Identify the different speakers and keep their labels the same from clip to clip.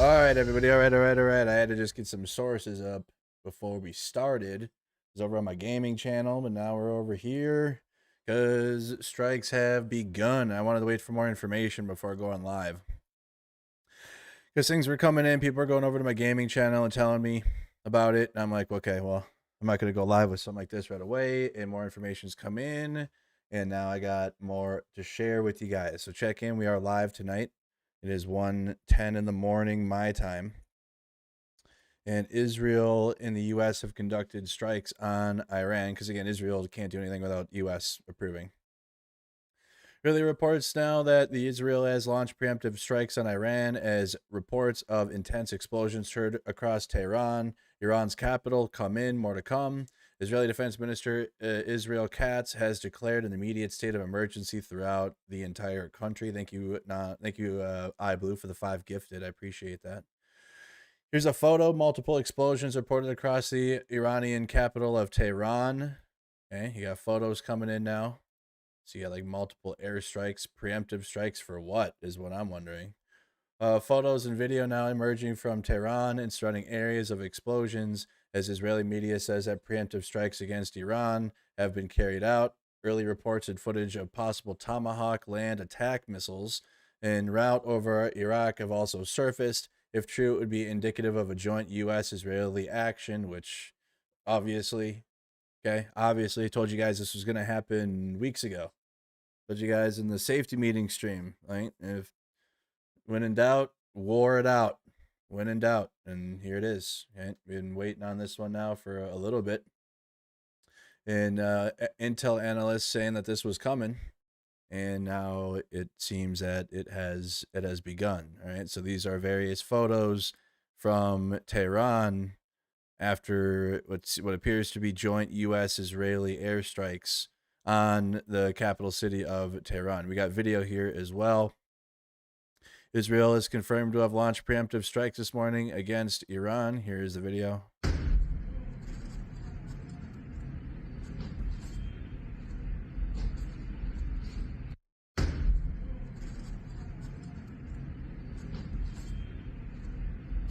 Speaker 1: All right, everybody. All right. I had to just get some sources up before we started. It was over on my gaming channel, but now we're over here because strikes have begun. I wanted to wait for more information before going live because things were coming in. People were going over to my gaming channel and telling me about it. And I'm like, okay, well, I'm not going to go live with something like this right away. And more information's come in. And now I got more to share with you guys. So check in. We are live tonight. It is 1:10 in the morning, my time. And Israel and the U.S. have conducted strikes on Iran because, again, Israel can't do anything without U.S. approving. Early reports now that the Israel has launched preemptive strikes on Iran as reports of intense explosions heard across Tehran, Iran's capital, come in. More to come. Israeli Defense Minister Israel Katz has declared an immediate state of emergency throughout the entire country. Thank you, iBlue, for the 5 gifted. I appreciate that. Here's a photo. Multiple explosions reported across the Iranian capital of Tehran. Okay, you got photos coming in now. So you got like multiple airstrikes, preemptive strikes for what is what I'm wondering. Photos and video now emerging from Tehran and surrounding areas of explosions as Israeli media says that preemptive strikes against Iran have been carried out. Early reports and footage of possible Tomahawk land attack missiles en route over Iraq have also surfaced. If true, it would be indicative of a joint U.S.-Israeli action, which obviously, I told you guys this was going to happen weeks ago. Told you guys in the safety meeting stream, right? If when in doubt, war it out. When in doubt, and here it is. Right? We've been waiting on this one now for a little bit, and Intel analysts saying that this was coming, and now it seems that it has begun. All right, so these are various photos from Tehran after what appears to be joint U.S.-Israeli airstrikes on the capital city of Tehran. We got video here as well. Israel is confirmed to have launched preemptive strikes this morning against Iran. Here is the video.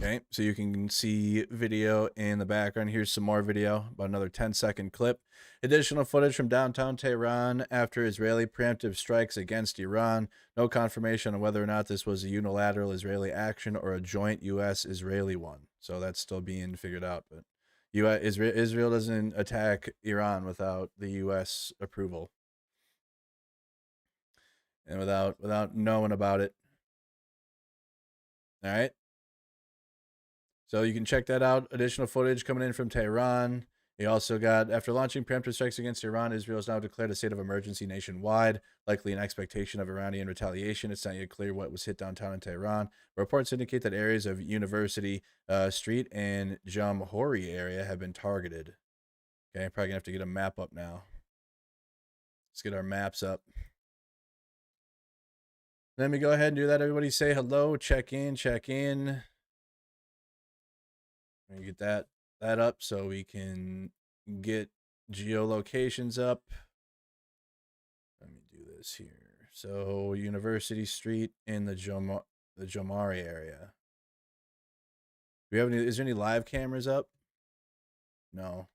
Speaker 1: Okay, so you can see video in the background. Here's some more video, about another 10-second clip. Additional footage from downtown Tehran after Israeli preemptive strikes against Iran. No confirmation on whether or not this was a unilateral Israeli action or a joint U.S.-Israeli one. So that's still being figured out. But Israel doesn't attack Iran without the U.S. approval and without knowing about it. All right. So you can check that out. Additional footage coming in from Tehran. He also got, after launching preemptive strikes against Iran, Israel has now declared a state of emergency nationwide, likely an expectation of Iranian retaliation. It's not yet clear what was hit downtown in Tehran. Reports indicate that areas of University Street and Jamhuri area have been targeted. Okay, probably gonna have to get a map up now. Let's get our maps up. Let me go ahead and do that. Everybody say hello, check in, check in. Let me get that up so we can get geolocations up. Let me do this here. So University Street in the Jomari area. Do we have any? Is there any live cameras up? No.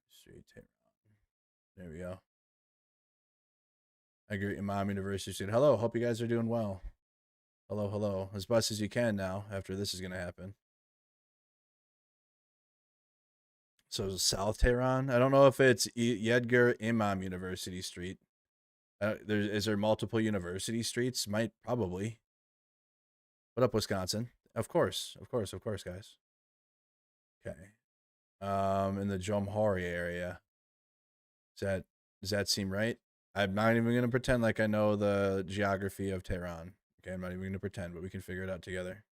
Speaker 1: Street. There we go. I agree. Imam University Street. Hello. Hope you guys are doing well. Hello, hello. As best as you can now after this is going to happen. So South Tehran. I don't know if it's Yedgar Imam University Street. Is there multiple university streets? Might probably. What up, Wisconsin? Of course, guys. Okay. In the Jomhari area. Does that seem right? I'm not even gonna pretend like I know the geography of Tehran. Okay, I'm not even gonna pretend, but we can figure it out together.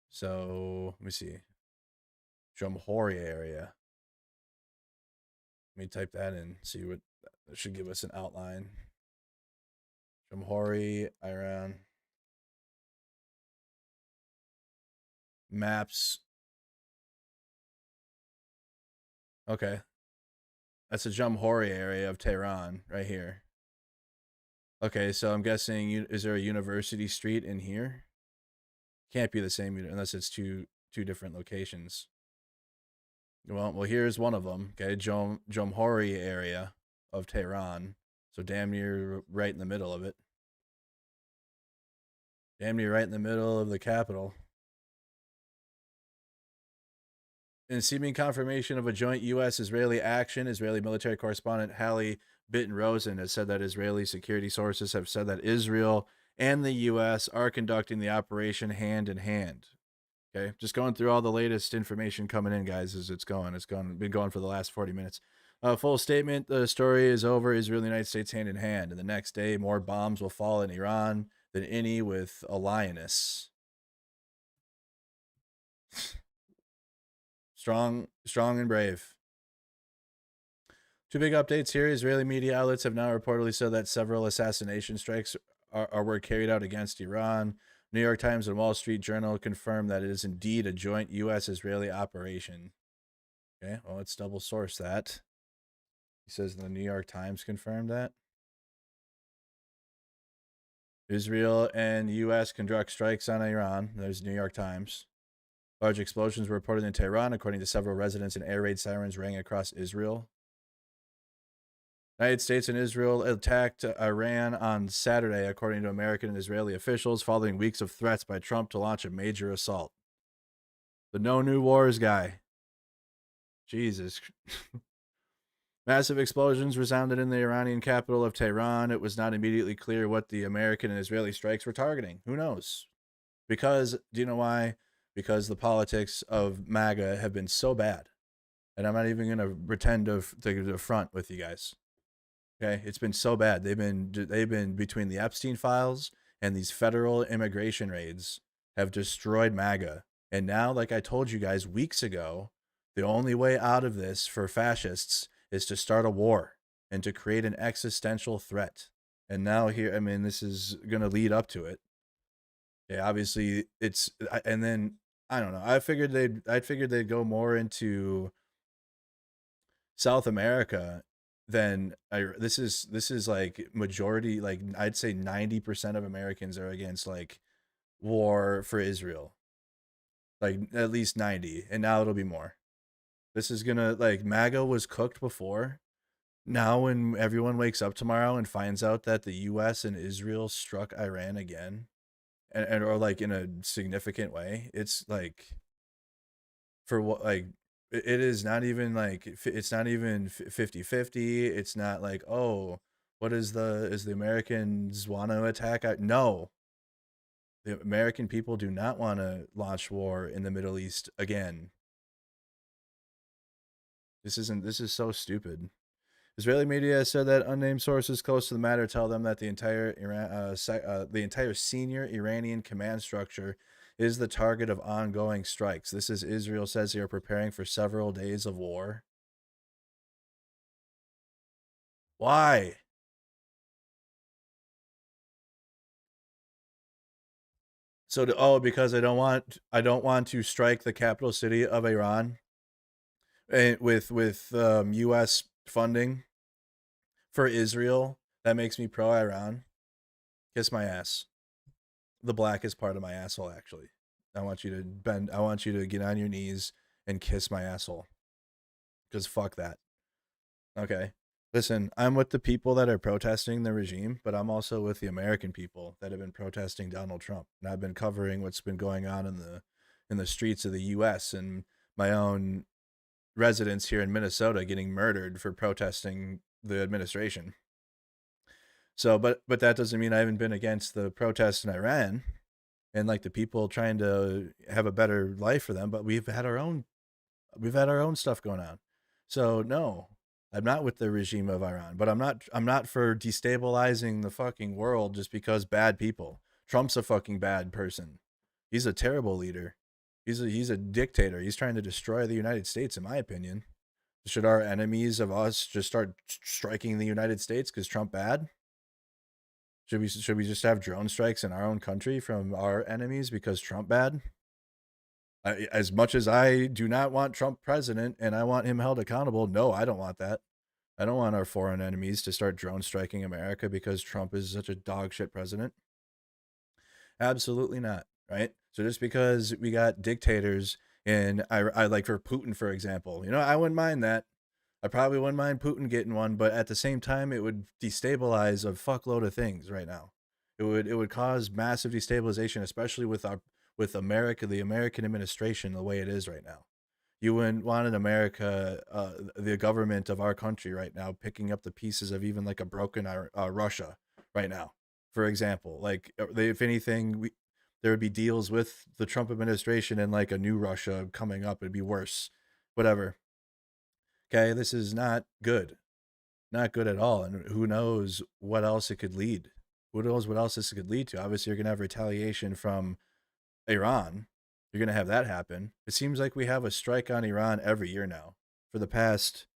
Speaker 1: So let me see. Jomhari area. Let me type that in, see what that should give us an outline. Jamhuri, Iran. Maps. Okay. That's the Jamhuri area of Tehran right here. Okay, so I'm guessing, is there a University Street in here? Can't be the same unless it's two different locations. Well, here's one of them. Okay, Jomhuri area of Tehran, so damn near right in the middle of it. Damn near right in the middle of the capital. In seeming confirmation of a joint U.S.-Israeli action, Israeli military correspondent Hallie Bitton-Rosen has said that Israeli security sources have said that Israel and the U.S. are conducting the operation hand in hand. Okay, just going through all the latest information coming in, guys, as it's going. Been going for the last 40 minutes. Full statement, the story is over. Israel and the United States hand in hand. And the next day, more bombs will fall in Iran than any with a lioness. Strong and brave. Two big updates here. Israeli media outlets have now reportedly said that several assassination strikes were carried out against Iran. New York Times and Wall Street Journal confirmed that it is indeed a joint U.S.-Israeli operation. Okay, well, let's double source that. He says the New York Times confirmed that. Israel and U.S. conduct strikes on Iran. There's New York Times. Large explosions were reported in Tehran, according to several residents, and air raid sirens rang across Israel. United States and Israel attacked Iran on Saturday, according to American and Israeli officials, following weeks of threats by Trump to launch a major assault. The no new wars guy. Jesus. Massive explosions resounded in the Iranian capital of Tehran. It was not immediately clear what the American and Israeli strikes were targeting. Who knows? Because, do you know why? Because the politics of MAGA have been so bad. And I'm not even going to pretend to front with you guys. Okay, it's been so bad. They've been between the Epstein files and these federal immigration raids have destroyed MAGA. And now, like I told you guys weeks ago, the only way out of this for fascists is to start a war and to create an existential threat. And now here, I mean, this is going to lead up to it. Yeah, obviously and then I don't know. I figured they'd go more into South America than this is like majority, like I'd say 90% of Americans are against like war for Israel. Like at least 90, and now it'll be more. This is gonna, like, MAGA was cooked before. Now when everyone wakes up tomorrow and finds out that the US and Israel struck Iran again, and or like in a significant way, it's like, for what, like, it is not even like, it's not even 50-50. It's not like, oh, what is the Americans want to attack? No, the American people do not want to launch war in the Middle East again. This is so stupid. Israeli media said that unnamed sources close to the matter tell them that the entire senior Iranian command structure is the target of ongoing strikes. This is Israel says they are preparing for several days of war. Why? So because I don't want to strike the capital city of Iran, and with U.S. funding for Israel, that makes me pro-Iran. Kiss my ass. The blackest part of my asshole, actually. I want you to get on your knees and kiss my asshole. Because fuck that. Okay. Listen, I'm with the people that are protesting the regime, but I'm also with the American people that have been protesting Donald Trump. And I've been covering what's been going on in the streets of the US, and my own residents here in Minnesota getting murdered for protesting the administration. So, but that doesn't mean I haven't been against the protests in Iran and like the people trying to have a better life for them. But we've had our own stuff going on. So no, I'm not with the regime of Iran, but I'm not for destabilizing the fucking world just because bad people. Trump's a fucking bad person. He's a terrible leader. He's a dictator. He's trying to destroy the United States, in my opinion. Should our enemies of us just start striking the United States because Trump bad? Should we just have drone strikes in our own country from our enemies because Trump bad? As much as I do not want Trump president and I want him held accountable, no, I don't want that. I don't want our foreign enemies to start drone striking America because Trump is such a dog shit president. Absolutely not. right? So just because we got dictators, and I like for Putin, for example, I wouldn't mind that. I probably wouldn't mind Putin getting one, but at the same time, it would destabilize a fuckload of things right now. It would cause massive destabilization, especially with America, the American administration, the way it is right now. You wouldn't want in America, the government of our country right now, picking up the pieces of even like a broken Russia right now, for example. Like, if anything, there would be deals with the Trump administration and like a new Russia coming up. It'd be worse. Whatever. Okay, this is not good. Not good at all. And who knows what else it could lead? Who knows what else this could lead to? Obviously, you're going to have retaliation from Iran. You're going to have that happen. It seems like we have a strike on Iran every year now for the past,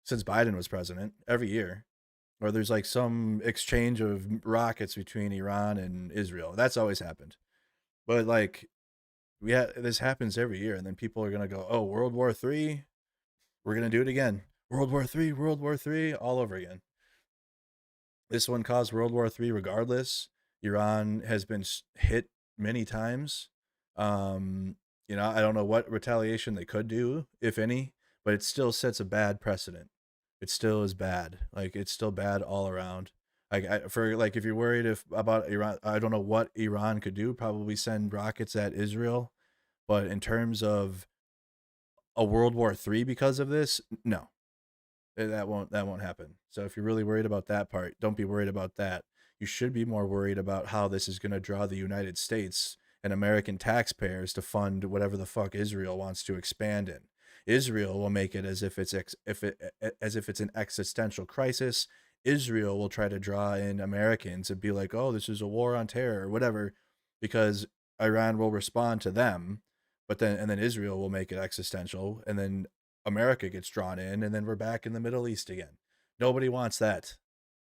Speaker 1: since Biden was president, every year. Or there's like some exchange of rockets between Iran and Israel. That's always happened. But like, this happens every year. And then people are going to go, oh, World War III, we're going to do it again. World War III, World War III, all over again. This one caused World War III regardless. Iran has been hit many times. I don't know what retaliation they could do, if any, but it still sets a bad precedent. It still is bad. Like, it's still bad all around. Like, if you're worried about Iran, I don't know what Iran could do. Probably send rockets at Israel, but in terms of a World War III because of this, no, that won't happen. So if you're really worried about that part, don't be worried about that. You should be more worried about how this is going to draw the United States and American taxpayers to fund whatever the fuck Israel wants to expand in. Israel will make it as if it's an existential crisis. Israel will try to draw in Americans and be like, "Oh, this is a war on terror," or whatever, because Iran will respond to them, but then Israel will make it existential, and then America gets drawn in, and then we're back in the Middle East again. Nobody wants that.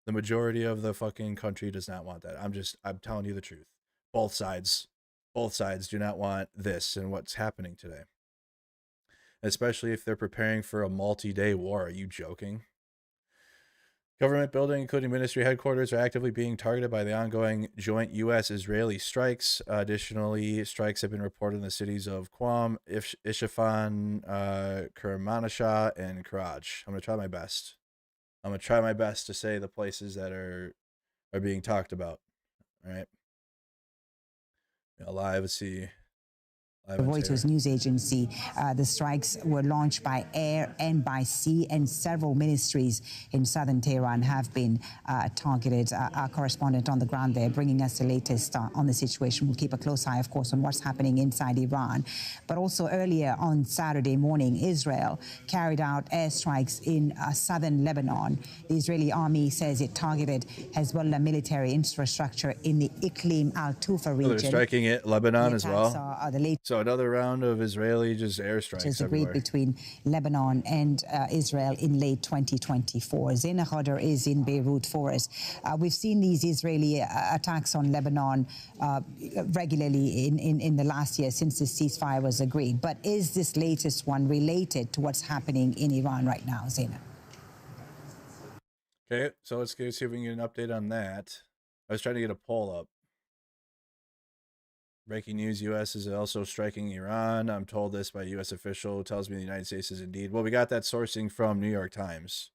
Speaker 1: The majority of the fucking country does not want that. I'm telling you the truth. Both sides do not want this and what's happening today. Especially if they're preparing for a multi-day war. Are you joking? Government building, including ministry headquarters, are actively being targeted by the ongoing joint U.S.-Israeli strikes. Additionally, strikes have been reported in the cities of Qom, Isfahan, Kermanshah, and Karaj. I'm going to try my best. I'm going to try my best to say the places that are being talked about. All right. Live, let's see.
Speaker 2: The Reuters news agency, the strikes were launched by air and by sea, and several ministries in southern Tehran have been targeted. Our correspondent on the ground there bringing us the latest on the situation. We'll keep a close eye, of course, on what's happening inside Iran. But also earlier on Saturday morning, Israel carried out airstrikes in southern Lebanon. The Israeli army says it targeted Hezbollah military infrastructure in the Iqlim al-Tufa region.
Speaker 1: They're striking it Lebanon as well. So another round of Israeli just airstrikes
Speaker 2: is agreed
Speaker 1: everywhere.
Speaker 2: Between Lebanon and Israel in late 2024. Zaina Khader is in Beirut for us. We've seen these Israeli attacks on Lebanon regularly in the last year since the ceasefire was agreed. But is this latest one related to what's happening in Iran right now, Zaina?
Speaker 1: Okay, so let's see if we can get an update on that. I was trying to get a poll up. Breaking news, U.S. is also striking Iran. I'm told this by a U.S. official who tells me the United States is indeed. Well, we got that sourcing from New York Times.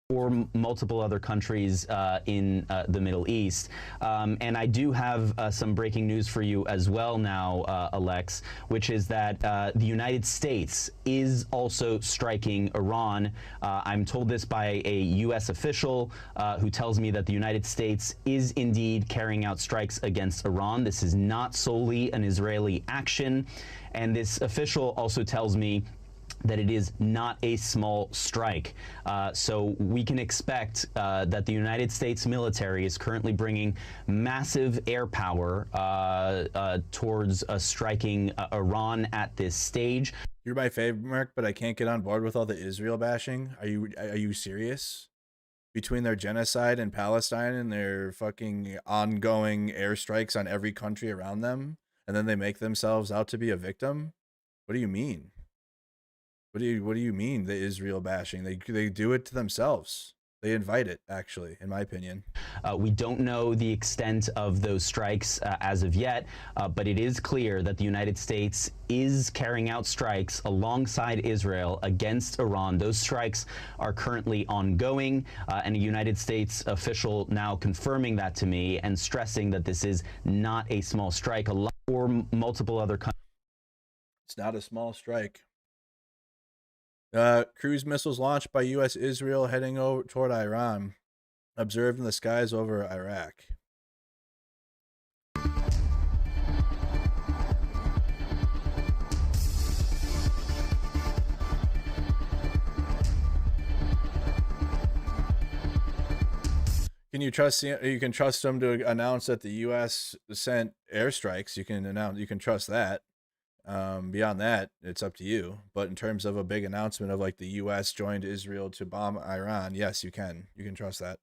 Speaker 3: Or multiple other countries in the Middle East. And I do have some breaking news for you as well now, Alex, which is that the United States is also striking Iran. I'm told this by a U.S. official who tells me that the United States is indeed carrying out strikes against Iran. This is not solely an Israeli action. And this official also tells me that it is not a small strike. So we can expect that the United States military is currently bringing massive air power towards striking Iran at this stage.
Speaker 1: You're my favorite, Mark, but I can't get on board with all the Israel bashing. Are you serious? Between their genocide in Palestine and their fucking ongoing airstrikes on every country around them, and then they make themselves out to be a victim? What do you mean? What do you mean the Israel bashing? They do it to themselves. They invite it, actually, in my opinion.
Speaker 3: We don't know the extent of those strikes as of yet, but it is clear that the United States is carrying out strikes alongside Israel against Iran. Those strikes are currently ongoing, and a United States official now confirming that to me and stressing that this is not a small strike. A lot or multiple other countries.
Speaker 1: It's not a small strike. Cruise missiles launched by U.S. Israel heading over toward Iran, observed in the skies over Iraq. Can you trust? You can trust them to announce that the U.S. sent airstrikes. You can trust that. Beyond that, it's up to you. But in terms of a big announcement of like the U.S. joined Israel to bomb Iran, yes, you can trust that.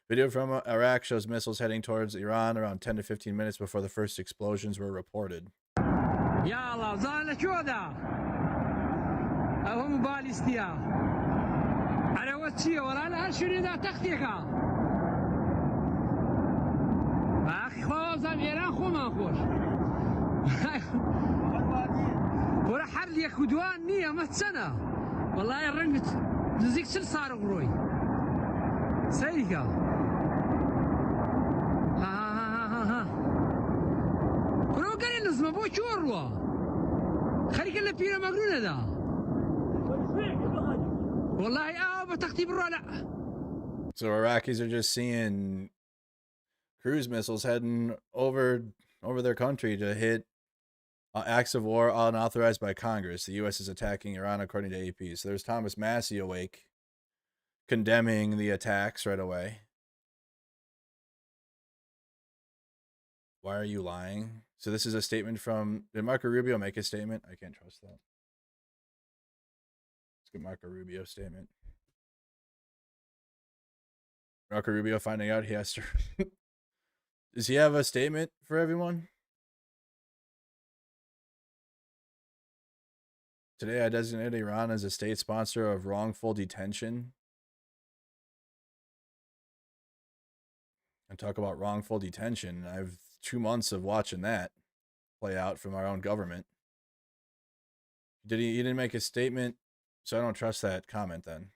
Speaker 1: Video from Iraq shows missiles heading towards Iran around 10 to 15 minutes before the first explosions were reported.
Speaker 4: ورا حر يا كدوان نية ما تسنى والله الرنج نزيك سل صار غروي سيكا ها كنو قال الناس ما بو شوروا خليك اللي فينا مقرونة دا والله بتختيب الرولة.
Speaker 1: So Iraqis are just seeing cruise missiles heading over their country to hit acts of war unauthorized by Congress. The U.S. is attacking Iran, according to AP. So there's Thomas Massie awake, condemning the attacks right away. Why are you lying? So this is a statement from... Did Marco Rubio make a statement? I can't trust that. Let's get Marco Rubio's statement. Marco Rubio finding out he has to... Does he have a statement for everyone? Today, I designated Iran as a state sponsor of wrongful detention. And talk about wrongful detention. I have 2 months of watching that play out from our own government. He didn't make a statement, so I don't trust that comment then.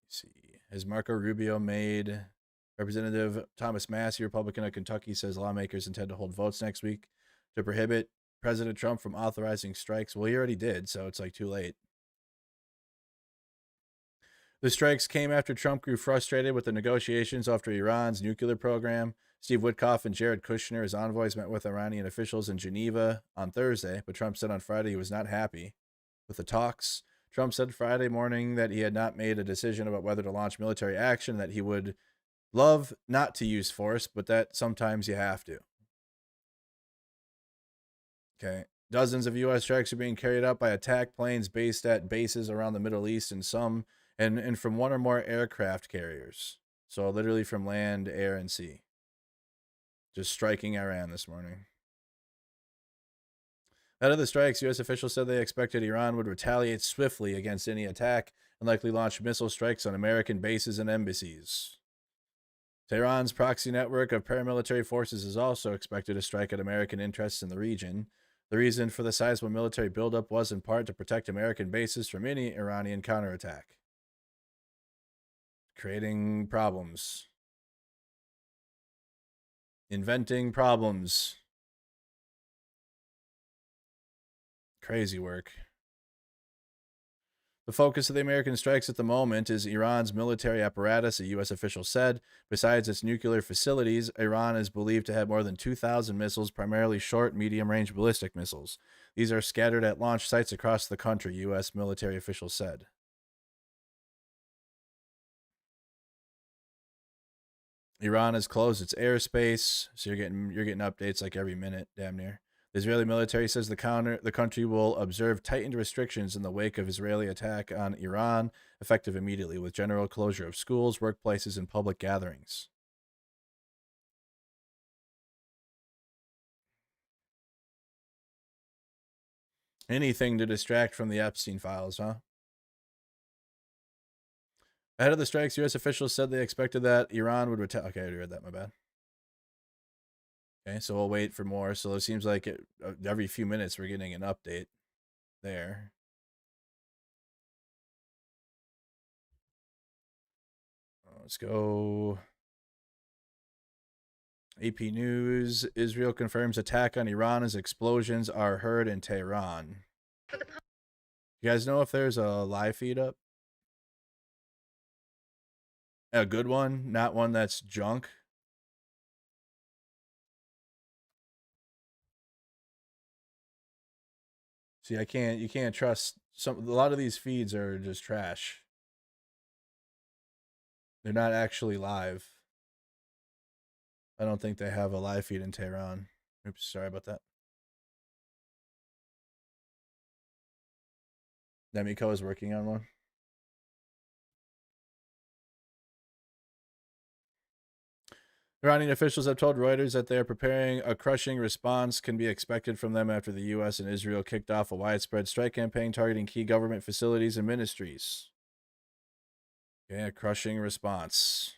Speaker 1: Let's see. Has Marco Rubio made... Representative Thomas Massie, Republican of Kentucky, says lawmakers intend to hold votes next week to prohibit President Trump from authorizing strikes. Well, he already did, so it's like too late. The strikes came after Trump grew frustrated with the negotiations after Iran's nuclear program. Steve Witkoff and Jared Kushner, his envoys, met with Iranian officials in Geneva on Thursday, but Trump said on Friday he was not happy with the talks. Trump said Friday morning that he had not made a decision about whether to launch military action, that he would love not to use force, but that sometimes you have to. Okay. Dozens of U.S. strikes are being carried out by attack planes based at bases around the Middle East and from one or more aircraft carriers. So literally from land, air, and sea. Just striking Iran this morning. Out of the strikes, U.S. officials said they expected Iran would retaliate swiftly against any attack and likely launch missile strikes on American bases and embassies. Tehran's proxy network of paramilitary forces is also expected to strike at American interests in the region. The reason for the sizable military buildup was in part to protect American bases from any Iranian counterattack. Creating problems. Inventing problems. Crazy work. The focus of the American strikes at the moment is Iran's military apparatus, a U.S. official said. Besides its nuclear facilities, Iran is believed to have more than 2,000 missiles, primarily short, medium-range ballistic missiles. These are scattered at launch sites across the country, U.S. military officials said. Iran has closed its airspace, so you're getting updates like every minute, damn near. The Israeli military says the country will observe tightened restrictions in the wake of Israeli attack on Iran, effective immediately, with general closure of schools, workplaces, and public gatherings. Anything to distract from the Epstein files, huh? Ahead of the strikes, U.S. officials said they expected that Iran would retaliate. Okay, I already read that, my bad. Okay, so we'll wait for more. So it seems like every few minutes we're getting an update there. Let's go. AP News. Israel confirms attack on Iran as explosions are heard in Tehran. You guys know if there's a live feed up? A good one, not one that's junk. See, you can't trust a lot of these feeds are just trash. They're not actually live. I don't think they have a live feed in Tehran. Oops, sorry about that. Nemiko is working on one. Iranian officials have told Reuters that they are preparing a crushing response can be expected from them after the U.S. and Israel kicked off a widespread strike campaign targeting key government facilities and ministries. Okay, a crushing response.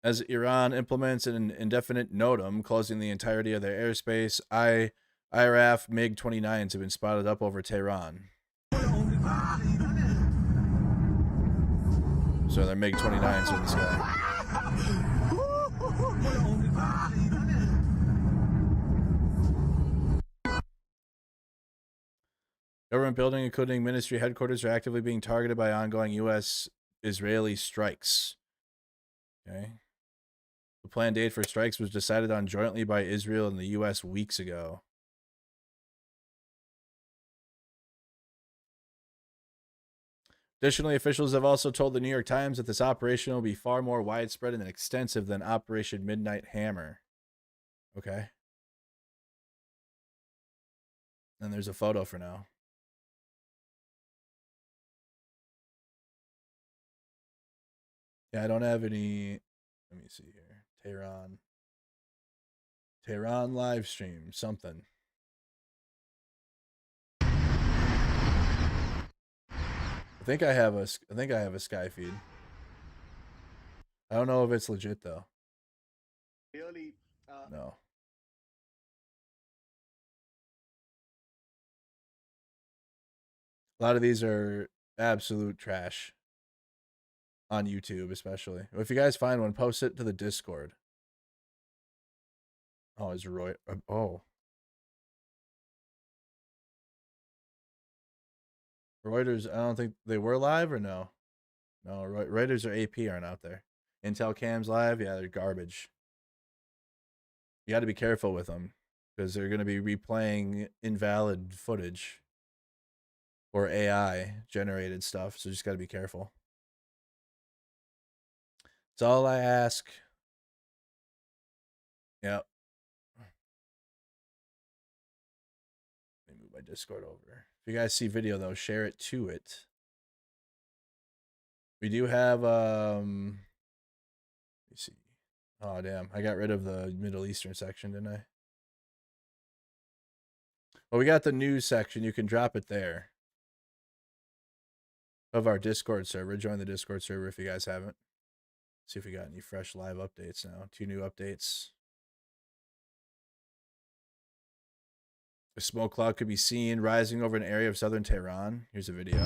Speaker 1: As Iran implements an indefinite NOTAM, closing the entirety of their airspace, IRAF MiG-29s have been spotted up over Tehran. So their MiG-29s are in the sky. Government building, including ministry headquarters, are actively being targeted by ongoing U.S.-Israeli strikes. Okay. The planned date for strikes was decided on jointly by Israel and the U.S. weeks ago. Additionally, officials have also told the New York Times that this operation will be far more widespread and extensive than Operation Midnight Hammer. Okay. And there's a photo for now. Yeah, I don't have any. Let me see here. Tehran live stream, something. I think I have a Sky feed. I don't know if it's legit though.
Speaker 5: Really?
Speaker 1: No. A lot of these are absolute trash. On YouTube, especially. If you guys find one, post it to the Discord. Oh, is Roy? Oh. Reuters, I don't think they were live or no? No, Reuters or AP aren't out there. Intel Cam's live, yeah, they're garbage. You got to be careful with them because they're going to be replaying invalid footage or AI generated stuff, so just got to be careful. That's all I ask. Yep. Let me move my Discord over. If you guys see video though, share it to it. We do have let me see. Oh damn, I got rid of the Middle Eastern section, didn't I? Well, we got the news section. You can drop it there. Of our Discord server. Join the Discord server if you guys haven't. See if we got any fresh live updates now. 2 new updates. A smoke cloud could be seen rising over an area of southern Tehran. Here's a video.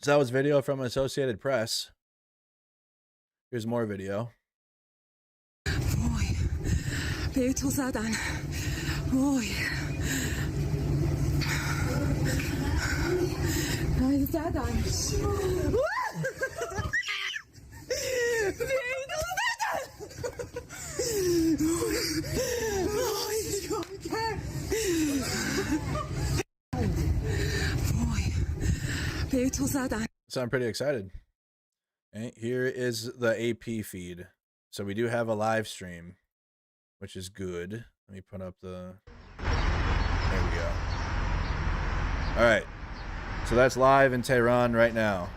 Speaker 1: So that was video from Associated Press. Here's more video. So I'm pretty excited. Okay, here is the AP feed. So we do have a live stream, which is good. Let me put up the... There we go. All right. So that's live in Tehran right now.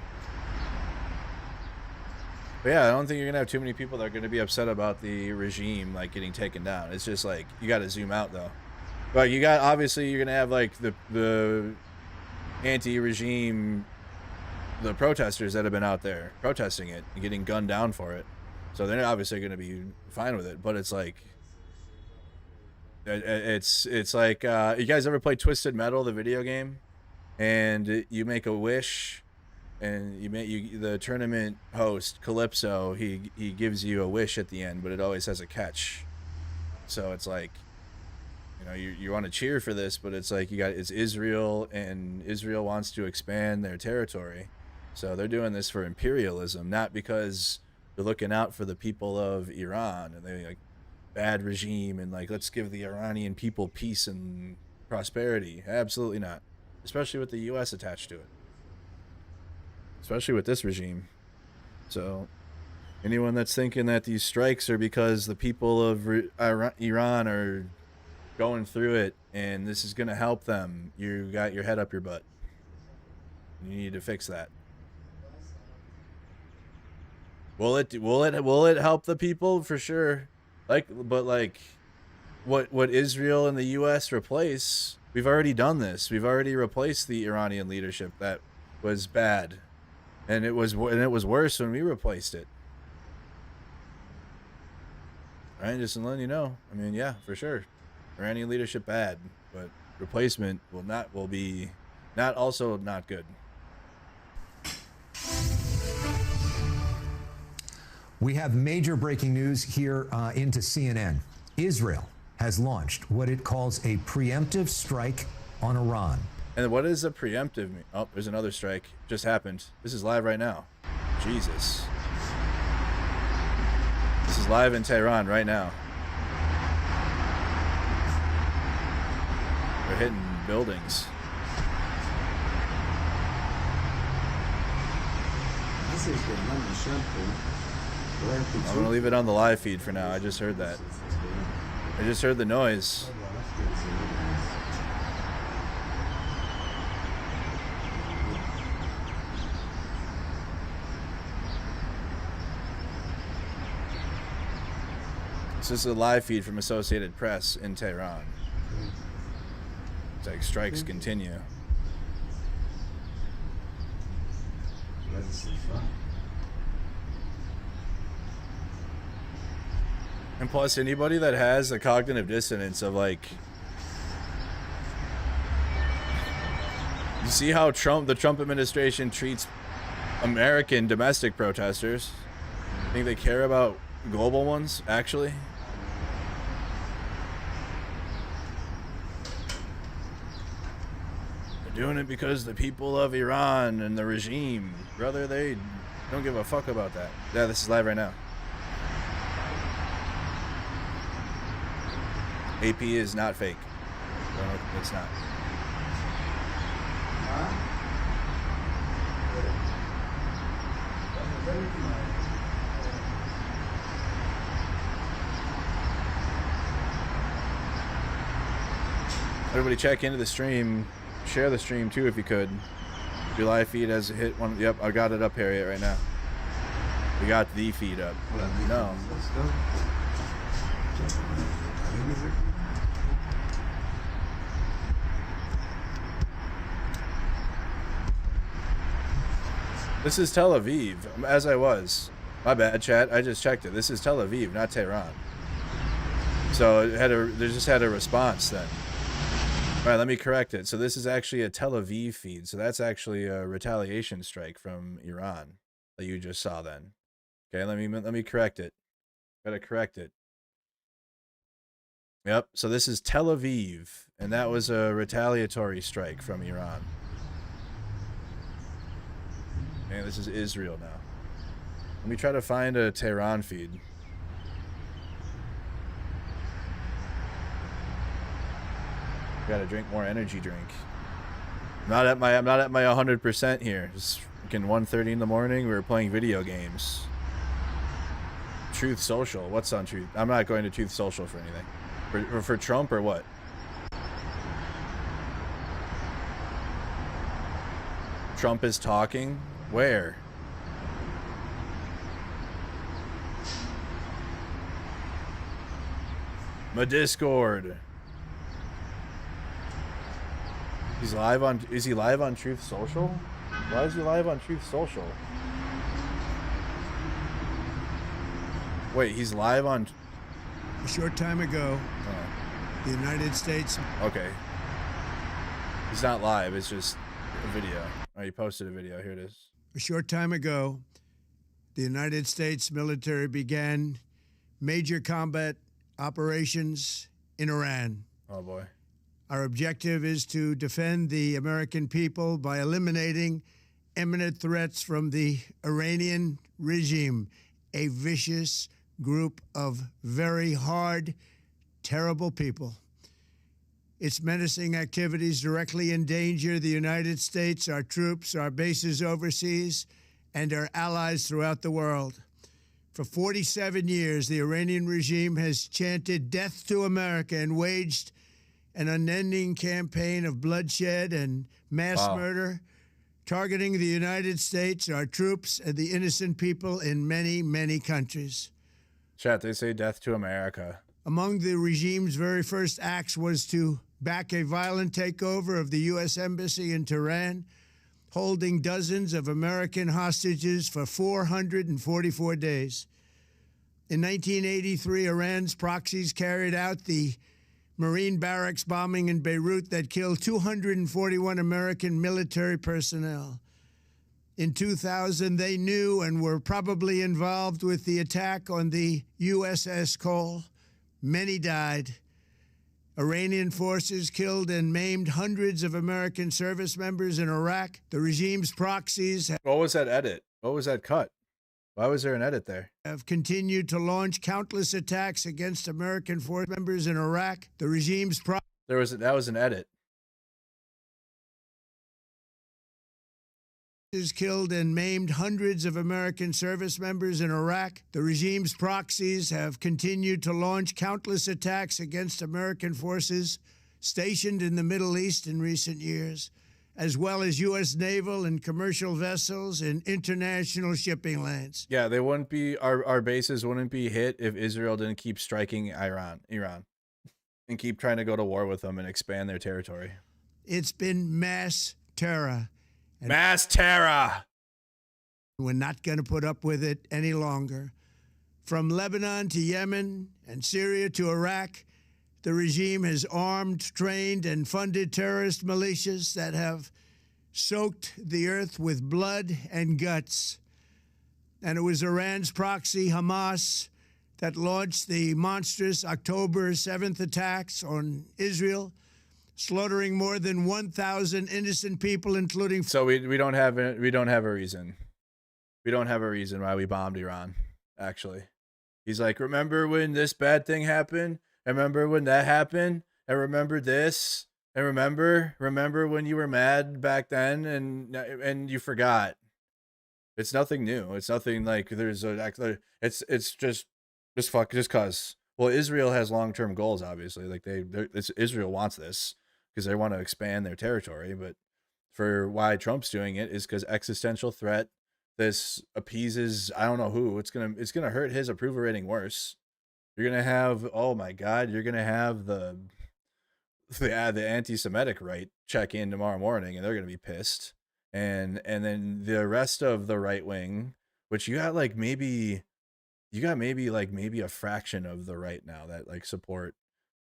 Speaker 1: But yeah, I don't think you're going to have too many people that are going to be upset about the regime, like, getting taken down. It's just, like, you got to zoom out, though. But you got, obviously, you're going to have, like, the anti-regime, the protesters that have been out there protesting it and getting gunned down for it. So they're obviously going to be fine with it. But it's, like... It's like, you guys ever play Twisted Metal, the video game? And you make a wish... And the tournament host Calypso, he gives you a wish at the end, but it always has a catch. So it's like, you know, you want to cheer for this, but it's like it's Israel, and Israel wants to expand their territory, so they're doing this for imperialism, not because they're looking out for the people of Iran and they like bad regime and like let's give the Iranian people peace and prosperity. Absolutely not, especially with the U.S. attached to it. Especially with this regime. So anyone that's thinking that these strikes are because the people of Iran are going through it and this is going to help them, you got your head up your butt. You need to fix that. Will it help the people? For sure. But what Israel and the US replace, we've already done this. We've already replaced the Iranian leadership that was bad. And it was worse when we replaced it. Right, just letting you know. I mean, yeah, for sure. Iranian leadership bad, but replacement will be also not good.
Speaker 6: We have major breaking news here into CNN. Israel has launched what it calls a preemptive strike on Iran.
Speaker 1: And what is a preemptive? Oh, there's another strike. Just happened. This is live right now. Jesus. This is live in Tehran right now. They're hitting buildings. I'm gonna leave it on the live feed for now. I just heard that. I just heard the noise. This is a live feed from Associated Press in Tehran. It's like strikes continue. And plus, anybody that has the cognitive dissonance of like, you see how the Trump administration treats American domestic protesters. I think they care about global ones, actually. Doing it because the people of Iran and the regime, brother, they don't give a fuck about that. Yeah, this is live right now. AP is not fake. No, it's not. Everybody check into the stream. Share the stream too if you could. Your live feed has hit one. Yep, I got it up here right now. We got the feed up. No. This is Tel Aviv, as I was. My bad, chat. I just checked it. This is Tel Aviv, not Tehran. So they just had a response then. All right, let me correct it. So this is actually a Tel Aviv feed. So that's actually a retaliation strike from Iran that you just saw then. Okay, let me correct it. Gotta correct it. Yep. So this is Tel Aviv, and that was a retaliatory strike from Iran. And this is Israel now. Let me try to find a Tehran feed. Gotta drink more energy drink. I'm not at my 100% here. It's freaking 1:30 in the morning. We were playing video games. Truth Social. What's on Truth? I'm not going to Truth Social for anything. For Trump or what? Trump is talking? Where? My Discord. He's live on, is he live on Truth Social? Why is he live on Truth Social? Wait, he's live on...
Speaker 7: A short time ago, the United States...
Speaker 1: Okay. He's not live, it's just a video. Oh, he posted a video, here it is.
Speaker 7: A short time ago, the United States military began major combat operations in Iran.
Speaker 1: Oh boy.
Speaker 7: Our objective is to defend the American people by eliminating imminent threats from the Iranian regime, a vicious group of very hard, terrible people. Its menacing activities directly endanger the United States, our troops, our bases overseas, and our allies throughout the world. For 47 years, the Iranian regime has chanted death to America and waged an unending campaign of bloodshed and mass murder, targeting the United States, our troops, and the innocent people in many, many countries.
Speaker 1: Chat, they say death to America.
Speaker 7: Among the regime's very first acts was to back a violent takeover of the U.S. Embassy in Tehran, holding dozens of American hostages for 444 days. In 1983, Iran's proxies carried out the Marine barracks bombing in Beirut that killed 241 American military personnel. In 2000, they knew and were probably involved with the attack on the USS Cole. Many died. Iranian forces killed and maimed hundreds of American service members in Iraq. The regime's proxies
Speaker 1: What was that edit? What was that cut? Why was there an edit there?
Speaker 7: have continued to launch countless attacks against American force members in Iraq. The regime's
Speaker 1: That was an edit.
Speaker 7: killed and maimed hundreds of American service members in Iraq. The regime's proxies have continued to launch countless attacks against American forces stationed in the Middle East in recent years, as well as U.S. naval and commercial vessels in international shipping lanes.
Speaker 1: Yeah, they wouldn't be, our bases wouldn't be hit if Israel didn't keep striking Iran, and keep trying to go to war with them and expand their territory.
Speaker 7: It's been mass terror.
Speaker 1: Mass terror!
Speaker 7: We're not going to put up with it any longer. From Lebanon to Yemen and Syria to Iraq, the regime has armed, trained, and funded terrorist militias that have soaked the earth with blood and guts. And it was Iran's proxy, Hamas, that launched the monstrous October 7th attacks on Israel, slaughtering more than 1,000 innocent people, including...
Speaker 1: So we don't have a reason. We don't have a reason why we bombed Iran, actually. He's like, remember when this bad thing happened? I remember when that happened? I remember this? And remember when you were mad back then and you forgot? It's nothing new. It's nothing like there's it's just cause. Well, Israel has long-term goals, obviously. Like Israel wants this because they want to expand their territory. But for why Trump's doing it is because existential threat. This appeases I don't know who. It's gonna hurt his approval rating worse. You're gonna have, oh my God, you're gonna have the anti-Semitic right check in tomorrow morning, and they're gonna be pissed. And then the rest of the right wing, which you got maybe a fraction of the right now that like support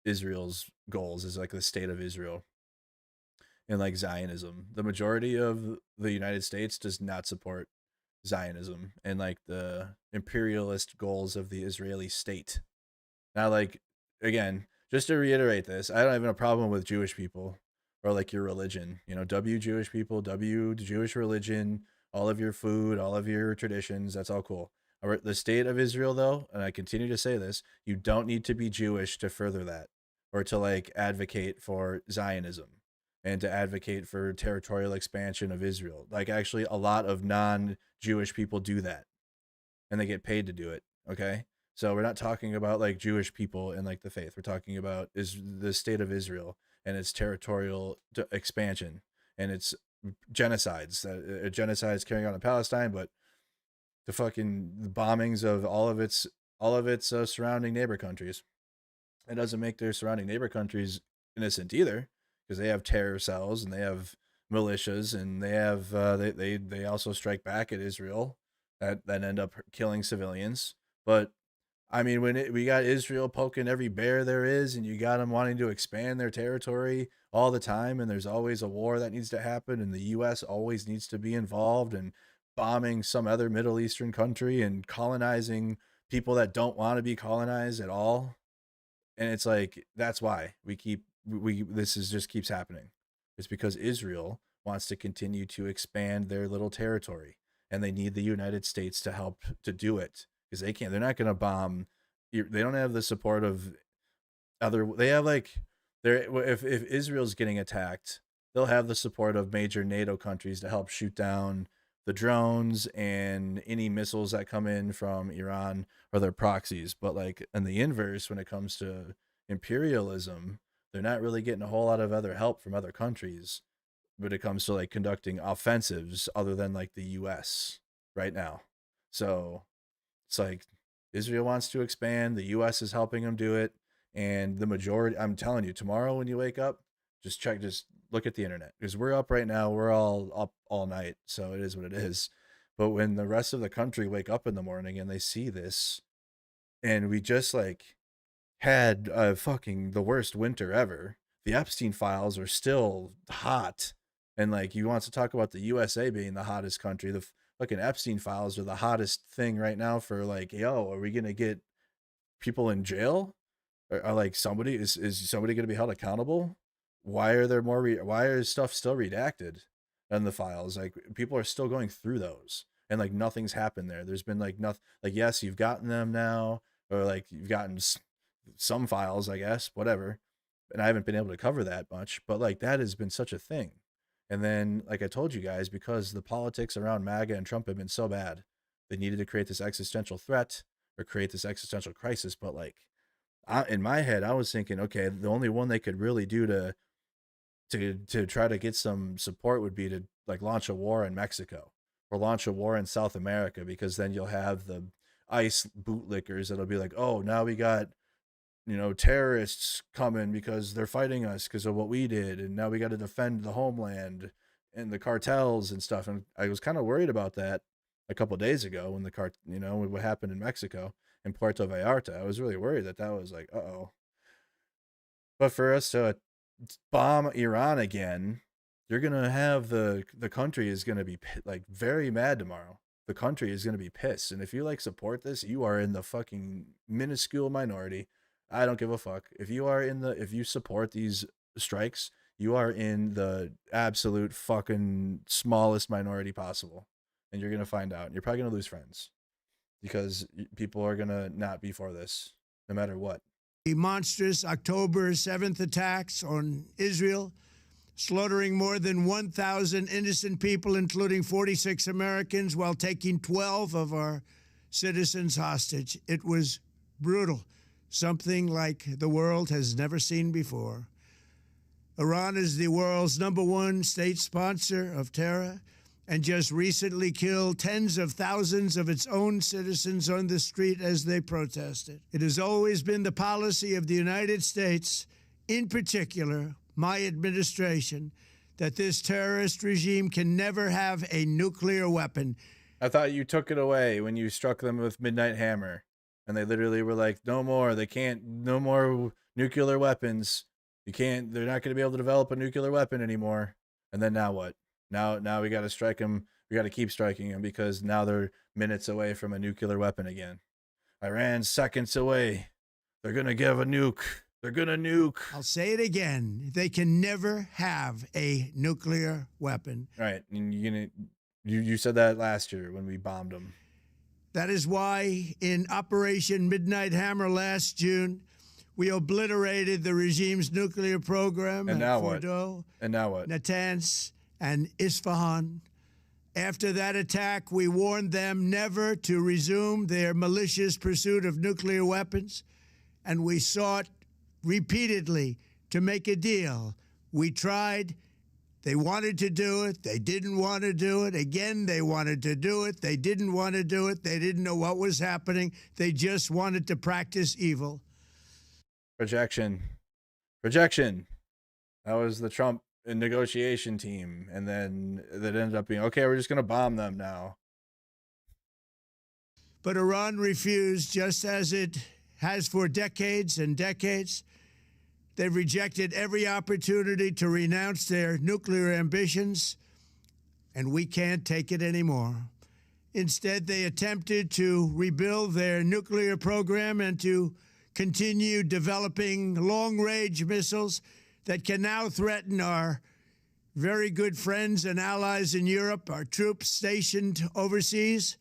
Speaker 1: Israel's goals is like the state of Israel and like Zionism. The majority of the United States does not support Zionism and like the imperialist goals of the Israeli state. Now, like, again, just to reiterate this, I don't have a problem with Jewish people or like your religion, W Jewish people, W Jewish religion, all of your food, all of your traditions. That's all cool. The state of Israel, though, and I continue to say this, you don't need to be Jewish to further that or to like advocate for Zionism. and to advocate for territorial expansion of Israel. Like, actually, a lot of non-Jewish people do that, and they get paid to do it. Okay, so we're not talking about like Jewish people and like the faith. We're talking about is the state of Israel and its territorial expansion and its genocides. Genocides carrying on in Palestine, but the fucking bombings of all of its surrounding neighbor countries. It doesn't make their surrounding neighbor countries innocent either, because they have terror cells and they have militias and they have they also strike back at Israel that end up killing civilians. But I mean, when we got Israel poking every bear there is, and you got them wanting to expand their territory all the time, and there's always a war that needs to happen, and the U.S. always needs to be involved and bombing some other Middle Eastern country and colonizing people that don't want to be colonized at all. And it's like, that's why this just keeps happening. It's because Israel wants to continue to expand their little territory, and they need the United States to help to do it, because they're not going to bomb. They don't have the support of if Israel's getting attacked, they'll have the support of major NATO countries to help shoot down the drones and any missiles that come in from Iran or their proxies. But like in the inverse, when it comes to imperialism, they're not really getting a whole lot of other help from other countries when it comes to like conducting offensives other than like the US right now. So it's like Israel wants to expand, the US is helping them do it, and the majority, I'm telling you, tomorrow when you wake up, just look at the internet, because we're up right now. We're all up all night, so it is what it is. But when the rest of the country wake up in the morning and they see this, and we just like had the worst winter ever, the Epstein files are still hot, and like, you want to talk about the USA being the hottest country, the fucking Epstein files are the hottest thing right now for like, yo, are we gonna get people in jail? Are like, is somebody gonna be held accountable? Why are there why is stuff still redacted in the files? Like, people are still going through those, and like nothing's happened there. There's been like nothing. Like, yes, you've gotten them now, or like you've gotten some files, I guess, whatever. And I haven't been able to cover that much, but like, that has been such a thing. And then, like I told you guys, because the politics around MAGA and Trump have been so bad, they needed to create this existential threat or create this existential crisis. But like, in my head, I was thinking, okay, the only one they could really do to try to get some support would be to like launch a war in Mexico or launch a war in South America, because then you'll have the ICE bootlickers that'll be like, oh, now we got, terrorists coming because they're fighting us because of what we did, and now we got to defend the homeland and the cartels and stuff. And I was kind of worried about that a couple of days ago when what happened in Mexico in Puerto Vallarta. I was really worried that was like, uh-oh. But for us to bomb Iran again, you're gonna have the country is gonna be like very mad tomorrow. The country is gonna be pissed, and if you like support this, you are in the fucking minuscule minority. I don't give a fuck. If you support these strikes, you are in the absolute fucking smallest minority possible, and you're gonna find out. And you're probably gonna lose friends, because people are gonna not be for this, no matter what.
Speaker 7: The monstrous October 7th attacks on Israel, slaughtering more than 1,000 innocent people, including 46 Americans, while taking 12 of our citizens hostage. It was brutal, something like the world has never seen before. Iran is the world's #1 state sponsor of terror, and just recently killed tens of thousands of its own citizens on the street as they protested. It has always been the policy of the United States, in particular, my administration, that this terrorist regime can never have a nuclear weapon.
Speaker 1: I thought you took it away when you struck them with Midnight Hammer, and they literally were like, no more, no more nuclear weapons. They're not going to be able to develop a nuclear weapon anymore. And then now what? Now we got to strike them. We got to keep striking them, because now they're minutes away from a nuclear weapon again. Iran's seconds away. They're going to give a nuke. They're going to nuke.
Speaker 7: I'll say it again. They can never have a nuclear weapon.
Speaker 1: Right. And you said that last year when we bombed them.
Speaker 7: That is why in Operation Midnight Hammer last June, We obliterated the regime's nuclear program
Speaker 1: And
Speaker 7: at
Speaker 1: now what?
Speaker 7: Fordo,
Speaker 1: And now what?
Speaker 7: Natanz, and Isfahan. After that attack, we warned them never to resume their malicious pursuit of nuclear weapons, and we sought repeatedly to make a deal. We tried. They wanted to do it. They didn't want to do it. Again, they wanted to do it. They didn't want to do it. They didn't know what was happening. They just wanted to practice evil.
Speaker 1: Projection. That was the Trump negotiation team, and then that ended up being, okay, we're just going to bomb them now.
Speaker 7: But Iran refused, just as it has for decades and decades. They've rejected every opportunity to renounce their nuclear ambitions, and we can't take it anymore. Instead, they attempted to rebuild their nuclear program and to continue developing long-range missiles that can now threaten our very good friends and allies in Europe, our troops stationed overseas,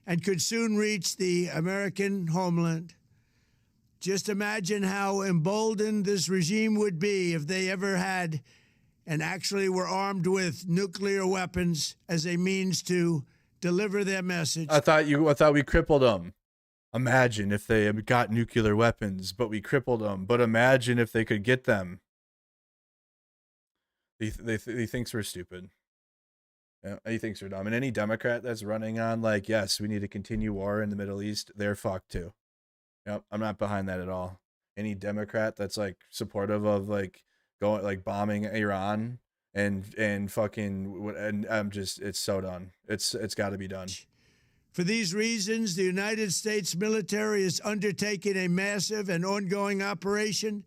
Speaker 7: and could soon reach the American homeland. Just imagine how emboldened this regime would be if they ever had and actually were armed with nuclear weapons as a means to deliver their message.
Speaker 1: I thought we crippled them. Imagine if they had got nuclear weapons, but we crippled them. But imagine if they could get them. He thinks we're stupid. Yeah, he thinks we're dumb. And any Democrat that's running on, like, yes, we need to continue war in the Middle East, they're fucked too. Yep, I'm not behind that at all. Any Democrat that's like supportive of like going like bombing Iran and fucking, and I'm just, it's so done. It's got to be done.
Speaker 7: For these reasons, the United States military is undertaking a massive and ongoing operation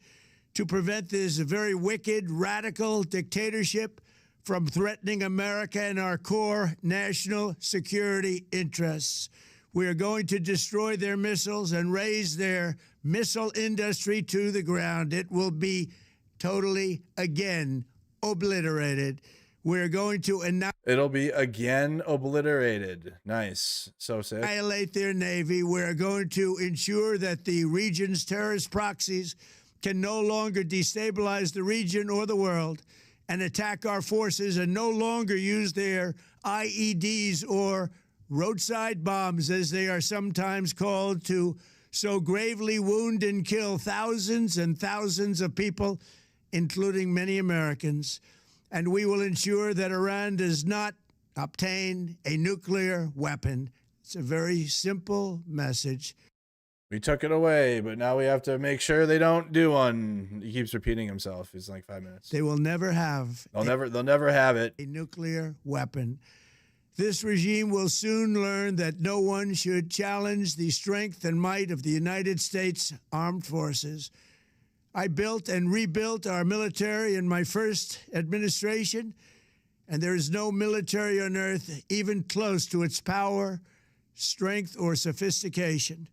Speaker 7: to prevent this very wicked, radical dictatorship from threatening America and our core national security interests. We are going to destroy their missiles and raise their missile industry to the ground. It will be totally, again, obliterated. We're going to
Speaker 1: It'll be again obliterated. Nice. So sick.
Speaker 7: Annihilate their navy. We're going to ensure that the region's terrorist proxies can no longer destabilize the region or the world and attack our forces, and no longer use their IEDs or roadside bombs, as they are sometimes called, to so gravely wound and kill thousands and thousands of people, including many Americans. And we will ensure that Iran does not obtain a nuclear weapon. It's a very simple message.
Speaker 1: We took it away, but now we have to make sure they don't do one. He keeps repeating himself. It's like 5 minutes.
Speaker 7: They will never have
Speaker 1: They'll never have it.
Speaker 7: A nuclear weapon. This regime will soon learn that no one should challenge the strength and might of the United States Armed Forces. I built and rebuilt our military in my first administration, and there is no military on earth even close to its power, strength, or sophistication.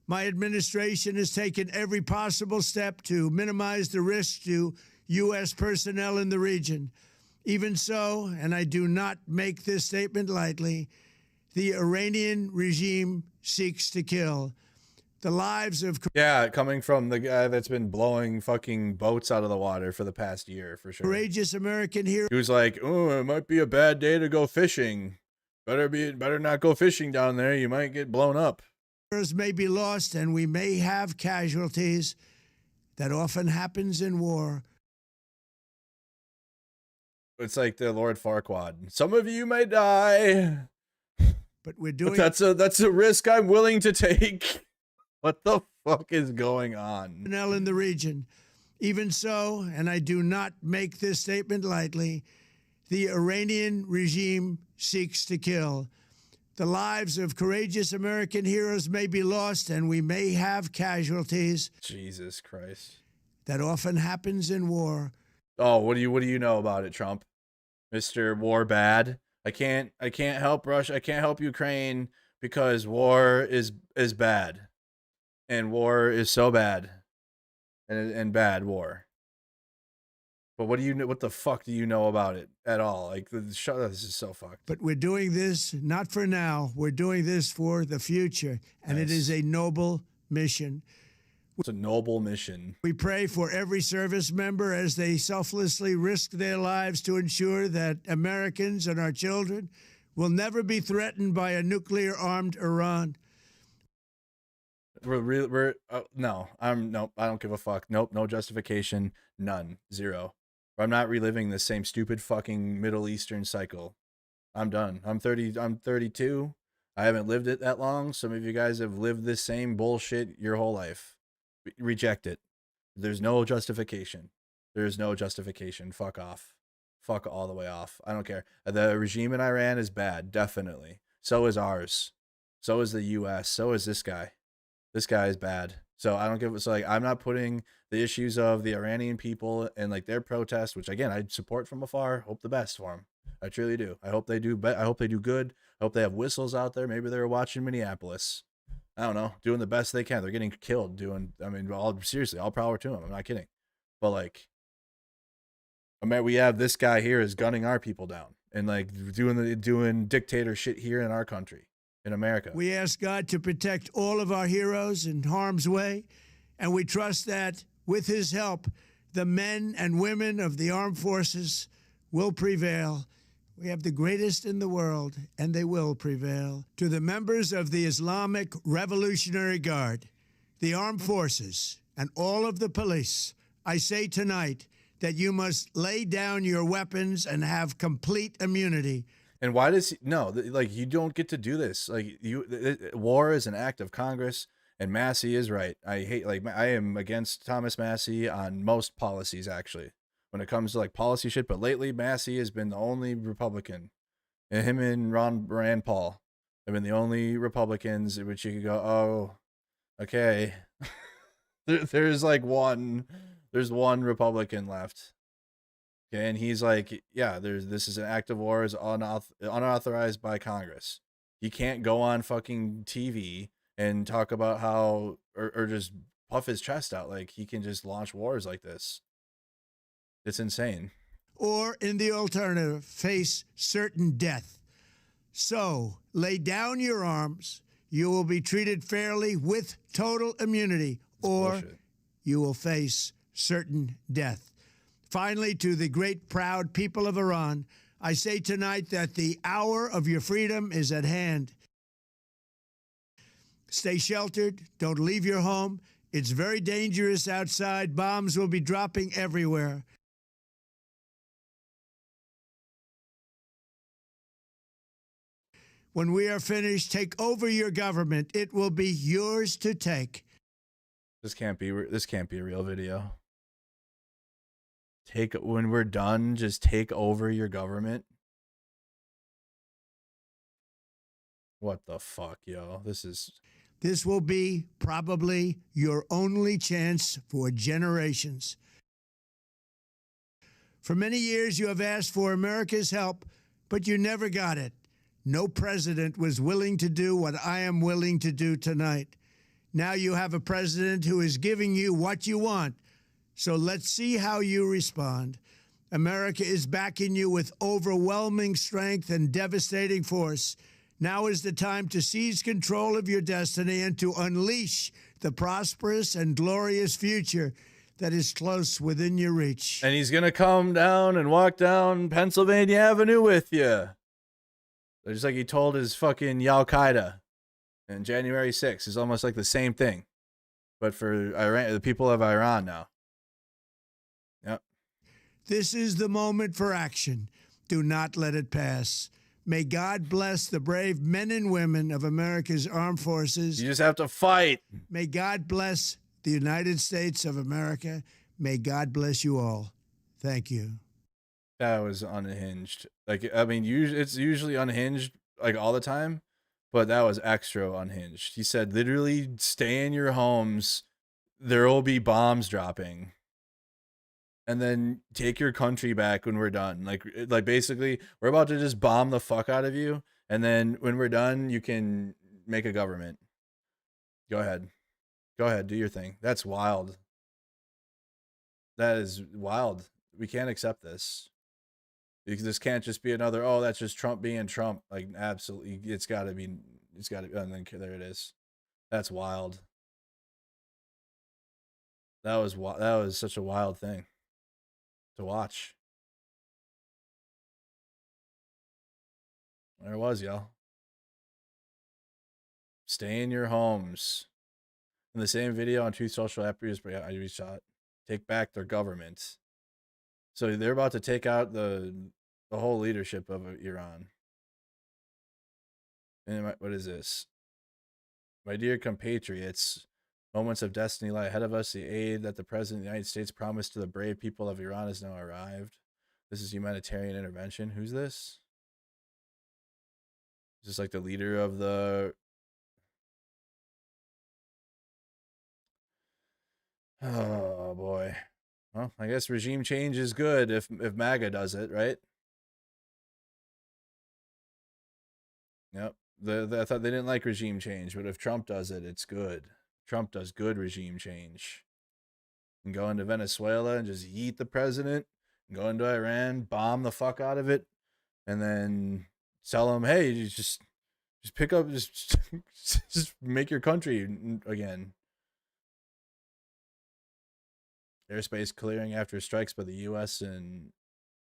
Speaker 7: My administration has taken every possible step to minimize the risk to U.S. personnel in the region. Even so, and I do not make this statement lightly, the Iranian regime seeks to kill the lives of...
Speaker 1: Yeah, coming from the guy that's been blowing fucking boats out of the water for the past year, for sure.
Speaker 7: Courageous American heroes.
Speaker 1: He was like, oh, it might be a bad day to go fishing. Better not go fishing down there. You might get blown up.
Speaker 7: May be lost, and we may have casualties. That often happens in war.
Speaker 1: It's like the Lord Farquaad. Some of you may die,
Speaker 7: but we're doing.
Speaker 1: But that's a risk I'm willing to take. What the fuck is going on?
Speaker 7: In the region. Even so, and I do not make this statement lightly, the Iranian regime seeks to kill. The lives of courageous American heroes may be lost, and we may have casualties.
Speaker 1: Jesus Christ.
Speaker 7: That often happens in war.
Speaker 1: Oh, what do you know about it, Trump? Mr. War Bad. I can't help Russia. I can't help Ukraine because war is bad. And war is so bad. And bad war. But what the fuck do you know about it at all? Like, this is so fucked.
Speaker 7: But we're doing this not for now. We're doing this for the future. And It is a noble mission.
Speaker 1: It's a noble mission.
Speaker 7: We pray for every service member as they selflessly risk their lives to ensure that Americans and our children will never be threatened by a nuclear-armed Iran.
Speaker 1: No, I don't give a fuck. Nope, no justification, none, zero. I'm not reliving the same stupid fucking Middle Eastern cycle. I'm done. I'm 32. I haven't lived it that long. Some of you guys have lived this same bullshit your whole life. Reject it. There's no justification. There's no justification. Fuck off. Fuck all the way off. I don't care. The regime in Iran is bad, definitely. So is ours. So is the US. So is this guy. This guy is bad. So I don't give so like I'm not putting the issues of the Iranian people and like their protest, which again I support from afar. Hope the best for them. I truly do. I hope they do. I hope they do good. I hope they have whistles out there. Maybe they're watching Minneapolis. I don't know, doing the best they can. They're getting killed doing. I mean, seriously, all power to them. I'm not kidding. But like, I mean, we have this guy here is gunning our people down and like doing dictator shit here in our country. In America.
Speaker 7: We ask God to protect all of our heroes in harm's way, and we trust that with his help, the men and women of the armed forces will prevail. We have the greatest in the world, and they will prevail. To the members of the Islamic Revolutionary Guard, the armed forces, and all of the police, I say tonight that you must lay down your weapons and have complete immunity.
Speaker 1: And why does he, no, like you don't get to do this. Like war is an act of Congress, and Massey is right. I am against Thomas Massey on most policies actually, when it comes to like policy shit. But lately, Massey has been the only Republican, and him and Rand Paul have been the only Republicans in which you could go, oh, okay. There's one Republican left. Okay, and he's like, yeah, this is an act of war, is unauthorized by Congress. He can't go on fucking TV and talk about how, or just puff his chest out like he can just launch wars like this. It's insane.
Speaker 7: Or in the alternative, face certain death. So lay down your arms. You will be treated fairly with total immunity, or bullshit. You will face certain death. Finally, to the great, proud people of Iran, I say tonight that the hour of your freedom is at hand. Stay sheltered. Don't leave your home. It's very dangerous outside. Bombs will be dropping everywhere. When we are finished, take over your government. It will be yours to take.
Speaker 1: This can't be a real video. When we're done, just take over your government. What the fuck, yo? This
Speaker 7: will be probably your only chance for generations. For many years, you have asked for America's help, but you never got it. No president was willing to do what I am willing to do tonight. Now you have a president who is giving you what you want. So let's see how you respond. America is backing you with overwhelming strength and devastating force. Now is the time to seize control of your destiny and to unleash the prosperous and glorious future that is close within your reach.
Speaker 1: And he's going to come down and walk down Pennsylvania Avenue with you. Just like he told his fucking Al-Qaeda on January 6th. It's almost like the same thing. But for Iran, the people of Iran now. Yep.
Speaker 7: This is the moment for action. Do not let it pass. May God bless the brave men and women of America's armed forces.
Speaker 1: You just have to fight.
Speaker 7: May God bless the United States of America. May God bless you all. Thank you.
Speaker 1: That was unhinged. Like, I mean, it's usually unhinged like all the time, but that was extra unhinged. He said, literally, stay in your homes. There will be bombs dropping. And then take your country back when we're done. Like basically, we're about to just bomb the fuck out of you. And then when we're done, you can make a government. Go ahead. Go ahead. Do your thing. That's wild. That is wild. We can't accept this. This can't just be another, oh, that's just Trump being Trump. Like, absolutely. It's got to be, and then there it is. That's wild. That was such a wild thing to watch. There it was, y'all. Stay in your homes. In the same video on Truth Social after I reshot, take back their government. So they're about to take out the whole leadership of Iran. And what is this? My dear compatriots, moments of destiny lie ahead of us. The aid that the President of the United States promised to the brave people of Iran has now arrived. This is humanitarian intervention. Who's this? Is this like the leader of the... Oh, boy. Well, I guess regime change is good if MAGA does it, right? Yep. I thought they didn't like regime change, but if Trump does it, it's good. Trump does good regime change. And go into Venezuela and just yeet the president, and go into Iran, bomb the fuck out of it, and then tell them, hey, you just pick up, just make your country again. Airspace clearing after strikes by the U.S. and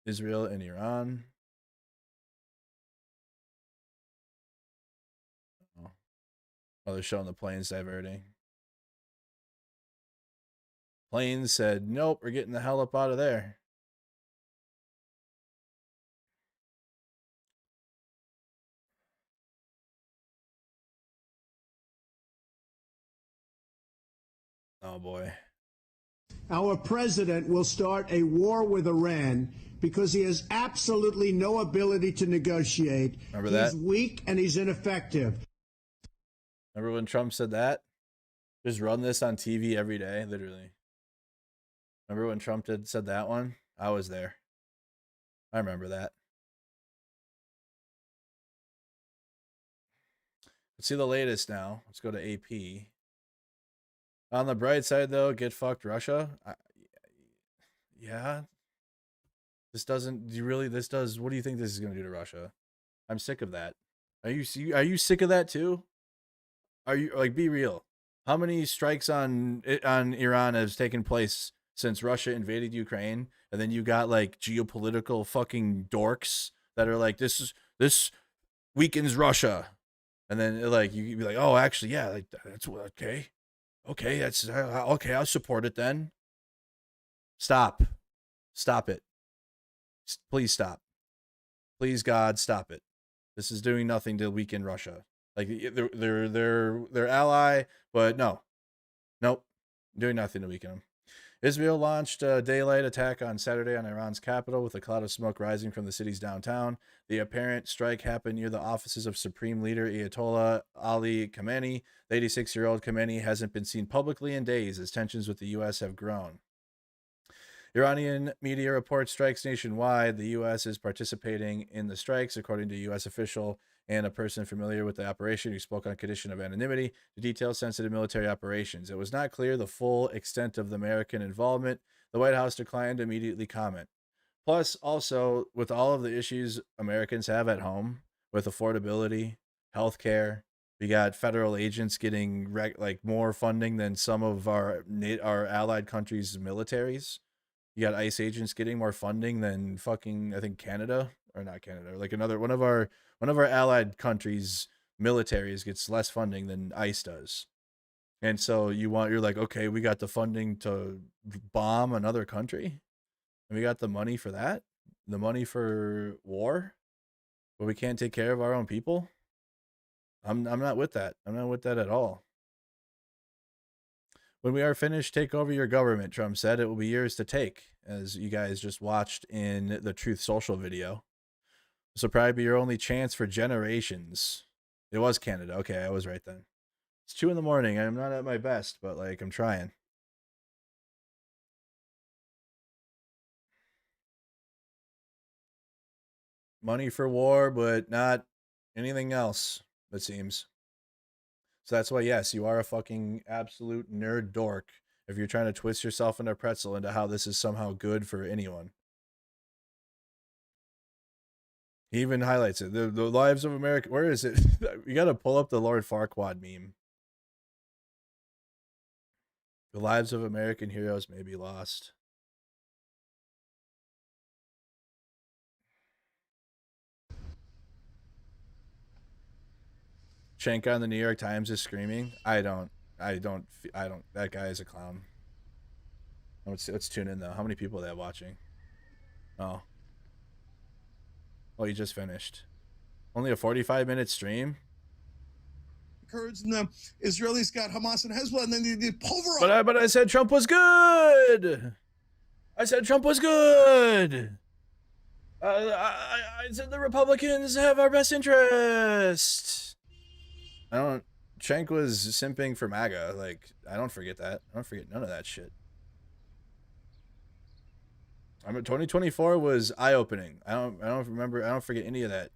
Speaker 1: Israel and Iran. Oh, they're showing the planes diverting. Planes said, nope, we're getting the hell up out of there. Oh, boy.
Speaker 8: Our president will start a war with Iran because he has absolutely no ability to negotiate.
Speaker 1: Remember that?
Speaker 8: He's weak and he's ineffective.
Speaker 1: Remember when Trump said that? Just run this on TV every day, literally. Remember when Trump said that one? I was there. I remember that. Let's see the latest now. Let's go to AP. On the bright side, though, get fucked Russia. Yeah. This doesn't. What do you think this is going to do to Russia? I'm sick of that. Are you sick of that too? Are you, like, be real? How many strikes on Iran has taken place since Russia invaded Ukraine? And then you got like geopolitical fucking dorks that are like, this weakens Russia. And then like you be like, oh, actually, yeah, like that's okay. Okay, that's okay. I'll support it then. Stop it. Please stop. Please, God, stop it. This is doing nothing to weaken Russia. Like they're ally, but nope, doing nothing to weaken them. Israel launched a daylight attack on Saturday on Iran's capital with a cloud of smoke rising from the city's downtown. The apparent strike happened near the offices of Supreme Leader Ayatollah Ali Khamenei. The 86-year-old Khamenei hasn't been seen publicly in days as tensions with the U.S. have grown. Iranian media report strikes nationwide. The U.S. is participating in the strikes, according to a U.S. official and a person familiar with the operation who spoke on condition of anonymity to detail sensitive military operations. It was not clear the full extent of the American involvement. The White House declined to immediately comment. Plus, also, with all of the issues Americans have at home with affordability, healthcare, we got federal agents getting more funding than some of our allied countries' militaries. You got ICE agents getting more funding than fucking, I think, Canada, or not Canada, like another one of our allied countries' militaries gets less funding than ICE does. And so you're like, okay, we got the funding to bomb another country, and we got the money for that, the money for war, but we can't take care of our own people. I'm not with that. I'm not with that at all. When we are finished, take over your government, Trump said. It will be yours to take, as you guys just watched in the Truth Social video. This will probably be your only chance for generations. It was Canada. Okay, I was right then. It's 2 a.m. I'm not at my best, but like I'm trying. Money for war, but not anything else, it seems. So that's why, yes, you are a fucking absolute nerd dork if you're trying to twist yourself into a pretzel into how this is somehow good for anyone. He even highlights it. The lives of America. Where is it? You got to pull up the Lord Farquaad meme. The lives of American heroes may be lost. Shanka on the New York Times is screaming. I don't. That guy is a clown. Let's tune in though. How many people are they watching? Oh. Oh, you just finished. Only a 45-minute stream?
Speaker 9: Kurds and the Israelis got Hamas and Hezbollah, and then they pulverize.
Speaker 1: But I said Trump was good. I said Trump was good. I said the Republicans have our best interest. Cenk was simping for MAGA. Like, I don't forget that. I don't forget none of that shit. 2024 was eye-opening. I don't remember. I don't forget any of that.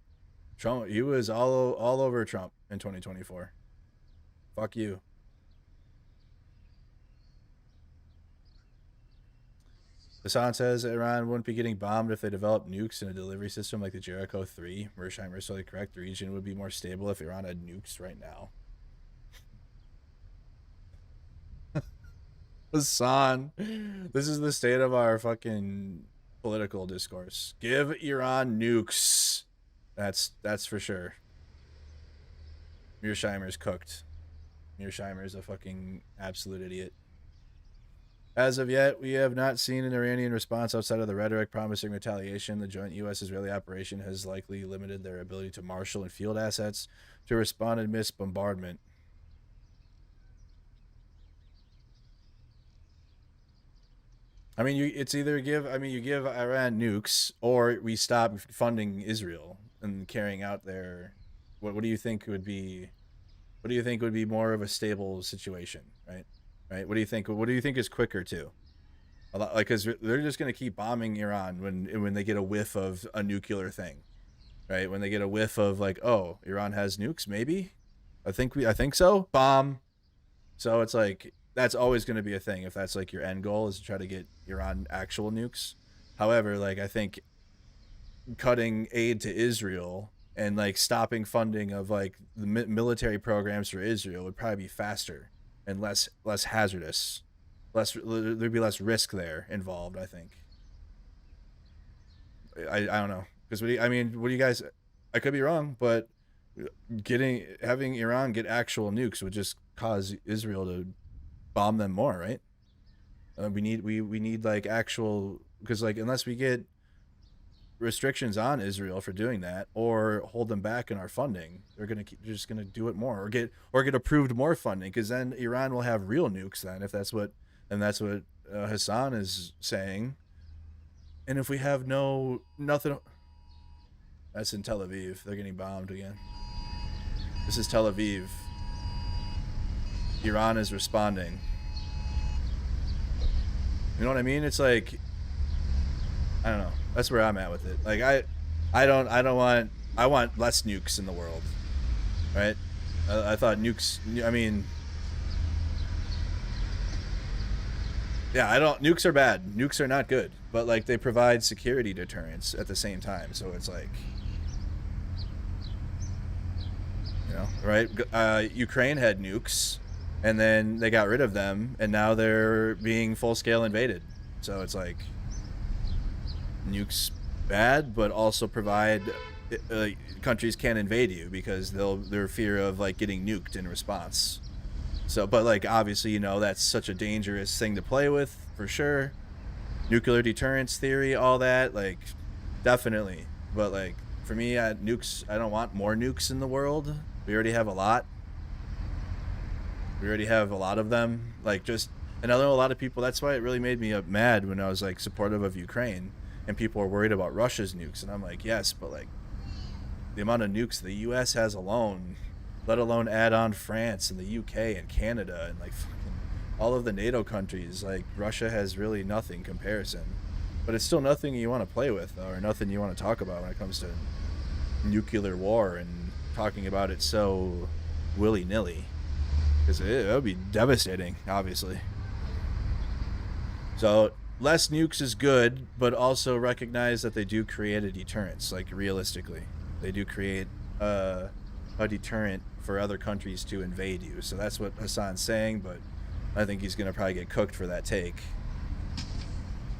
Speaker 1: Trump, he was all over Trump in 2024. Fuck you. Hassan says Iran wouldn't be getting bombed if they developed nukes in a delivery system like the Jericho 3. Mersheimer is totally correct. The region would be more stable if Iran had nukes right now. Hassan, this is the state of our fucking political discourse. Give Iran nukes. That's for sure. Mersheimer's cooked. Mersheimer's a fucking absolute idiot. As of yet, we have not seen an Iranian response outside of the rhetoric promising retaliation. The joint U.S.-Israeli operation has likely limited their ability to marshal and field assets to respond amidst bombardment. I mean, it's either you give Iran nukes or we stop funding Israel and carrying out their. What do you think would be? What do you think would be more of a stable situation, right? Right? What do you think? What do you think is quicker too? A lot, like, because they're just gonna keep bombing Iran when they get a whiff of a nuclear thing, right? When they get a whiff of like, oh, Iran has nukes, maybe. I think so. Bomb. So it's like that's always going to be a thing if that's like your end goal is to try to get Iran actual nukes. However, like I think cutting aid to Israel and like stopping funding of like the military programs for Israel would probably be faster and less hazardous. There'd be less risk there involved, I think. I don't know, because what do you guys? I could be wrong, but having Iran get actual nukes would just cause Israel to bomb them more, right? We need like actual, because like unless we get restrictions on Israel for doing that or hold them back in our funding, they're just gonna do it more or get approved more funding, because then Iran will have real nukes then, if that's what Hassan is saying. And if we have nothing, that's in Tel Aviv. They're getting bombed again. This is Tel Aviv. Iran is responding. You know what I mean? It's like, I don't know. That's where I'm at with it. Like I want less nukes in the world, right? I thought nukes. I mean, yeah, nukes are bad. Nukes are not good, but like they provide security deterrence at the same time. So it's like, you know, right? Ukraine had nukes, and then they got rid of them, and now they're being full-scale invaded. So it's like, nukes bad, but also provide countries can't invade you because their fear of like getting nuked in response. So, but like obviously, you know, that's such a dangerous thing to play with for sure. Nuclear deterrence theory, all that, like definitely. But like for me, nukes, I don't want more nukes in the world. We already have a lot. We already have a lot of them. Like and I know a lot of people, that's why it really made me mad when I was like supportive of Ukraine and people are worried about Russia's nukes. And I'm like, yes, but like the amount of nukes the US has alone, let alone add on France and the UK and Canada and like fucking all of the NATO countries, like Russia has really nothing comparison. But it's still nothing you want to play with, though, or nothing you want to talk about when it comes to nuclear war and talking about it so willy-nilly. Because it would be devastating, obviously. So less nukes is good, but also recognize that they do create a deterrence, like realistically. They do create a deterrent for other countries to invade you. So that's what Hassan's saying, but I think he's gonna probably get cooked for that take.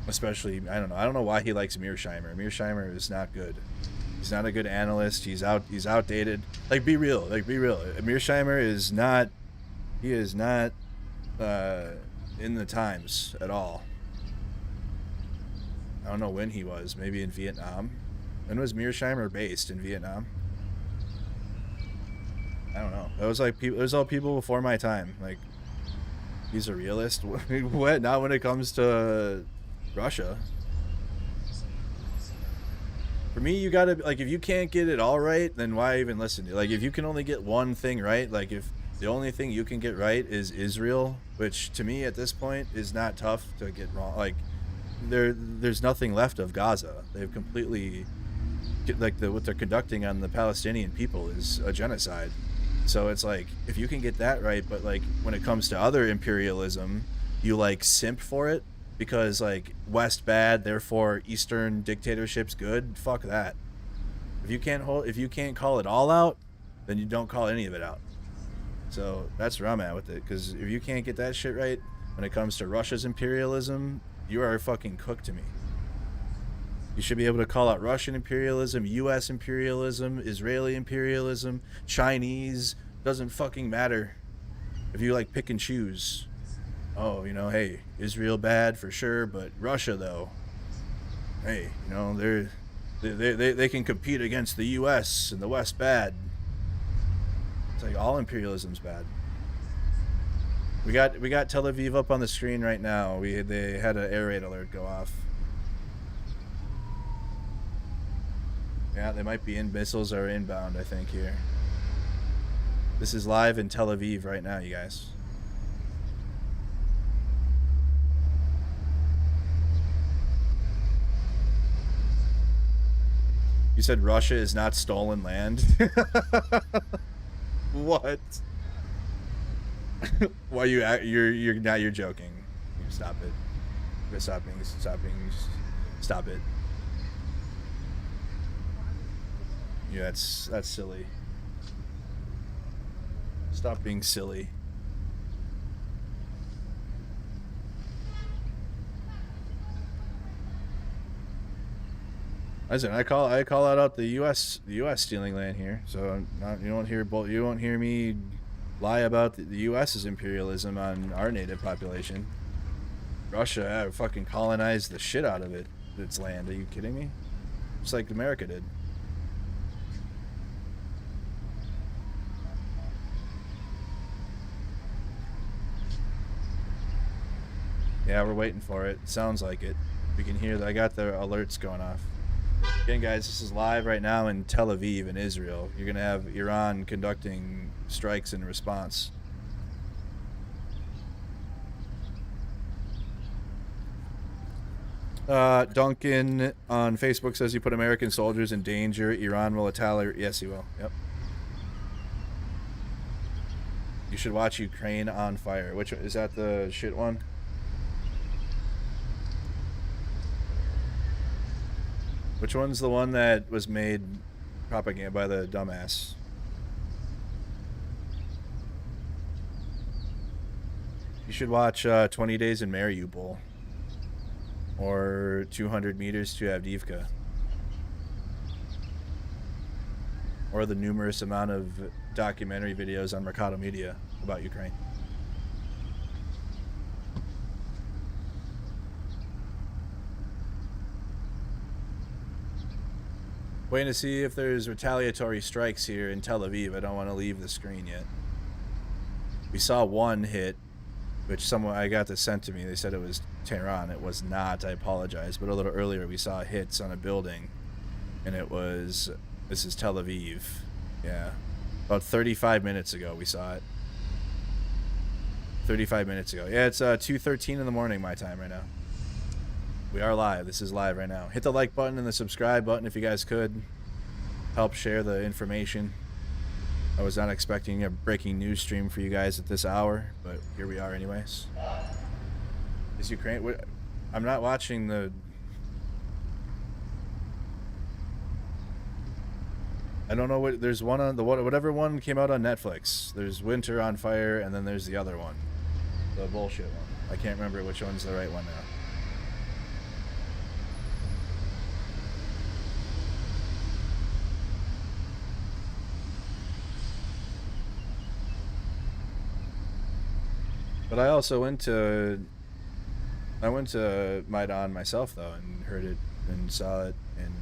Speaker 1: Especially, I don't know why he likes Mearsheimer. Mearsheimer is not good. He's not a good analyst. He's outdated. Like, be real. Mearsheimer is not. He is not in the times at all. I don't know when he was. Maybe in Vietnam. When was Mearsheimer based? In Vietnam? I don't know. It was like people. It was all people before my time. Like, he's a realist. What? Not when it comes to Russia. For me, you gotta, like, if you can't get it all right, then why even listen to? Like, if you can only get one thing right, like if the only thing you can get right is Israel, which to me at this point is not tough to get wrong. Like, there's nothing left of Gaza. They've completely, like, what they're conducting on the Palestinian people is a genocide. So it's like, if you can get that right, but like when it comes to other imperialism, you like simp for it because like West bad, therefore Eastern dictatorships good. Fuck that. If you can't call it all out, then you don't call any of it out. So that's where I'm at with it. Because if you can't get that shit right when it comes to Russia's imperialism, you are fucking cooked to me. You should be able to call out Russian imperialism, U.S. imperialism, Israeli imperialism, Chinese. Doesn't fucking matter. If you like pick and choose. Oh, you know, hey, Israel bad for sure, but Russia though, hey, you know, they can compete against the U.S. and the West bad. It's like all imperialism's bad. We got Tel Aviv up on the screen right now. They had an air raid alert go off. Yeah, they might be in. Missiles are inbound, I think, here. This is live in Tel Aviv right now, you guys. You said Russia is not stolen land? What? Why you're joking. Stop it. Stop it. Yeah, that's silly. Stop being silly. Listen, I call out the U.S. stealing land here. So you won't hear me lie about the U.S.'s imperialism on our native population. Russia fucking colonized the shit out of its land. Are you kidding me? Just like America did. Yeah, we're waiting for it. Sounds like it. We can hear that. I got the alerts going off. Again, guys, this is live right now in Tel Aviv in Israel. You're going to have Iran conducting strikes in response. Duncan on Facebook says you put American soldiers in danger. Iran will retaliate. Yes, he will. Yep. You should watch Ukraine on fire. Which is that the shit one? Which one's the one that was made propaganda by the dumbass? You should watch 20 Days in Mariupol or 200 Meters to Avdiivka, or the numerous amount of documentary videos on Mercado Media about Ukraine. Waiting to see if there's retaliatory strikes here in Tel Aviv. I don't want to leave the screen yet. We saw one hit, which I got this sent to me. They said it was Tehran. It was not. I apologize. But a little earlier we saw hits on a building, and this is Tel Aviv. Yeah. About 35 minutes ago we saw it. 35 minutes ago. Yeah, it's 2:13 in the morning my time right now. We are live. This is live right now. Hit the like button and the subscribe button if you guys could. Help share the information. I was not expecting a breaking news stream for you guys at this hour, but here we are anyways. Is Ukraine... I'm not watching the... I don't know what... There's one on the... Whatever one came out on Netflix. There's Winter on Fire, and then there's the other one. The bullshit one. I can't remember which one's the right one now. But I also went to Maidan myself though, and heard it and saw it and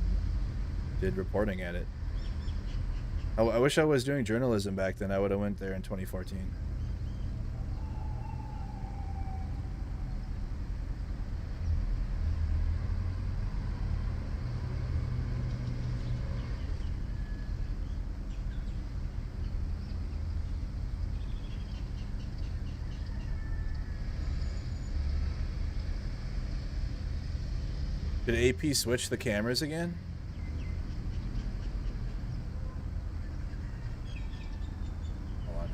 Speaker 1: did reporting at it. I wish I was doing journalism back then. I would have went there in 2014. Did AP switch the cameras again? Hold on.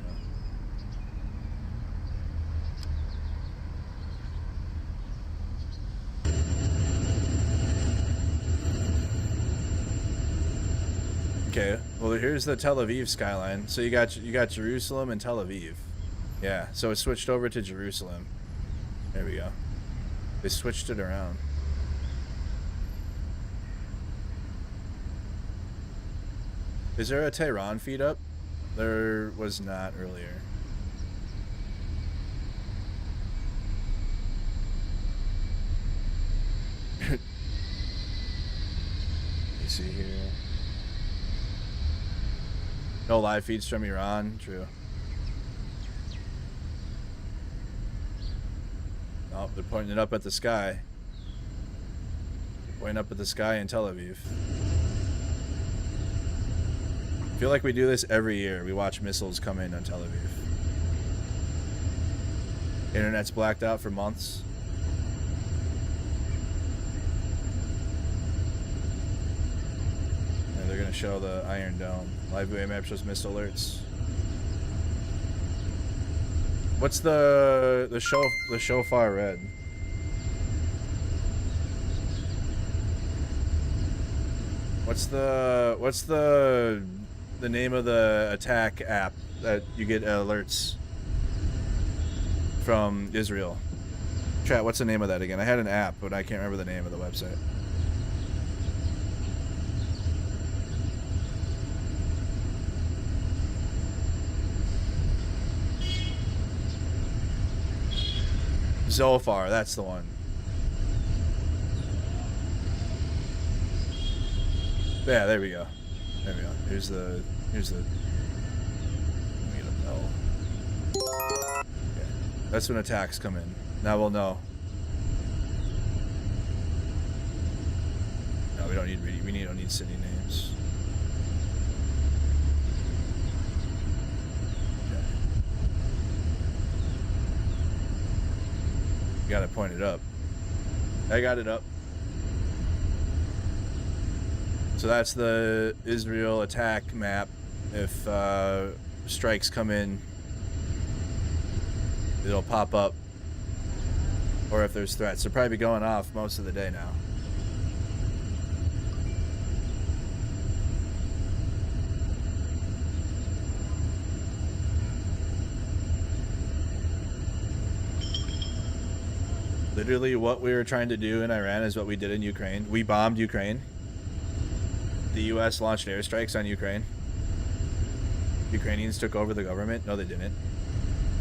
Speaker 1: Okay, well here's the Tel Aviv skyline. So you got Jerusalem and Tel Aviv. Yeah, so it switched over to Jerusalem. There we go. They switched it around. Is there a Tehran feed up? There was not earlier. Let me see here. No live feeds from Iran. True. Oh, they're pointing it up at the sky. Pointing up at the sky in Tel Aviv. I feel like we do this every year. We watch missiles come in on Tel Aviv. Internet's blacked out for months. And they're gonna show the Iron Dome. Live wave map shows missile alerts. What's the shofar red? What's the name of the attack app that you get alerts from Israel? Chat, what's the name of that again? I had an app, but I can't remember the name of the website. Zophar, that's the one. Yeah, there we go. There we go. Here's the. Let me get a bell. Okay. That's when attacks come in. Now we'll know. No, we don't need city names. Okay. You gotta point it up. I got it up. So that's the Israel attack map. If strikes come in, it'll pop up. Or if there's threats. They'll probably be going off most of the day now. Literally what we were trying to do in Iran is what we did in Ukraine. We bombed Ukraine. The U.S. launched airstrikes on Ukraine. Ukrainians took over the government. No, they didn't.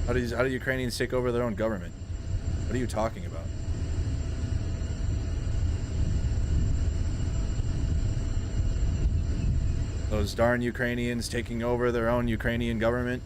Speaker 1: How do Ukrainians take over their own government? What are you talking about? Those darn Ukrainians taking over their own Ukrainian government.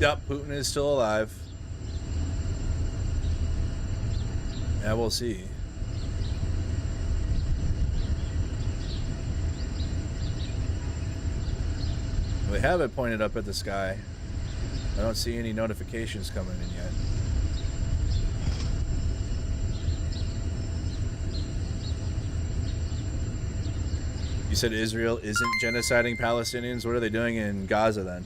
Speaker 1: Yep, Putin is still alive. Yeah, we'll see. They have it pointed up at the sky. I don't see any notifications coming in yet. You said Israel isn't genociding Palestinians? What are they doing in Gaza then?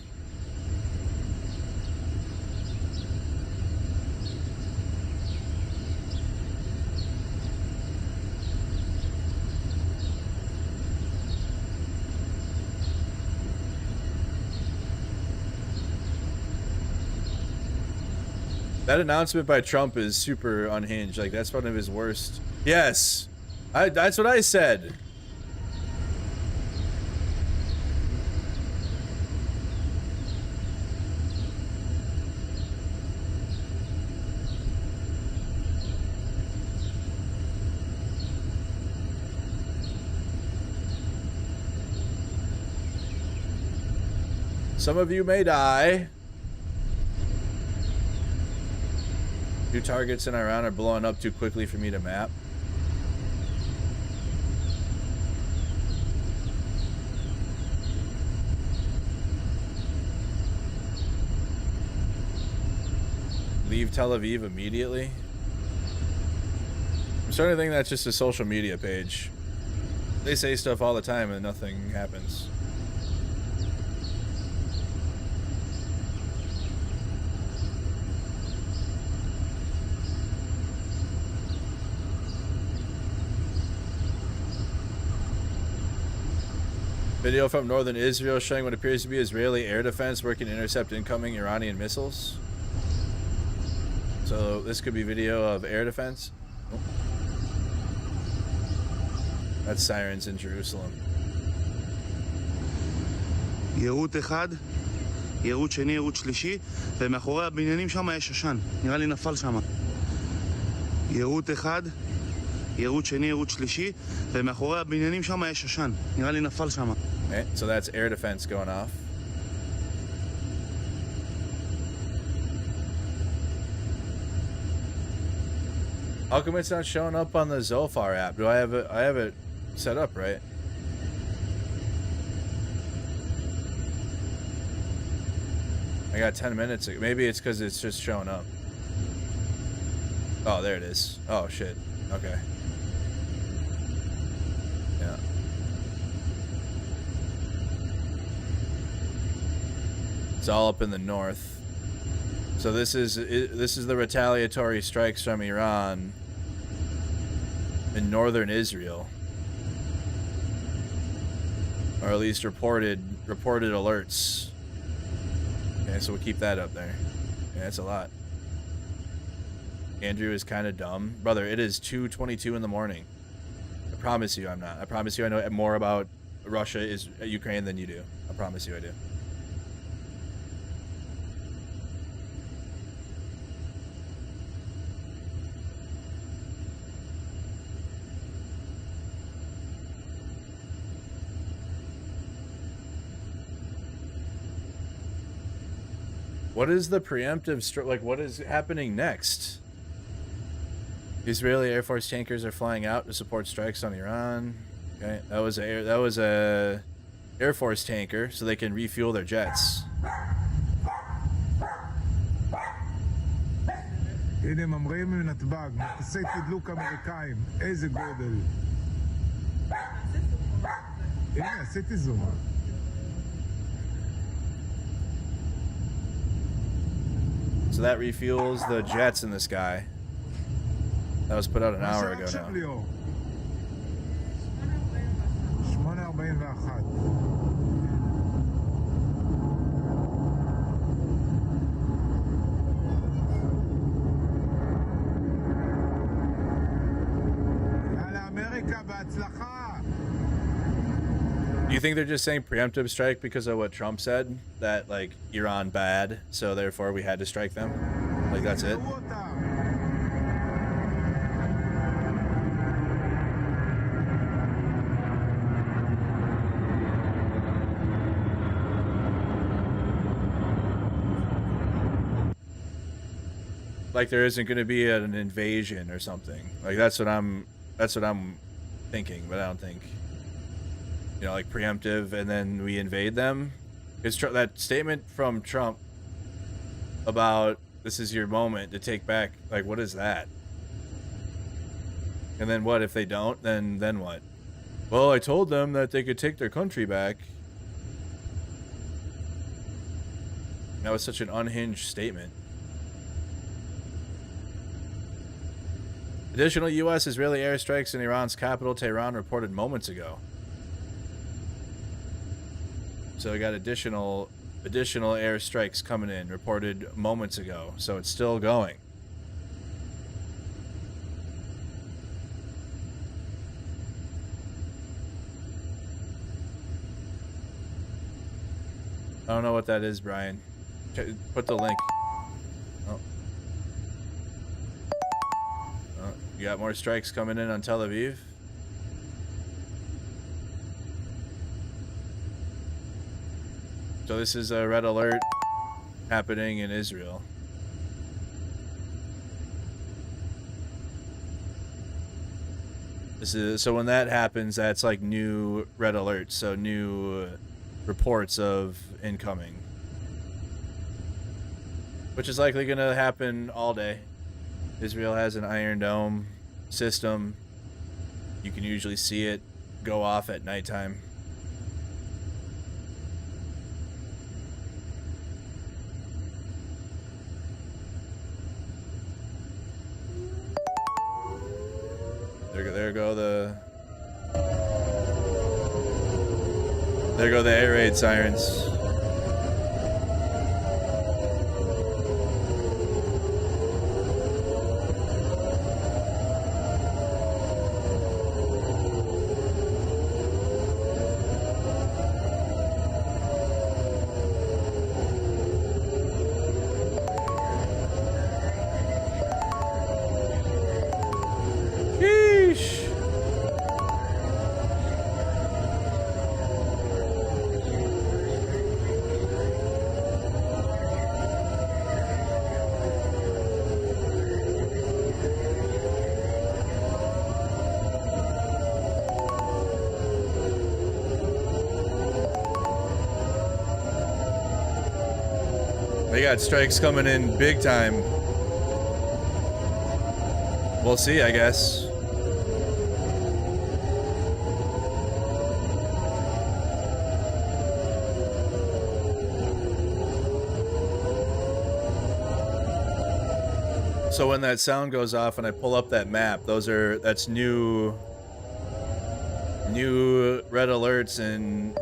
Speaker 1: That announcement by Trump is super unhinged. Like, that's one of his worst. Yes, that's what I said. Some of you may die. Two targets in Iran are blowing up too quickly for me to map. Leave Tel Aviv immediately. I'm starting to think that's just a social media page. They say stuff all the time and nothing happens. Video from northern Israel showing what appears to be Israeli air defense working to intercept incoming Iranian missiles. So this could be video of air defense. Oh. That's sirens in Jerusalem.
Speaker 5: יירוט אחד, יירוט שני, יירוט שלישי, ומאחורי הבניינים שם יש עשן. נראה לי נפל שם. יירוט אחד, יירוט שני, יירוט שלישי, ומאחורי הבניינים שם יש עשן. נראה לי נפל שם.
Speaker 1: Okay, so that's air defense going off. How come it's not showing up on the Zofar app? Do I have it? I have it set up, right? I got 10 minutes. Maybe it's because it's just showing up. Oh, there it is. Oh, shit. Okay. Yeah. It's all up in the north. So this is the retaliatory strikes from Iran in northern Israel, or at least reported alerts. Okay, so we'll keep that up there. Yeah, that's a lot. Andrew is kind of dumb, brother. It is 2:22 in the morning. I promise you, I'm not. I promise you, I know more about Russia, Ukraine than you do. I promise you, I do. What is the preemptive strike? Like, what is happening next? Israeli Air Force tankers are flying out to support strikes on Iran. Okay, that was a Air Force tanker, so they can refuel their jets.
Speaker 10: הנה ממריאים מנתב"ג, מטוסי תדלוק אמריקאים, איזה גודל. הנה, עשיתי זום.
Speaker 1: So that refuels the jets in the sky. That was put out an hour ago now. Do you think they're just saying preemptive strike because of what Trump said? That, like, Iran bad, so therefore we had to strike them? Like, that's it? Like there isn't going to be an invasion or something. Like that's what I'm thinking, but I don't think, you know, like preemptive and then we invade them. It's that statement from Trump about this is your moment to take back. Like, what is that? And then what if they don't? Then what? Well, I told them that they could take their country back. That was such an unhinged statement. Additional U.S. Israeli airstrikes in Iran's capital, Tehran, reported moments ago. So we got additional airstrikes coming in, reported moments ago. So it's still going. I don't know what that is, Brian. Put the link. Oh. Oh, you got more strikes coming in on Tel Aviv? So this is a red alert happening in Israel. So when that happens, that's like new red alerts, so new reports of incoming. Which is likely going to happen all day. Israel has an Iron Dome system. You can usually see it go off at nighttime. There go the air raid sirens. They got strikes coming in big time. We'll see, I guess. So when that sound goes off and I pull up that map, that's new red alerts and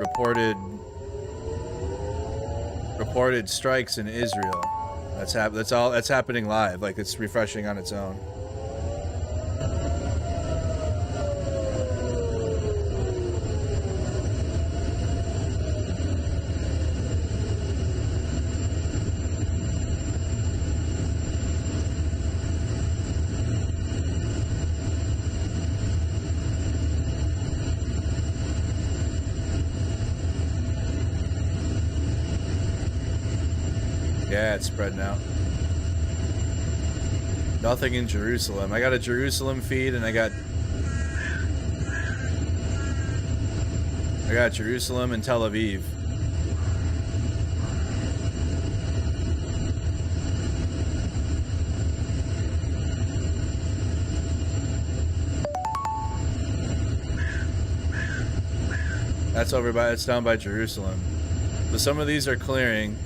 Speaker 1: reported strikes in Israel. That's happening live. Like, it's refreshing on its own. Yeah, it's spreading out. Nothing in Jerusalem. I got a Jerusalem feed and I got Jerusalem and Tel Aviv. It's down by Jerusalem. So some of these are clearing.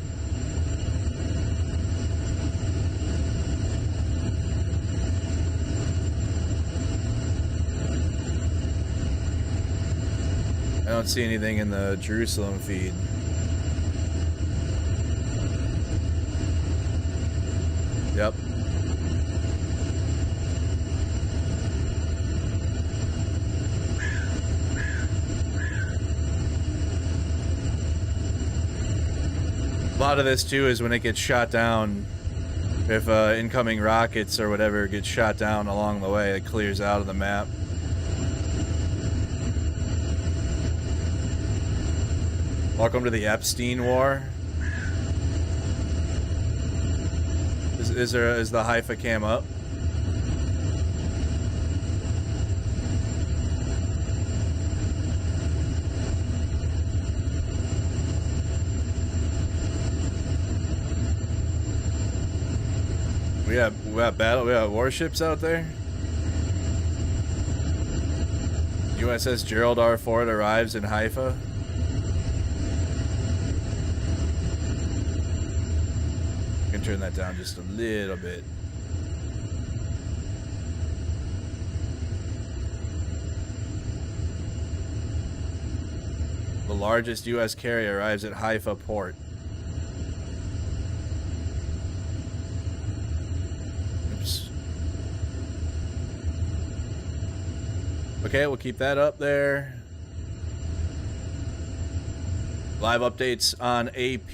Speaker 1: I don't see anything in the Jerusalem feed. Yep. A lot of this too is when it gets shot down. If incoming rockets or whatever gets shot down along the way, it clears out of the map. Welcome to the Epstein War. Is the Haifa cam up? We have warships out there. USS Gerald R. Ford arrives in Haifa. I can turn that down just a little bit. The largest U.S. carrier arrives at Haifa port. Oops. Okay, we'll keep that up there. Live updates on AP.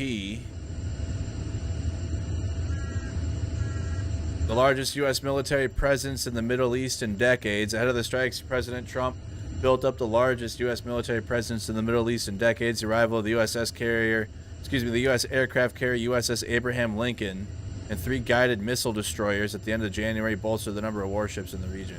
Speaker 1: The largest U.S. military presence in the Middle East in decades. Ahead of the strikes, President Trump built up the largest U.S. military presence in the Middle East in decades. The arrival of the the U.S. aircraft carrier USS Abraham Lincoln and 3 guided missile destroyers at the end of January bolstered the number of warships in the region.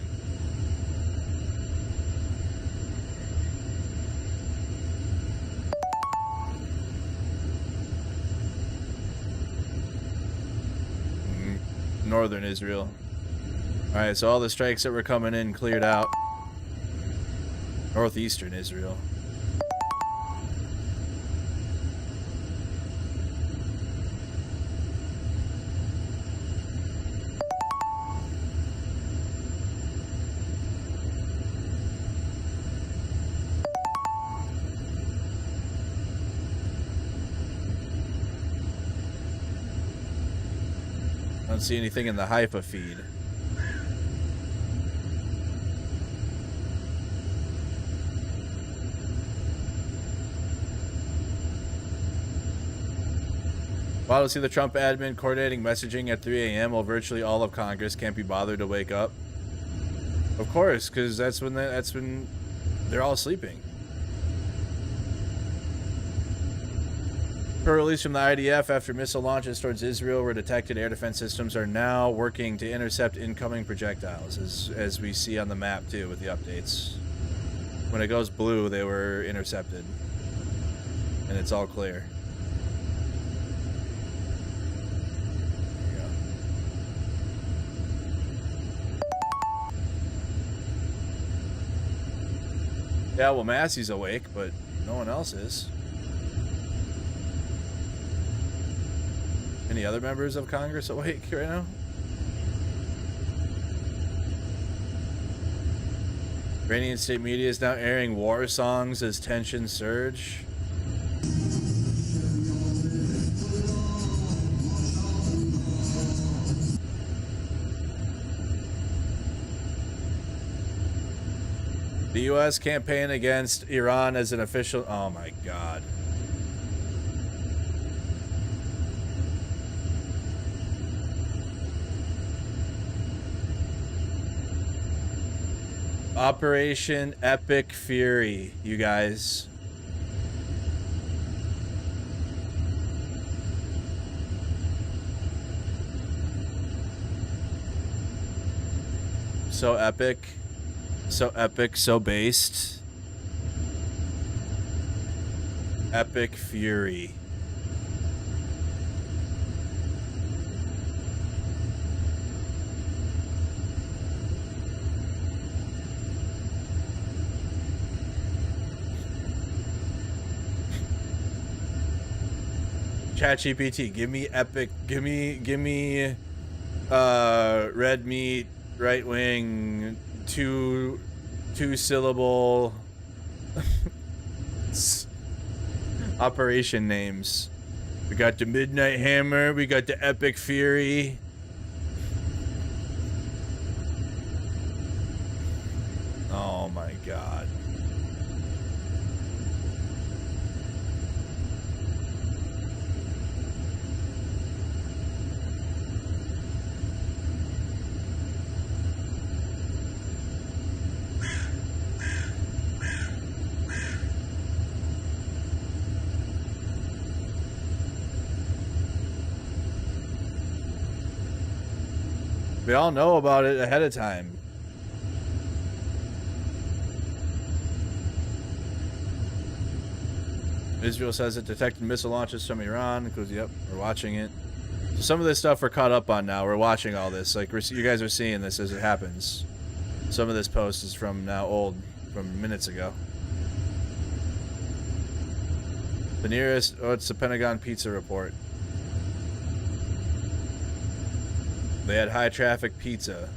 Speaker 1: Northern Israel. Alright, so all the strikes that were coming in cleared out. Northeastern Israel. I don't see anything in the Haifa feed. While to see the Trump admin coordinating messaging at 3 a.m. while virtually all of Congress can't be bothered to wake up. Of course, because that's when they're all sleeping. Per release from the IDF, after missile launches towards Israel were detected, air defense systems are now working to intercept incoming projectiles, as we see on the map too with the updates. When it goes blue, they were intercepted, and it's all clear. Yeah, well, Massey's awake, but no one else is. Any other members of Congress awake right now? Iranian state media is now airing war songs as tensions surge. The U.S. campaign against Iran as an official... Oh my God. Operation Epic Fury, you guys. So epic. So epic, so based. Epic Fury. ChatGPT, give me epic, give me red meat, right wing, two syllable operation names. We got the Midnight Hammer, we got the Epic Fury. Oh my God. We all know about it ahead of time. Israel says it detected missile launches from Iran. Because, yep, we're watching it. Some of this stuff we're caught up on now. We're watching all this. Like, you guys are seeing this as it happens. Some of this post is from from minutes ago. The nearest, it's the Pentagon Pizza Report. They had high traffic pizza.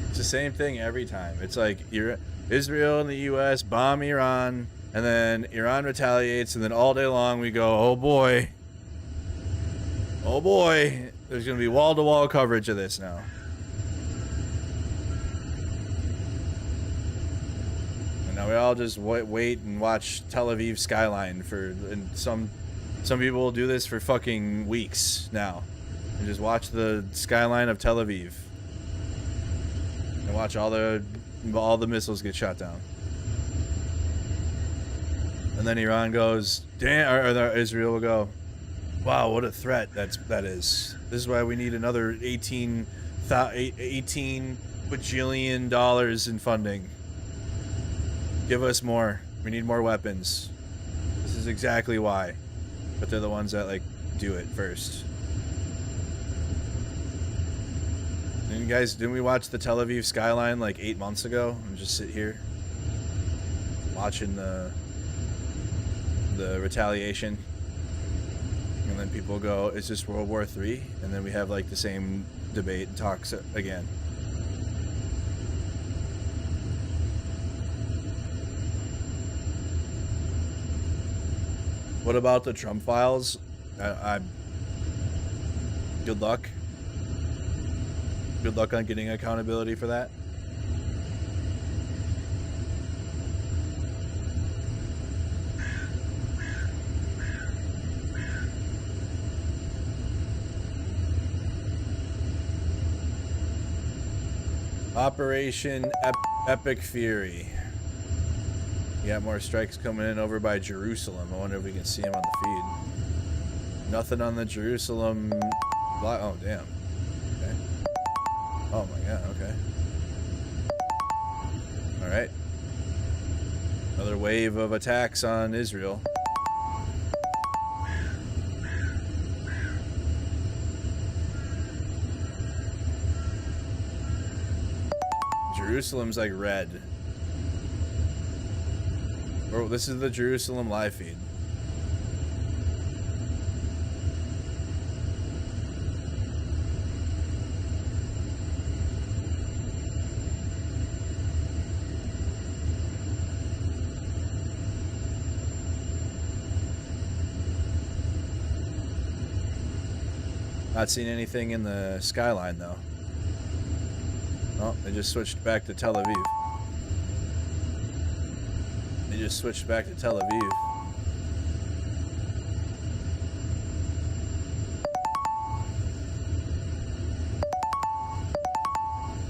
Speaker 1: It's the same thing every time. It's like Israel and the U.S. bomb Iran, and then Iran retaliates, and then all day long we go, oh boy, there's going to be wall-to-wall coverage of this now. And now we all just wait and watch Tel Aviv skyline and some people will do this for fucking weeks now, and just watch the skyline of Tel Aviv. And watch all the missiles get shot down. And then Iran goes, damn, or Israel will go, wow, what a threat that is. This is why we need another $18 bajillion in funding. Give us more. We need more weapons. This is exactly why. But they're the ones that like do it first. And guys, didn't we watch the Tel Aviv skyline like 8 months ago and just sit here watching the retaliation? And then people go, is this World War III? And then we have like the same debate and talks again. What about the Trump files? Good luck. Good luck on getting accountability for that. Operation Epic Fury. You got more strikes coming in over by Jerusalem. I wonder if we can see them on the feed. Nothing on the Jerusalem. Oh, damn. Okay. Oh my god, okay. Alright. Another wave of attacks on Israel. Jerusalem's like red. Oh, this is the Jerusalem live feed. Not seeing anything in the skyline though. Oh, they just switched back to Tel Aviv. They just switched back to Tel Aviv.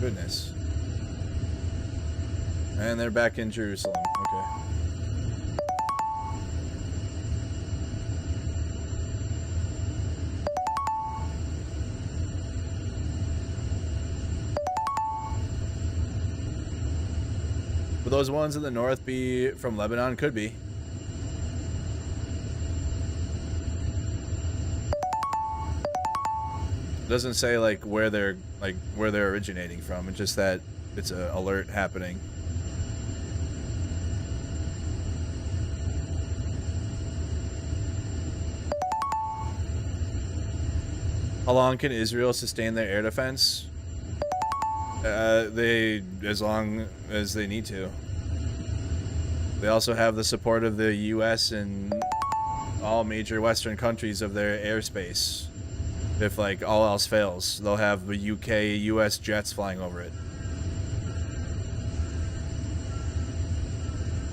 Speaker 1: Goodness. And they're back in Jerusalem. Okay. Would those ones in the north be from Lebanon? Could be. It doesn't say like where they're originating from. It's just that it's an alert happening. How long can Israel sustain their air defense? As long as they need to. They also have the support of the U.S. and all major Western countries of their airspace. If like all else fails, they'll have the UK, U.S. jets flying over it.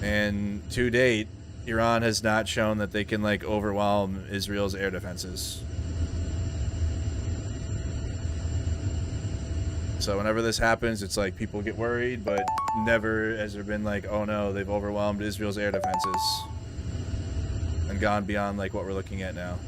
Speaker 1: And to date, Iran has not shown that they can like overwhelm Israel's air defenses. So So whenever this happens, it's like people get worried, but never has there been like, oh no, they've overwhelmed Israel's air defenses and gone beyond like what we're looking at now.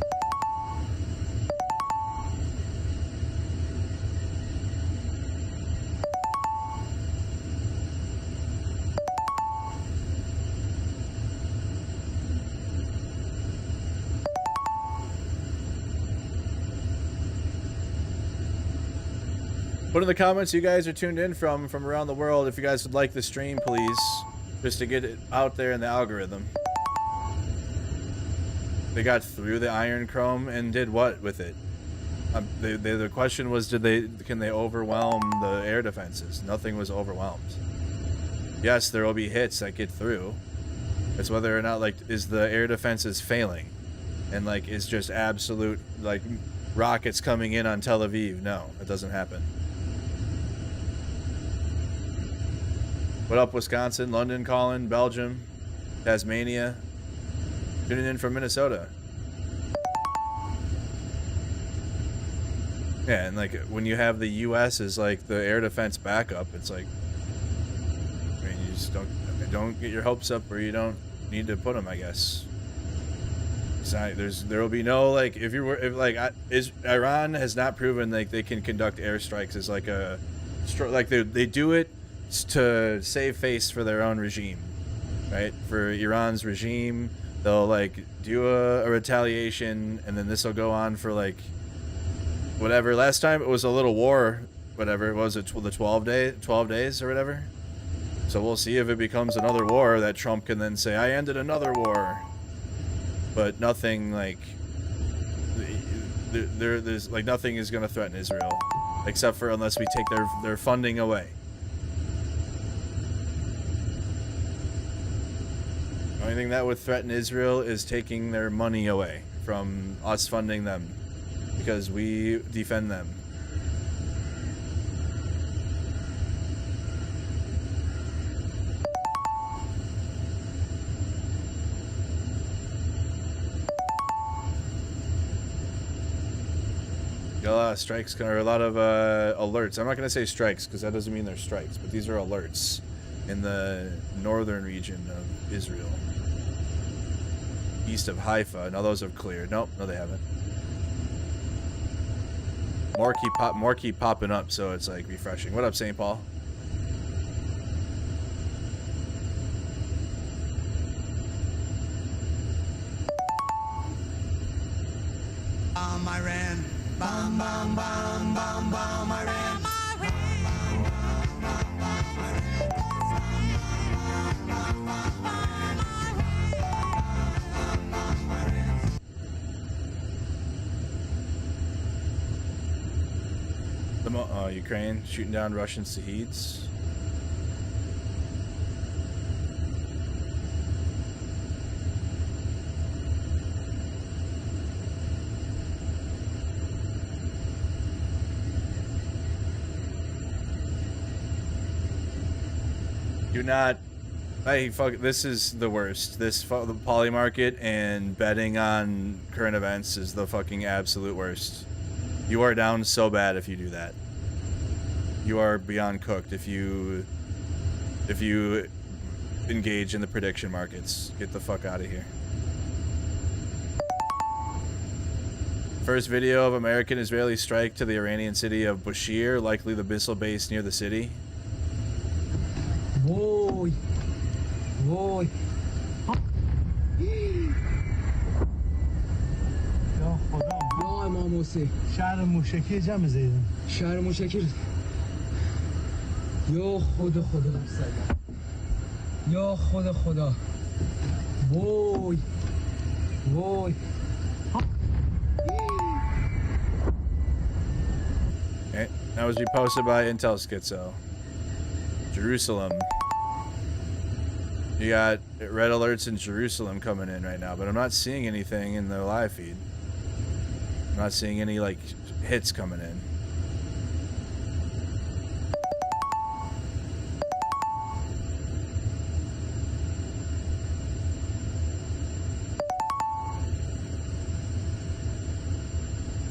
Speaker 1: Put in the comments you guys are tuned in from around the world. If you guys would like the stream, please, just to get it out there in the algorithm. They got through the Iron Chrome and did what with it? The question was, can they overwhelm the air defenses? Nothing was overwhelmed. Yes, there will be hits that get through. It's whether or not, like, is the air defenses failing, and like is just absolute like rockets coming in on Tel Aviv. No, it doesn't happen. What up, Wisconsin, London calling, Belgium, Tasmania, tuning in from Minnesota. Yeah, and like when you have the U.S. as like the air defense backup, it's like, I mean, you just don't get your hopes up, or you don't need to put them, I guess. It's not, there will be no like Iran has not proven like they can conduct airstrikes as like a they do it to save face for their own regime, right? For Iran's regime, they'll like do a retaliation, and then this will go on for like whatever. Last time it was a little war, whatever it was, the 12 days or whatever. So we'll see if it becomes another war that Trump can then say, I ended another war. But nothing like there's like nothing is going to threaten Israel, except for unless we take their funding away. The only thing that would threaten Israel is taking their money away from us funding them, because we defend them. Got a lot of strikes, or a lot of alerts. I'm not going to say strikes because that doesn't mean they're strikes, but these are alerts in the northern region of Israel, east of Haifa. Now those have cleared. Nope, no they haven't. More keep popping up, so it's like refreshing. What up, St. Paul?
Speaker 11: Iran. Bam, bam, bam, bam, bam, Iran.
Speaker 1: Ukraine shooting down Russian Shaheeds. Do not. This is the worst. The poly market and betting on current events is the fucking absolute worst. You are down so bad if you do that. You are beyond cooked if you engage in the prediction markets. Get the fuck out of here. First video of American-Israeli strike to the Iranian city of Bushehr, likely the missile base near the city.
Speaker 4: وای وای
Speaker 10: یا خدا
Speaker 4: یا امام حسین
Speaker 10: شهر موشکی جمع زیدن
Speaker 4: شهر موشکی یا خدا یا خدا وای وای
Speaker 1: Okay, that was reposted by Intel Schizo. Jerusalem. You got red alerts in Jerusalem coming in right now, but I'm not seeing anything in the live feed. I'm not seeing any like hits coming in.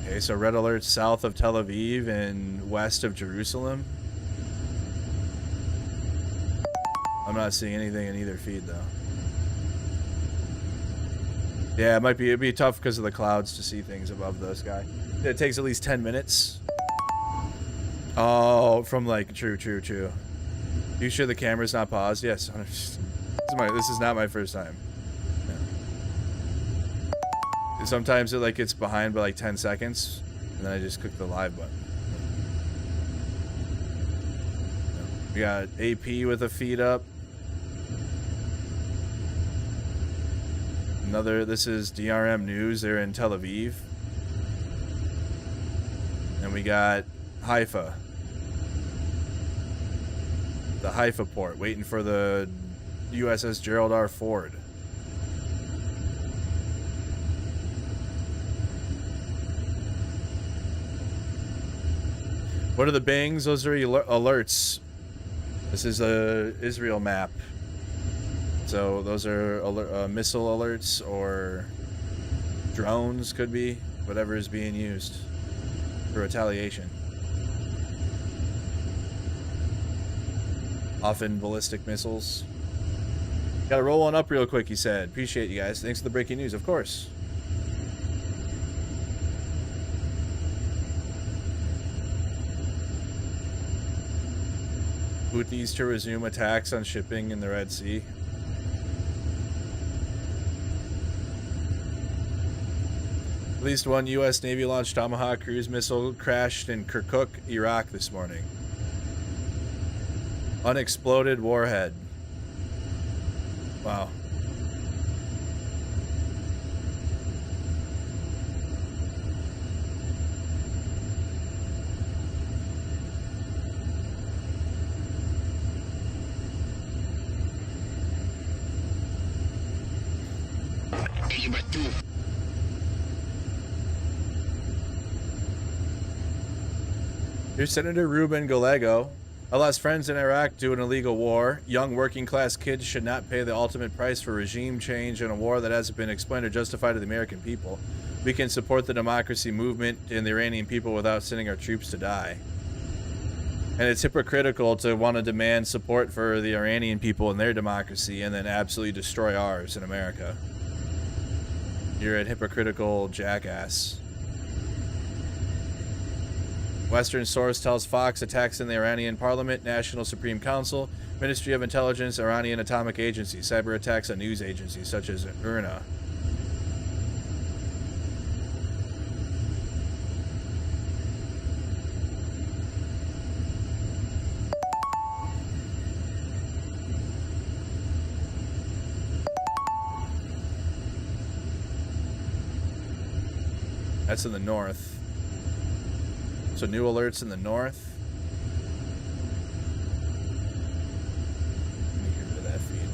Speaker 1: Okay, so red alerts south of Tel Aviv and west of Jerusalem. I'm not seeing anything in either feed though. Yeah, it'd be tough because of the clouds to see things above the sky. It takes at least 10 minutes. Oh, from like, true. You sure the camera's not paused? Yes. This is not my first time. No. Sometimes it like gets behind by like 10 seconds, and then I just click the live button. No. We got AP with a feed up. This is DRM News. They're in Tel Aviv. And we got Haifa. The Haifa port, waiting for the USS Gerald R. Ford. What are the bangs? Those are alerts. This is a Israel map. So those are missile alerts or drones, could be. Whatever is being used for retaliation. Often ballistic missiles. Gotta roll on up real quick, he said. Appreciate you guys. Thanks for the breaking news, of course. Houthis to resume attacks on shipping in the Red Sea. At least one U.S. Navy launched Tomahawk cruise missile crashed in Kirkuk, Iraq this morning. Unexploded warhead. Wow. Here's Senator Ruben Gallego. I lost friends in Iraq due to an illegal war. Young working class kids should not pay the ultimate price for regime change in a war that hasn't been explained or justified to the American people. We can support the democracy movement and the Iranian people without sending our troops to die. And it's hypocritical to want to demand support for the Iranian people and their democracy and then absolutely destroy ours in America. You're a hypocritical jackass. Western source tells Fox attacks in the Iranian Parliament, National Supreme Council, Ministry of Intelligence, Iranian Atomic Agency, cyber attacks on news agencies such as IRNA. That's in the north. So new alerts in the north. Let me get rid of that feed.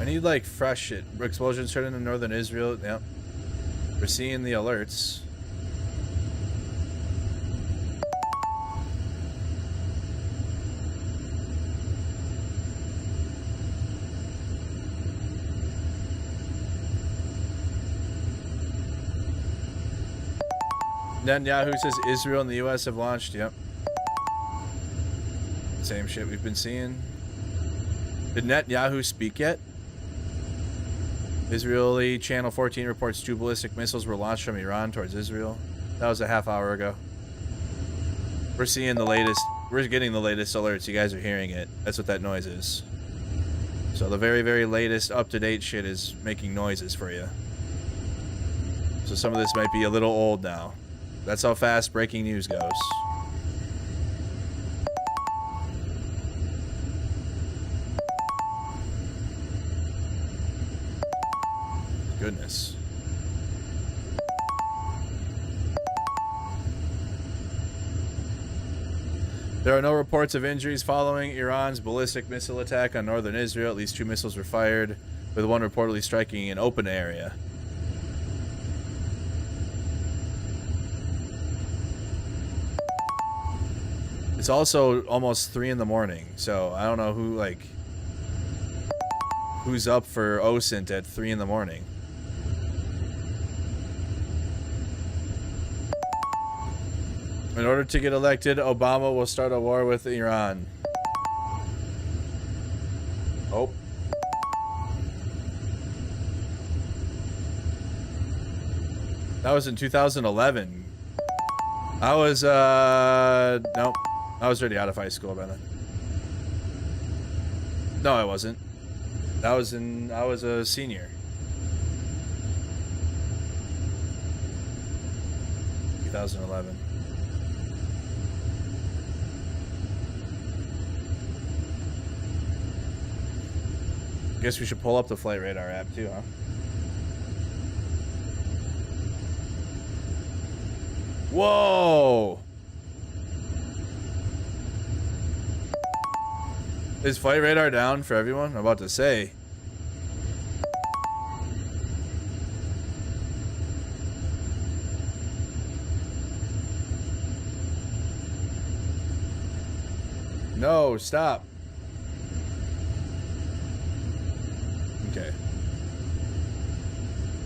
Speaker 1: I need like fresh shit. Explosions started in northern Israel. Yep. We're seeing the alerts. Netanyahu says Israel and the U.S. have launched. Yep. Same shit we've been seeing. Did Netanyahu speak yet? Israeli Channel 14 reports 2 ballistic missiles were launched from Iran towards Israel. That was a half hour ago. We're seeing the latest. We're getting the latest alerts. You guys are hearing it. That's what that noise is. So the very, very latest up-to-date shit is making noises for you. So some of this might be a little old now. That's how fast breaking news goes. Goodness. There are no reports of injuries following Iran's ballistic missile attack on northern Israel. At least 2 missiles were fired, with one reportedly striking an open area. It's also almost 3 in the morning, so I don't know who, like, who's up for OSINT at 3 in the morning. In order to get elected, Obama will start a war with Iran. Oh. That was in 2011. I was, nope. I was already out of high school by then. No, I wasn't. I was a senior. 2011. Guess we should pull up the Flight Radar app too, huh? Whoa! Is Flight Radar down for everyone? I'm about to say. No, stop. Okay.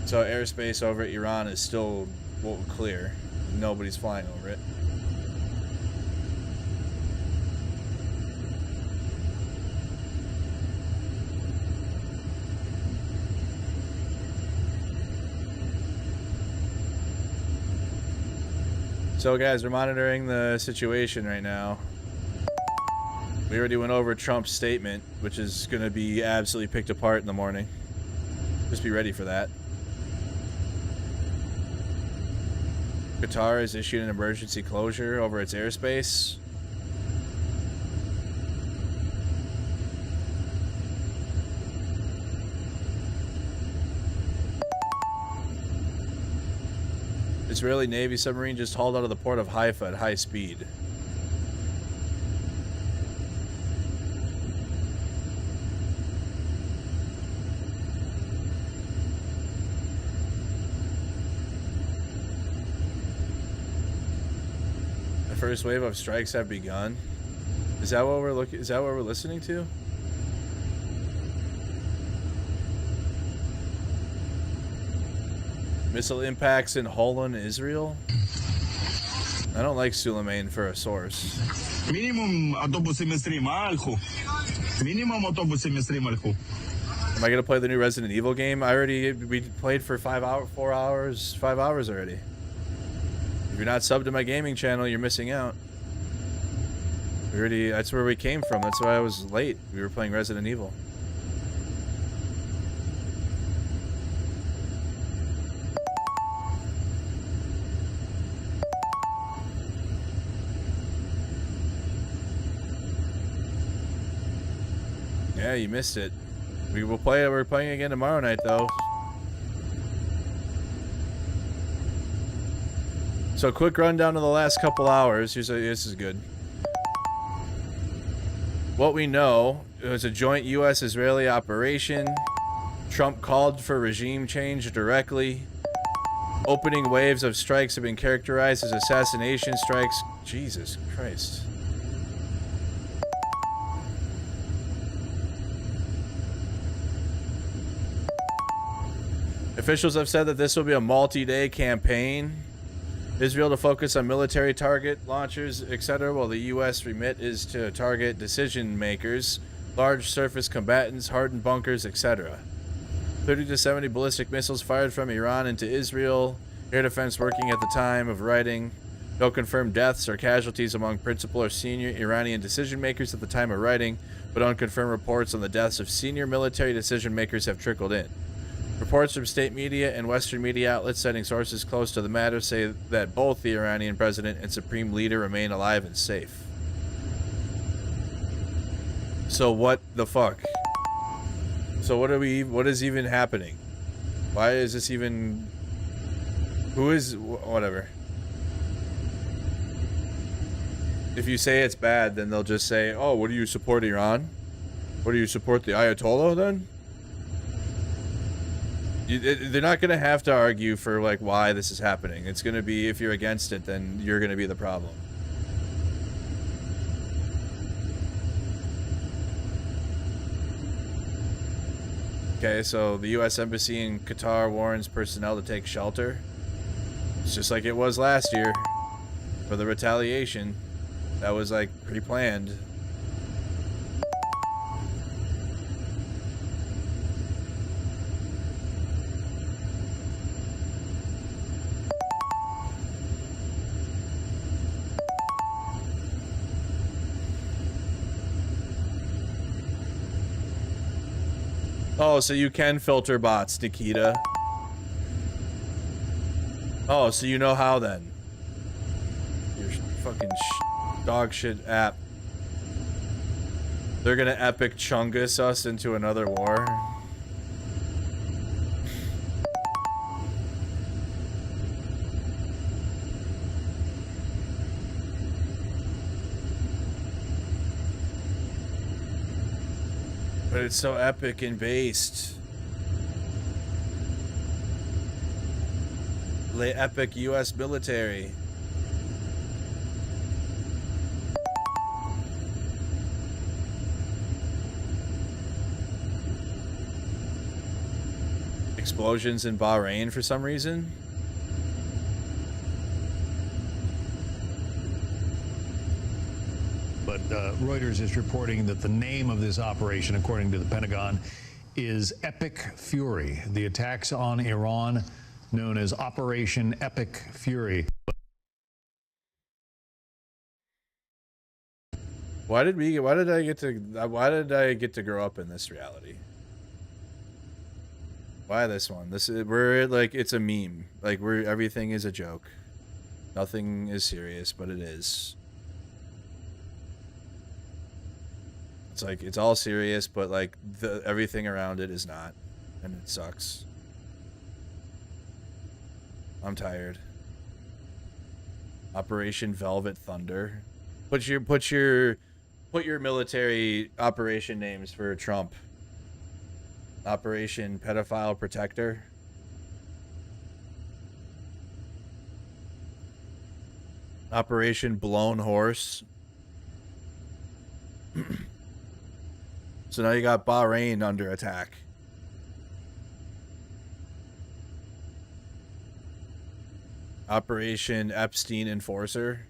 Speaker 1: So airspace over Iran is still clear. Nobody's flying over it. So guys, we're monitoring the situation right now. We already went over Trump's statement, which is going to be absolutely picked apart in the morning. Just be ready for that. Qatar has issued an emergency closure over its airspace. Israeli Navy submarine just hauled out of the port of Haifa at high speed. The first wave of strikes have begun. Is that what we're looking? Is that what we're listening to? Missile impacts in Holon, Israel? I don't like Suleiman for a source.
Speaker 12: Minimum autobusy malchu. Minimum autobusy malchu.
Speaker 1: Am I gonna play the new Resident Evil game? We played for 5 hours already. If you're not subbed to my gaming channel, you're missing out. That's where we came from. That's why I was late. We were playing Resident Evil. Yeah, you missed it. We're playing again tomorrow night, though. So, quick rundown of the last couple hours. This is good. What we know, it was a joint U.S.-Israeli operation. Trump called for regime change directly. Opening waves of strikes have been characterized as assassination strikes. Jesus Christ. Officials have said that this will be a multi-day campaign. Israel to focus on military target launchers, etc., while the U.S. remit is to target decision makers, large surface combatants, hardened bunkers, etc. 30 to 70 ballistic missiles fired from Iran into Israel. Air defense working at the time of writing. No confirmed deaths or casualties among principal or senior Iranian decision makers at the time of writing, but unconfirmed reports on the deaths of senior military decision makers have trickled in. Reports from state media and Western media outlets citing sources close to the matter say that both the Iranian president and supreme leader remain alive and safe. So what the fuck? So what is even happening? Why is this even... whatever. If you say it's bad, then they'll just say, oh, what do you support Iran? What do you support the Ayatollah then? They're not going to have to argue for like why this is happening. It's going to be, if you're against it, then you're going to be the problem. Okay, so the U.S. Embassy in Qatar warns personnel to take shelter. It's just like it was last year for the retaliation. That was like pre-planned. Oh, so you can filter bots, Nikita. Oh, so you know how then. Your fucking dog shit app. They're gonna epic chungus us into another war. But it's so epic and based. The epic U.S. military. Explosions in Bahrain for some reason.
Speaker 13: But Reuters is reporting that the name of this operation, according to the Pentagon, is Epic Fury. The attacks on Iran, known as Operation Epic Fury.
Speaker 1: Why did I get to grow up in this reality? Why this one? We're like, it's a meme. Like, everything is a joke. Nothing is serious, but it is. It's like, it's all serious, but like everything around it is not, and it sucks. I'm tired. Operation Velvet Thunder. Put your military operation names for Trump. Operation Pedophile Protector. Operation Blown Horse. So now you got Bahrain under attack. Operation Epstein Enforcer.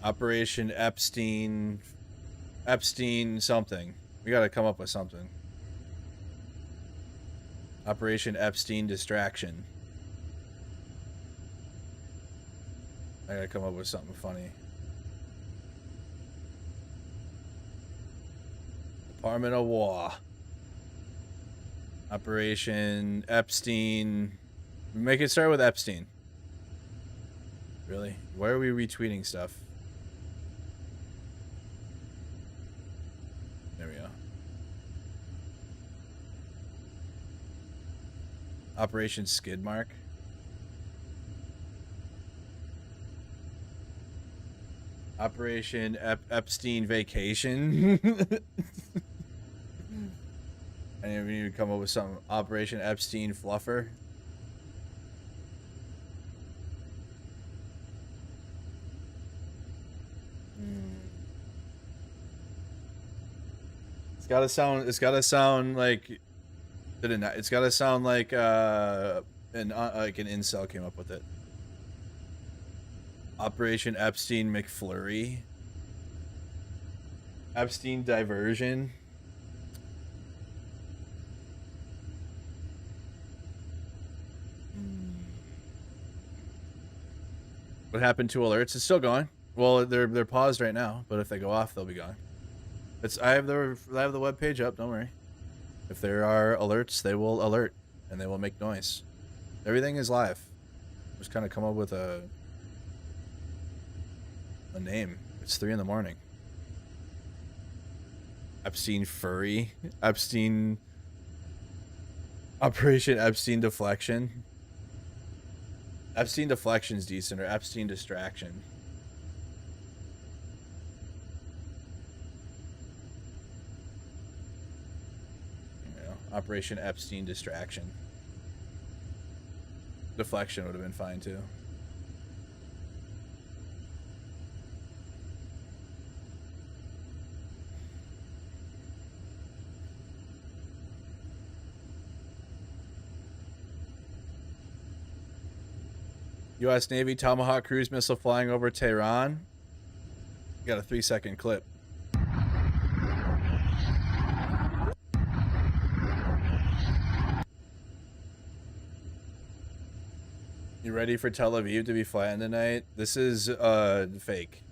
Speaker 1: Operation Epstein something. We gotta come up with something. Operation Epstein Distraction. I gotta come up with something funny. Department of War. Operation Epstein. Make it start with Epstein. Really? Why are we retweeting stuff? There we go. Operation Skidmark. Operation Epstein Vacation. I didn't even come up with something. Operation Epstein Fluffer. It's gotta sound like. Did it not? It's gotta sound like like an incel came up with it. Operation Epstein McFlurry. Epstein Diversion. What happened to alerts? It's still going. Well, they're paused right now, but if they go off, they'll be gone. I have the web page up. Don't worry. If there are alerts, they will alert and they will make noise. Everything is live. Just kind of come up with a name. It's 3 in the morning. Epstein Furry. Epstein. Operation Epstein Deflection. Epstein Deflection's decent, or Epstein Distraction. Yeah. Operation Epstein distraction. Deflection would have been fine too. U.S. Navy Tomahawk cruise missile flying over Tehran. Got a 3-second clip. You ready for Tel Aviv to be flattened tonight? This is fake.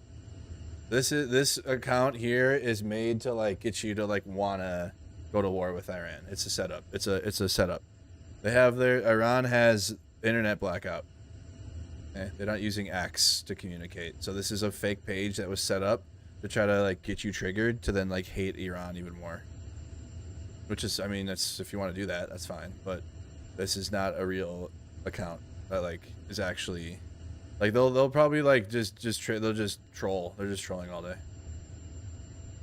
Speaker 1: This account here is made to like get you to like wanna go to war with Iran. It's a setup. It's a setup. They have Iran has internet blackout. Okay? They're not using X to communicate. So this is a fake page that was set up to try to like get you triggered to then like hate Iran even more. Which is, I mean, that's, if you want to do that, that's fine. But this is not a real account that like is actually like they'll probably like they'll just troll. They're just trolling all day.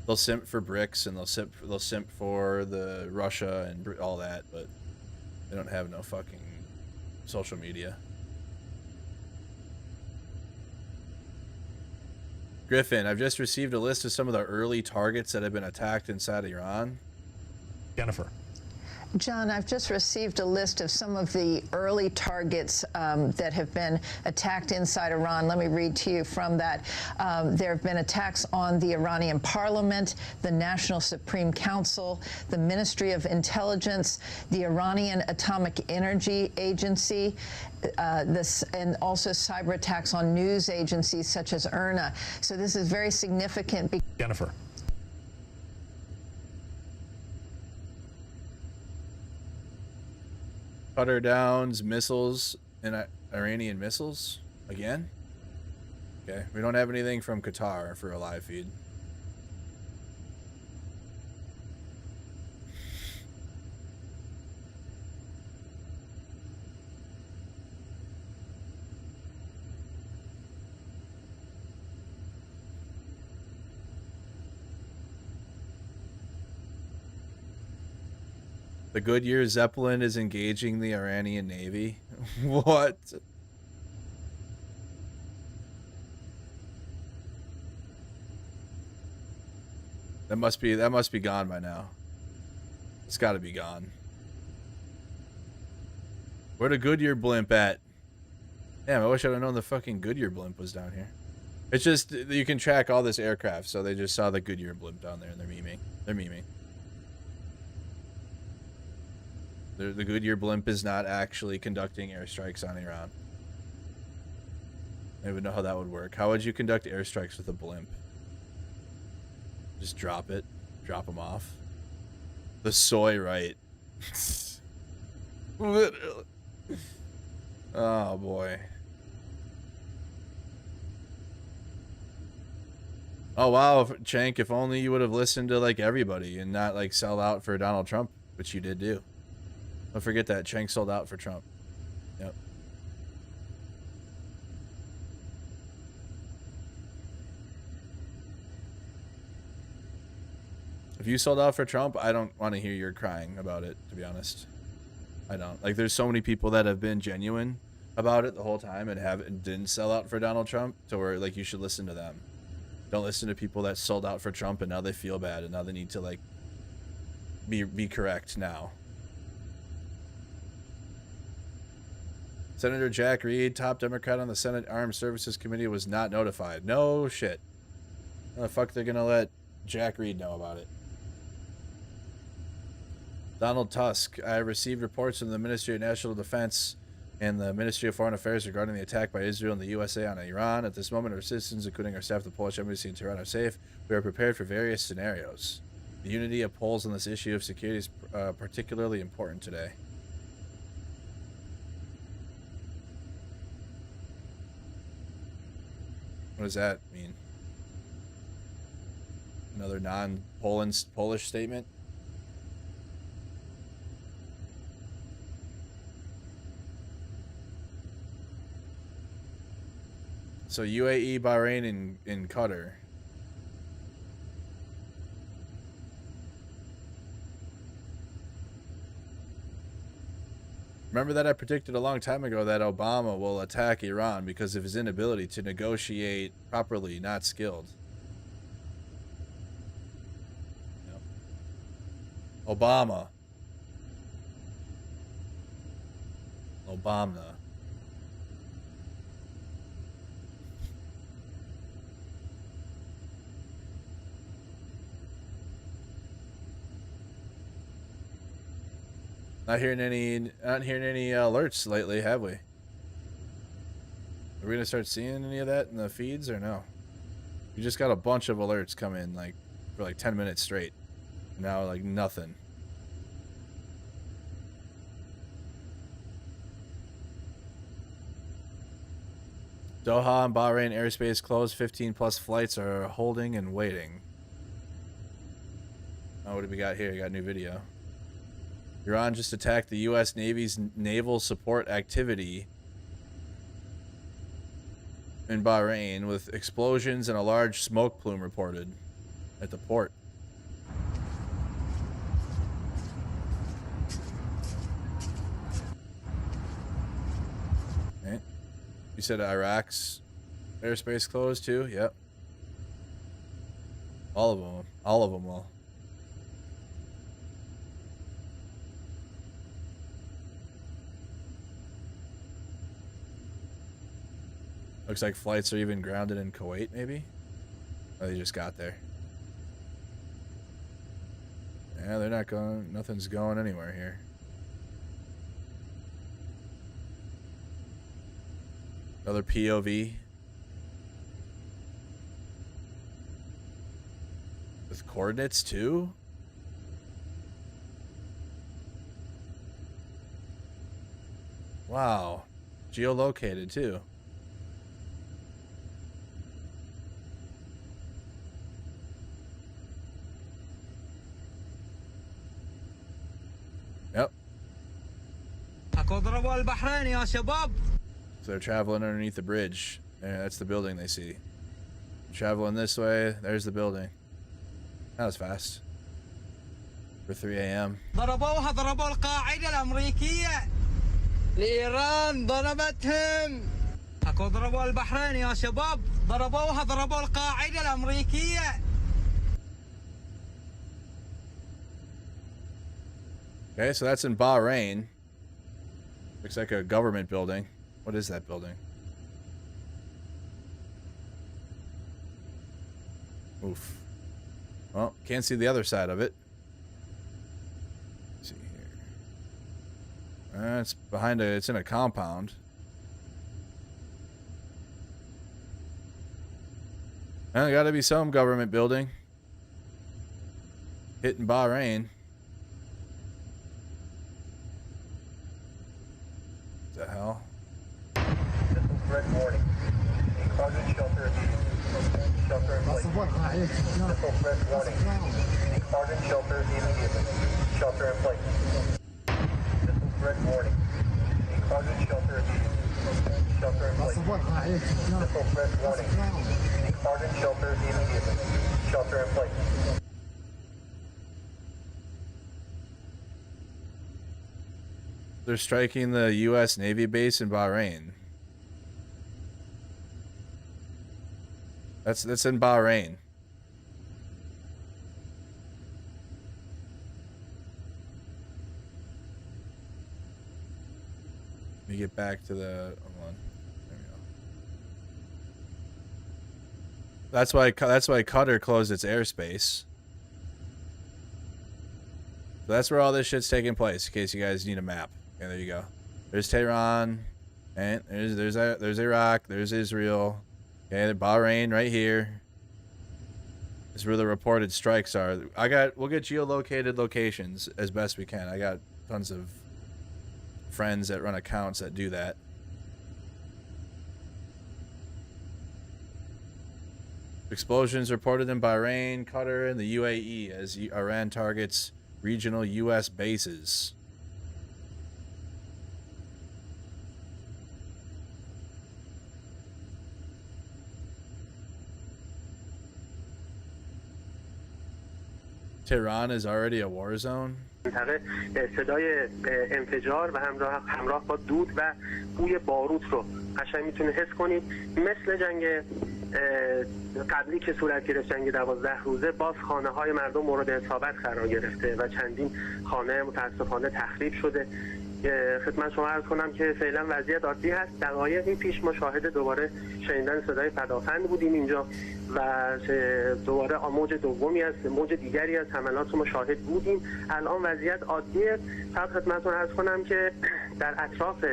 Speaker 1: They'll simp for BRICS and they'll simp for the Russia and all that, but they don't have no fucking social media. Griffin, I've just received a list of some of the early targets that have been attacked inside Iran.
Speaker 13: Jennifer.
Speaker 14: John, I've just received a list of some of the early targets that have been attacked inside Iran. Let me read to you from that. There have been attacks on the Iranian parliament, the National Supreme Council, the Ministry of Intelligence, the Iranian Atomic Energy Agency, and also cyber attacks on news agencies such as IRNA. So this is very significant.
Speaker 13: Jennifer.
Speaker 1: Cutter downs missiles and Iranian missiles again. Okay, we don't have anything from Qatar for a live feed. The Goodyear Zeppelin is engaging the Iranian Navy. What? That must be gone by now. It's got to be gone. Where the Goodyear blimp at? Damn, I wish I'd have known the fucking Goodyear blimp was down here. It's just you can track all this aircraft, so they just saw the Goodyear blimp down there and they're memeing. They're memeing. The Goodyear blimp is not actually conducting airstrikes on Iran. I don't even know how that would work. How would you conduct airstrikes with a blimp? Just drop it. Drop them off. The soy right. Literally. Oh, boy. Oh, wow, Chank, if only you would have listened to, like, everybody and not, like, sell out for Donald Trump, which you did do. Don't forget that. Chank sold out for Trump. Yep. If you sold out for Trump, I don't want to hear your crying about it, to be honest. I don't. Like, there's so many people that have been genuine about it the whole time and didn't sell out for Donald Trump, to where, like, you should listen to them. Don't listen to people that sold out for Trump and now they feel bad and now they need to, like, be correct now. Senator Jack Reed, top Democrat on the Senate Armed Services Committee, was not notified. No shit. How the fuck they're gonna let Jack Reed know about it? Donald Tusk, I received reports from the Ministry of National Defense and the Ministry of Foreign Affairs regarding the attack by Israel and the USA on Iran. At this moment, our citizens, including our staff at the Polish Embassy in Tehran, are safe. We are prepared for various scenarios. The unity of Poles on this issue of security is particularly important today. What does that mean? Another non-Polish statement? So UAE, Bahrain, and Qatar. Remember that I predicted a long time ago that Obama will attack Iran because of his inability to negotiate properly, not skilled. Yep. Obama. Not hearing any alerts lately, have we? Are we gonna start seeing any of that in the feeds or no? We just got a bunch of alerts come in like for like 10 minutes straight. Now like nothing. Doha and Bahrain airspace closed. 15 plus flights are holding and waiting. Oh, what do we got here? We got a new video. Iran just attacked the U.S. Navy's naval support activity in Bahrain with explosions and a large smoke plume reported at the port. Okay. You said Iraq's airspace closed too? Yep. All of them. All of them will. Looks like flights are even grounded in Kuwait, maybe? Or they just got there. Yeah, they're not going, nothing's going anywhere here. Another POV. With coordinates too? Wow. Geolocated too. Yep. So they're traveling underneath the bridge. Yeah, that's the building they see. Traveling this way, there's the building. That was fast. For 3 a.m.
Speaker 4: ضربوا القاعدة الأمريكية لإيران ضربتهم. ضربوا البحرين يا شباب. ضربوا القاعدة الأمريكية.
Speaker 1: Okay, so that's in Bahrain. Looks like a government building. What is that building? Oof. Well, can't see the other side of it. Let's see here. It's behind it's in a compound. Well, gotta be some government building. Hitting Bahrain. What the hell?
Speaker 15: Red warning. Carbon shelter. Shelter in place. Missile threat warning. Carbon shelter immediately. Shelter in place. Missile threat warning. Carbon shelter. Shelter in place. Missile threat warning. Carbon shelter immediately. Shelter in place.
Speaker 1: They're striking the U.S. Navy base in Bahrain. That's in Bahrain. Let me get back to the. Hold on. There we go. That's why Qatar closed its airspace. So that's where all this shit's taking place. In case you guys need a map. Okay, there you go. There's Tehran, and there's Iraq. There's Israel. Okay, Bahrain right here. This is where the reported strikes are. We'll get geolocated locations as best we can. I got tons of friends that run accounts that do that. Explosions reported in Bahrain, Qatar, and the UAE as Iran targets regional U.S. bases. Tehran is already a war zone.
Speaker 15: منطقه صدای انفجار و همراه با دود و بوی باروت رو قشنگ میتونه حس کنید. مثل جنگ قبلی که صورت گرفت، جنگ 12 روزه، باز خانه های مردم مورد اصابت قرار گرفته و چندین خانه متاسفانه تخریب شده. خدمت شما عرض کنم که فعلا وضعیت عادی هست. دقایقی پیش ما شاهد دوباره شنیدن صدای پدافند بودیم اینجا و دوباره موج دومی از موج دیگری از حملات رو شاهد بودیم. الان وضعیت عادیه. فقط خدمتتون عرض کنم که در اطراف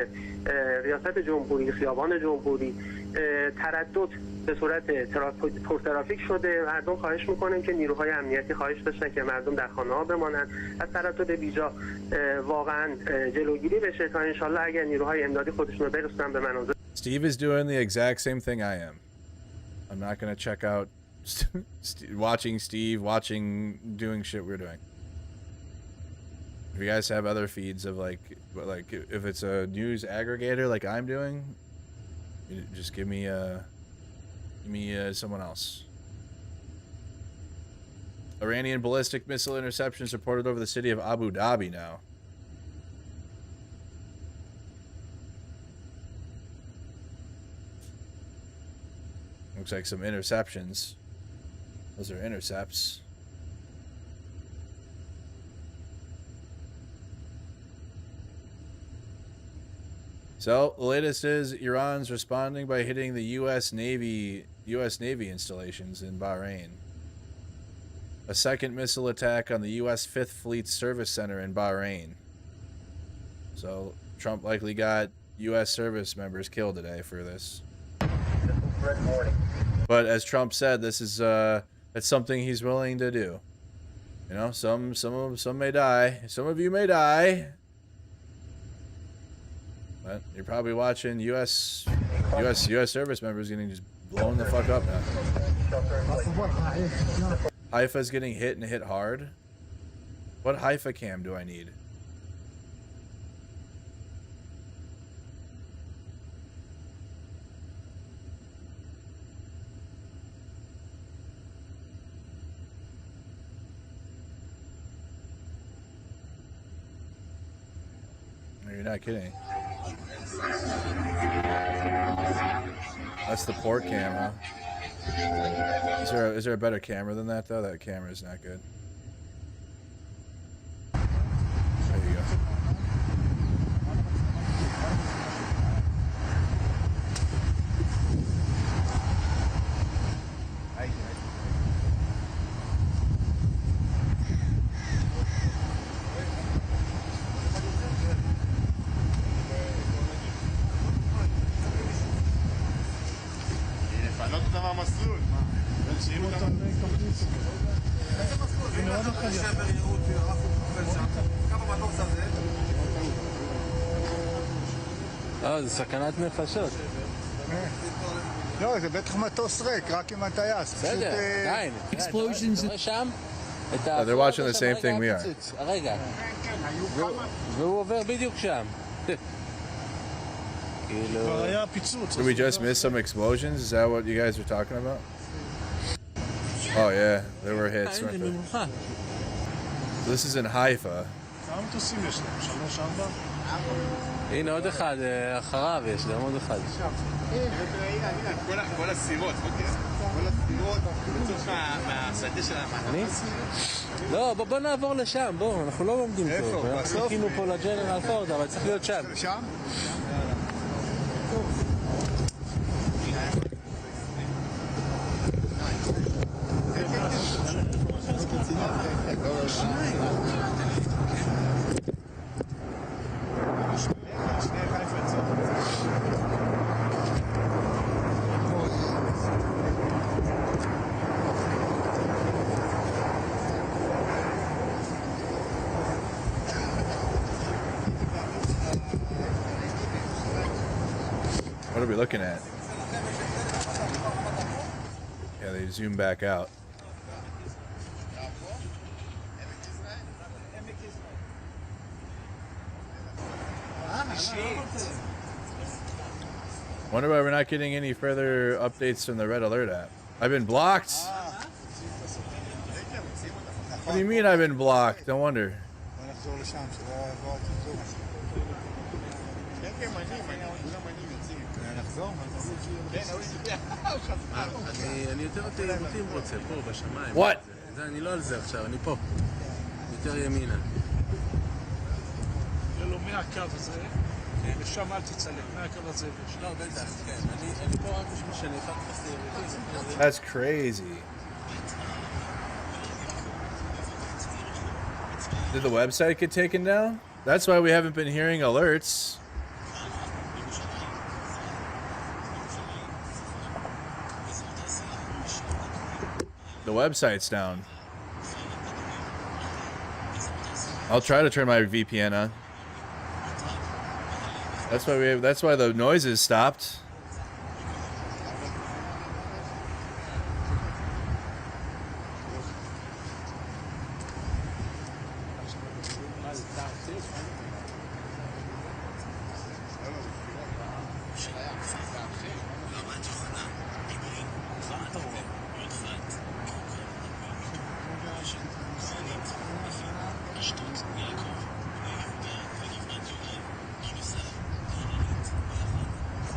Speaker 15: ریاست جمهوری، خیابان جمهوری، تردد به صورت پرترافیک شده. مردم خواهش میکنیم که نیروهای امنیتی خواهش داشتن که مردم در خانه ها بمانند، از تردد بیجا واقعا جلوگیری بشه تا انشالله اگر نیروهای امدادی خودشون رو برسونن به مناظر.
Speaker 1: Steve is doing the exact same thing I am. I'm not going to check out watching Steve doing shit we're doing. If you guys have other feeds of like if it's a news aggregator like I'm doing, just give me someone else. Iranian ballistic missile interceptions reported over the city of Abu Dhabi now. Looks like some interceptions. Those are intercepts. So the latest is Iran's responding by hitting the U.S. Navy installations in Bahrain. A second missile attack on the U.S. 5th Fleet Service Center in Bahrain. So Trump likely got U.S. service members killed today for this. But as Trump said, this is it's something he's willing to do. You know, some may die. Some of you may die. But you're probably watching U.S. service members getting just blown the fuck up now. Haifa's getting hit and hit hard. What Haifa cam do I need? No, you're not kidding. That's the port cam, huh? Is there a better camera than that though? That camera is not good. There you go.
Speaker 16: זה סכנת נפשות.
Speaker 10: לא, זה בטח מטוס ריק, רק עם הטייס.
Speaker 16: בסדר, עדיין. Explosions.
Speaker 1: They're watching the same thing we are.
Speaker 16: רגע. והוא עובר בדיוק שם.
Speaker 9: כבר היה פיצוץ.
Speaker 1: Did we just miss some explosions? Is that what you guys were talking about? Oh yeah, there were hits. Right there. So this is in Haifa.
Speaker 9: כמה מטוסים יש להם? 3-4?
Speaker 16: הנה עוד אחד, אחריו יש להם עוד אחד.
Speaker 5: כל הסירות, כל הסירות בצורך מהשדה של המחנה.
Speaker 16: לא, בוא נעבור לשם, בוא, אנחנו לא לומדים פה. אנחנו חיכינו פה לג'נרל פורד, אבל צריך להיות שם.
Speaker 10: שם?
Speaker 1: What are we looking at? Yeah, they zoom back out. Wonder why we're not getting any further updates from the Red Alert app. I've been blocked. What do you mean I've been blocked? No wonder. What?
Speaker 16: אני לא על זה עכשיו, אני פה. יותר ימינה. לא, מהקו הזה, ושם אל תצלם, מהקו הזה. לא, בטח, כן. אני פה רק בשביל שאני אפת חסר.
Speaker 1: That's crazy. Did the website get taken down? That's why we haven't been hearing alerts. The website's down. I'll try to turn my VPN on. That's why the noises stopped.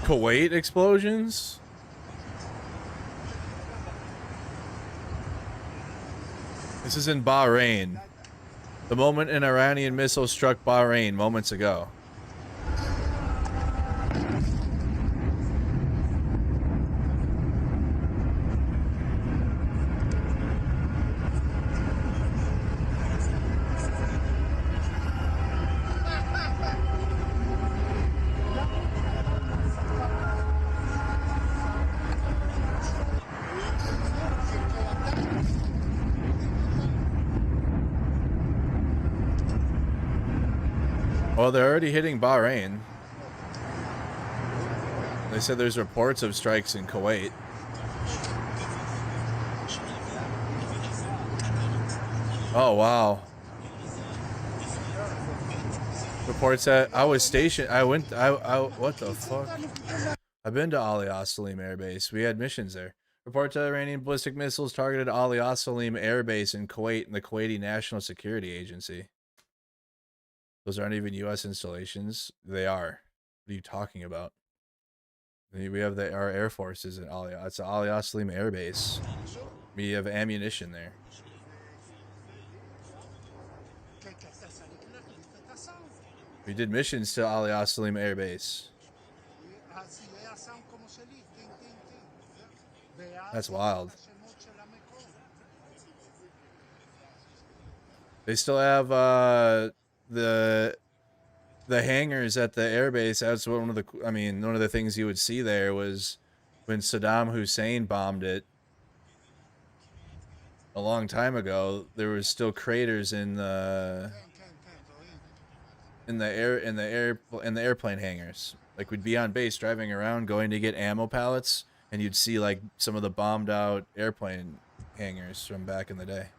Speaker 1: Kuwait explosions? This is in Bahrain. The moment an Iranian missile struck Bahrain moments ago. Well, they're already hitting Bahrain. They said there's reports of strikes in Kuwait. Oh, wow. Reports that I was stationed. What the fuck? I've been to Ali Salim Air Base. We had missions there. Reports that Iranian ballistic missiles targeted Ali Salim Air Base in Kuwait and the Kuwaiti National Security Agency. Those aren't even U.S. installations. They are. What are you talking about? We have our Air Forces in Aliyah. It's the Ali Salim Air Base. We have ammunition there. We did missions to Ali Salim Air Base. That's wild. They still have the hangars at the airbase. That's one of the things you would see there was when Saddam Hussein bombed it a long time ago. There was still craters in the airplane hangars. Like, we'd be on base driving around going to get ammo pallets, and you'd see like some of the bombed out airplane hangars from back in the day.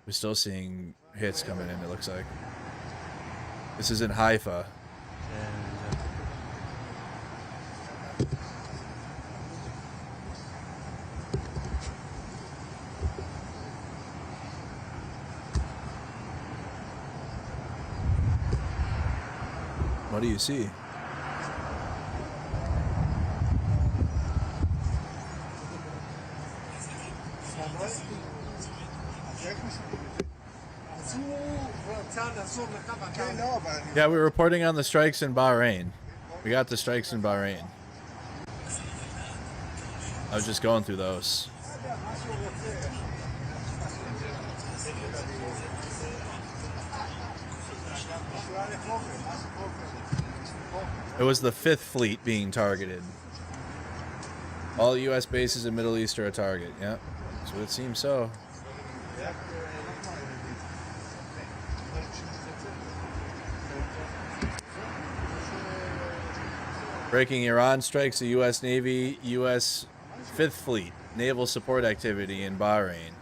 Speaker 1: We're still seeing hits coming in, it looks like. This is in Haifa. What do you see? Yeah, we're reporting on the strikes in Bahrain. We got the strikes in Bahrain. I was just going through those. It was the 5th Fleet being targeted. All U.S. bases in Middle East are a target. Yeah, that's what it seems so. Breaking Iran strikes the U.S. Navy, U.S. 5th Fleet, naval support activity in Bahrain.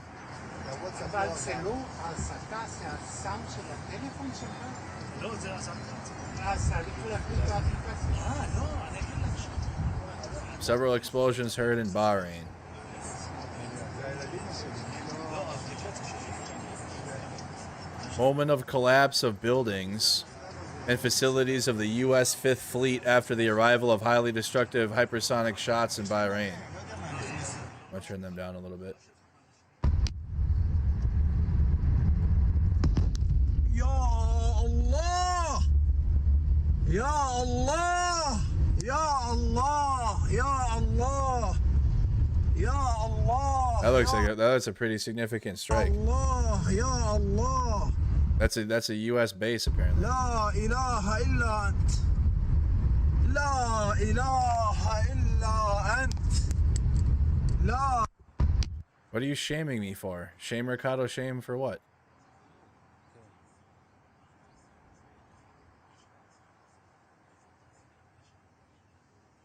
Speaker 1: Several explosions heard in Bahrain. Moment of collapse of buildings and facilities of the U.S. Fifth Fleet after the arrival of highly destructive hypersonic shots in Bahrain. I'm gonna turn them down a little bit.
Speaker 11: Ya Allah! Ya Allah! Ya Allah! Ya Allah! Ya Allah!
Speaker 1: That's a pretty significant strike.
Speaker 11: Allah! Ya Allah!
Speaker 1: That's a U.S. base apparently.
Speaker 11: La ilaha illa ant. La ilaha illa ant. La.
Speaker 1: What are you shaming me for? Shame Mercado, shame for what?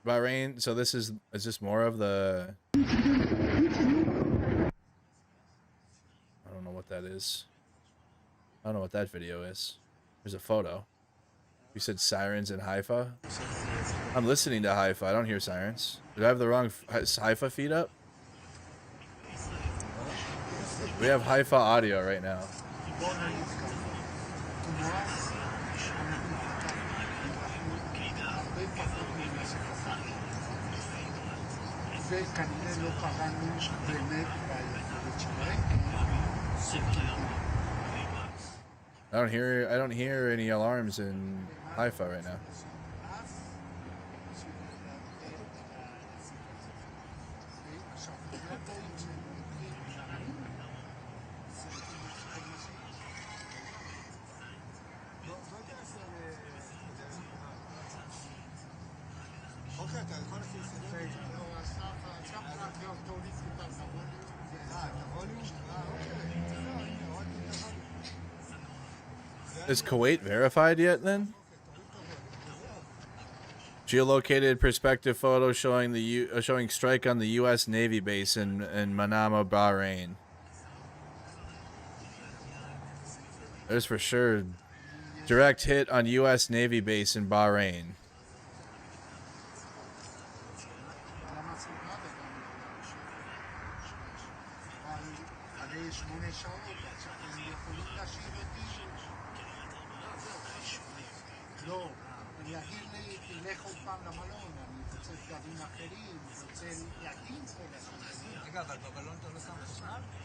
Speaker 1: Bahrain, so is this more of the... I don't know what that is. I don't know what that video is. There's a photo. You said sirens in Haifa? I'm listening to Haifa. I don't hear sirens. Did I have the wrong Haifa feed up? We have Haifa audio right now. I don't hear any alarms in Haifa right now. Is Kuwait verified yet then? Geolocated perspective photo showing showing strike on the U.S. Navy base in Manama, Bahrain. There's for sure direct hit on U.S. Navy base in Bahrain.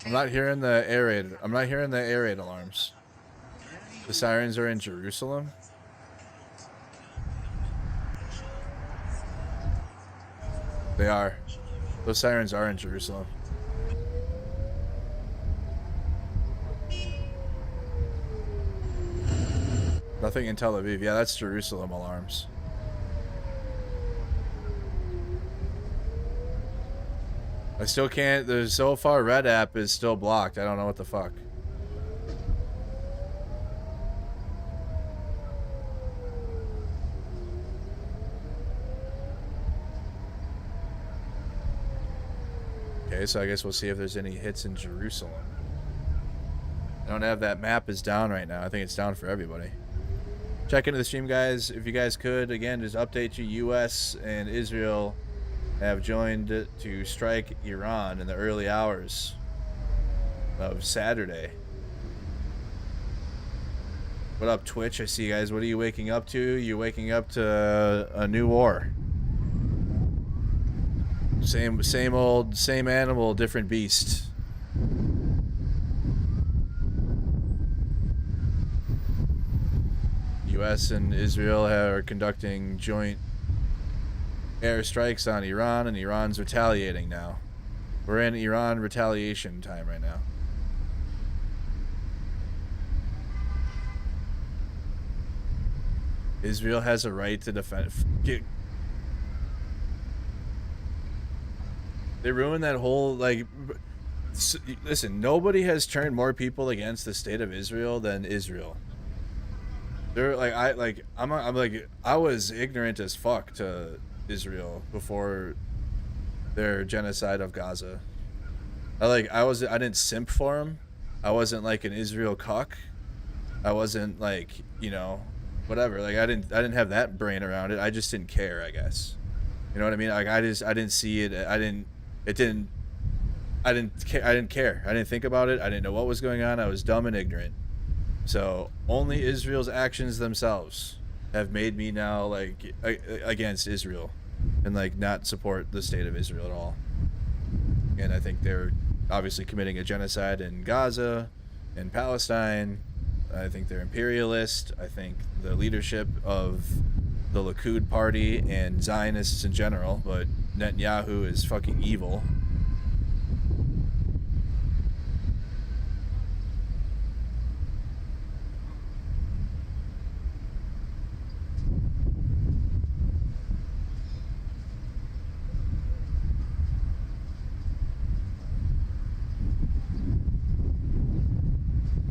Speaker 1: I'm not hearing the air raid. I'm not hearing the air raid alarms. The sirens are in Jerusalem. They are. Those sirens are in Jerusalem. Nothing in Tel Aviv. Yeah, that's Jerusalem alarms. I still can't. The so far red app is still blocked. I don't know what the fuck. Okay, so I guess we'll see if there's any hits in Jerusalem. I don't have that map is down right now. I think it's down for everybody. Check into the stream, guys. If you guys could, again, just update you. U.S. and Israel have joined to strike Iran in the early hours of Saturday. What up, Twitch? I see you guys. What are you waking up to? You're waking up to a new war. Same old, same animal, different beast. U.S. and Israel are conducting joint airstrikes on Iran, and Iran's retaliating now. We're in Iran retaliation time right now. Israel has a right to defend. They ruined that whole, like, listen, nobody has turned more people against the state of Israel than Israel. They're like, I was ignorant as fuck to Israel before their genocide of Gaza. I didn't simp for them. I wasn't like an Israel cuck. I wasn't like, you know, whatever. Like I didn't have that brain around it. I just didn't care, I guess. You know what I mean? Like I didn't see it. I didn't care. I didn't think about it. I didn't know what was going on. I was dumb and ignorant. So only Israel's actions themselves have made me now like against Israel and like not support the state of Israel at all. And I think they're obviously committing a genocide in Gaza and Palestine. I think they're imperialist. I think the leadership of the Likud party and Zionists in general, but Netanyahu is fucking evil.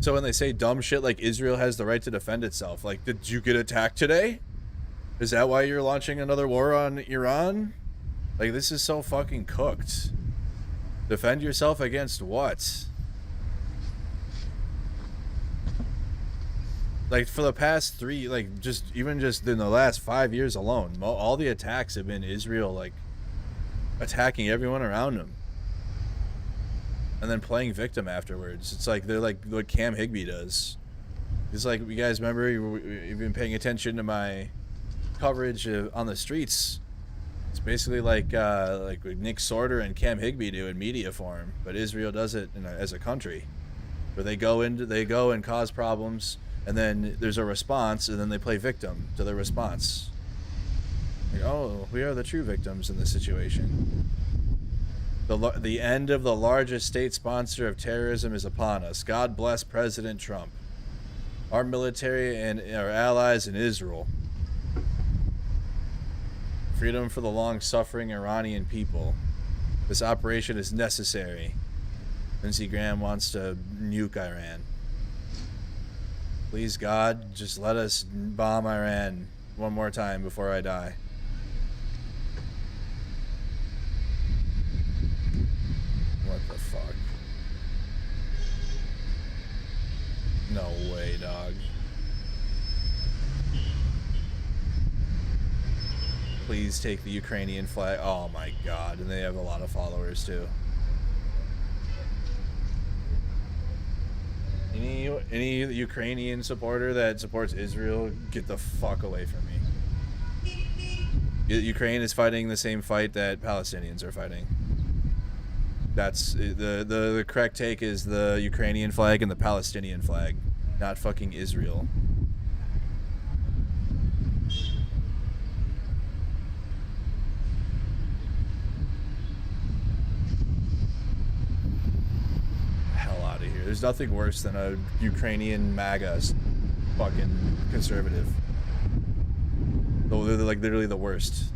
Speaker 1: So when they say dumb shit like Israel has the right to defend itself, like, did you get attacked today? Is that why you're launching another war on Iran? Like, this is so fucking cooked. Defend yourself against what? Like, for the past even just in the last 5 years alone, all the attacks have been Israel, like, attacking everyone around them. And then playing victim afterwards. It's like they're like what Cam Higbee does. It's like, you guys remember, you've been paying attention to my coverage on the streets. It's basically like what Nick Sorter and Cam Higbee do in media form, but Israel does it as a country, where they go and cause problems, and then there's a response, and then they play victim to the response. Like, oh, we are the true victims in this situation. The end of the largest state sponsor of terrorism is upon us. God bless President Trump. Our military and our allies in Israel. Freedom for the long-suffering Iranian people. This operation is necessary. Lindsey Graham wants to nuke Iran. Please, God, just let us bomb Iran one more time before I die. What the fuck? No way, dog. Please take the Ukrainian flag. Oh my god, and they have a lot of followers too. Any Ukrainian supporter that supports Israel, get the fuck away from me. Ukraine is fighting the same fight that Palestinians are fighting. That's the correct take, is the Ukrainian flag and the Palestinian flag, not fucking Israel. Hell out of here. There's nothing worse than a Ukrainian MAGA fucking conservative. They're like literally the worst.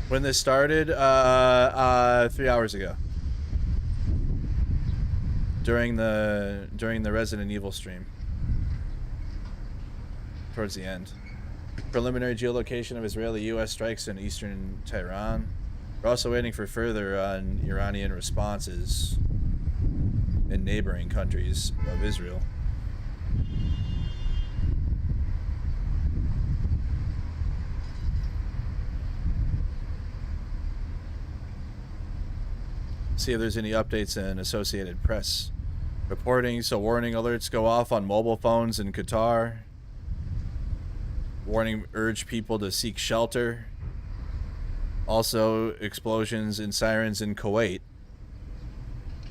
Speaker 1: When this started, 3 hours ago, during the Resident Evil stream, towards the end. Preliminary geolocation of Israeli-U.S. strikes in eastern Tehran. We're also waiting for further on Iranian responses in neighboring countries of Israel. See if there's any updates in Associated Press reporting. So warning alerts go off on mobile phones in Qatar. Warning urge people to seek shelter. Also explosions and sirens in Kuwait.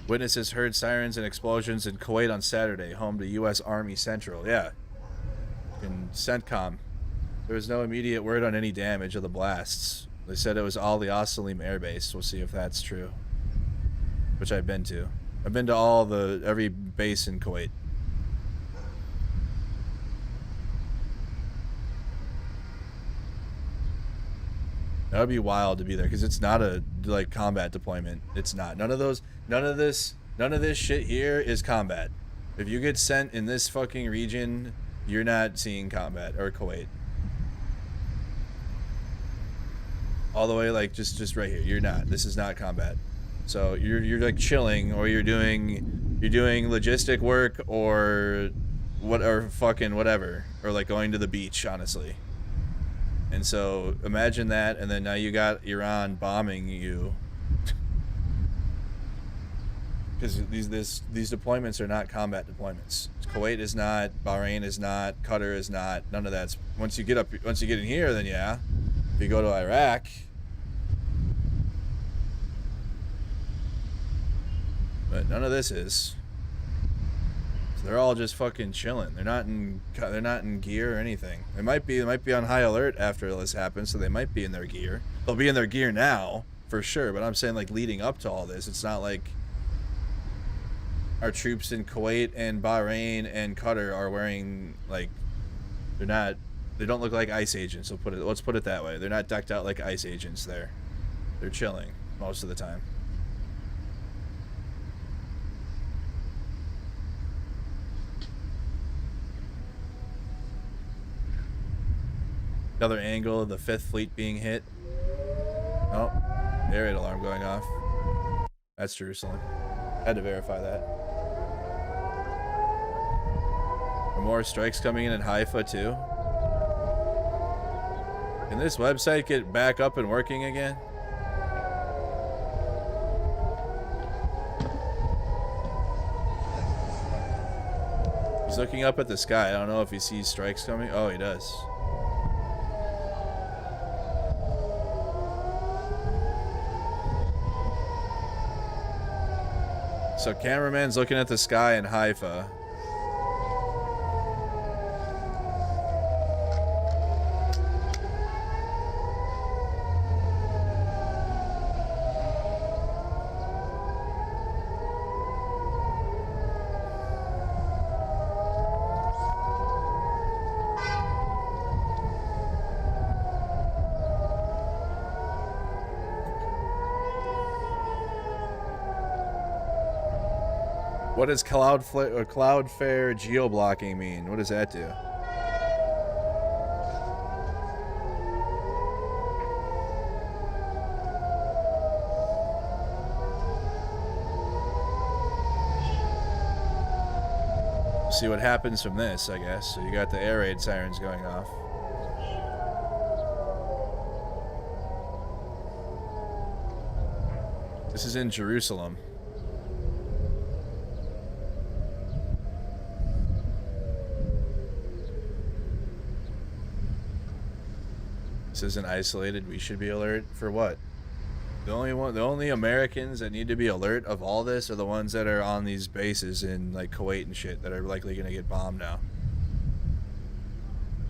Speaker 1: Witnesses heard sirens and explosions in Kuwait on Saturday, home to U.S. Army Central. Yeah. In CENTCOM. There was no immediate word on any damage of the blasts. They said it was all the Salim Air Base. We'll see if that's true. Which I've been to. I've been to every base in Kuwait. That would be wild to be there, because it's not a combat deployment. It's not. None of this shit here is combat. If you get sent in this fucking region, you're not seeing combat, or Kuwait. All the way just right here. You're not. This is not combat. So you're like chilling, or you're doing logistic work, or fucking whatever, or like going to the beach, honestly. And so imagine that, and then now you got Iran bombing you. Because these deployments are not combat deployments. Kuwait is not, Bahrain is not, Qatar is not. None of that's once you get in here, then yeah. If you go to Iraq, but none of this is. So they're all just fucking chilling. They're not in gear or anything. They might be on high alert after this happens, so they might be in their gear. They'll be in their gear now for sure. But I'm saying like leading up to all this, it's not like our troops in Kuwait and Bahrain and Qatar are wearing like they don't look like ICE agents. Let's put it that way. They're not decked out like ICE agents there. They're chilling most of the time. Another angle of the 5th Fleet being hit. Oh, air raid alarm going off. That's Jerusalem. Had to verify that. More strikes coming in Haifa too. Can this website get back up and working again? He's looking up at the sky. I don't know if he sees strikes coming. Oh, he does. So cameraman's looking at the sky in Haifa. What does Cloudflare geo-blocking mean? What does that do? See what happens from this, I guess. So you got the air raid sirens going off. This is in Jerusalem. This isn't isolated. We should be alert for what? The only Americans that need to be alert of all this are the ones that are on these bases in like Kuwait and shit that are likely gonna get bombed now.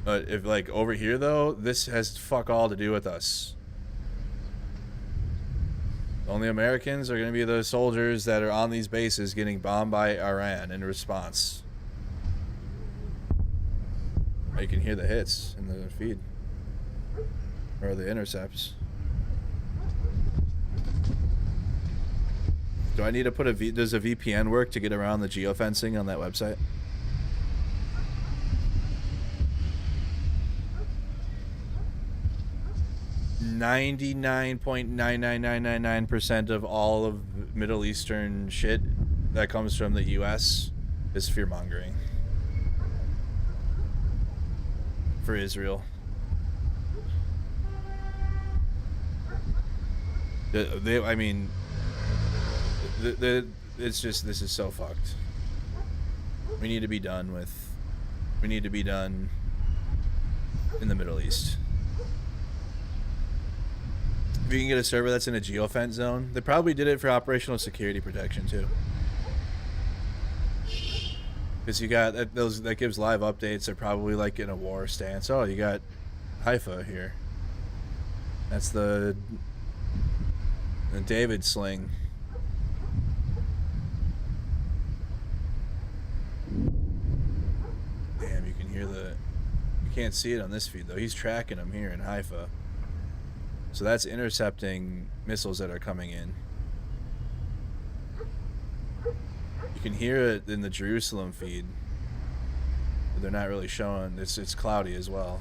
Speaker 1: But if like over here though, this has fuck all to do with us. The only Americans are gonna be the soldiers that are on these bases getting bombed by Iran in response. You can hear the hits in the feed. Or the intercepts. Do I need to put does a VPN work to get around the geofencing on that website? .99999% of all of Middle Eastern shit that comes from the US is fear-mongering. For Israel. I mean, it's just, this is so fucked. We need to be done in the Middle East. If you can get a server that's in a geofence zone, they probably did it for operational security protection too. Because you got that gives live updates. They're probably like in a war stance. Oh, you got Haifa here. That's the David sling. Damn, you can hear you can't see it on this feed though. He's tracking them here in Haifa. So that's intercepting missiles that are coming in. You can hear it in the Jerusalem feed. But they're not really showing. It's cloudy as well.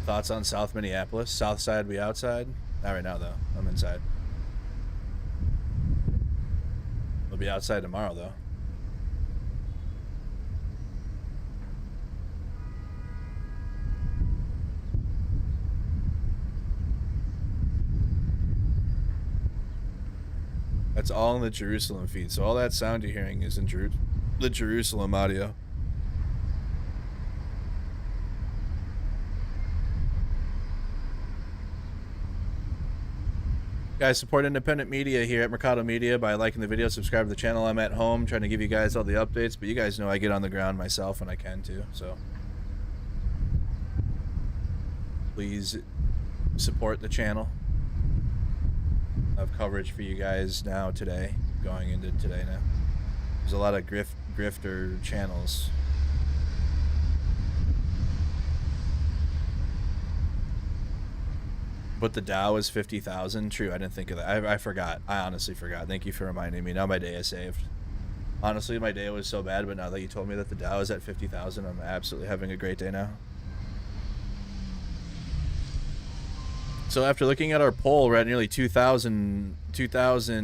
Speaker 1: Thoughts on South Minneapolis? South side be outside? Not right now though. I'm inside. We'll be outside tomorrow, though. That's all in the Jerusalem feed. So all that sound you're hearing is in the Jerusalem audio. Guys, support independent media here at Mercado Media by liking the video, subscribe to the channel. I'm at home trying to give you guys all the updates, but you guys know I get on the ground myself when I can too, so please support the channel. I have coverage for you guys now today, going into today now. There's a lot of grifter channels. But the Dow is 50,000. True, I didn't think of that. I forgot. I honestly forgot. Thank you for reminding me. Now my day is saved. Honestly, my day was so bad, but now that you told me that the Dow is at 50,000, I'm absolutely having a great day now. So after looking at our poll, we're at nearly 2,000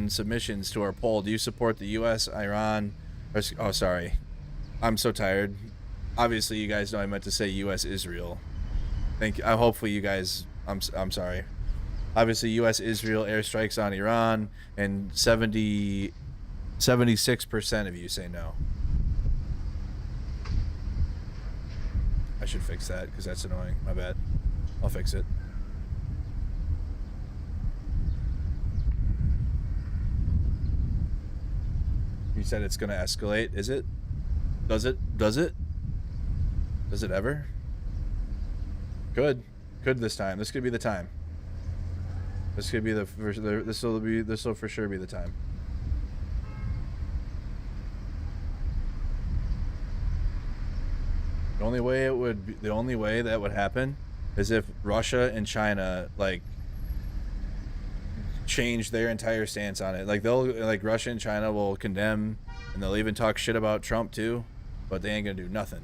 Speaker 1: submissions to our poll. Do you support the U.S., Iran? Or, oh, sorry. I'm so tired. Obviously, you guys know I meant to say U.S., Israel. Thank you. Hopefully, you guys... I'm sorry. Obviously, U.S., Israel airstrikes on Iran, and 76% of you say no. I should fix that because that's annoying. My bad. I'll fix it. You said it's going to escalate. Is it? Does it? Does it? Does it ever? Could this time. This could be the time. This could be this will for sure be the time. The only way that would happen is if Russia and China like change their entire stance on it. Like Russia and China will condemn, and they'll even talk shit about Trump too, but they ain't gonna do nothing.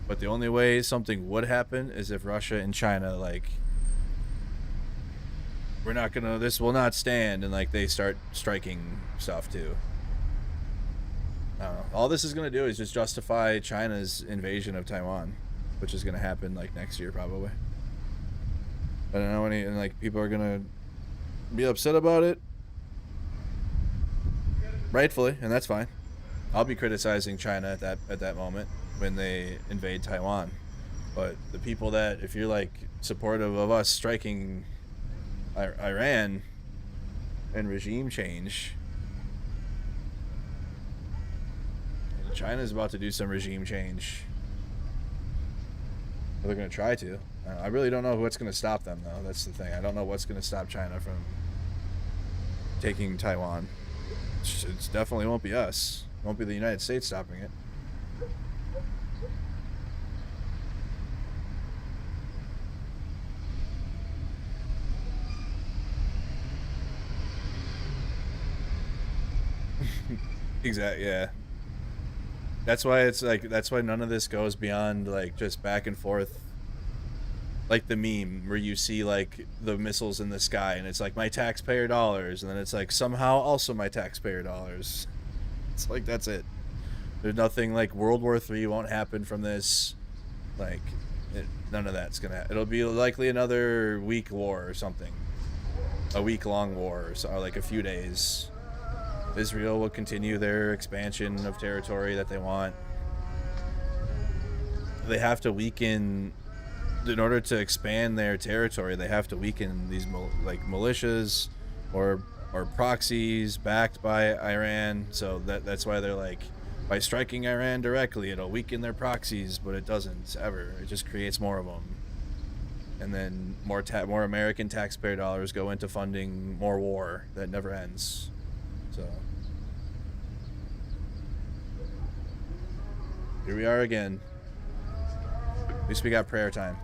Speaker 1: But the only way something would happen is if Russia and China, like, this will not stand, and like they start striking stuff too. I don't know. All this is gonna do is just justify China's invasion of Taiwan, which is gonna happen like next year probably. I don't know and like people are gonna be upset about it, rightfully, and that's fine. I'll be criticizing China at that moment when they invade Taiwan, but the people that, if you're like supportive of us striking Iran and regime change, China's about to do some regime change. They're going to try to. I really don't know what's going to stop them though. That's the thing. I don't know what's going to stop China from taking Taiwan. It definitely won't be us. It won't be the United States stopping it. Exactly, yeah. That's why it's like, that's why none of this goes beyond like just back and forth, like the meme where you see like the missiles in the sky and it's like my taxpayer dollars, and then it's like somehow also my taxpayer dollars. It's like, that's it. There's nothing like World War III won't happen from this. Like none of that's gonna, it'll be likely another week war or something, a week-long war, or like a few days. Israel will continue their expansion of territory that they want. They have to weaken, in order to expand their territory, they have to weaken these like militias or proxies backed by Iran. So that's why they're like, by striking Iran directly, it'll weaken their proxies, but it doesn't ever. It just creates more of them. And then more American taxpayer dollars go into funding more war that never ends. So here we are again. At least we got prayer time.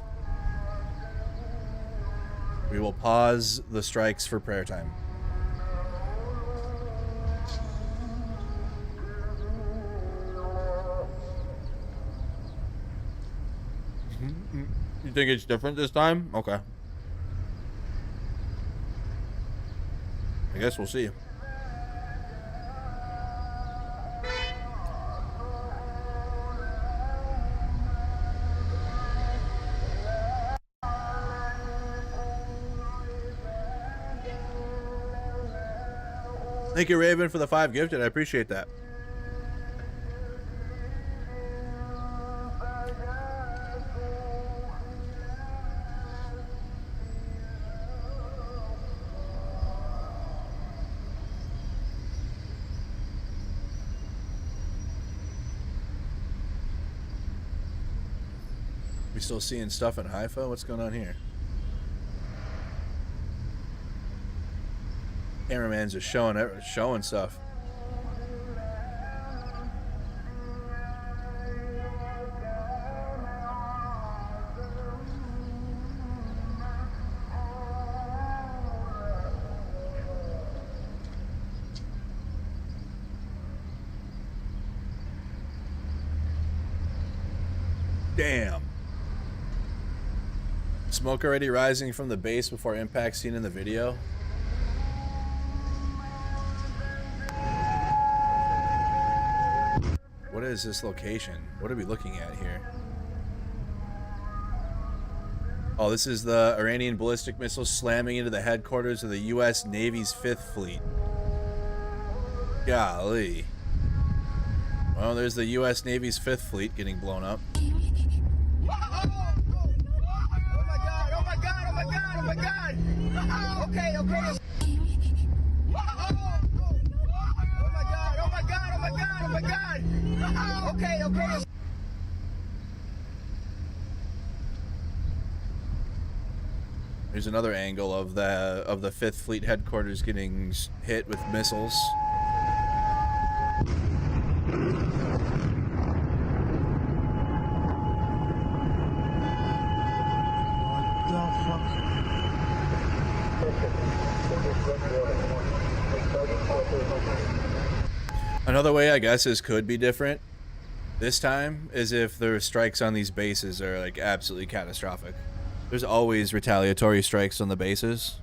Speaker 1: We will pause the strikes for prayer time. You think it's different this time? Okay. I guess we'll see. Thank you, Raven, for the 5 gifted. I appreciate that. We still seeing stuff in Haifa? What's going on here? Cameraman's just showing stuff. Damn. Smoke already rising from the base before impact seen in the video. What is this location? What are we looking at here? Oh, this is the Iranian ballistic missile slamming into the headquarters of the U.S. Navy's 5th Fleet. Golly. Well, there's the U.S. Navy's 5th Fleet getting blown up.
Speaker 11: Okay. Oh my God. Okay.
Speaker 1: There's another angle of the 5th Fleet headquarters getting hit with missiles. Another way, I guess, this could be different this time is if the strikes on these bases are like absolutely catastrophic. There's always retaliatory strikes on the bases.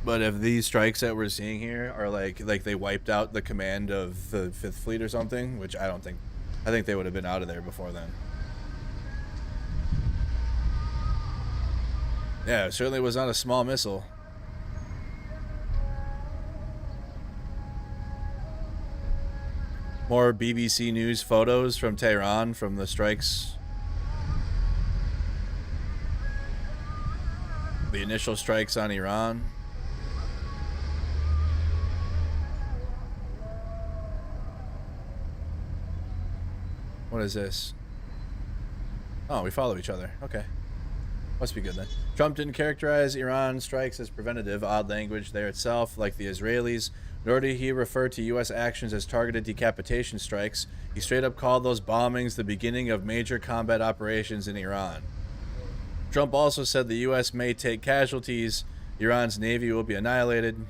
Speaker 1: But if these strikes that we're seeing here are like they wiped out the command of the 5th Fleet or something, which I don't think, I think they would have been out of there before then. Yeah, it certainly was not a small missile. More BBC News photos from Tehran from the strikes. The initial strikes on Iran. What is this? Oh, we follow each other. Okay. Must be good then. Trump didn't characterize Iran strikes as preventative, odd language there itself, like the Israelis, nor did he refer to U.S. actions as targeted decapitation strikes. He straight up called those bombings the beginning of major combat operations in Iran. Trump also said the U.S. may take casualties, Iran's navy will be annihilated,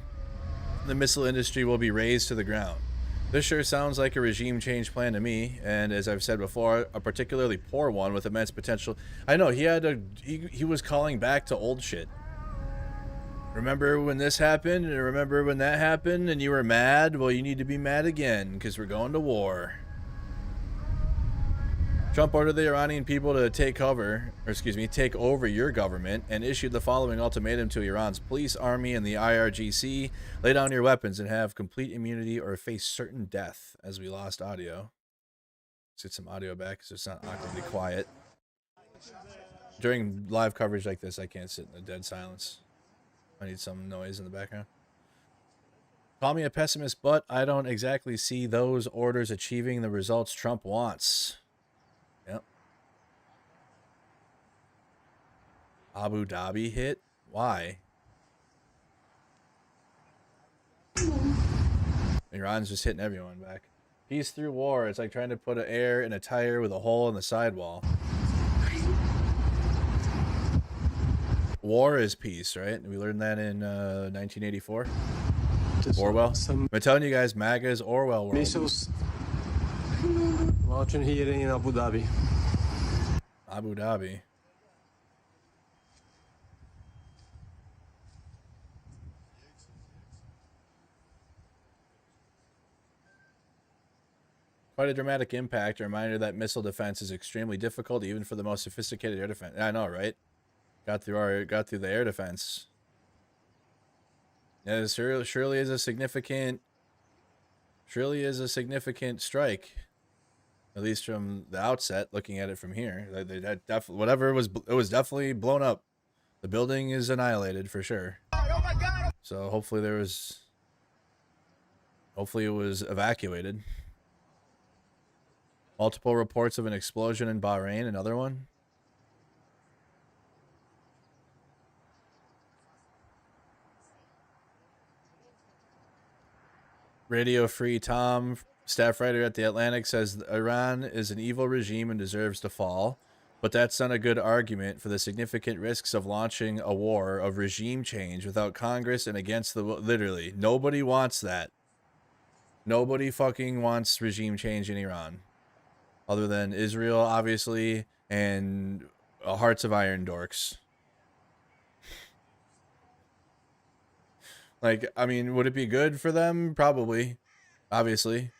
Speaker 1: the missile industry will be razed to the ground. This sure sounds like a regime change plan to me, and as I've said before, a particularly poor one with immense potential. I know, he was calling back to old shit. Remember when this happened, and remember when that happened, and you were mad? Well, you need to be mad again, because we're going to war. Trump ordered the Iranian people to take over your government, and issued the following ultimatum to Iran's police, army, and the IRGC. Lay down your weapons and have complete immunity or face certain death. As we lost audio. Let's get some audio back so it's not awkwardly quiet. During live coverage like this, I can't sit in a dead silence. I need some noise in the background. Call me a pessimist, but I don't exactly see those orders achieving the results Trump wants. Yep. Abu Dhabi hit? Why? Iran's just hitting everyone back. Peace through war. It's like trying to put an air in a tire with a hole in the sidewall. War is peace, right? We learned that in 1984. Orwell. I'm telling you guys, MAGA is Orwell world.
Speaker 17: Missiles launching here in Abu Dhabi.
Speaker 1: Abu Dhabi. Quite a dramatic impact. A reminder that missile defense is extremely difficult, even for the most sophisticated air defense. I know, right? Got through the air defense. Yeah, surely is a significant strike, at least from the outset. Looking at it from here, that definitely, whatever it was definitely blown up. The building is annihilated for sure. So hopefully it was evacuated. Multiple reports of an explosion in Bahrain. Another one. Radio Free Tom, staff writer at The Atlantic, says Iran is an evil regime and deserves to fall, but that's not a good argument for the significant risks of launching a war of regime change without Congress and against the... Literally, nobody wants that. Nobody fucking wants regime change in Iran. Other than Israel, obviously, and Hearts of Iron dorks. Like, I mean, would it be good for them? Probably. Obviously.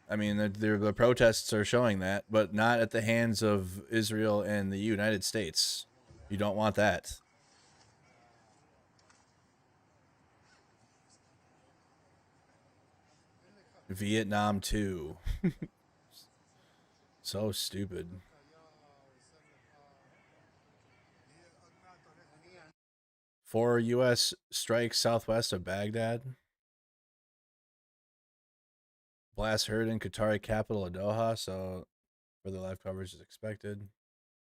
Speaker 1: I mean, the protests are showing that, but not at the hands of Israel and the United States. You don't want that. Vietnam 2. So stupid. Four U.S. strikes southwest of Baghdad. Blast heard in Qatari capital of Doha, so further live coverage is expected.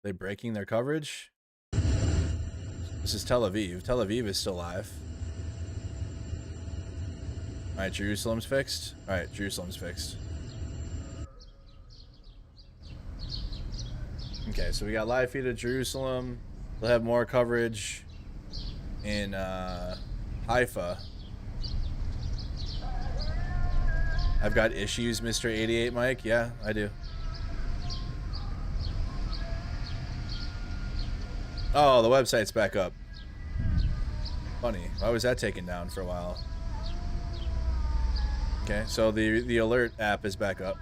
Speaker 1: They breaking their coverage? This is Tel Aviv. Tel Aviv is still live. Alright, Jerusalem's fixed? Alright, Jerusalem's fixed. Okay, so we got live feed of Jerusalem. They'll have more coverage in Haifa. I've got issues, Mr. 88 Mike. Yeah, I do. Oh, the website's back up. Funny. Why was that taken down for a while? Okay, so the alert app is back up.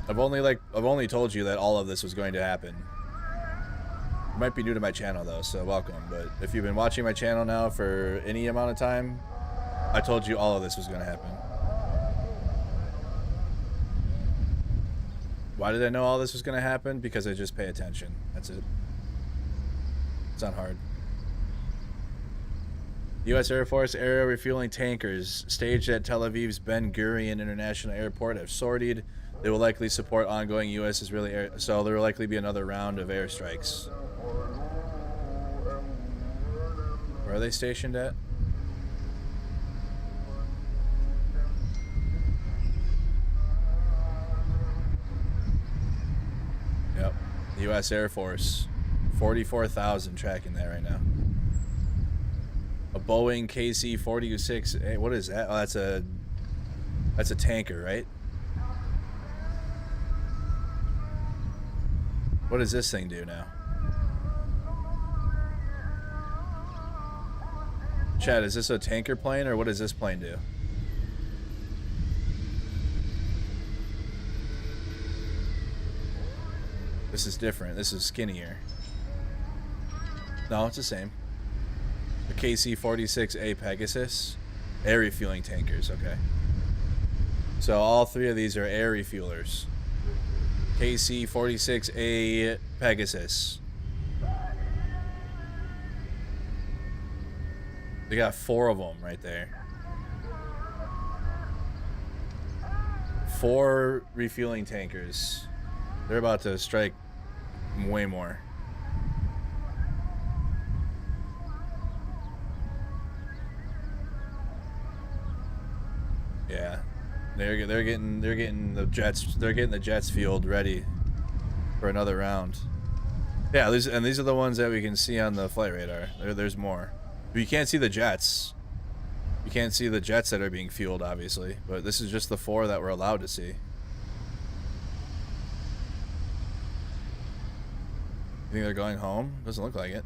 Speaker 1: I've only told you that all of this was going to happen. You might be new to my channel though, so welcome. But if you've been watching my channel now for any amount of time, I told you all of this was going to happen. Why did I know all this was going to happen? Because I just pay attention. That's it. It's not hard. U.S. Air Force aerial refueling tankers staged at Tel Aviv's Ben Gurion International Airport have sortied. They will likely support ongoing U.S.-Israeli air... So there will likely be another round of airstrikes. Where are they stationed at? Yep. The U.S. Air Force. 44,000 tracking that right now. A Boeing KC-46. What is that? Oh, that's a tanker, right? What does this thing do now? Chad, is this a tanker plane or what does this plane do? This is different. This is skinnier. No, it's the same. The KC-46A Pegasus. Air refueling tankers, okay. So all three of these are air refuelers. KC-46A Pegasus. They got 4 of them right there. 4 refueling tankers. They're about to strike way more. Yeah. They're getting the jets fueled ready for another round. Yeah, these are the ones that we can see on the flight radar. There's more. But you can't see the jets. You can't see the jets that are being fueled, obviously. But this is just the 4 that we're allowed to see. You think they're going home? Doesn't look like it.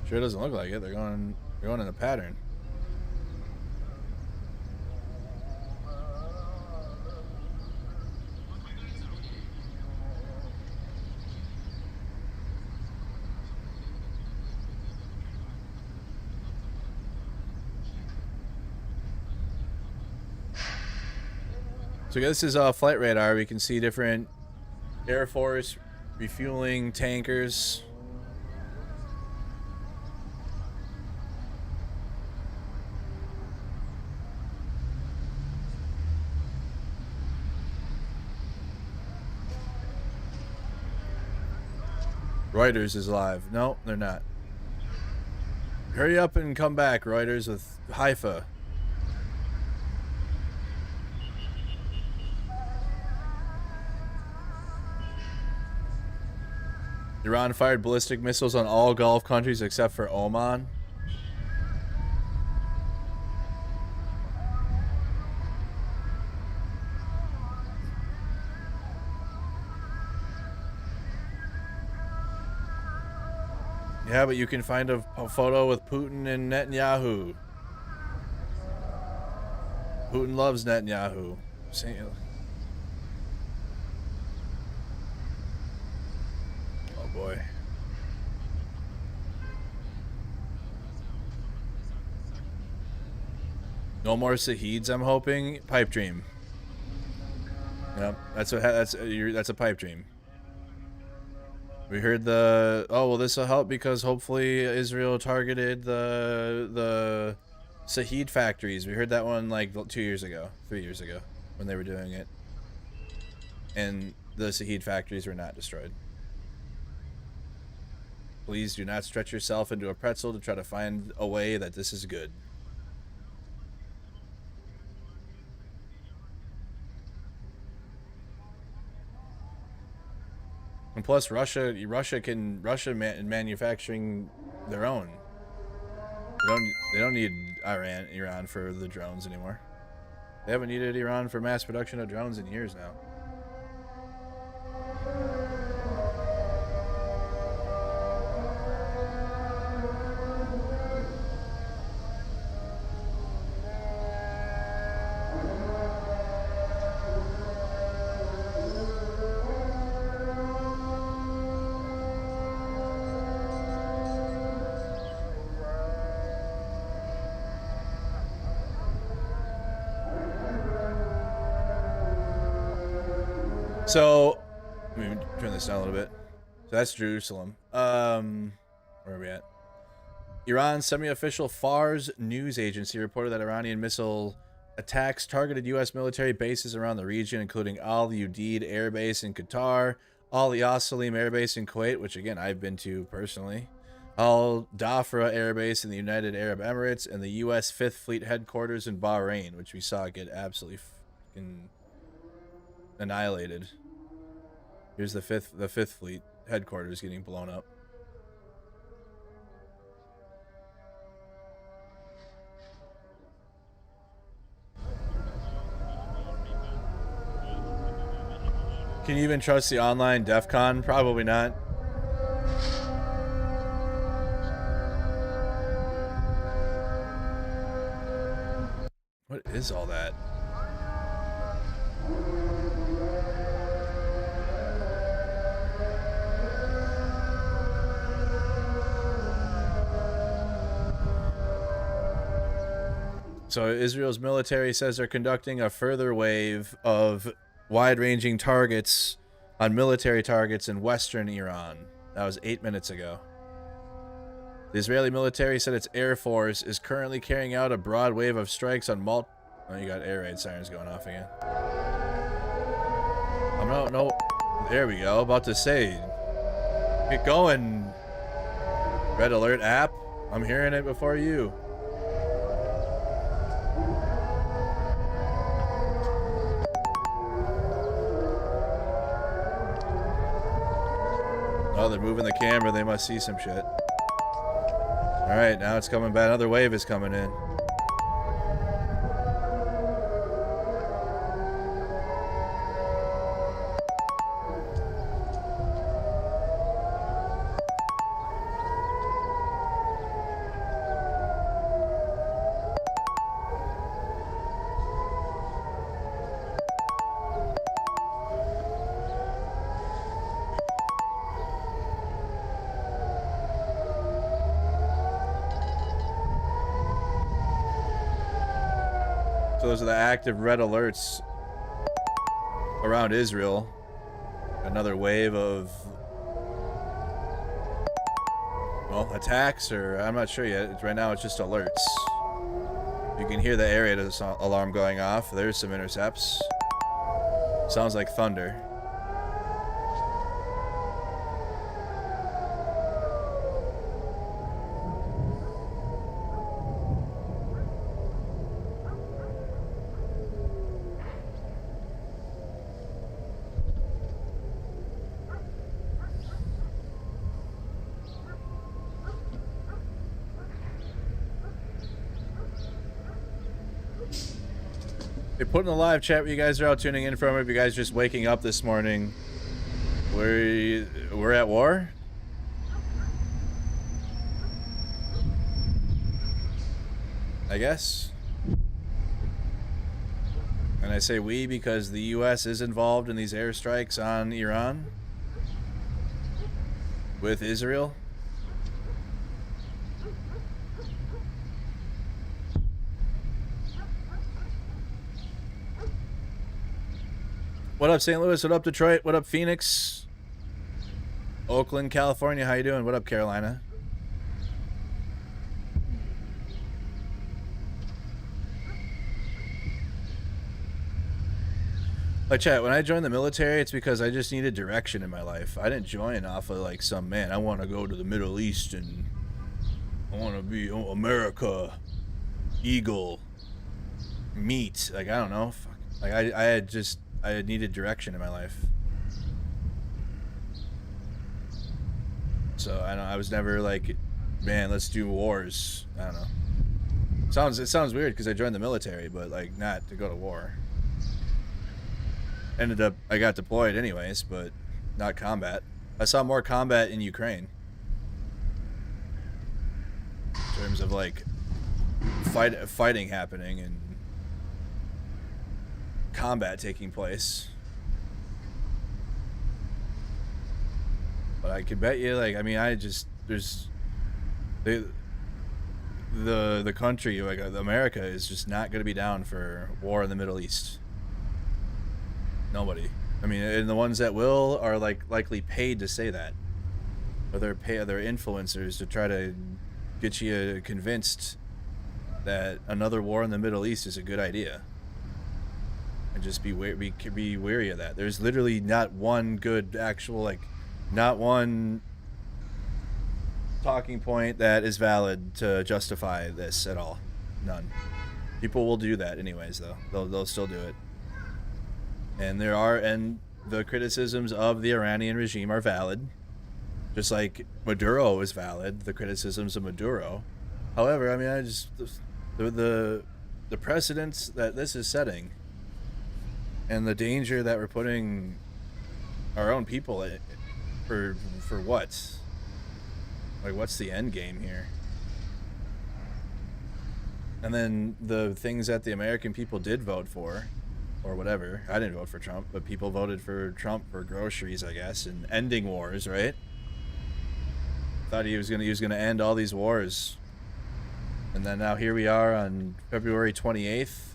Speaker 1: Sure doesn't look like it. They're going in a pattern. So this is flight radar. We can see different Air Force refueling tankers. Reuters is live. No, they're not. Hurry up and come back, Reuters, with Haifa. Iran fired ballistic missiles on all Gulf countries except for Oman. Yeah, but you can find a photo with Putin and Netanyahu. Putin loves Netanyahu. Oh boy. No more Shaheeds, I'm hoping. Pipe dream. Yep, that's a pipe dream. We heard the well, this will help because hopefully Israel targeted the Shaheed factories. We heard that one like 3 years ago when they were doing it, and the Shaheed factories were not destroyed. Please do not stretch yourself into a pretzel to try to find a way that this is good. And plus, Russia manufacturing their own. They don't need Iran for the drones anymore. They haven't needed Iran for mass production of drones in years now. So, let me turn this down a little bit. So that's Jerusalem. Where are we at? Iran's semi-official Fars news agency reported that Iranian missile attacks targeted U.S. military bases around the region, including Al Udeid Air Base in Qatar, Al Yassalim Air Base in Kuwait, which again I've been to personally, Al Dhafra Air Base in the United Arab Emirates, and the U.S. 5th Fleet headquarters in Bahrain, which we saw get absolutely fucking annihilated. Here's the fifth Fleet headquarters getting blown up. Can you even trust the online DEF CON? Probably not. What is all that? So Israel's military says they're conducting a further wave of wide-ranging targets on military targets in western Iran. That was 8 minutes ago. The Israeli military said its Air Force is currently carrying out a broad wave of strikes on Oh, you got air raid sirens going off again. No. There we go. About to say. Get going. Red Alert app. I'm hearing it before you. Oh, they're moving the camera. They must see some shit. All right, now it's coming back. Another wave is coming in. So those are the active red alerts around Israel. Another wave of, well, attacks, or I'm not sure yet. Right now it's just alerts. You can hear the area alarm going off. There's some intercepts. Sounds like thunder. Hey, put in the live chat where you guys are all tuning in from. If you guys just waking up this morning, we're at war. I guess. And I say we because the U.S. is involved in these airstrikes on Iran with Israel. What up, St. Louis? What up, Detroit? What up, Phoenix? Oakland, California. How you doing? What up, Carolina? Like, chat, when I joined the military, it's because I just needed direction in my life. I didn't join off of, like, some, man, I want to go to the Middle East and I want to be America, Eagle, meat. Like, I don't know. Fuck. Like, I had needed direction in my life. So I was never like, man, let's do wars. I don't know. It sounds weird because I joined the military, but like not to go to war. Ended up I got deployed anyways, but not combat. I saw more combat in Ukraine. In terms of like fighting happening and combat taking place. But I could bet you, like, I mean, there's the country, like America, is just not going to be down for war in the Middle East. Nobody. I mean, and the ones that will are like likely paid to say that, or they're influencers to try to get you convinced that another war in the Middle East is a good idea. And just be wary of that. There's literally not one good actual, like, not one talking point that is valid to justify this at all. None. People will do that anyways, though. They'll still do it. And the criticisms of the Iranian regime are valid. Just like Maduro is valid, the criticisms of Maduro. However, I mean, the precedents that this is setting and the danger that we're putting our own people in, for what? Like, what's the end game here? And then the things that the American people did vote for, or whatever. I didn't vote for Trump, but people voted for Trump for groceries, I guess, and ending wars, right? Thought he was gonna end all these wars. And then now here we are on February 28th,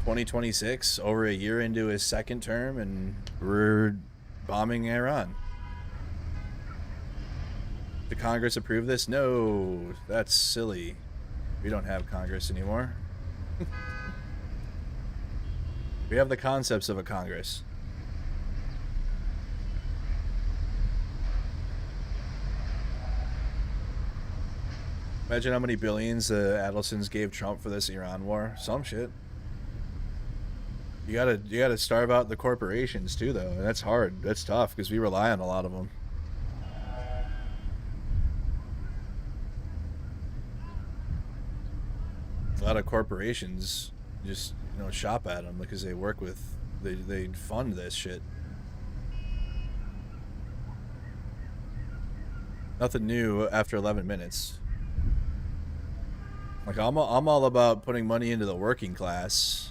Speaker 1: 2026, over a year into his second term, and we're bombing Iran. Did Congress approve this? No, that's silly. We don't have Congress anymore. We have the concepts of a Congress. Imagine how many billions the Adelsons gave Trump for this Iran war. Some shit. You gotta starve out the corporations too, though. And that's hard. That's tough because we rely on a lot of them. A lot of corporations just, shop at them because they work with, they fund this shit. Nothing new after 11 minutes. Like, I'm all about putting money into the working class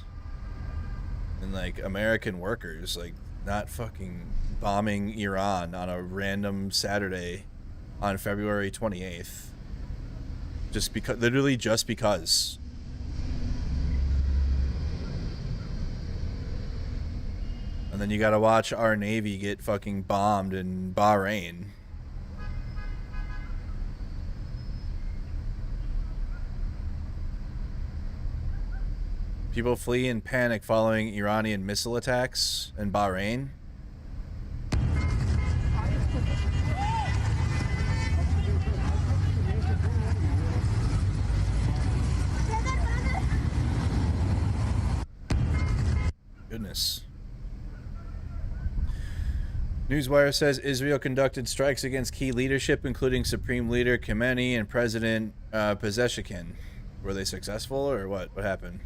Speaker 1: and, like, American workers, like, not fucking bombing Iran on a random Saturday on February 28th. Just because, literally just because. And then you gotta watch our Navy get fucking bombed in Bahrain. People flee in panic following Iranian missile attacks in Bahrain. Goodness. Newswire says Israel conducted strikes against key leadership, including Supreme Leader Khamenei and President Pezeshkian. Were they successful, or what? What happened?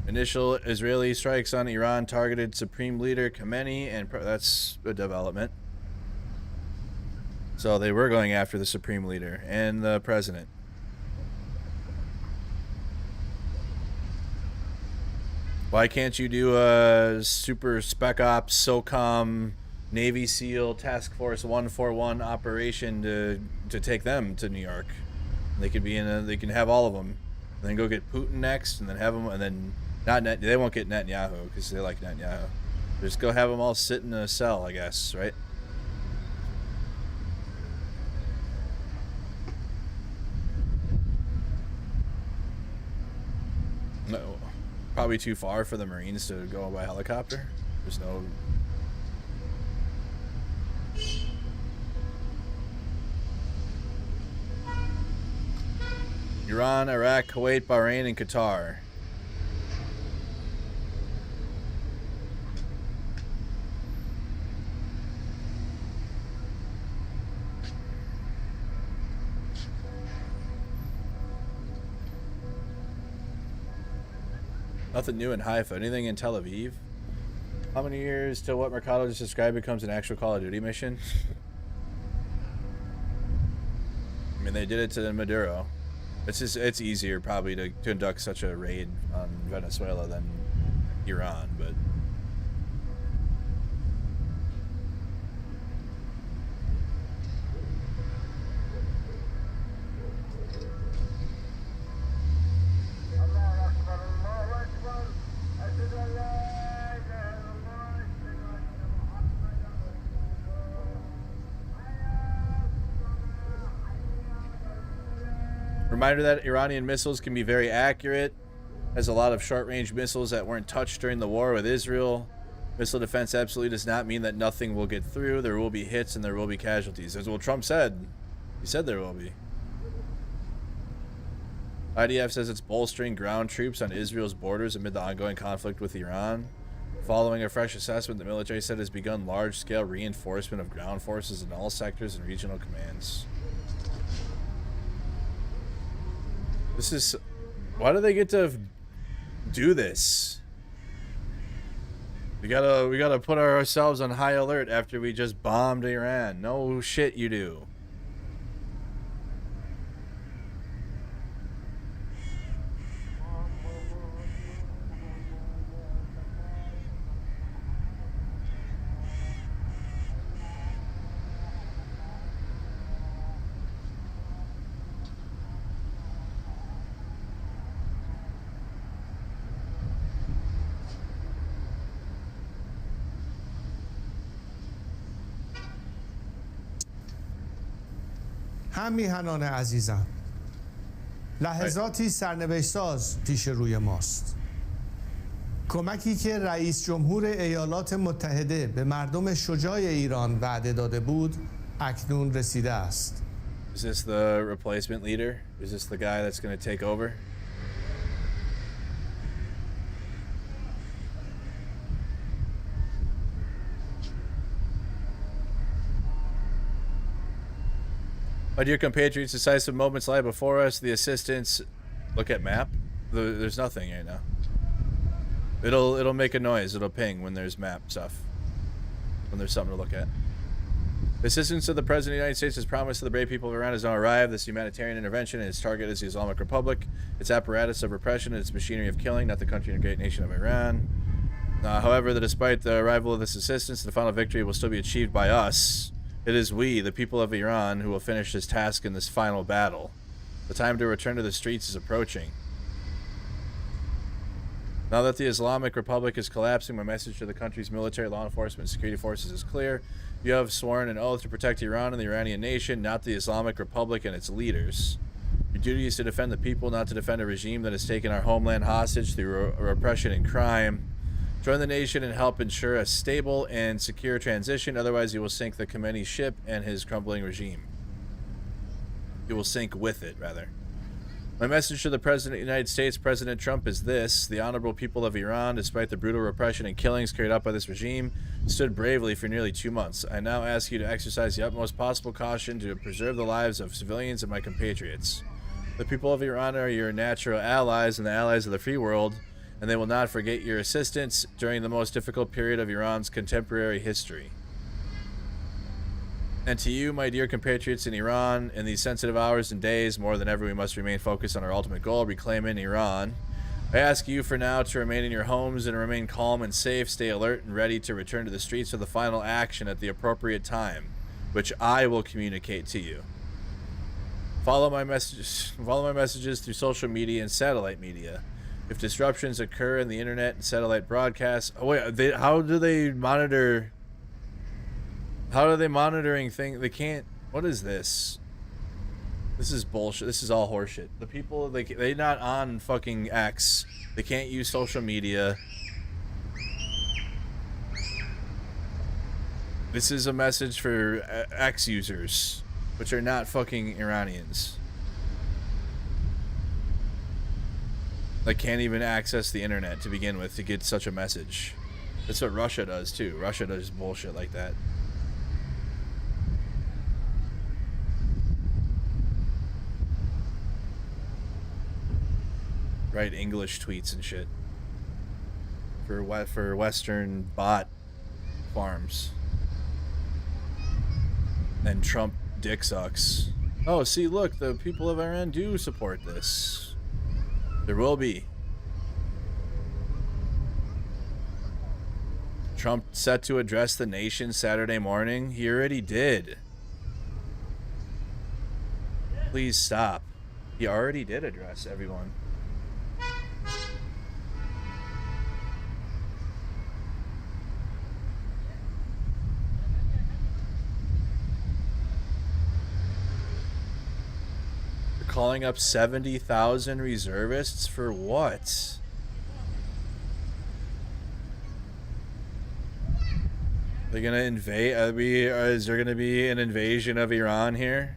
Speaker 1: Initial Israeli strikes on Iran targeted Supreme Leader Khamenei, and that's a development. So they were going after the Supreme Leader and the President. Why can't you do a Super Spec Ops SOCOM Navy SEAL Task Force 141 operation to take them to New York? They could be in a, they can have all of them, and then go get Putin next, and then have them, and then they won't get Netanyahu because they like Netanyahu. Just go have them all sit in a cell, I guess, right? No, probably too far for the Marines to go by helicopter. There's no. Iran, Iraq, Kuwait, Bahrain, and Qatar. Nothing new in Haifa. Anything in Tel Aviv? How many years till what Mercado just described becomes an actual Call of Duty mission? I mean, they did it to Maduro. It's easier probably to conduct such a raid on Venezuela than Iran, but reminder that Iranian missiles can be very accurate. Has a lot of short-range missiles that weren't touched during the war with Israel. Missile defense absolutely does not mean that nothing will get through. There will be hits and there will be casualties. As well, Trump said. He said there will be. IDF says it's bolstering ground troops on Israel's borders amid the ongoing conflict with Iran. Following a fresh assessment, the military said has begun large-scale reinforcement of ground forces in all sectors and regional commands. This is... Why do they get to do this? We gotta put ourselves on high alert after we just bombed Iran. No shit you do.
Speaker 11: هم میهنان عزیزم لحظاتی سرنوشت ساز پیش روی ماست کمکی که رئیس جمهور ایالات متحده به مردم شجاع ایران وعده داده بود اکنون رسیده است
Speaker 1: Is this the replacement leader? Is this the guy that's going to take over? My dear compatriots, decisive moments lie before us. The assistants, look at map. There's nothing right now. It'll make a noise. It'll ping when there's map stuff. When there's something to look at. The assistance of the President of the United States has promised to the brave people of Iran has now arrived. This humanitarian intervention and its target is the Islamic Republic, its apparatus of repression, and its machinery of killing, not the country and great nation of Iran. However, despite the arrival of this assistance, the final victory will still be achieved by us. It is we, the people of Iran, who will finish this task in this final battle. The time to return to the streets is approaching. Now that the Islamic Republic is collapsing, my message to the country's military, law enforcement, and security forces is clear. You have sworn an oath to protect Iran and the Iranian nation, not the Islamic Republic and its leaders. Your duty is to defend the people, not to defend a regime that has taken our homeland hostage through repression and crime. Join the nation and help ensure a stable and secure transition, otherwise you will sink the Khomeini ship and his crumbling regime. You will sink with it, rather. My message to the President of the United States, President Trump, is this. The honorable people of Iran, despite the brutal repression and killings carried out by this regime, stood bravely for nearly 2 months. I now ask you to exercise the utmost possible caution to preserve the lives of civilians and my compatriots. The people of Iran are your natural allies and the allies of the free world, and they will not forget your assistance during the most difficult period of Iran's contemporary history. And to you, my dear compatriots in Iran, in these sensitive hours and days, more than ever we must remain focused on our ultimate goal, reclaiming Iran. I ask you for now to remain in your homes and remain calm and safe, stay alert and ready to return to the streets for the final action at the appropriate time, which I will communicate to you. Follow my messages through social media and satellite media. If disruptions occur in the internet and satellite broadcasts, how do they monitor? How are they monitoring things? They can't. What is this? This is bullshit. This is all horseshit. The people, they're not on fucking X. They can't use social media. This is a message for X users, which are not fucking Iranians. They can't even access the internet to begin with to get such a message. That's what Russia does too. Russia does bullshit like that. Write English tweets and shit for Western bot farms. And Trump dick sucks. Oh, see, look, the people of Iran do support this. There will be. Trump set to address the nation Saturday morning. He already did. Please stop. He already did address everyone. Calling up 70,000 reservists for what? They're gonna invade? Is there gonna be an invasion of Iran here?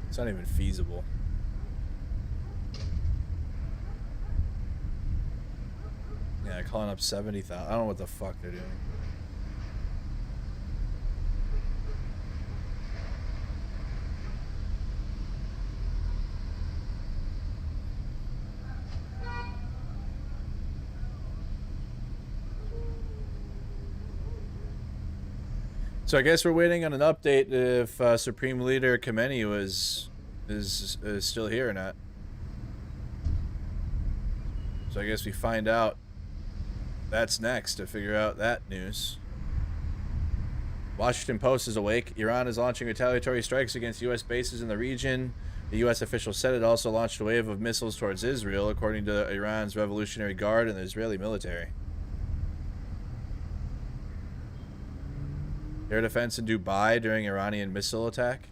Speaker 1: It's not even feasible. Yeah, calling up 70,000. I don't know what the fuck they're doing. So I guess we're waiting on an update if Supreme Leader Khomeini is still here or not. So I guess we find out. That's next to figure out that news. Washington Post is awake. Iran is launching retaliatory strikes against U.S. bases in the region. The U.S. official said it also launched a wave of missiles towards Israel, according to Iran's Revolutionary Guard and the Israeli military. Air defense in Dubai during Iranian missile attack.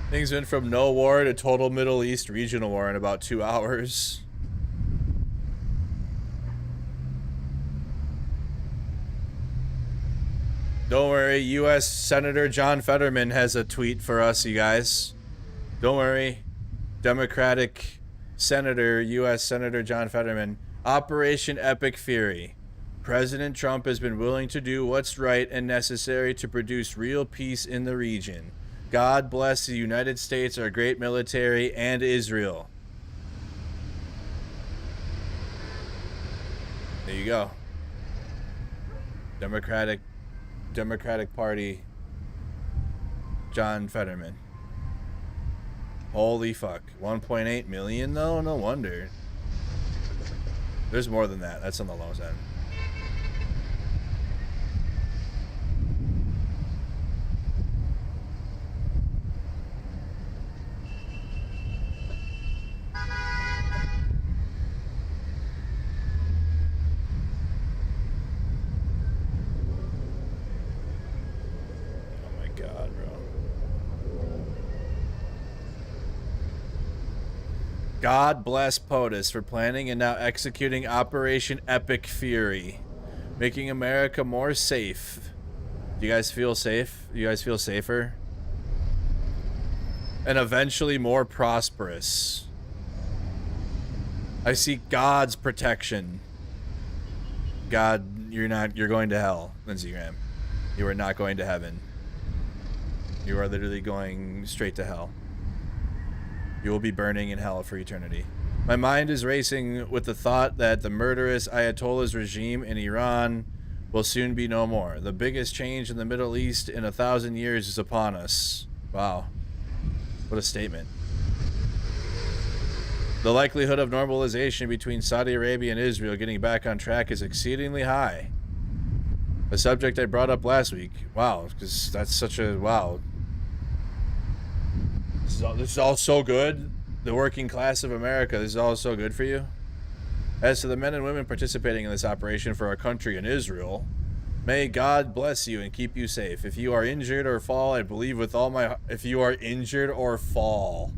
Speaker 1: Things went from no war to total Middle East regional war in about 2 hours. Don't worry, U.S. Senator John Fetterman has a tweet for us, you guys. Don't worry. Democratic Senator, U.S. Senator John Fetterman. Operation Epic Fury. President Trump has been willing to do what's right and necessary to produce real peace in the region. God bless the United States, our great military, and Israel. There you go. Democratic Party, John Fetterman. Holy fuck. 1.8 million though? No wonder. There's more than that. That's on the low end. God bless POTUS for planning and now executing Operation Epic Fury, making America more safe. Do you guys feel safe? Do you guys feel safer? And eventually more prosperous. I see God's protection. God, you're going to hell, Lindsey Graham. You are not going to heaven. You are literally going straight to hell. You will be burning in hell for eternity. My mind is racing with the thought that the murderous Ayatollah's regime in Iran will soon be no more. The biggest change in the Middle East in 1,000 years is upon us. Wow. What a statement. The likelihood of normalization between Saudi Arabia and Israel getting back on track is exceedingly high. A subject I brought up last week. Wow, because that's such a... Wow. This is all so good. The working class of America, this is all so good for you. As to the men and women participating in this operation for our country in Israel, may God bless you and keep you safe. If you are injured or fall, I believe with all my... If you are injured or fall,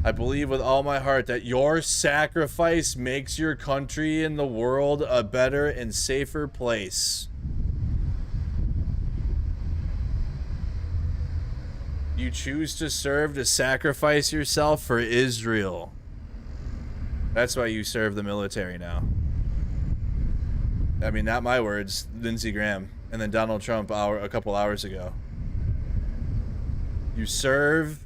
Speaker 1: I believe with all my heart that your sacrifice makes your country and the world a better and safer place. You choose to serve, to sacrifice yourself for Israel. That's why you serve the military now. I mean, not my words, Lindsey Graham and then Donald Trump a couple hours ago. You serve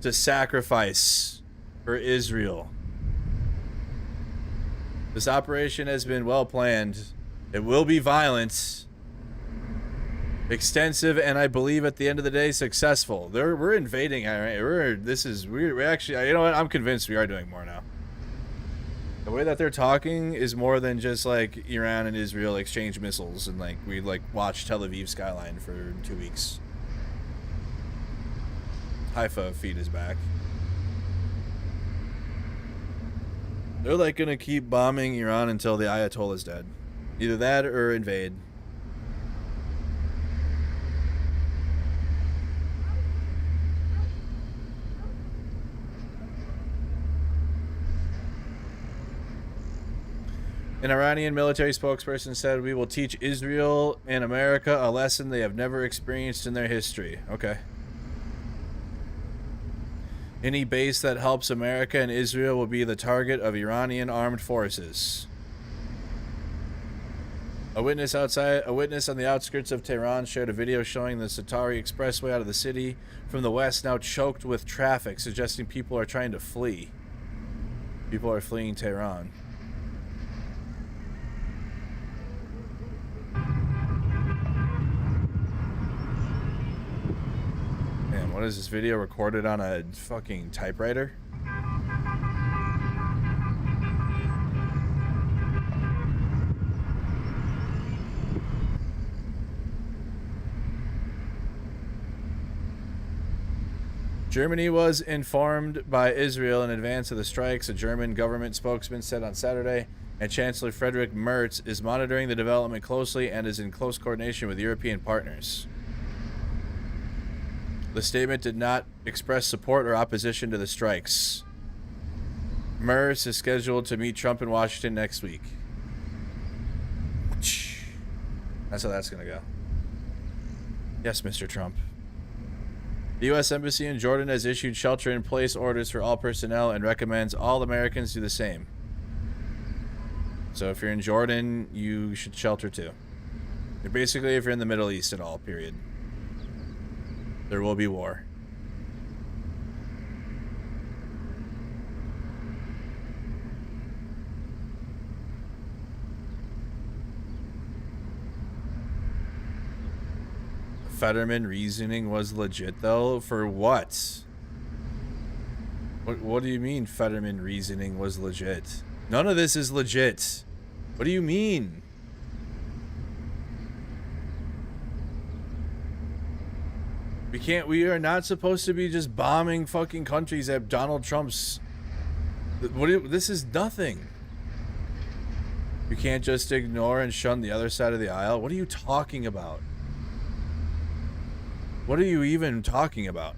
Speaker 1: to sacrifice for Israel. This operation has been well planned. It will be violent. Extensive, and I believe at the end of the day successful. We're invading. We're actually, you know what, I'm convinced we are doing more now. The way that they're talking is more than just like Iran and Israel exchange missiles and like we like watch Tel Aviv skyline for 2 weeks. Haifa feed is back. They're like gonna keep bombing Iran until the Ayatollah's dead. Either that or invade. An Iranian military spokesperson said, "We will teach Israel and America a lesson they have never experienced in their history." Okay. Any base that helps America and Israel will be the target of Iranian armed forces. A witness on the outskirts of Tehran shared a video showing the Satari Expressway out of the city from the west now choked with traffic, suggesting people are trying to flee. People are fleeing Tehran. Man, what is this video recorded on a fucking typewriter? Germany was informed by Israel in advance of the strikes, a German government spokesman said on Saturday, and Chancellor Friedrich Merz is monitoring the development closely and is in close coordination with European partners. The statement did not express support or opposition to the strikes. Merz is scheduled to meet Trump in Washington next week. That's how that's going to go. Yes, Mr. Trump. The U.S. Embassy in Jordan has issued shelter-in-place orders for all personnel and recommends all Americans do the same. So if you're in Jordan, you should shelter too. Basically, if you're in the Middle East at all, period. There will be war. Fetterman reasoning was legit though? For what? What do you mean Fetterman reasoning was legit? None of this is legit. What do you mean? We are not supposed to be just bombing fucking countries at Donald Trump's. This is nothing. You can't just ignore and shun the other side of the aisle. What are you talking about? What are you even talking about?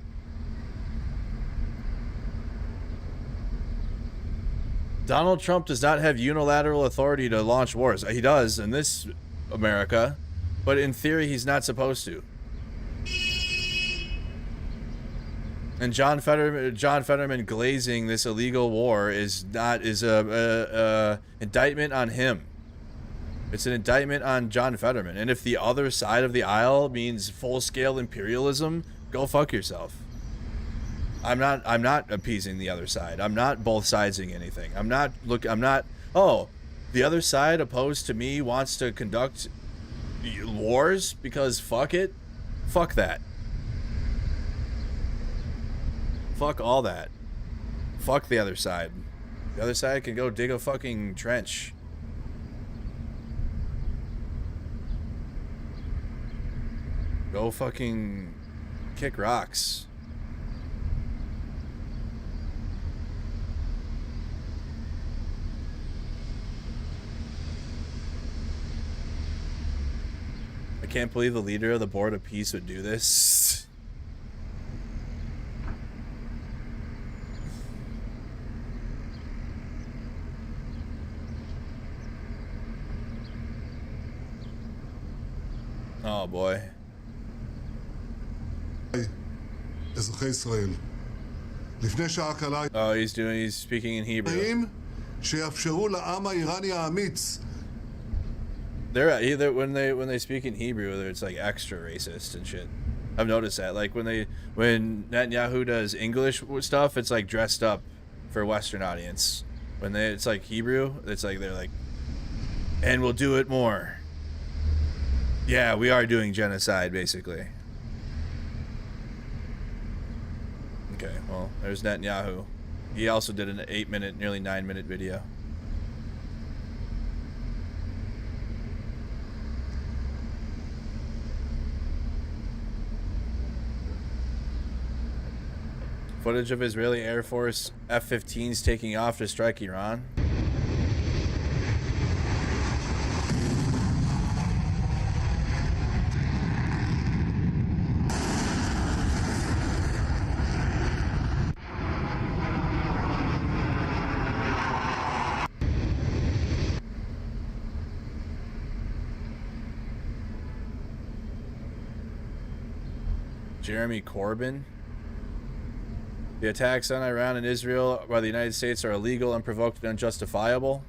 Speaker 1: Donald Trump does not have unilateral authority to launch wars. He does in this America, but in theory he's not supposed to. And John Fetterman glazing this illegal war is a indictment on him. It's an indictment on John Fetterman. And if the other side of the aisle means full-scale imperialism, go fuck yourself. I'm not appeasing the other side. I'm not both sidesing anything. Oh, the other side opposed to me wants to conduct wars because fuck it. Fuck that. Fuck all that. Fuck the other side. The other side can go dig a fucking trench. Go fucking kick rocks. I can't believe the leader of the Board of Peace would do this. Oh boy. Oh, he's speaking in Hebrew. They're either when they speak in Hebrew, it's like extra racist and shit. I've noticed that. Like when Netanyahu does English stuff, it's like dressed up for a Western audience. When it's like Hebrew, it's like they're like, and we'll do it more. Yeah, we are doing genocide, basically. Okay, well, there's Netanyahu. He also did an 8-minute, nearly 9-minute video. Footage of Israeli Air Force F-15s taking off to strike Iran. Jeremy Corbyn. The attacks on Iran and Israel by the United States are illegal, unprovoked, and unjustifiable.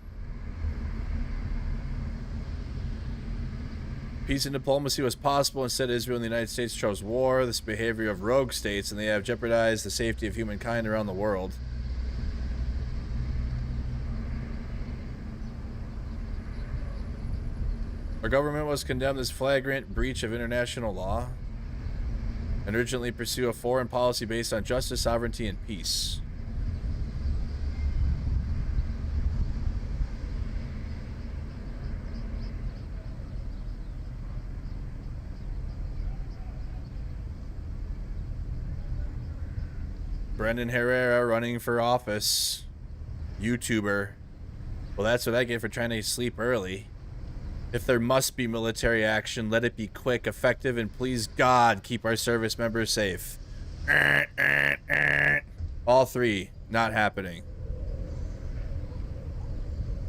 Speaker 1: Peace and diplomacy was possible. Instead, Israel and the United States chose war. This behavior of rogue states, and they have jeopardized the safety of humankind around the world. Our government was condemned as flagrant breach of international law and urgently pursue a foreign policy based on justice, sovereignty, and peace. Brendan Herrera running for office. YouTuber. Well, that's what I get for trying to sleep early. If there must be military action, let it be quick, effective, and please God, keep our service members safe. All three, not happening.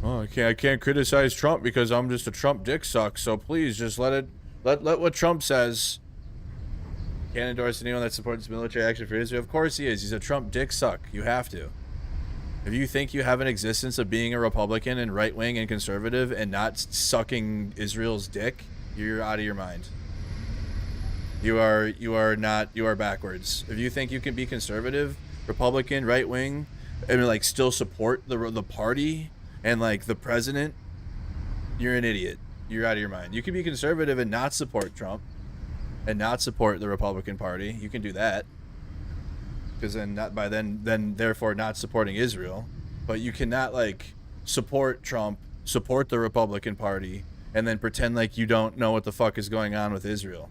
Speaker 1: Oh, I can't criticize Trump because I'm just a Trump dick suck, so please just let what Trump says Can't endorse anyone that supports military action for Israel. Of course he is. He's a Trump dick suck. You have to. If you think you have an existence of being a Republican and right-wing and conservative and not sucking Israel's dick, you're out of your mind. You are backwards. If you think you can be conservative, Republican, right-wing, and like still support the party and like the president, you're an idiot. You're out of your mind. You can be conservative and not support Trump and not support the Republican Party. You can do that, because then therefore not supporting Israel. But you cannot like support Trump, support the Republican Party, and then pretend like you don't know what the fuck is going on with Israel.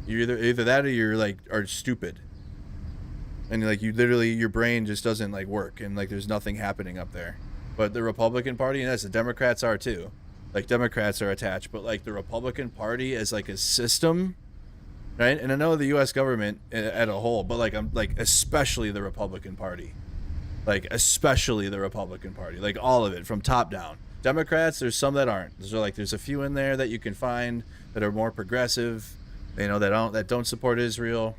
Speaker 1: You either that or you're like are stupid, and like you literally your brain just doesn't like work, and like there's nothing happening up there. But the Republican Party, and yes, the Democrats are too. Like Democrats are attached, but like the Republican Party as like a system. Right, and I know the U.S. government at a whole, but like I'm like especially the Republican Party, like all of it from top down. Democrats, there's some that aren't. There's a few in there that you can find that are more progressive, you know, that don't support Israel.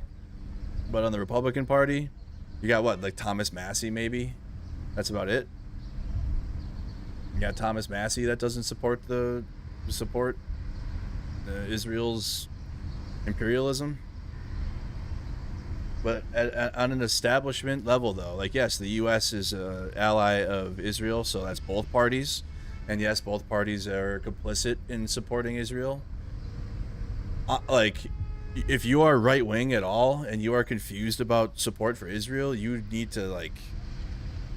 Speaker 1: But on the Republican Party, you got what, like Thomas Massey maybe? That's about it. You got Thomas Massey that doesn't support Israel's imperialism. But on an establishment level though, like yes, the US is an ally of Israel, so that's both parties, and yes, both parties are complicit in supporting Israel. Like if you are right wing at all and you are confused about support for Israel, you need to like,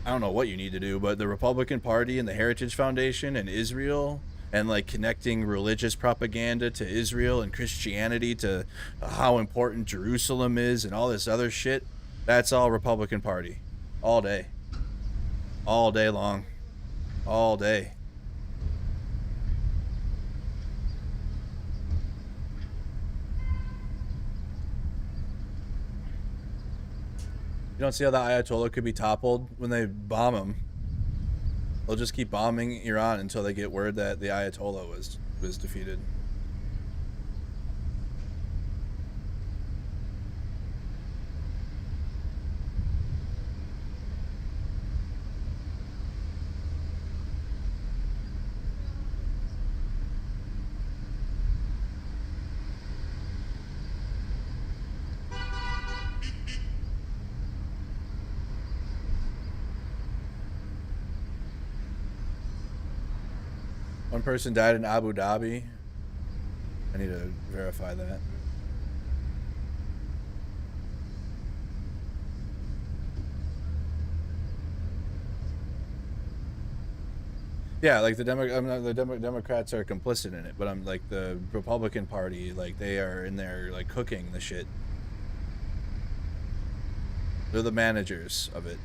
Speaker 1: I don't know what you need to do, but the Republican Party and the Heritage Foundation and Israel, and like connecting religious propaganda to Israel and Christianity to how important Jerusalem is and all this other shit, that's all Republican Party. All day. All day long. All day. You don't see how the Ayatollah could be toppled when they bomb him. They'll just keep bombing Iran until they get word that the Ayatollah was defeated. One person died in Abu Dhabi. I need to verify that. Yeah, like the Democrats are complicit in it, but I'm like the Republican Party, like they are in there like cooking the shit. They're the managers of it.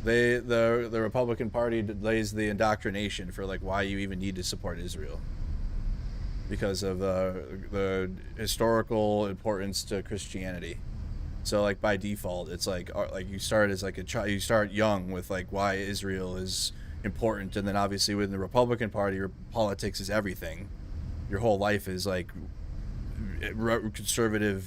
Speaker 1: The Republican Party lays the indoctrination for like why you even need to support Israel, because of the historical importance to Christianity. So like by default, it's like you start as like a child, you start young with like why Israel is important, and then obviously within the Republican Party, your politics is everything. Your whole life is like conservative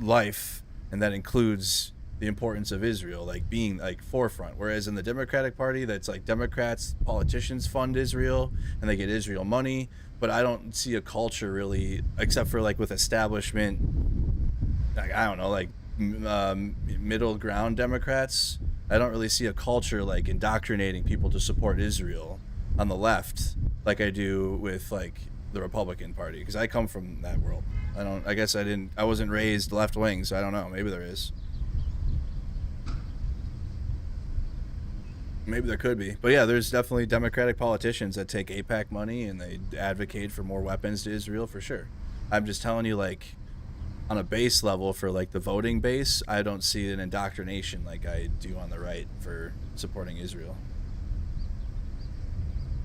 Speaker 1: life, and that includes the importance of Israel, like being like forefront. Whereas in the Democratic Party, that's like Democrats, politicians fund Israel and they get Israel money, but I don't see a culture really, except for like with establishment, like I don't know, like middle ground Democrats. I don't really see a culture like indoctrinating people to support Israel on the left like I do with like the Republican Party, because I come from that world. I wasn't raised left wing, so I don't know, maybe there is. Maybe there could be. But yeah, there's definitely Democratic politicians that take AIPAC money and they advocate for more weapons to Israel for sure. I'm just telling you, like, on a base level for like the voting base, I don't see an indoctrination like I do on the right for supporting Israel.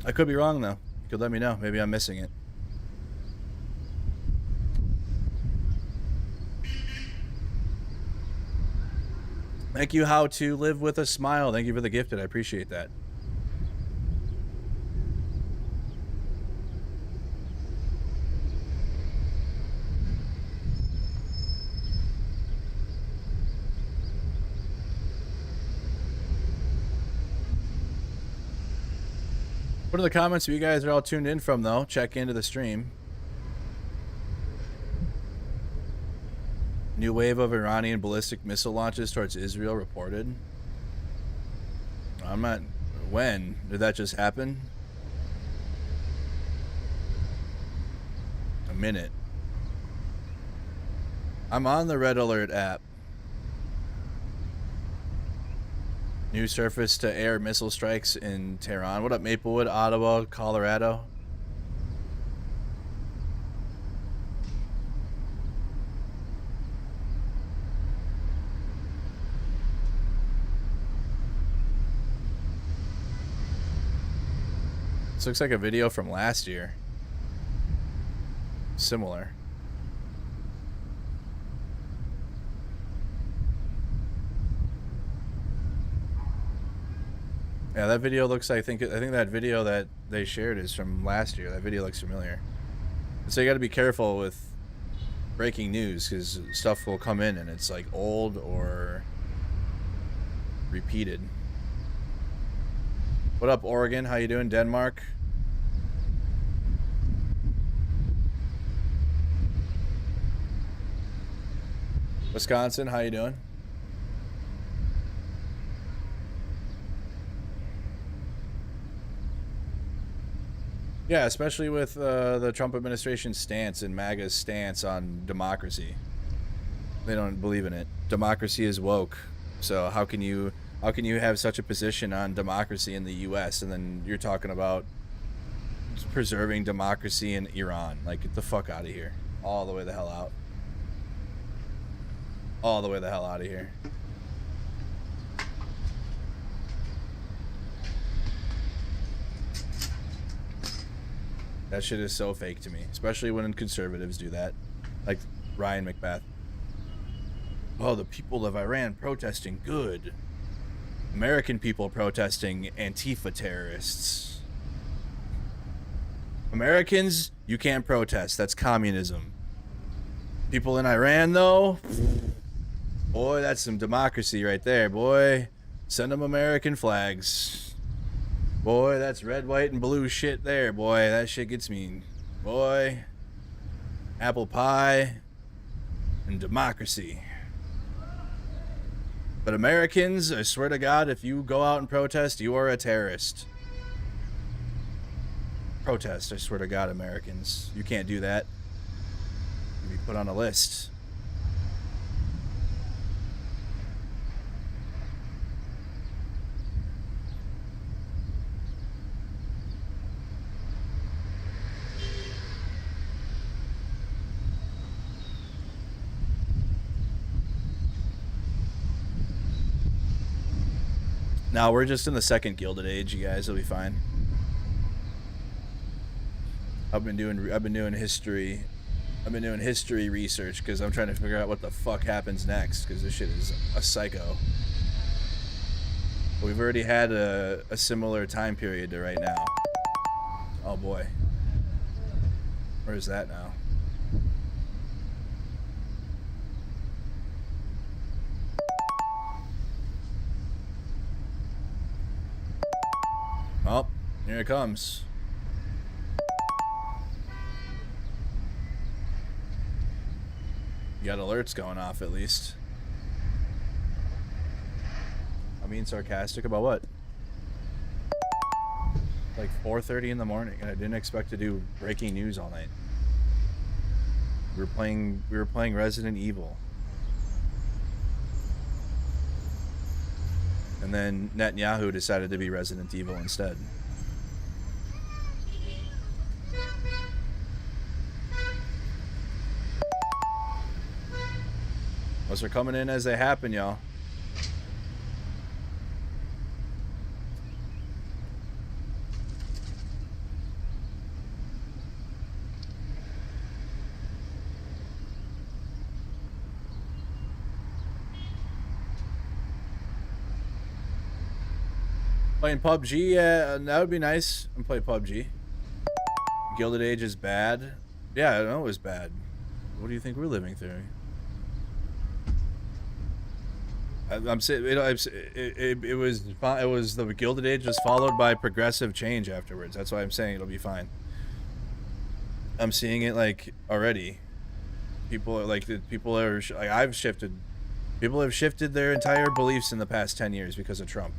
Speaker 1: I could be wrong though. You could let me know. Maybe I'm missing it. Thank you, How to Live with a Smile. Thank you for the gifted. I appreciate that. Put in the comments if you guys are all tuned in from, though. Check into the stream. New wave of Iranian ballistic missile launches towards Israel reported. I'm not... When? Did that just happen? A minute. I'm on the Red Alert app. New surface-to-air missile strikes in Tehran. What up, Maplewood, Ottawa, Colorado? This looks like a video from last year. Similar. Yeah, that video looks like, I think that video that they shared is from last year. That video looks familiar. So you got to be careful with breaking news because stuff will come in and it's like old or repeated. What up, Oregon? How you doing, Denmark? Wisconsin, how you doing? Yeah, especially with the Trump administration's stance and MAGA's stance on democracy. They don't believe in it. Democracy is woke. So how can you have such a position on democracy in the U.S. and then you're talking about preserving democracy in Iran? Like, get the fuck out of here. All the way the hell out. All the way the hell out of here. That shit is so fake to me, especially when conservatives do that. Like Ryan McBeth. Oh, the people of Iran protesting, good. American people protesting, Antifa terrorists. Americans, you can't protest. That's communism. People in Iran, though, boy, that's some democracy right there, boy. Send them American flags. Boy, that's red, white, and blue shit there, boy. That shit gets me, boy. Apple pie and democracy. But Americans, I swear to God, if you go out and protest, you are a terrorist. Protest, I swear to God, Americans. You can't do that. You'll be put on a list. Now we're just in the second Gilded Age, you guys. It'll be fine. I've been doing history. I've been doing history research because I'm trying to figure out what the fuck happens next because this shit is a psycho. But we've already had a similar time period to right now. Oh boy. Where is that now? Oh, here it comes. You got alerts going off at least. I'm being sarcastic about what? Like 4:30 in the morning, and I didn't expect to do breaking news all night. We were playing Resident Evil. And then Netanyahu decided to be Resident Evil instead. Those are coming in as they happen, y'all. Playing PUBG, yeah, that would be nice. I'm playing PUBG. Gilded Age is bad. Yeah, I know it was bad. What do you think we're living through? I'm saying it was the Gilded Age was followed by progressive change afterwards. That's why I'm saying it'll be fine. I'm seeing it like already. People are like I've shifted. People have shifted their entire beliefs in the past 10 years because of Trump.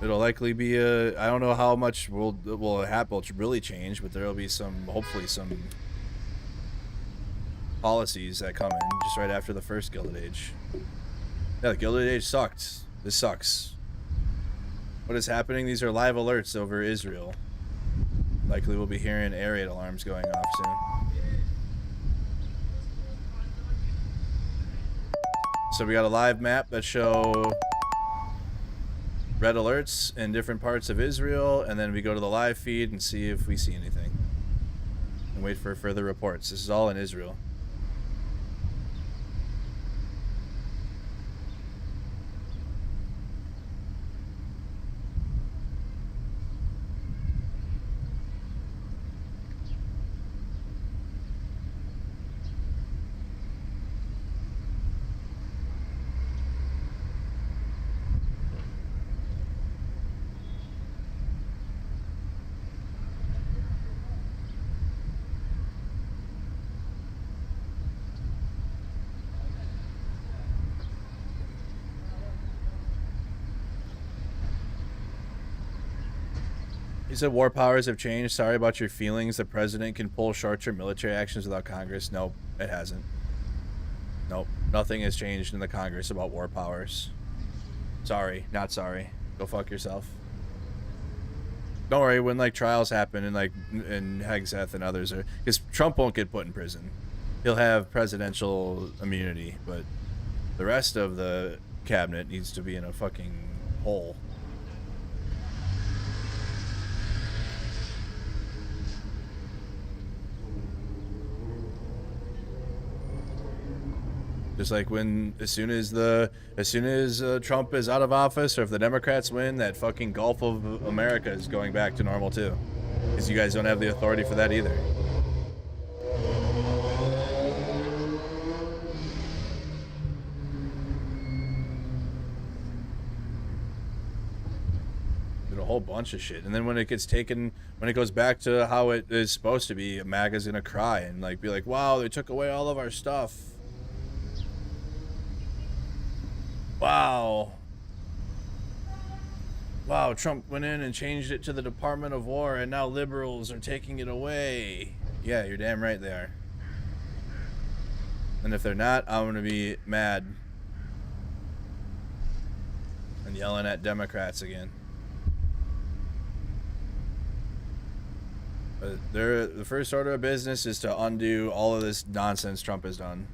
Speaker 1: It'll likely be I don't know how much will really change, but there'll be hopefully some policies that come in just right after the first Gilded Age. Yeah, the Gilded Age sucked. This sucks. What is happening? These are live alerts over Israel. Likely we'll be hearing air raid alarms going off soon. So we got a live map that show red alerts in different parts of Israel, and then we go to the live feed and see if we see anything. And wait for further reports. This is all in Israel. He said war powers have changed. Sorry about your feelings. The president can pull short-term military actions without Congress. Nope, it hasn't. Nope, nothing has changed in the Congress about war powers. Sorry, not sorry. Go fuck yourself. Don't worry, when like trials happen and like in Hegseth and others are, because Trump won't get put in prison. He'll have presidential immunity, but the rest of the cabinet needs to be in a fucking hole. Just like when, as soon as Trump is out of office, or if the Democrats win, that fucking Gulf of America is going back to normal too, because you guys don't have the authority for that either. Did a whole bunch of shit, and then when it gets taken, when it goes back to how it is supposed to be, MAGA's gonna cry and like be like, "Wow, they took away all of our stuff." Wow, Trump went in and changed it to the Department of War, and now liberals are taking it away. Yeah, you're damn right they are. And if they're not, I'm going to be mad and yelling at Democrats again. But the first order of business is to undo all of this nonsense Trump has done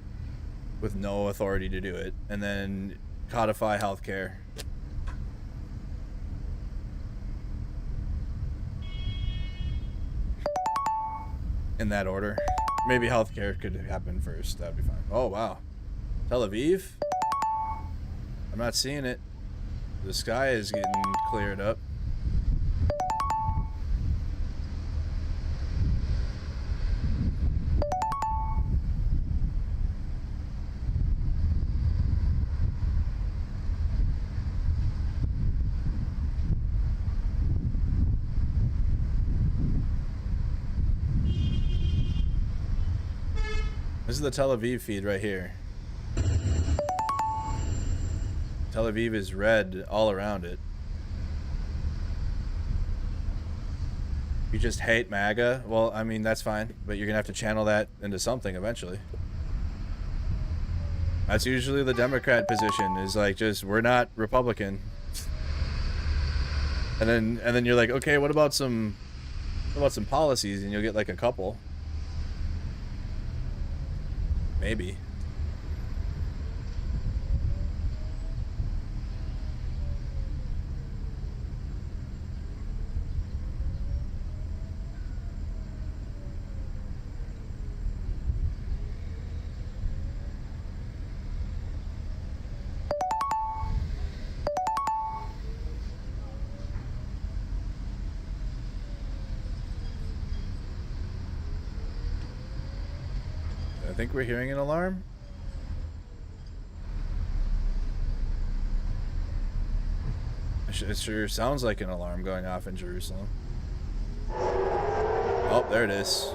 Speaker 1: with no authority to do it, and then codify healthcare. In that order. Maybe healthcare could happen first. That'd be fine. Oh, wow. Tel Aviv? I'm not seeing it. The sky is getting cleared up. This is the Tel Aviv feed right here. Tel Aviv is red all around it. You just hate MAGA? Well, I mean, that's fine, but you're gonna have to channel that into something eventually. That's usually the Democrat position, is like, just, we're not Republican. And then you're like, okay, what about some policies? And you'll get like a couple. Maybe. I think we're hearing an alarm. It sure sounds like an alarm going off in Jerusalem. Oh, there it is.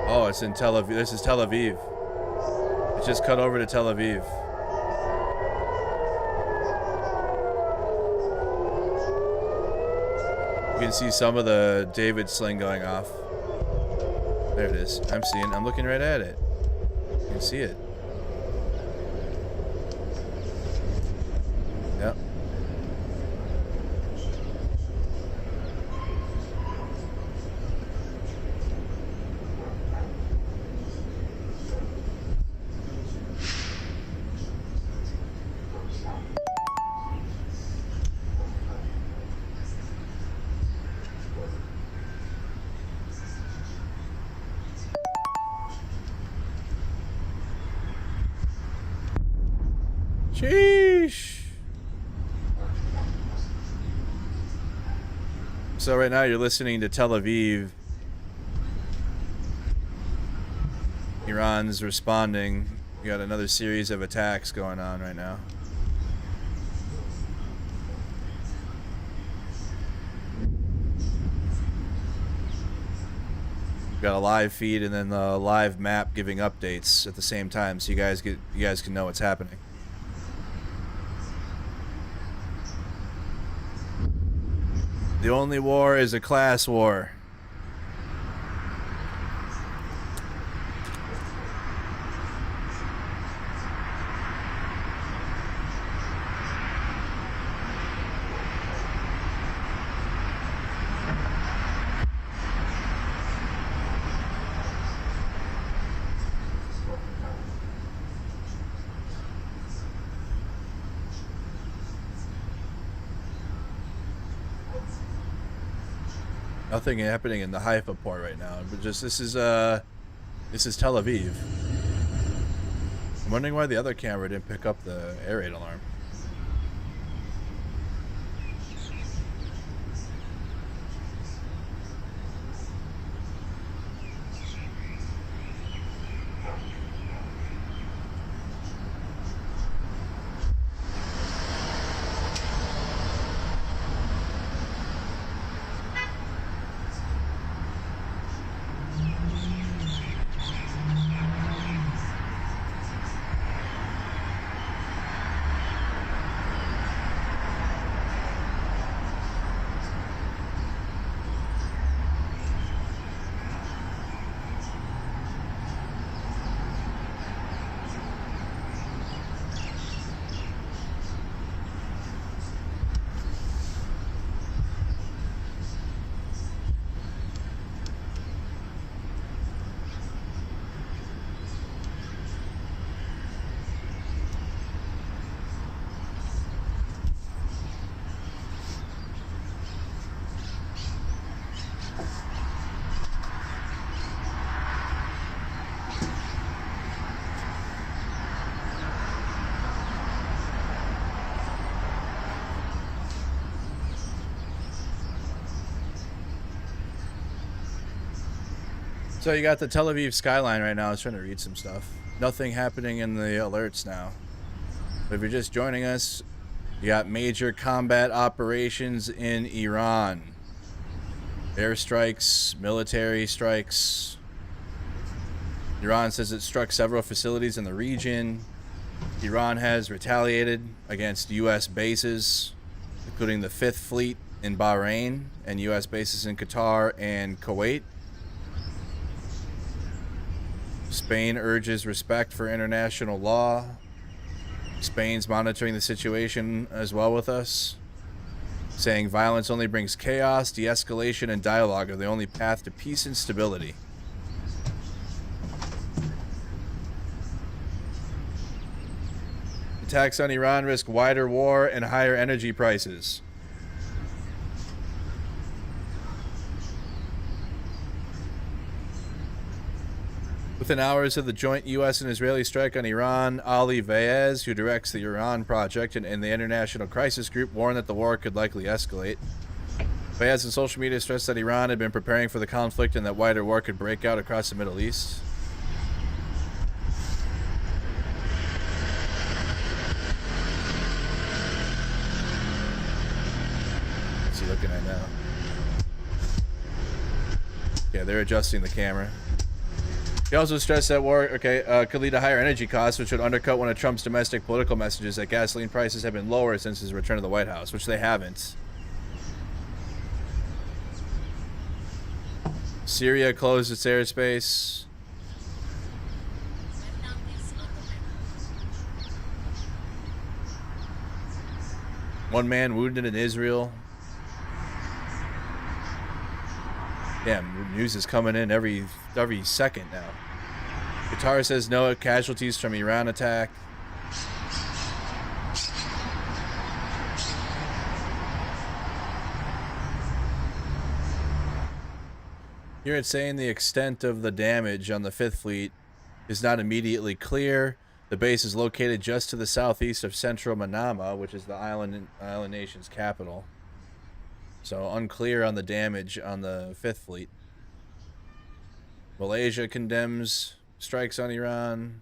Speaker 1: Oh, it's in Tel Aviv. This is Tel Aviv. It just cut over to Tel Aviv. You can see some of the David sling going off. There it is. I'm looking right at it. You can see it. Yep. Sheesh. So right now you're listening to Tel Aviv. Iran's responding. You got another series of attacks going on right now. Got a live feed and then the live map giving updates at the same time, so you guys can know what's happening. The only war is a class war. Nothing happening in the Haifa port right now, but just this is Tel Aviv. I'm wondering why the other camera didn't pick up the air raid alarm. So you got the Tel Aviv skyline right now. I was trying to read some stuff. Nothing happening in the alerts now. But if you're just joining us, you got major combat operations in Iran. Airstrikes, military strikes. Iran says it struck several facilities in the region. Iran has retaliated against U.S. bases, including the 5th Fleet in Bahrain and U.S. bases in Qatar and Kuwait. Spain urges respect for international law. Spain's monitoring the situation as well with us, saying violence only brings chaos, de-escalation, and dialogue are the only path to peace and stability. Attacks on Iran risk wider war and higher energy prices. Within hours of the joint U.S. and Israeli strike on Iran, Ali Vaez, who directs the Iran Project and the International Crisis Group, warned that the war could likely escalate. Vaez on social media stressed that Iran had been preparing for the conflict and that wider war could break out across the Middle East. looking at now. Yeah, they're adjusting the camera. He also stressed that war, could lead to higher energy costs, which would undercut one of Trump's domestic political messages that gasoline prices have been lower since his return to the White House, which they haven't. Syria closed its airspace. One man wounded in Israel. Damn, news is coming in every second now. Qatar says no casualties from Iran attack. Here it's saying the extent of the damage on the Fifth Fleet is not immediately clear. The base is located just to the southeast of central Manama, which is the island nation's capital. So unclear on the damage on the Fifth Fleet. Malaysia condemns strikes on Iran.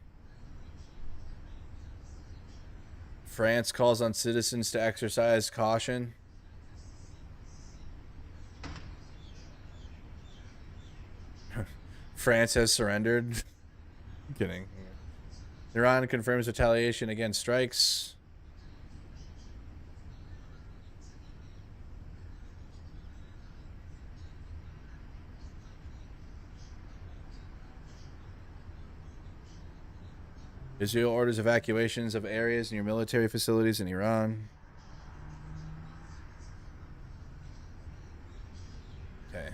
Speaker 1: France calls on citizens to exercise caution. France has surrendered. I'm kidding. Iran confirms retaliation against strikes. Israel orders evacuations of areas near military facilities in Iran. Okay.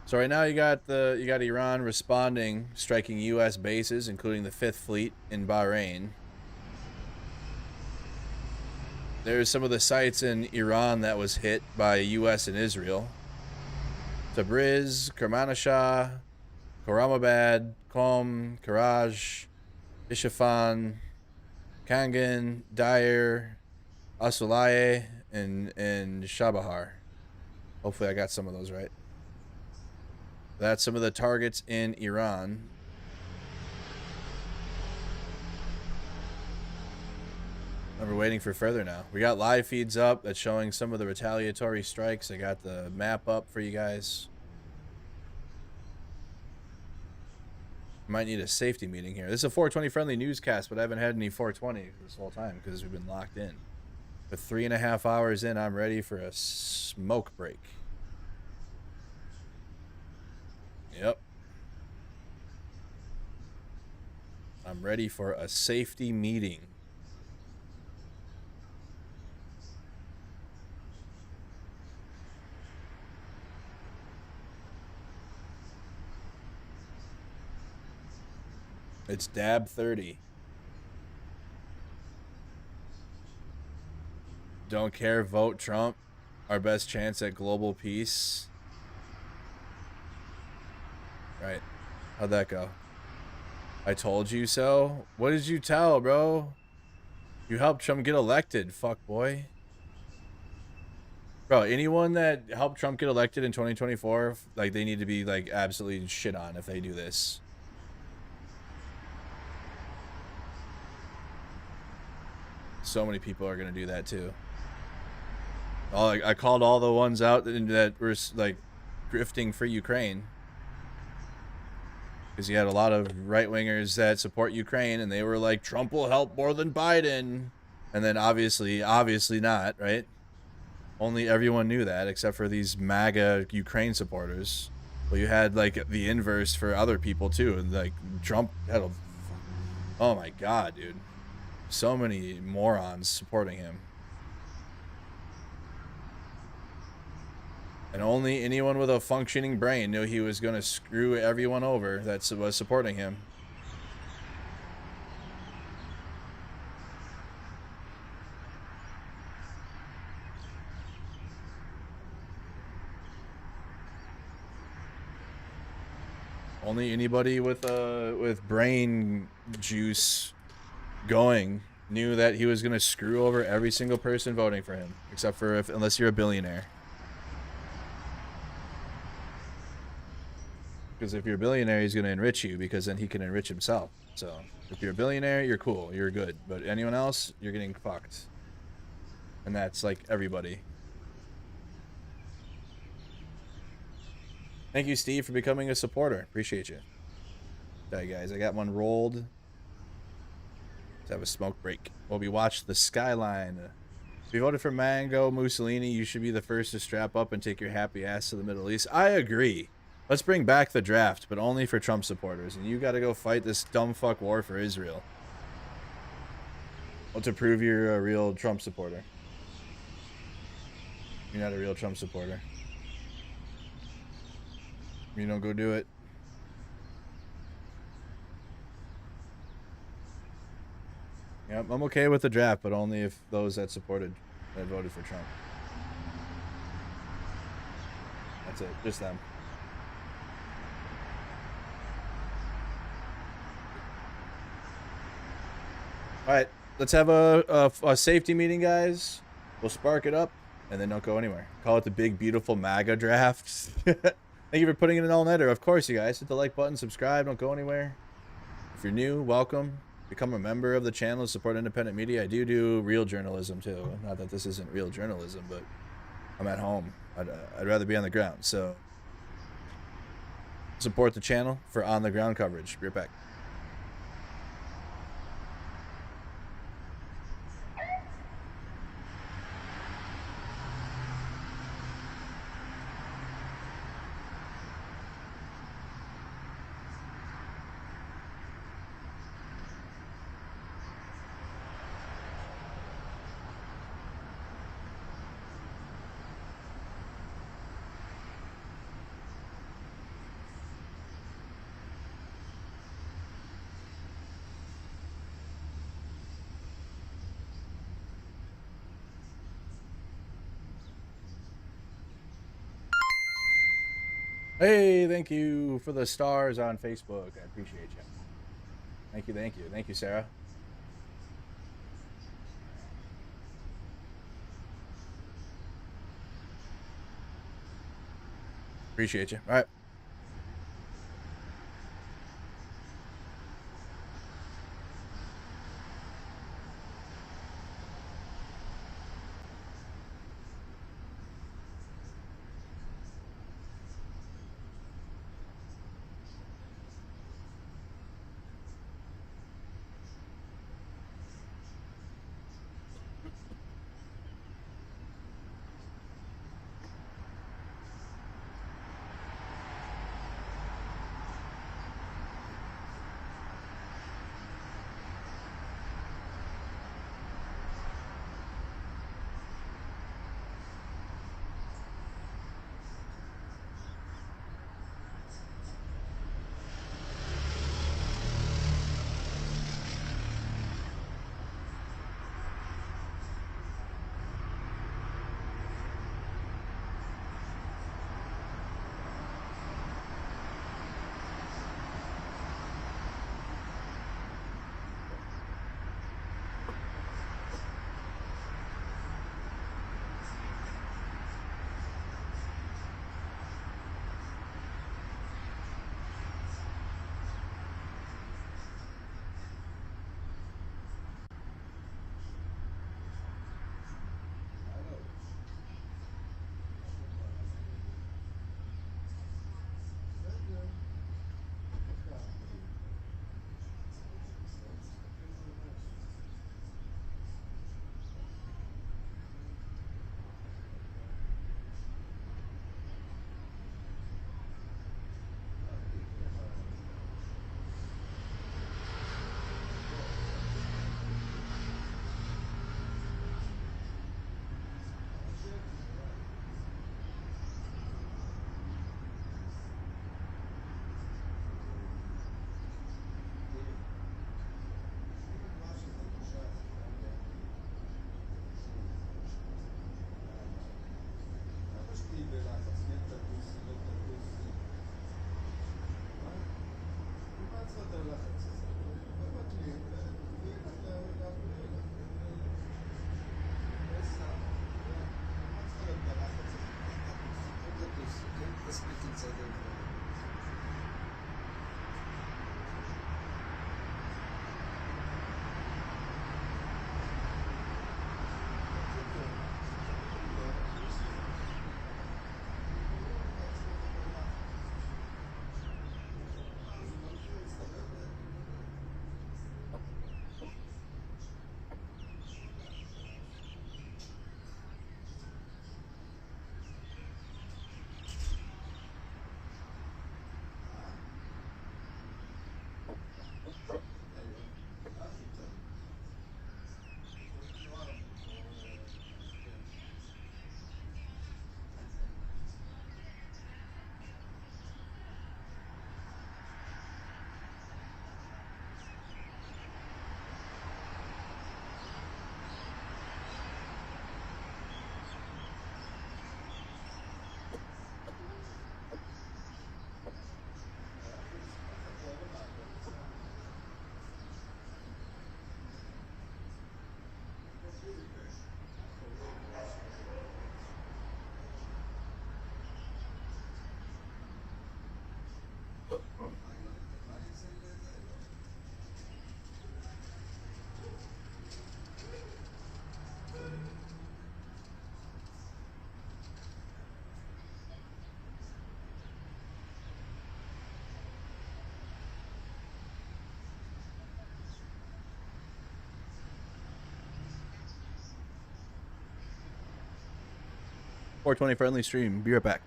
Speaker 1: So right now you got Iran responding, striking U.S. bases, including the Fifth Fleet in Bahrain. There's some of the sites in Iran that was hit by U.S. and Israel. Tabriz, Kermanshah, Khorramabad, Qom, Karaj, Isfahan, Kangan, Dair, Asulaye, and Shabahar. Hopefully I got some of those right. That's some of the targets in Iran. And we're waiting for further now. We got live feeds up that's showing some of the retaliatory strikes. I got the map up for you guys. Might need a safety meeting here. This is a 420 friendly newscast, but I haven't had any 420 this whole time because we've been locked in. But 3.5 hours in, I'm ready for a smoke break. Yep. I'm ready for a safety meeting. It's Dab 30. Don't care, vote Trump. Our best chance at global peace. Right. How'd that go? I told you so? What did you tell, bro? You helped Trump get elected, fuck boy. Bro, anyone that helped Trump get elected in 2024, like, they need to be, like, absolutely shit on if they do this. So many people are going to do that, too. I called all the ones out that were, like, grifting for Ukraine. Because you had a lot of right-wingers that support Ukraine, and they were like, Trump will help more than Biden. And then obviously not, right? Only everyone knew that, except for these MAGA Ukraine supporters. Well, you had, like, the inverse for other people, too. And, like, Trump had a... Oh, my God, dude. So many morons supporting him. And only anyone with a functioning brain knew he was going to screw everyone over that was supporting him. Only anybody with brain juice going knew that he was going to screw over every single person voting for him, except for unless you're a billionaire. Because if you're a billionaire, he's going to enrich you, because then he can enrich himself. So if you're a billionaire, you're cool, you're good. But anyone else, you're getting fucked. And that's like everybody. Thank you, Steve, for becoming a supporter. Appreciate you. Alright, guys, I got one rolled. Let's have a smoke break while we watch the skyline. If you voted for Mango Mussolini, you should be the first to strap up and take your happy ass to the Middle East. I agree. Let's bring back the draft, but only for Trump supporters. And you got to go fight this dumb fuck war for Israel. Well, to prove you're a real Trump supporter. You're not a real Trump supporter. You don't go do it. Yep, I'm okay with the draft, but only if those that voted for Trump. That's it, just them. All right, let's have a safety meeting, guys. We'll spark it up, and then don't go anywhere. Call it the big, beautiful MAGA draft. Thank you for putting in an all-nighter. Of course, you guys. Hit the like button, subscribe, don't go anywhere. If you're new, welcome. Become a member of the channel, support independent media. I do real journalism, too. Not that this isn't real journalism, but I'm at home. I'd rather be on the ground, so support the channel for on-the-ground coverage. Be right back. Hey, thank you for the stars on Facebook. I appreciate you. Thank you, thank you. Thank you, Sarah. Appreciate you. All right. 420 friendly stream. Be right back.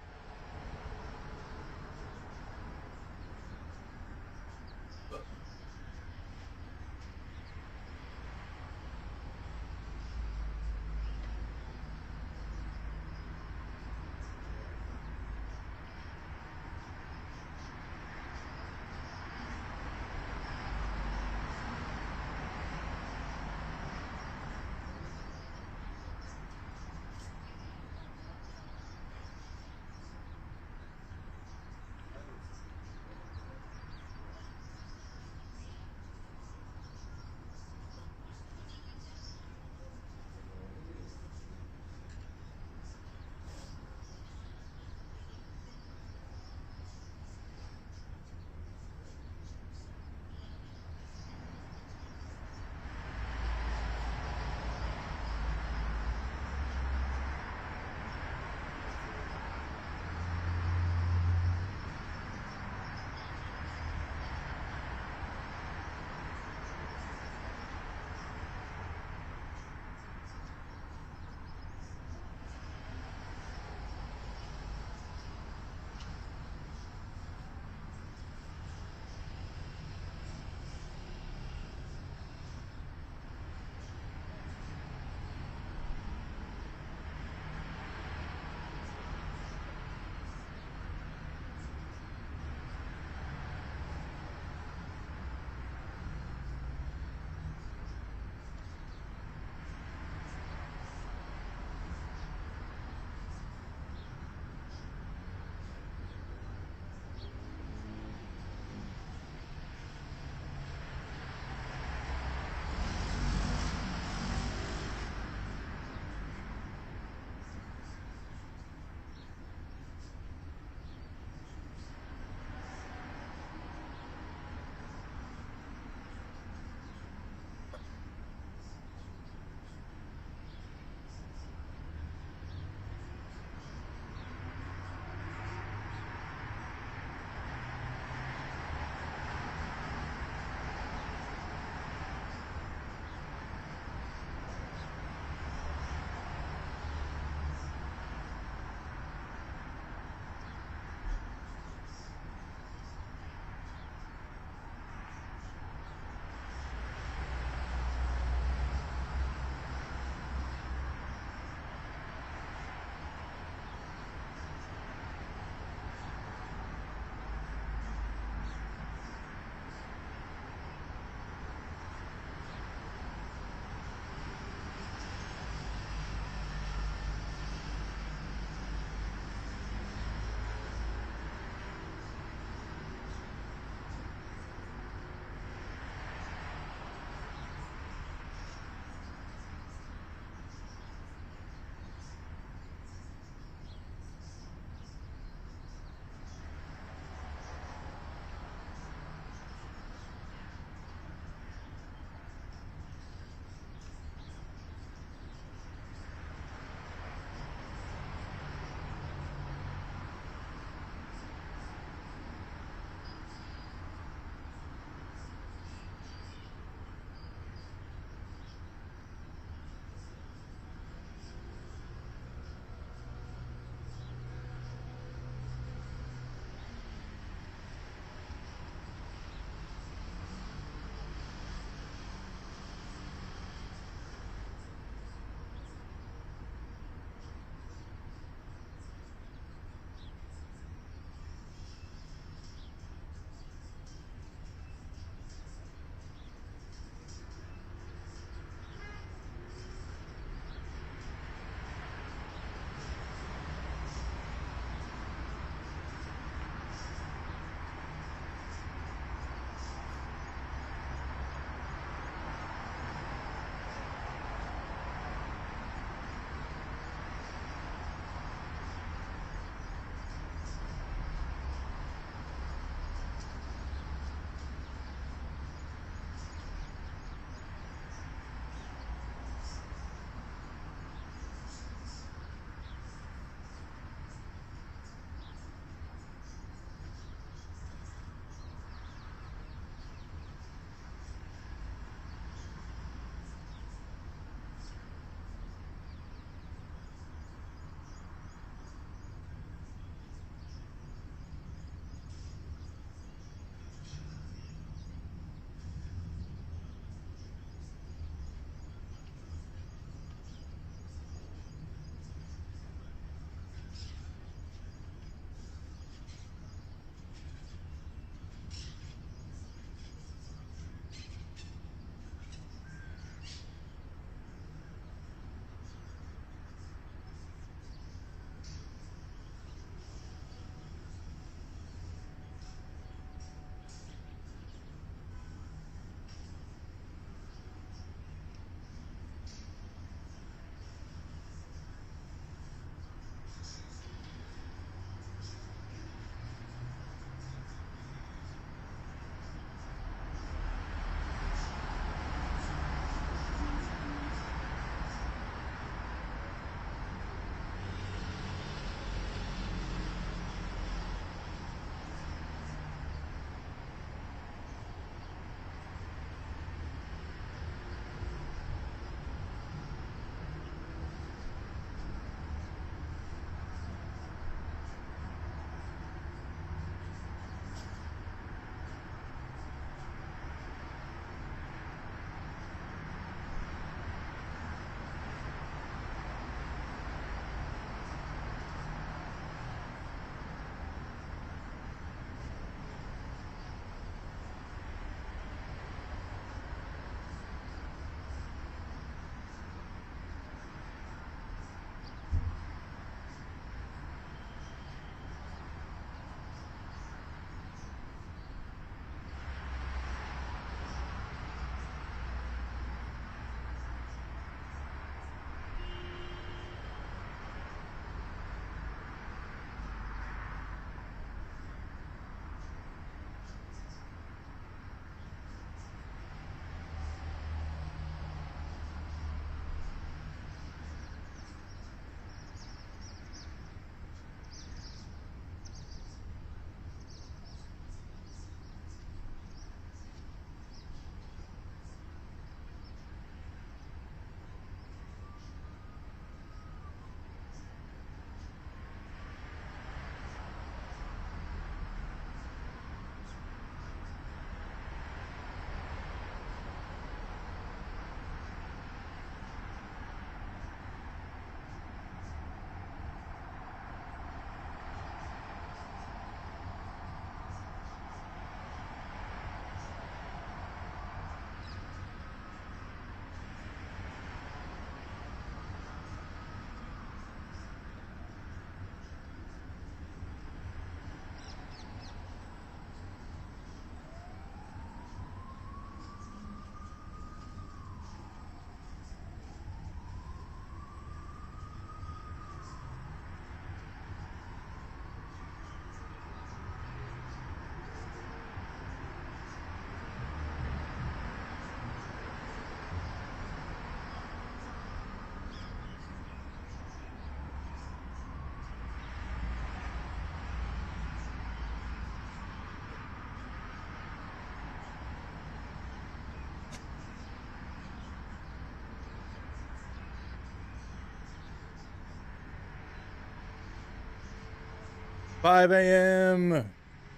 Speaker 1: 5 a.m.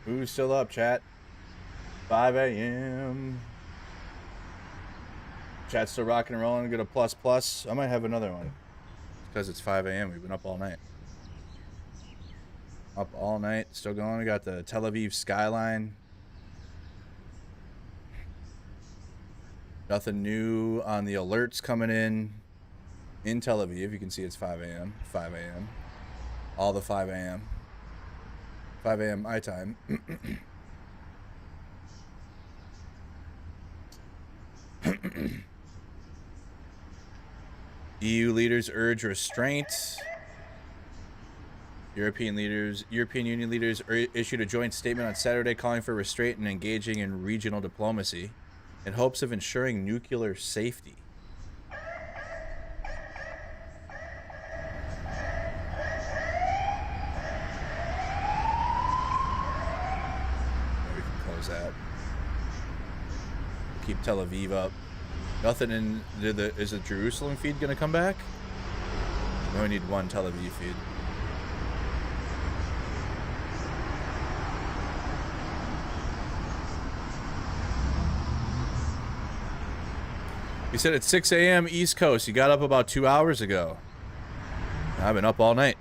Speaker 1: Who's still up, chat? 5 a.m. Chat's still rocking and rolling. Get a plus plus. I might have another one. Because it's 5 a.m. We've been up all night. Up all night. Still going. We got the Tel Aviv skyline. Nothing new on the alerts coming in Tel Aviv. You can see it's 5 a.m. 5 a.m. All the 5 a.m. 5 a.m. my time. EU leaders urge restraint. European Union leaders issued a joint statement on Saturday calling for restraint and engaging in regional diplomacy in hopes of ensuring nuclear safety. We can close that. Keep Tel Aviv up. Nothing in is the Jerusalem feed gonna come back? We only need one Tel Aviv feed. You said it's 6 a.m. East Coast. You got up about 2 hours ago. I've been up all night.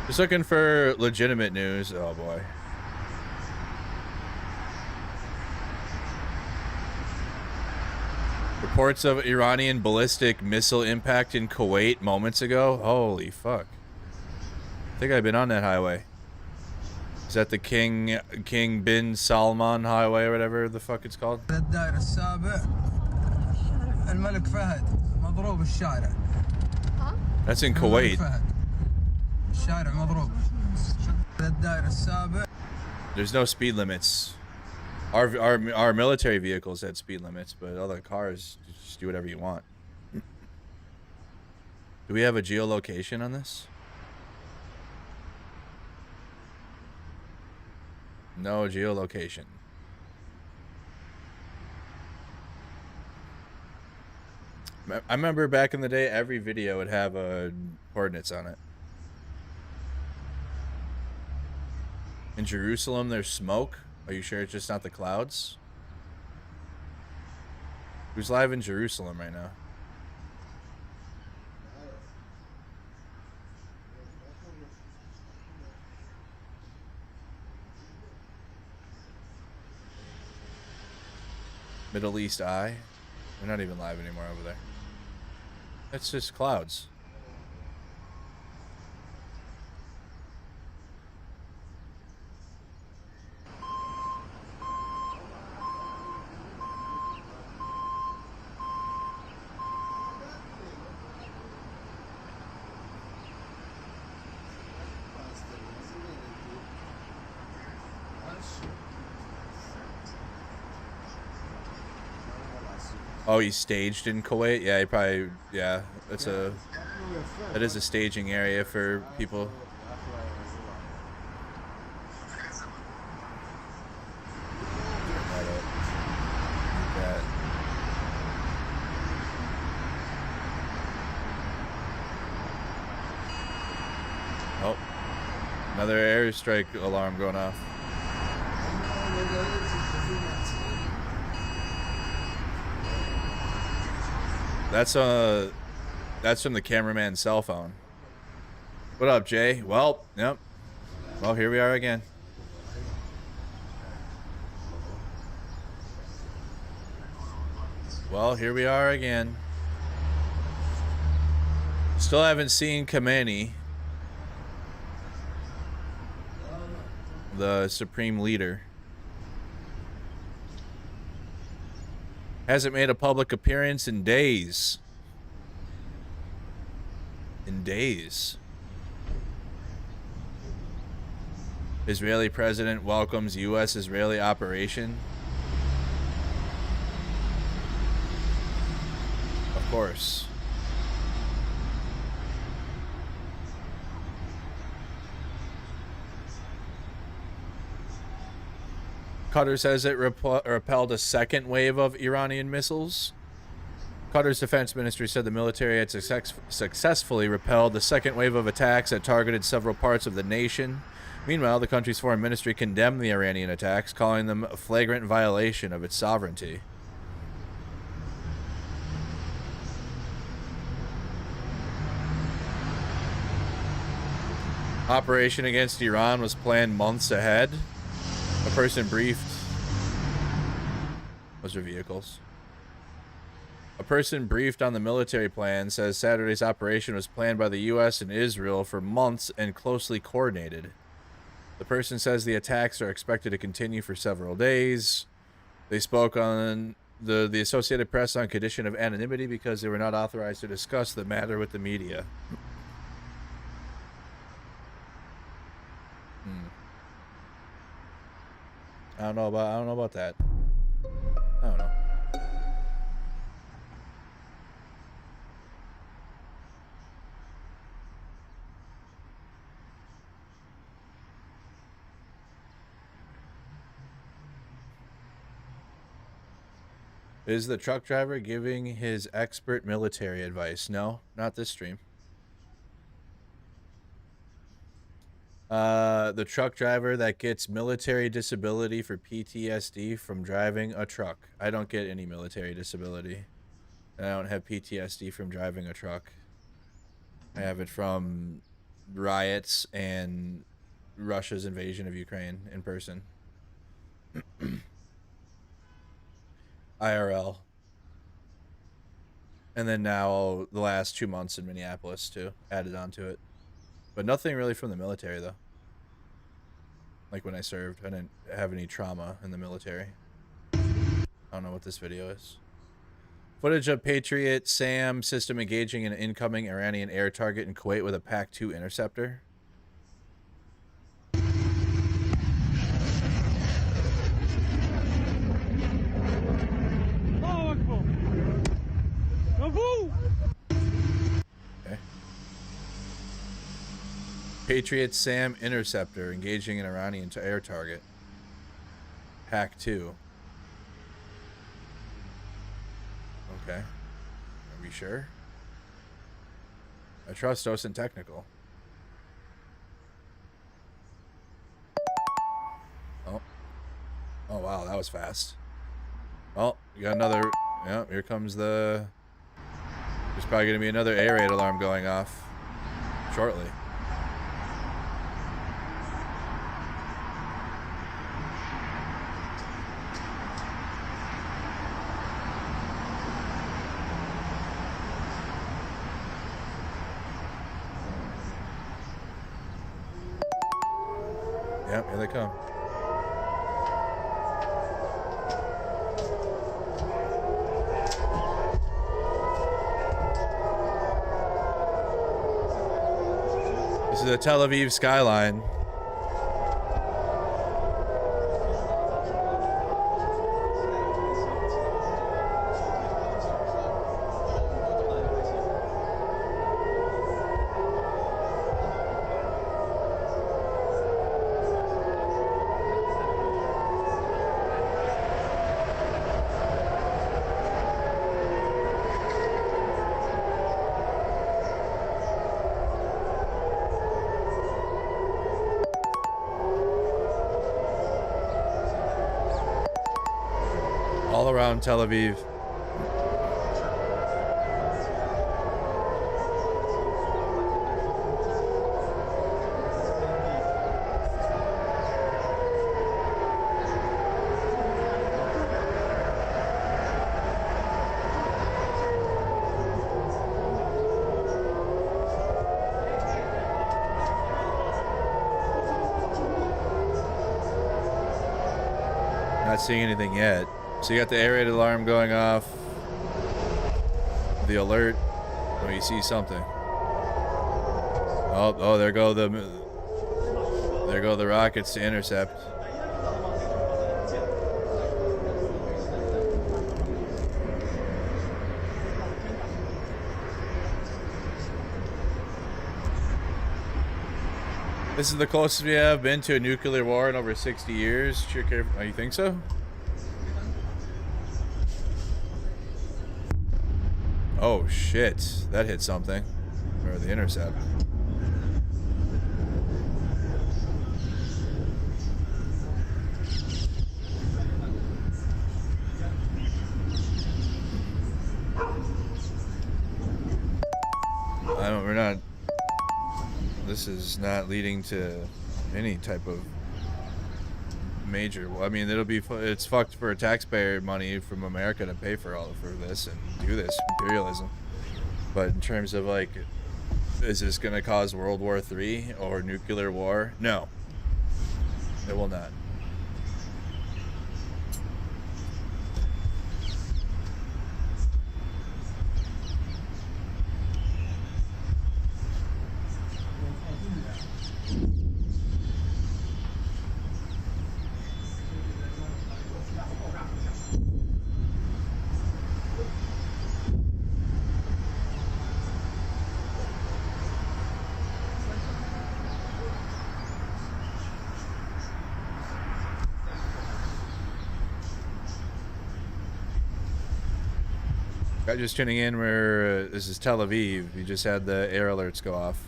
Speaker 1: Just looking for legitimate news. Oh boy. Reports of Iranian ballistic missile impact in Kuwait moments ago. Holy fuck. I think I've been on that highway. Is that the King bin Salman highway or whatever the fuck it's called? That's in Kuwait. There's no speed limits. Our military vehicles had speed limits, but other cars just do whatever you want. Do we have a geolocation on this? No geolocation. I remember back in the day, every video would have coordinates on it. In Jerusalem, there's smoke. Are you sure it's just not the clouds? Who's live in Jerusalem right now? Middle East Eye? We're not even live anymore over there. That's just clouds. Oh, he's staged in Kuwait? Yeah, he probably, yeah, that is a staging area for people. Oh, another airstrike alarm going off. That's from the cameraman's cell phone. What up, Jay? Well, yep. Well, here we are again. Well, here we are again. Still haven't seen Khamenei, the supreme leader. Hasn't made a public appearance in days. In days. Israeli president welcomes U.S.-Israeli operation. Of course. Qatar says it repelled a second wave of Iranian missiles. Qatar's defense ministry said the military had successfully repelled the second wave of attacks that targeted several parts of the nation. Meanwhile, the country's foreign ministry condemned the Iranian attacks, calling them a flagrant violation of its sovereignty. Operation against Iran was planned months ahead. A person briefed. Those are vehicles. A person briefed on the military plan says Saturday's operation was planned by the U.S. and Israel for months and closely coordinated. The person says the attacks are expected to continue for several days. They spoke on the Associated Press on condition of anonymity because they were not authorized to discuss the matter with the media. I don't know about that. I don't know. Is the truck driver giving his expert military advice? No, not this stream. The truck driver that gets military disability for PTSD from driving a truck. I don't get any military disability. I don't have PTSD from driving a truck. I have it from riots and Russia's invasion of Ukraine in person. IRL. And then now the last 2 months in Minneapolis too, added onto it. But nothing really from the military though. Like when I served, I didn't have any trauma in the military. I don't know what this video is. Footage of Patriot SAM system engaging an incoming Iranian air target in Kuwait with a PAC-2 interceptor. Okay. Patriot SAM interceptor engaging an Iranian air target. PAC-2. Okay. Are we sure? I trust Ocean Technical. Oh. Oh, wow. That was fast. Oh, you got another. Yeah, here comes the. There's probably going to be another air raid alarm going off shortly. Yep, here they come. This is the Tel Aviv skyline. All around Tel Aviv. Not seeing anything yet. So you got the air raid alarm going off. The alert. Oh, you see something. Oh, there go the rockets to intercept. This is the closest we have been to a nuclear war in over 60 years. Oh, you think so? Oh shit, that hit something. Or the intercept. We're not. This is not leading to any type of major. I mean, it's fucked for taxpayer money from America to pay for this and do this imperialism. But in terms of like, is this going to cause World War III or nuclear war? No, it will not. Just tuning in, where this is Tel Aviv. You just had the air alerts go off,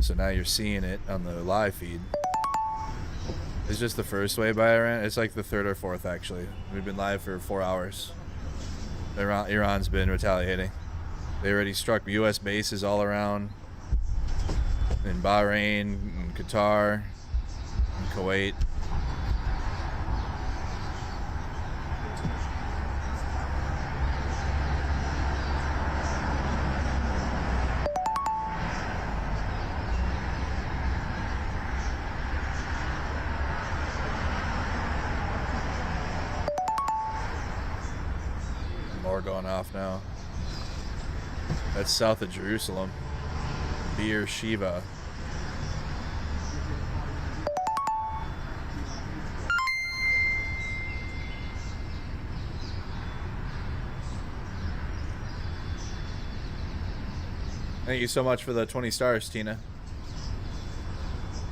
Speaker 1: so now you're seeing it on the live feed. It's just the first wave by Iran. It's like the third or fourth, actually. We've been live for 4 hours. Iran's been retaliating. They already struck U.S. bases all around in Bahrain, in Qatar, in Kuwait. Going off now. That's south of Jerusalem. Beer Shiva. Thank you so much for the 20 stars, Tina.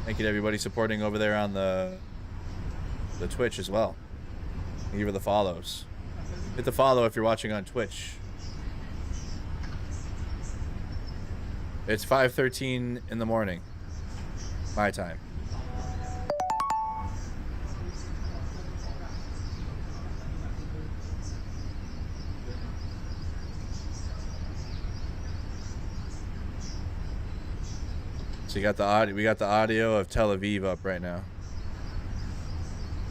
Speaker 1: Thank you to everybody supporting over there on the Twitch as well. Thank you for the follows. Hit the follow if you're watching on Twitch. It's 5:13 in the morning, my time. So you got the audio. We got the audio of Tel Aviv up right now,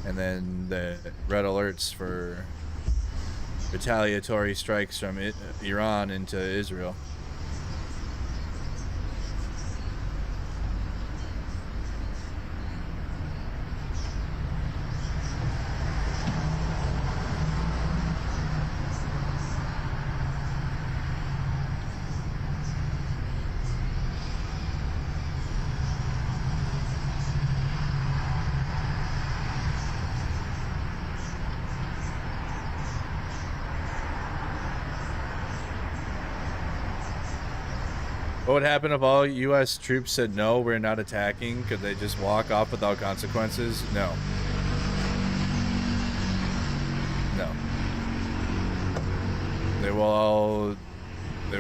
Speaker 1: and then the red alerts for retaliatory strikes from Iran into Israel. What would happen if all U.S. troops said, no, we're not attacking? Could they just walk off without consequences? No. No. They will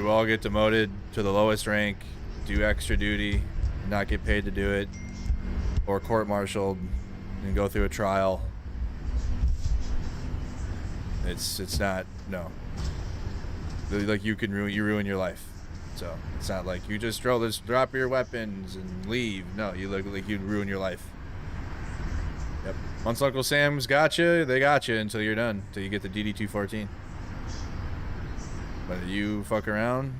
Speaker 1: all get demoted to the lowest rank, do extra duty, not get paid to do it, or court-martialed and go through a trial. It's not, no. Like you ruin your life. So it's not like you just drop your weapons and leave. No, you look like you'd ruin your life. Yep. Once Uncle Sam's got you, they got you until you're done, until you get the DD-214. But if you fuck around,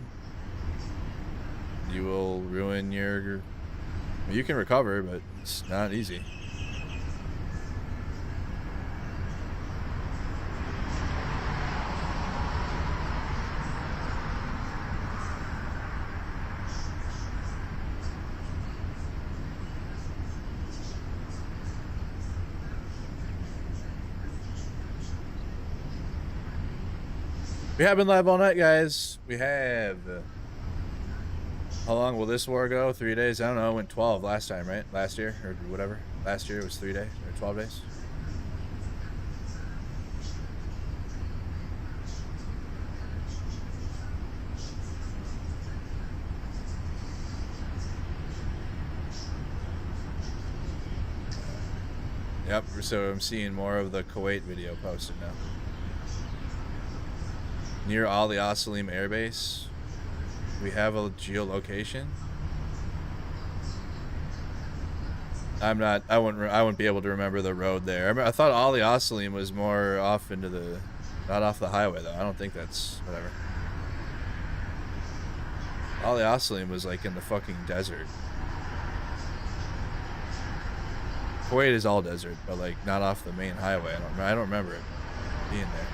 Speaker 1: you will ruin your. You can recover, but it's not easy. We have been live all night, guys. We have. How long will this war go? 3 days? I don't know. It went 12 last time, right? Last year or whatever. Last year it was 3 days or 12 days. Yep, so I'm seeing more of the Kuwait video posted now. Near Ali Asalim Air Base. We have a geolocation. I wouldn't be able to remember the road there. I thought Ali Asalim was more off into the, not off the highway though. I don't think that's, whatever. Ali Asalim was like in the fucking desert. Kuwait is all desert, but like not off the main highway. I don't remember it being there.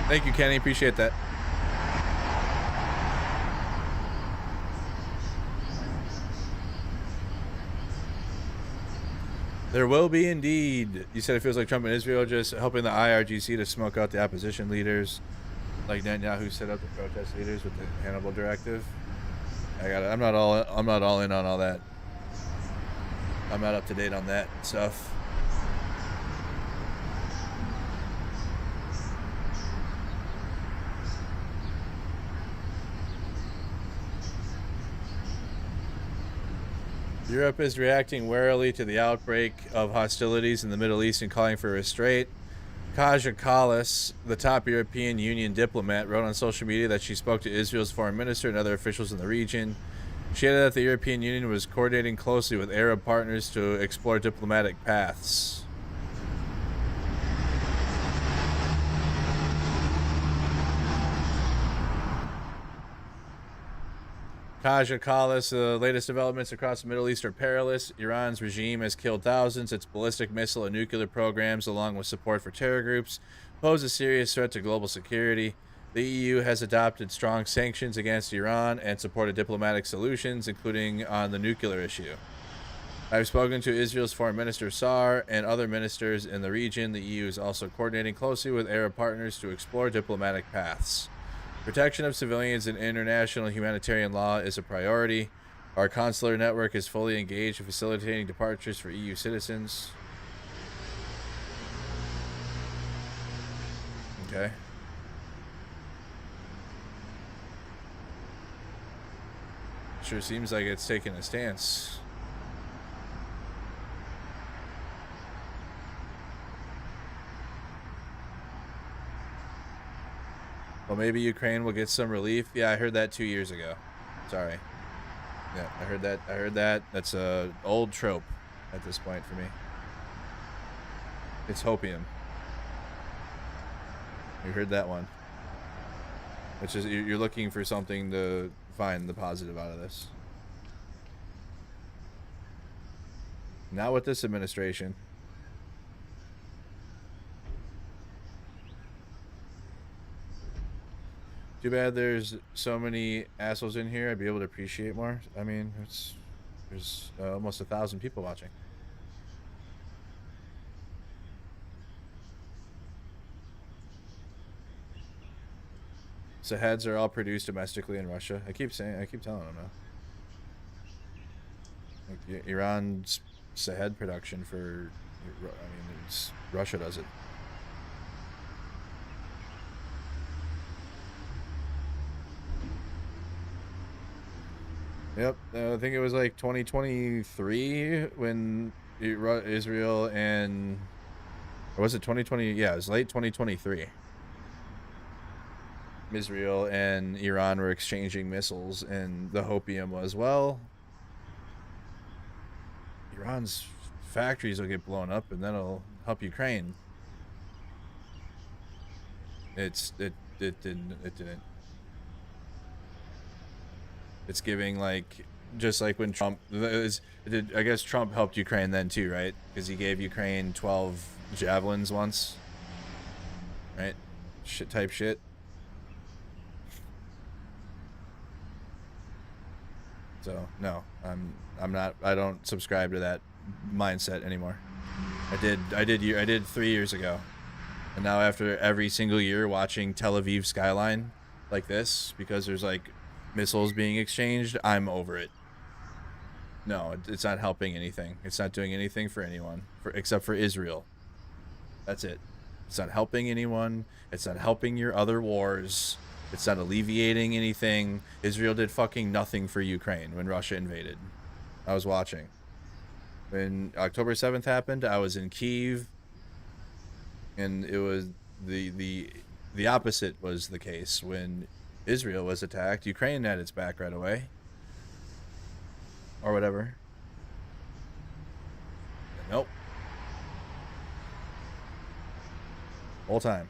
Speaker 1: Thank you, Kenny. Appreciate that. There will be indeed. You said it feels like Trump and Israel just helping the IRGC to smoke out the opposition leaders, like Netanyahu set up the protest leaders with the Hannibal directive. I'm not all in on all that. I'm not up to date on that stuff. Europe is reacting warily to the outbreak of hostilities in the Middle East and calling for restraint. Kaja Kallas, the top European Union diplomat, wrote on social media that she spoke to Israel's foreign minister and other officials in the region. She added that the European Union was coordinating closely with Arab partners to explore diplomatic paths. Kaja Kallas, the latest developments across the Middle East are perilous. Iran's regime has killed thousands. Its ballistic missile and nuclear programs, along with support for terror groups, pose a serious threat to global security. The EU has adopted strong sanctions against Iran and supported diplomatic solutions, including on the nuclear issue. I've spoken to Israel's Foreign Minister Saar and other ministers in the region. The EU is also coordinating closely with Arab partners to explore diplomatic paths. Protection of civilians and international humanitarian law is a priority. Our consular network is fully engaged in facilitating departures for EU citizens. Okay. Sure seems like it's taking a stance. Well, maybe Ukraine will get some relief. Yeah, I heard that 2 years ago. Sorry. Yeah, I heard that. That's a old trope at this point for me. It's hopium. You heard that one. Which is, you're looking for something to find the positive out of this. Not with this administration. Too bad there's so many assholes in here. I'd be able to appreciate more. I mean, there's almost 1,000 people watching. So heads are all produced domestically in Russia. I keep telling them now. Like Iran's Sahed production for, I mean, Russia does it. Yep, I think it was like 2023 when Israel and, or was it 2020? Yeah, it was late 2023. Israel and Iran were exchanging missiles, and the hopium was, well, Iran's factories will get blown up, and that'll help Ukraine. It didn't. It's giving like just like when Trump, I guess Trump helped Ukraine then too, right? Because he gave Ukraine 12 javelins once, right? Shit. So no, I don't subscribe to that mindset anymore. I did 3 years ago, and now after every single year watching Tel Aviv skyline like this because there's like missiles being exchanged, I'm over it. No, it's not helping anything. It's not doing anything for anyone, except for Israel. That's it. It's not helping anyone. It's not helping your other wars. It's not alleviating anything. Israel did fucking nothing for Ukraine when Russia invaded. I was watching. When October 7th happened, I was in Kyiv, and it was the opposite was the case. When Israel was attacked, Ukraine had its back right away. Or whatever. Nope. Whole time.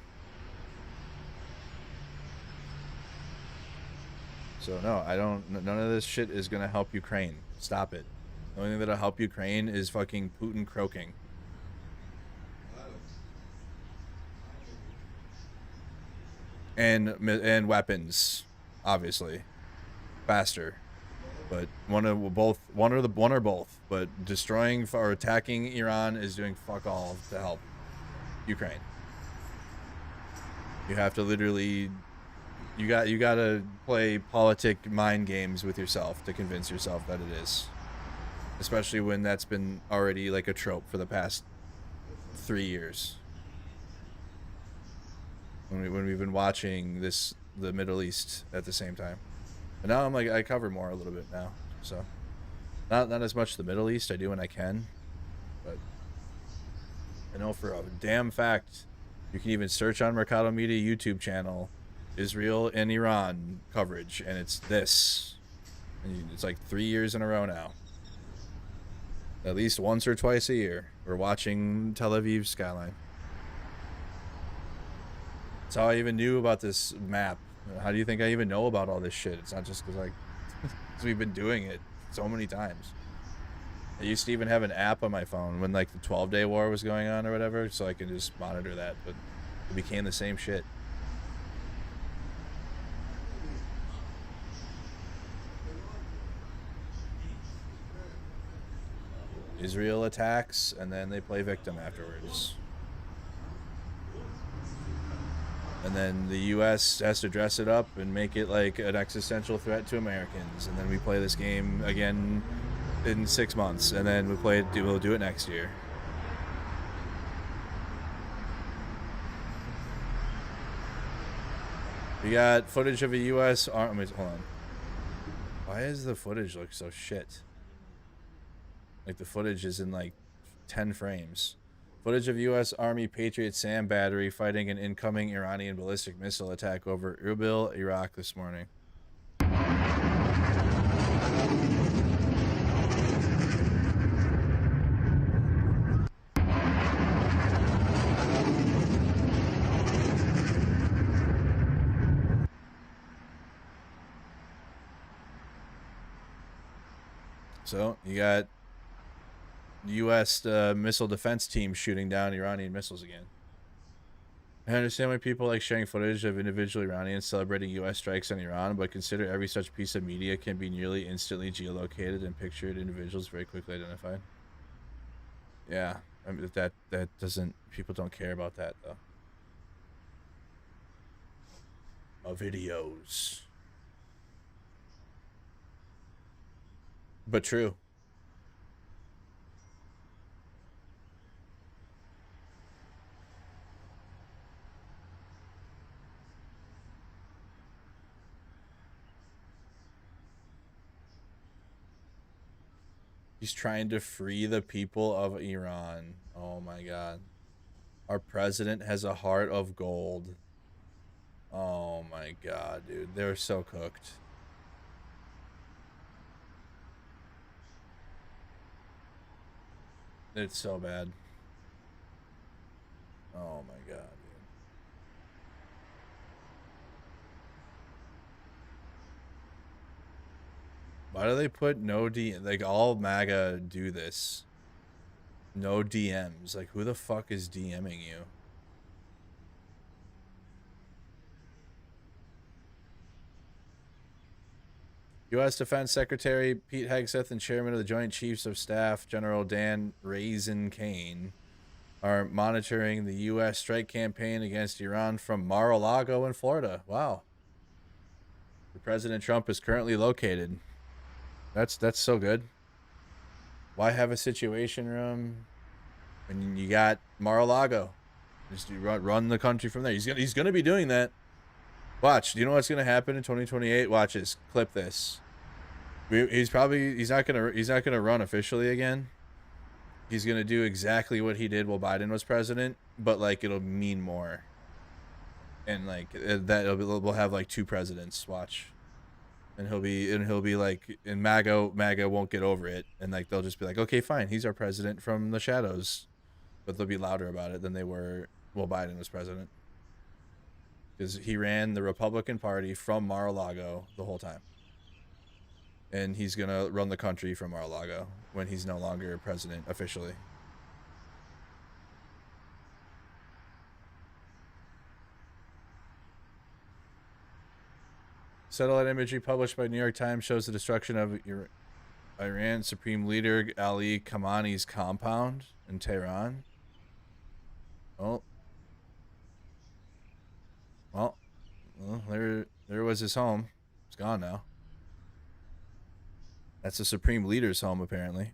Speaker 1: So no, I don't. None of this shit is gonna help Ukraine. Stop it. The only thing that'll help Ukraine is fucking Putin croaking. And weapons, obviously, faster. But one or both. But destroying or attacking Iran is doing fuck all to help Ukraine. You have to literally, you gotta play politic mind games with yourself to convince yourself that it is. Especially when that's been already like a trope for the past 3 years. When we've been watching the Middle East at the same time. And now I'm like, I cover more a little bit now. So not as much the Middle East. I do when I can. But I know for a damn fact, you can even search on Mercado Media YouTube channel, Israel and Iran coverage, and it's this. And it's like 3 years in a row now. At least once or twice a year, we're watching Tel Aviv skyline. That's how I even knew about this map. How do you think I even know about all this shit? It's not just because we've been doing it so many times. I used to even have an app on my phone when like the 12-day war was going on or whatever, so I can just monitor that, but it became the same shit. Israel attacks, and then they play victim afterwards. And then the U.S. has to dress it up and make it like an existential threat to Americans. And then we play this game again in 6 months, and then we'll do it next year. We got footage of a U.S. Army. Hold on. Why does the footage look so shit? Like the footage is in like 10 frames. Footage of U.S. Army Patriot SAM battery fighting an incoming Iranian ballistic missile attack over Erbil, Iraq this morning. So you got U.S. missile defense team shooting down Iranian missiles again. I understand why people like sharing footage of individual Iranians celebrating U.S. strikes on Iran, but consider every such piece of media can be nearly instantly geolocated and pictured individuals very quickly identified. Yeah, I mean, that doesn't, people don't care about that though. Videos. But true. He's trying to free the people of Iran. Oh my God. Our president has a heart of gold. Oh my God, dude. They're so cooked. It's so bad. Oh my God, dude. Why do they put no like all MAGA do this? No DMs. Like who the fuck is DMing you? U.S. Defense Secretary Pete Hegseth and Chairman of the Joint Chiefs of Staff General Dan Raisin Kane are monitoring the U.S. strike campaign against Iran from Mar-a-Lago in Florida. Wow. Where President Trump is currently located. That's so good. Why have a situation room when you got Mar-a-Lago? Just run the country from there. He's gonna be doing that. Watch. Do you know what's gonna happen in 2028? Watch this. Clip this. He's not gonna run officially again. He's gonna do exactly what he did while Biden was president, but like it'll mean more. And like that we'll have like 2 presidents. Watch. And he'll be like, and MAGA won't get over it, and like they'll just be like, okay, fine, he's our president from the shadows, but they'll be louder about it than they were while Biden was president, because he ran the Republican Party from Mar-a-Lago the whole time, and he's gonna run the country from Mar-a-Lago when he's no longer president officially. Satellite imagery published by New York Times shows the destruction of Iran Supreme Leader Ali Khamenei's compound in Tehran. Well, there was his home. It's gone now. That's the Supreme Leader's home, apparently.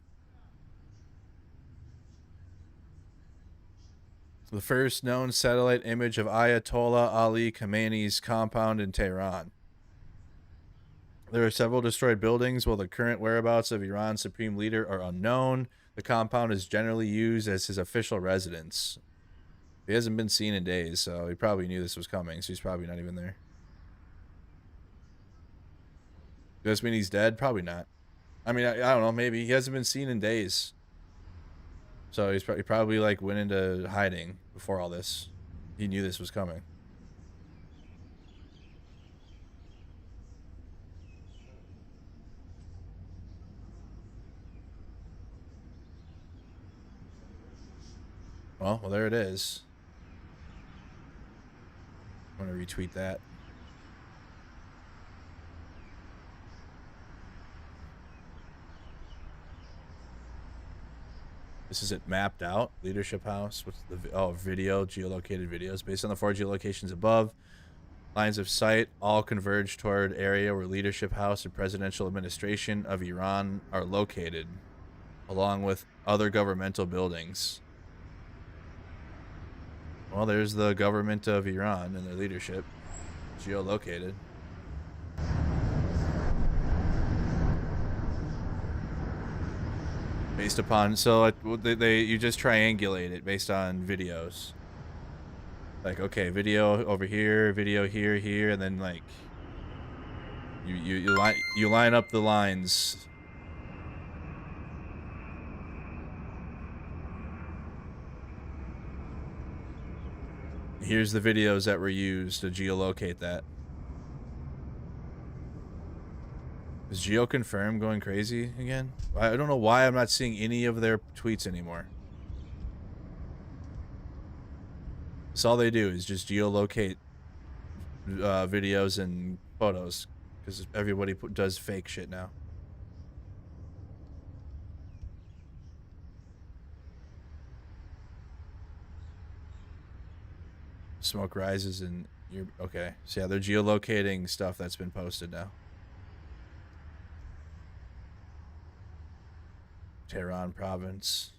Speaker 1: The first known satellite image of Ayatollah Ali Khamenei's compound in Tehran. There are several destroyed buildings, while the current whereabouts of Iran's supreme leader are unknown. The compound is generally used as his official residence. He hasn't been seen in days, so he probably knew this was coming, so he's probably not even there. Does this mean he's dead? Probably not. I mean, I don't know, maybe. He hasn't been seen in days. So he probably like went into hiding before all this. He knew this was coming. Well, there it is. I'm going to retweet that. This is it mapped out. Leadership House. What's the video, geolocated videos. Based on the 4 geolocations above, lines of sight all converge toward area where Leadership House and Presidential Administration of Iran are located, along with other governmental buildings. Well, there's the government of Iran and their leadership, geolocated. Based upon, so you just triangulate it based on videos. Like, okay, video over here, video here, and then like you line up the lines. Here's the videos that were used to geolocate that. Is GeoConfirm going crazy again? I don't know why I'm not seeing any of their tweets anymore. So all they do is just geolocate videos and photos, because everybody does fake shit now. Smoke rises and you're okay. So yeah, they're geolocating stuff that's been posted now. Tehran province.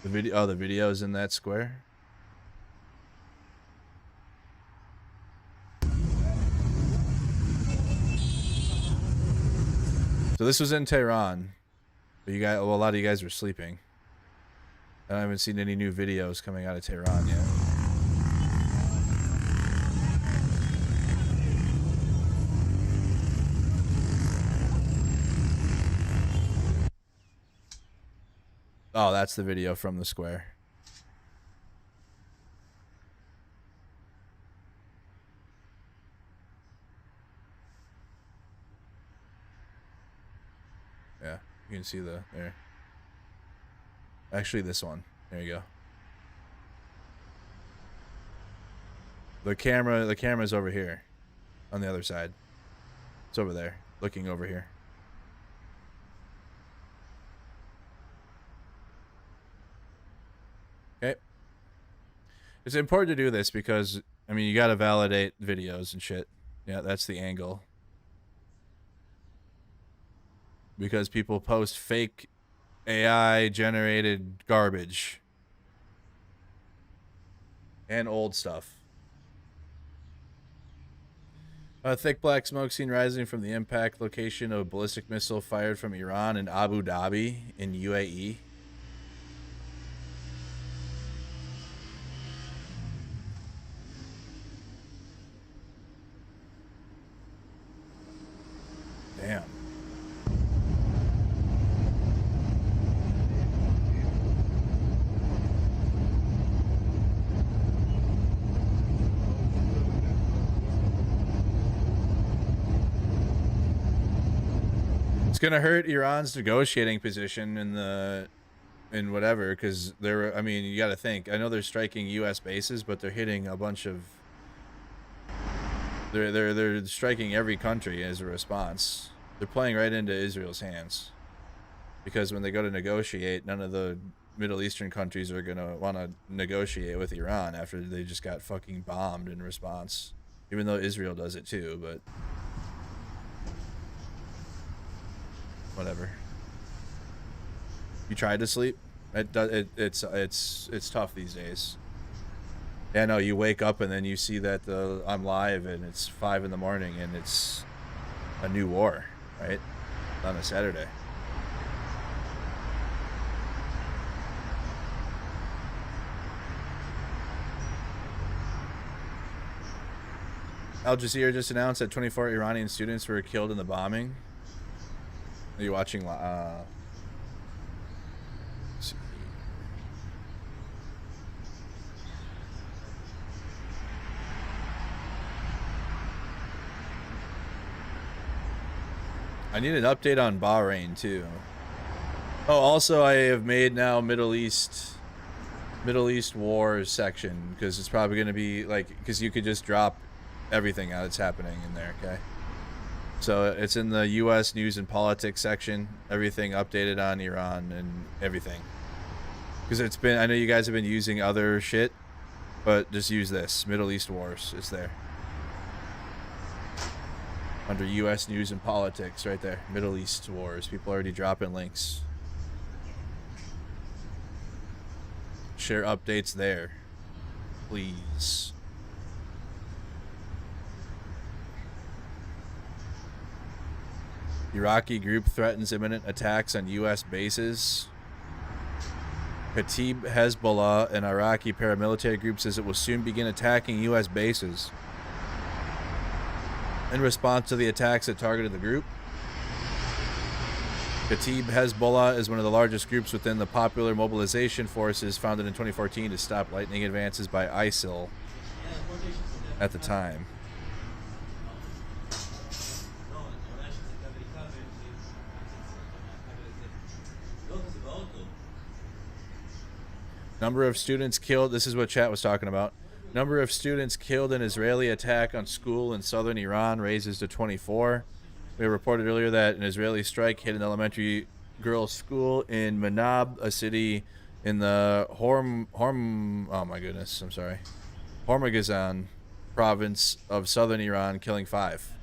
Speaker 1: The video's in that square. So this was in Tehran, but you guys, well, a lot of you guys were sleeping. I haven't seen any new videos coming out of Tehran yet. Oh, that's the video from the square. Yeah, you can see the there. Actually, this one. There you go. The camera's over here on the other side. It's over there, looking over here. Okay. It's important to do this because, I mean, you got to validate videos and shit. Yeah, that's the angle. Because people post fake AI generated garbage and old stuff. A thick black smoke seen rising from the impact location of a ballistic missile fired from Iran in Abu Dhabi in UAE. Damn. It's gonna hurt Iran's negotiating position in whatever, because they're, I mean, you got to think. I know they're striking U.S. bases, but they're hitting a bunch of. They're striking every country as a response. They're playing right into Israel's hands, because when they go to negotiate, none of the Middle Eastern countries are gonna want to negotiate with Iran after they just got fucking bombed in response. Even though Israel does it too, but. Whatever. You tried to sleep? It's tough these days. Yeah, no, you wake up and then you see that I'm live and it's 5 in the morning and it's a new war, right? On a Saturday. Al Jazeera just announced that 24 Iranian students were killed in the bombing. Are you watching? I need an update on Bahrain too. Oh, also I have made now Middle East wars section, because it's probably going to be like, because you could just drop everything that's happening in there. Okay. So it's in the U.S. news and politics section. Everything updated on Iran and everything. Because it's been, I know you guys have been using other shit, but just use this. Middle East wars. It's there. Under U.S. news and politics, right there. Middle East wars. People already dropping links. Share updates there. Please. Iraqi group threatens imminent attacks on U.S. bases. Kataib Hezbollah, an Iraqi paramilitary group, says it will soon begin attacking U.S. bases. In response to the attacks that targeted the group, Kataib Hezbollah is one of the largest groups within the Popular Mobilization Forces, founded in 2014 to stop lightning advances by ISIL at the time. Number of students killed. This is what chat was talking about. Number of students killed in Israeli attack on school in southern Iran raises to 24. We reported earlier that an Israeli strike hit an elementary girls' school in Manab, a city in the Hormozgan province of southern Iran, killing 5.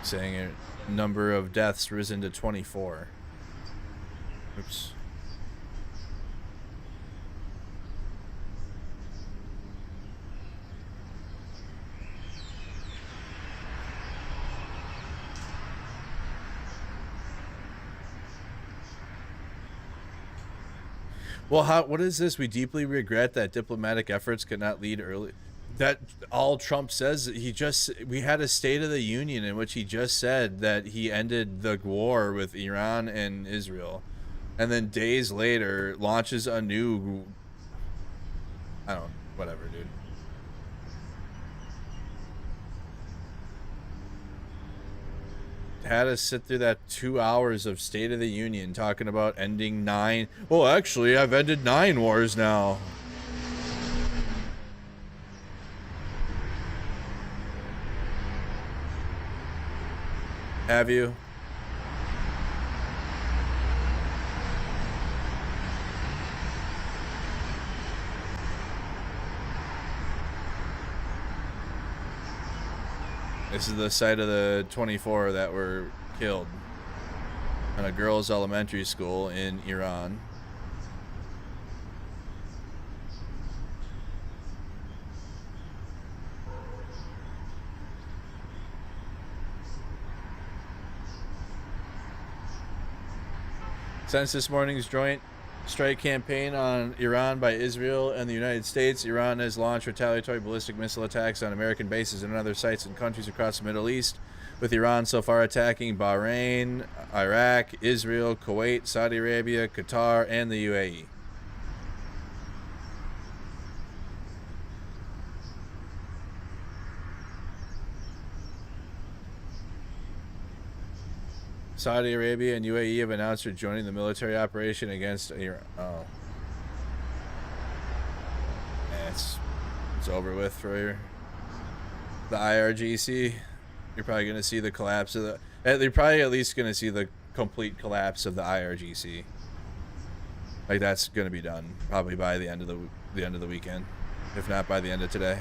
Speaker 1: Saying a number of deaths risen to 24. Oops. Well, what is this? We deeply regret that diplomatic efforts could not lead early. that all Trump says, we had a State of the Union in which he just said that he ended the war with Iran and Israel, and then days later launches a new, whatever, dude. Had us sit through that 2 hours of State of the Union talking about ending 9. Well, actually, I've ended 9 wars now. Have you? This is the site of the 24 that were killed in a girls' elementary school in Iran. Since this morning's joint strike campaign on Iran by Israel and the United States, Iran has launched retaliatory ballistic missile attacks on American bases and other sites in countries across the Middle East, with Iran so far attacking Bahrain, Iraq, Israel, Kuwait, Saudi Arabia, Qatar, and the UAE. Saudi Arabia and UAE have announced they're joining the military operation against Iran. Oh. Yeah, it's over with for the IRGC. You're probably going to see the collapse of the... You're probably at least going to see the complete collapse of the IRGC. Like, that's going to be done probably by the end of the weekend, if not by the end of today.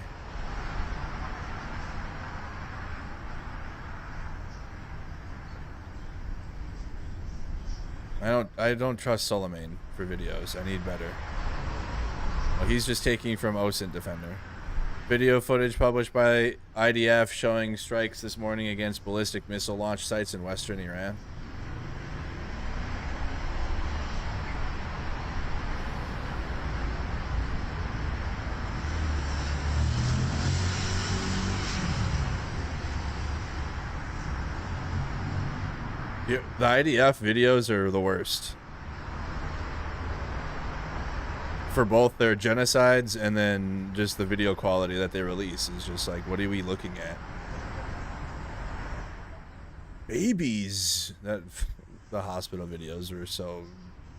Speaker 1: I don't trust Soleimani for videos. I need better. Well, he's just taking from OSINT Defender. Video footage published by IDF showing strikes this morning against ballistic missile launch sites in western Iran. Yeah, the IDF videos are the worst. For both their genocides and then just the video quality that they release is just like, what are we looking at? Babies! The hospital videos were so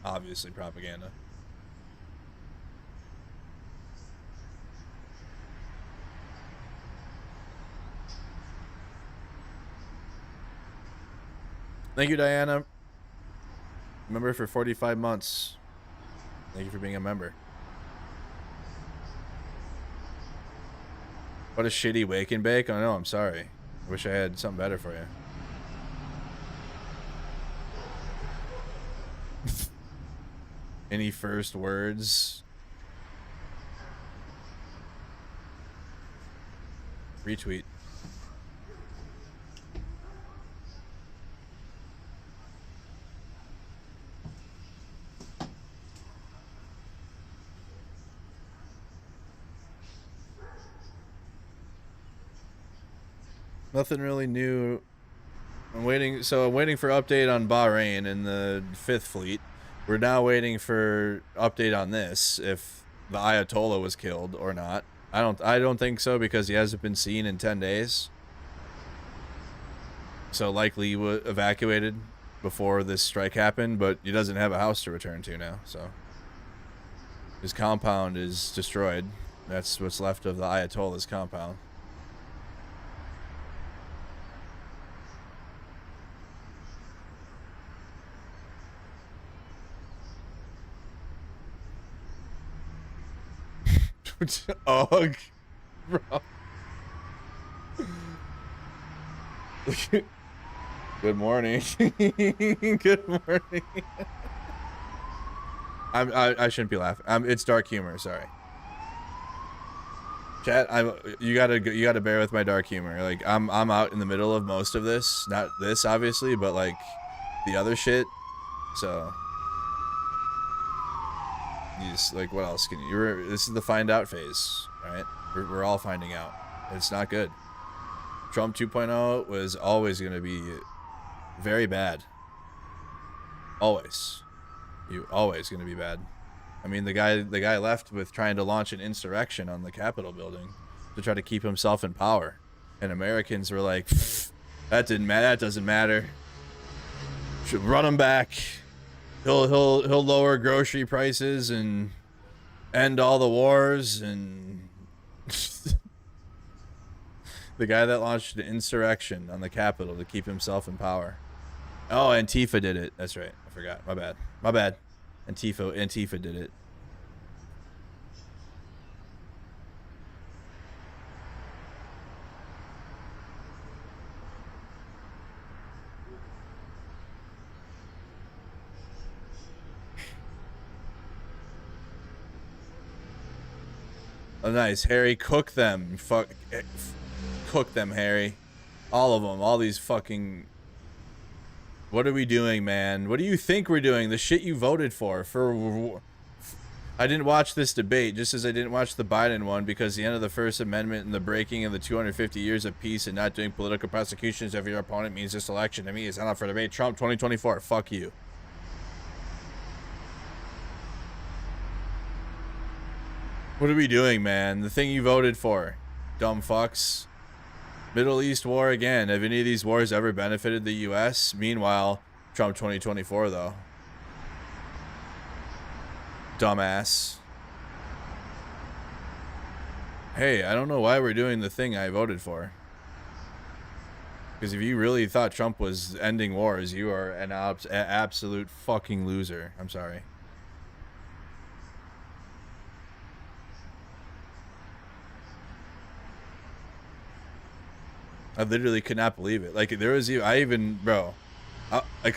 Speaker 1: obviously propaganda. Thank you, Diana. Member for 45 months. Thank you for being a member. What a shitty wake and bake. Oh no, I'm sorry. I wish I had something better for you. Any first words? Retweet. Nothing really new. I'm waiting for update on Bahrain and the 5th Fleet. We're now waiting for update on this, if the Ayatollah was killed or not. I don't think so, because he hasn't been seen in 10 days. So likely he was evacuated before this strike happened, but he doesn't have a house to return to now, so his compound is destroyed. That's what's left of the Ayatollah's compound. Ugh, bro. Good morning. Good morning. I shouldn't be laughing. It's dark humor. Sorry, chat. You gotta bear with my dark humor. Like I'm out in the middle of most of this. Not this, obviously, but like the other shit. So. You just, like, what else can you... This is the find out phase, right? We're all finding out. It's not good. Trump 2.0 was always going to be very bad. Always. Always going to be bad. I mean, the guy left with trying to launch an insurrection on the Capitol building to try to keep himself in power. And Americans were like, that didn't matter. That doesn't matter. Should run him back. He'll lower grocery prices and end all the wars. And the guy that launched an insurrection on the Capitol to keep himself in power. Oh, Antifa did it. That's right. I forgot. My bad. My bad. Antifa did it. Oh, nice. Harry, cook them. Cook them, Harry. All of them. All these fucking... What are we doing, man? What do you think we're doing? The shit you voted for. I didn't watch this debate, just as I didn't watch the Biden one, because the end of the First Amendment and the breaking of the 250 years of peace and not doing political prosecutions of your opponent means this election to me is not up for debate. Trump 2024. Fuck you. What are we doing, man? The thing you voted for. Dumb fucks. Middle East war again. Have any of these wars ever benefited the U.S.? Meanwhile, Trump 2024, though. Dumbass. Hey, I don't know why we're doing the thing I voted for. Because if you really thought Trump was ending wars, you are an absolute fucking loser. I'm sorry. I literally could not believe it. Like, there was, because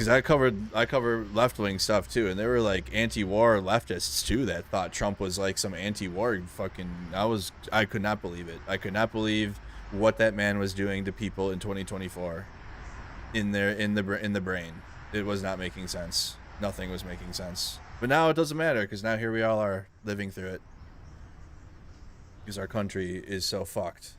Speaker 1: I cover left-wing stuff too, and there were like anti-war leftists too that thought Trump was like some anti-war fucking. I could not believe it. I could not believe what that man was doing to people in 2024. In the brain, it was not making sense. Nothing was making sense. But now it doesn't matter, because now here we all are living through it. Because our country is so fucked.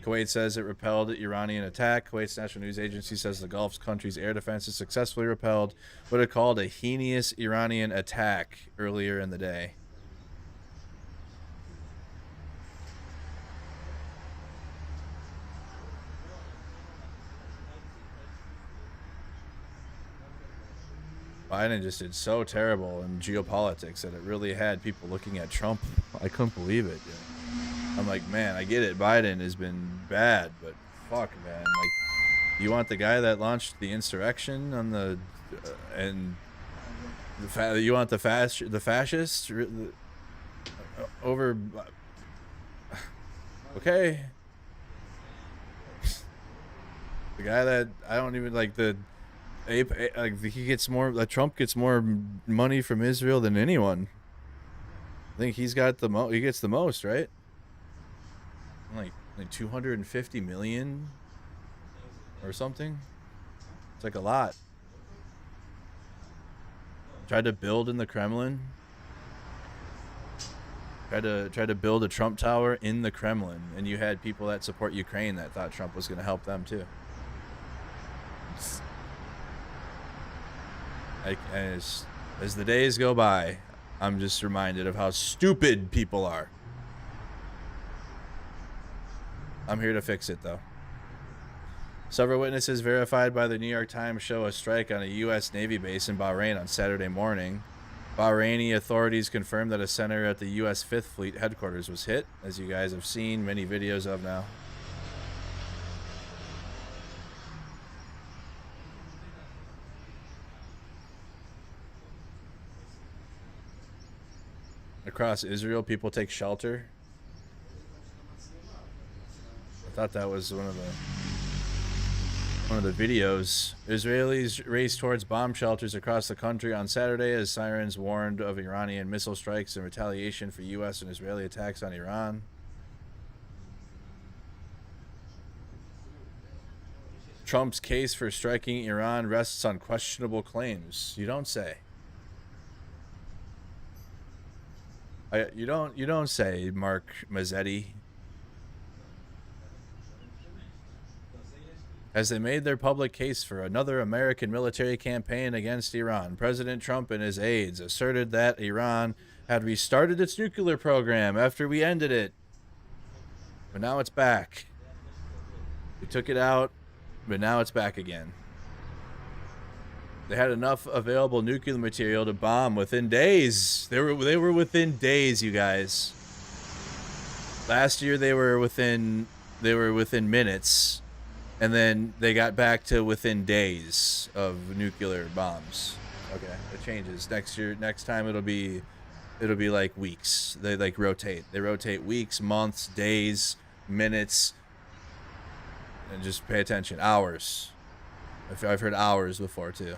Speaker 1: Kuwait says it repelled Iranian attack. Kuwait's national news agency says the Gulf country's air defenses successfully repelled what it called a heinous Iranian attack earlier in the day. Biden just did so terrible in geopolitics that it really had people looking at Trump. I couldn't believe it. Dude. I'm like, man, I get it. Biden has been bad, but fuck, man. Like, you want the guy that launched the insurrection on the, you want the fascist over, okay. The guy that I don't even like he gets more, Trump gets more money from Israel than anyone. I think he's got he gets the most, right? Like 250 million or something. It's like a lot. Tried to build in the Kremlin. Tried to build a Trump Tower in the Kremlin, and you had people that support Ukraine that thought Trump was going to help them too. As the days go by, I'm just reminded of how stupid people are. I'm here to fix it, though. Several witnesses verified by the New York Times show a strike on a U.S. Navy base in Bahrain on Saturday morning. Bahraini authorities confirmed that a center at the U.S. Fifth Fleet headquarters was hit, as you guys have seen many videos of now. Across Israel, people take shelter. I thought that was one of the videos. Israelis raced towards bomb shelters across the country on Saturday as sirens warned of Iranian missile strikes in retaliation for U.S. and Israeli attacks on Iran. Trump's case for striking Iran rests on questionable claims. You don't say. You don't say, Mark Mazzetti. As they made their public case for another American military campaign against Iran, President Trump and his aides asserted that Iran had restarted its nuclear program after we ended it. But now it's back. We took it out, but now it's back again. They had enough available nuclear material to bomb within days. They were within days, you guys. Last year they were within minutes, and then they got back to within days of nuclear bombs. Okay, it changes. Next time it'll be like weeks. They like rotate. They rotate weeks, months, days, minutes, and just pay attention. Hours. I've heard hours before too.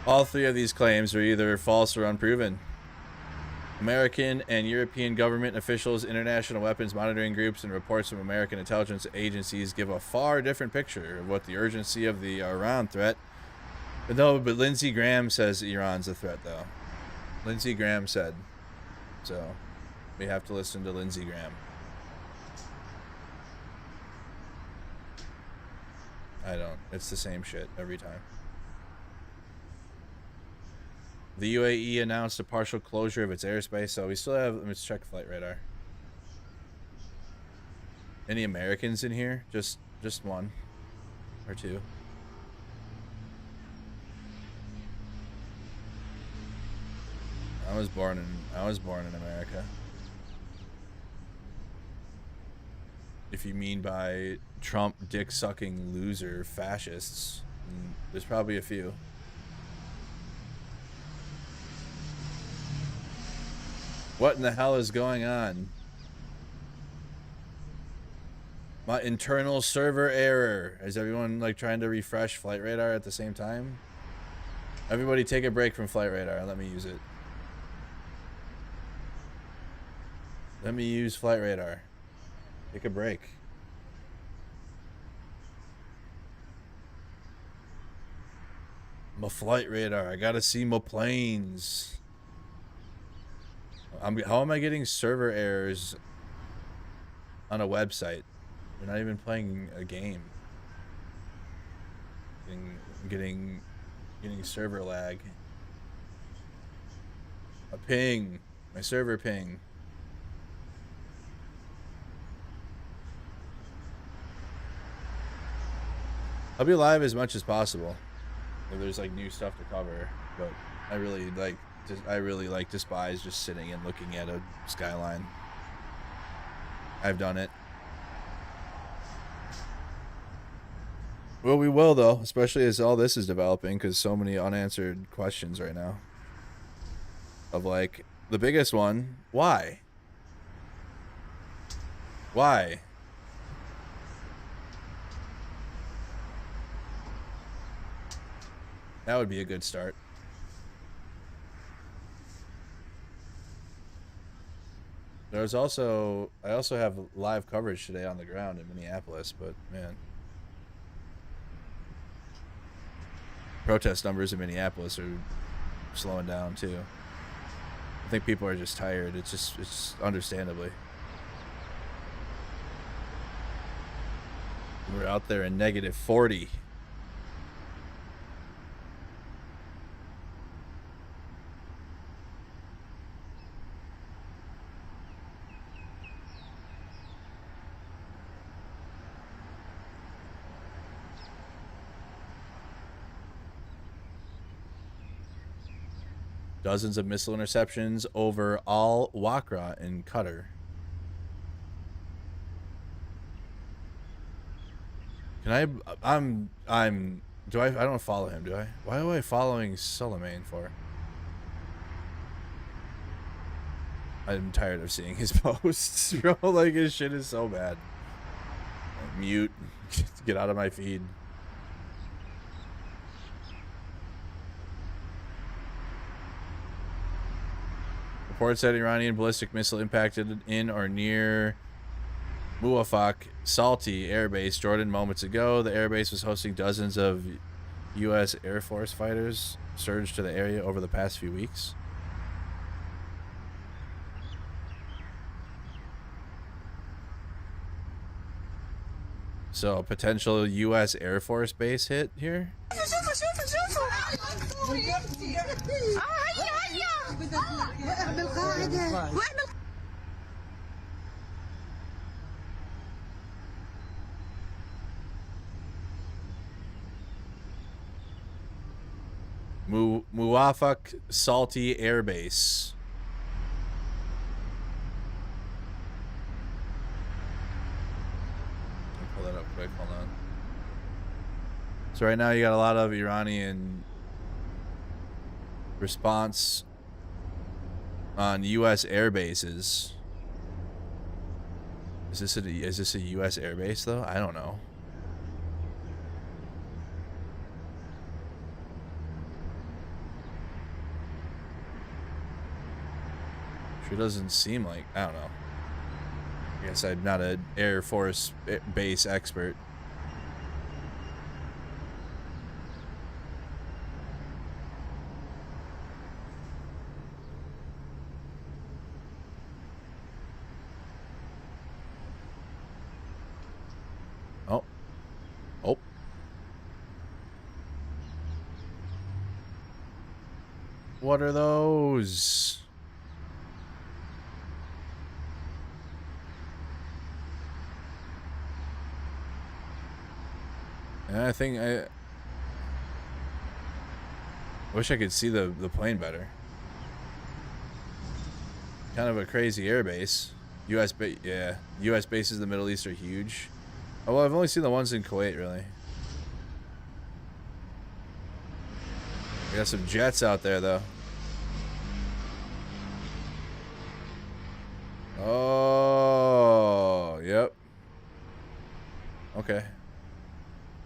Speaker 1: All three of these claims are either false or unproven. American and European government officials, international weapons monitoring groups, and reports from American intelligence agencies give a far different picture of what the urgency of the Iran threat. But Lindsey Graham says Iran's a threat, though. Lindsey Graham said. So, we have to listen to Lindsey Graham. I don't. It's the same shit every time. The UAE announced a partial closure of its airspace, so we still have... Let's check flight radar. Any Americans in here? Just one. Or two. I was born in America. If you mean by Trump dick-sucking loser fascists, there's probably a few. What in the hell is going on? My internal server error. Is everyone like trying to refresh flight radar at the same time? Everybody take a break from flight radar and let me use it. Let me use flight radar. Take a break. My flight radar. I gotta see my planes. How am I getting server errors on a website? We're not even playing a game. Getting server lag. A ping. My server ping. I'll be live as much as possible if there's like new stuff to cover, but I really despise just sitting and looking at a skyline. I've done it. Well, we will though, especially as all this is developing, because so many unanswered questions right now. Of like the biggest one, why? Why? That would be a good start. I also have live coverage today on the ground in Minneapolis, but man, protest numbers in Minneapolis are slowing down too. I think people are just tired. It's understandably. We're out there in -40. Dozens of missile interceptions over Al-Waqra in Qatar. I don't follow him, do I? Why am I following Soleimani for? I'm tired of seeing his posts, bro. Like, his shit is so bad. Mute. Get out of my feed. Reports that Iranian ballistic missile impacted in or near Muwafaq Salty Air Base, Jordan. Moments ago, the airbase was hosting dozens of U.S. Air Force fighters surged to the area over the past few weeks. So, potential U.S. Air Force base hit here? Muwafaq Salty Air Base. Pull that up quick, hold on. So right now you got a lot of Iranian response on U.S. air bases. Is this a U.S. air base though? I don't know. Sure doesn't seem like, I don't know. I guess I'm not an Air Force base expert. Oh. Oh. What are those? I think I wish I could see the plane better. Kind of a crazy air base. U.S. yeah, U.S. bases in the Middle East are huge. Oh, well, I've only seen the ones in Kuwait, really. We got some jets out there, though. Oh, yep. Okay.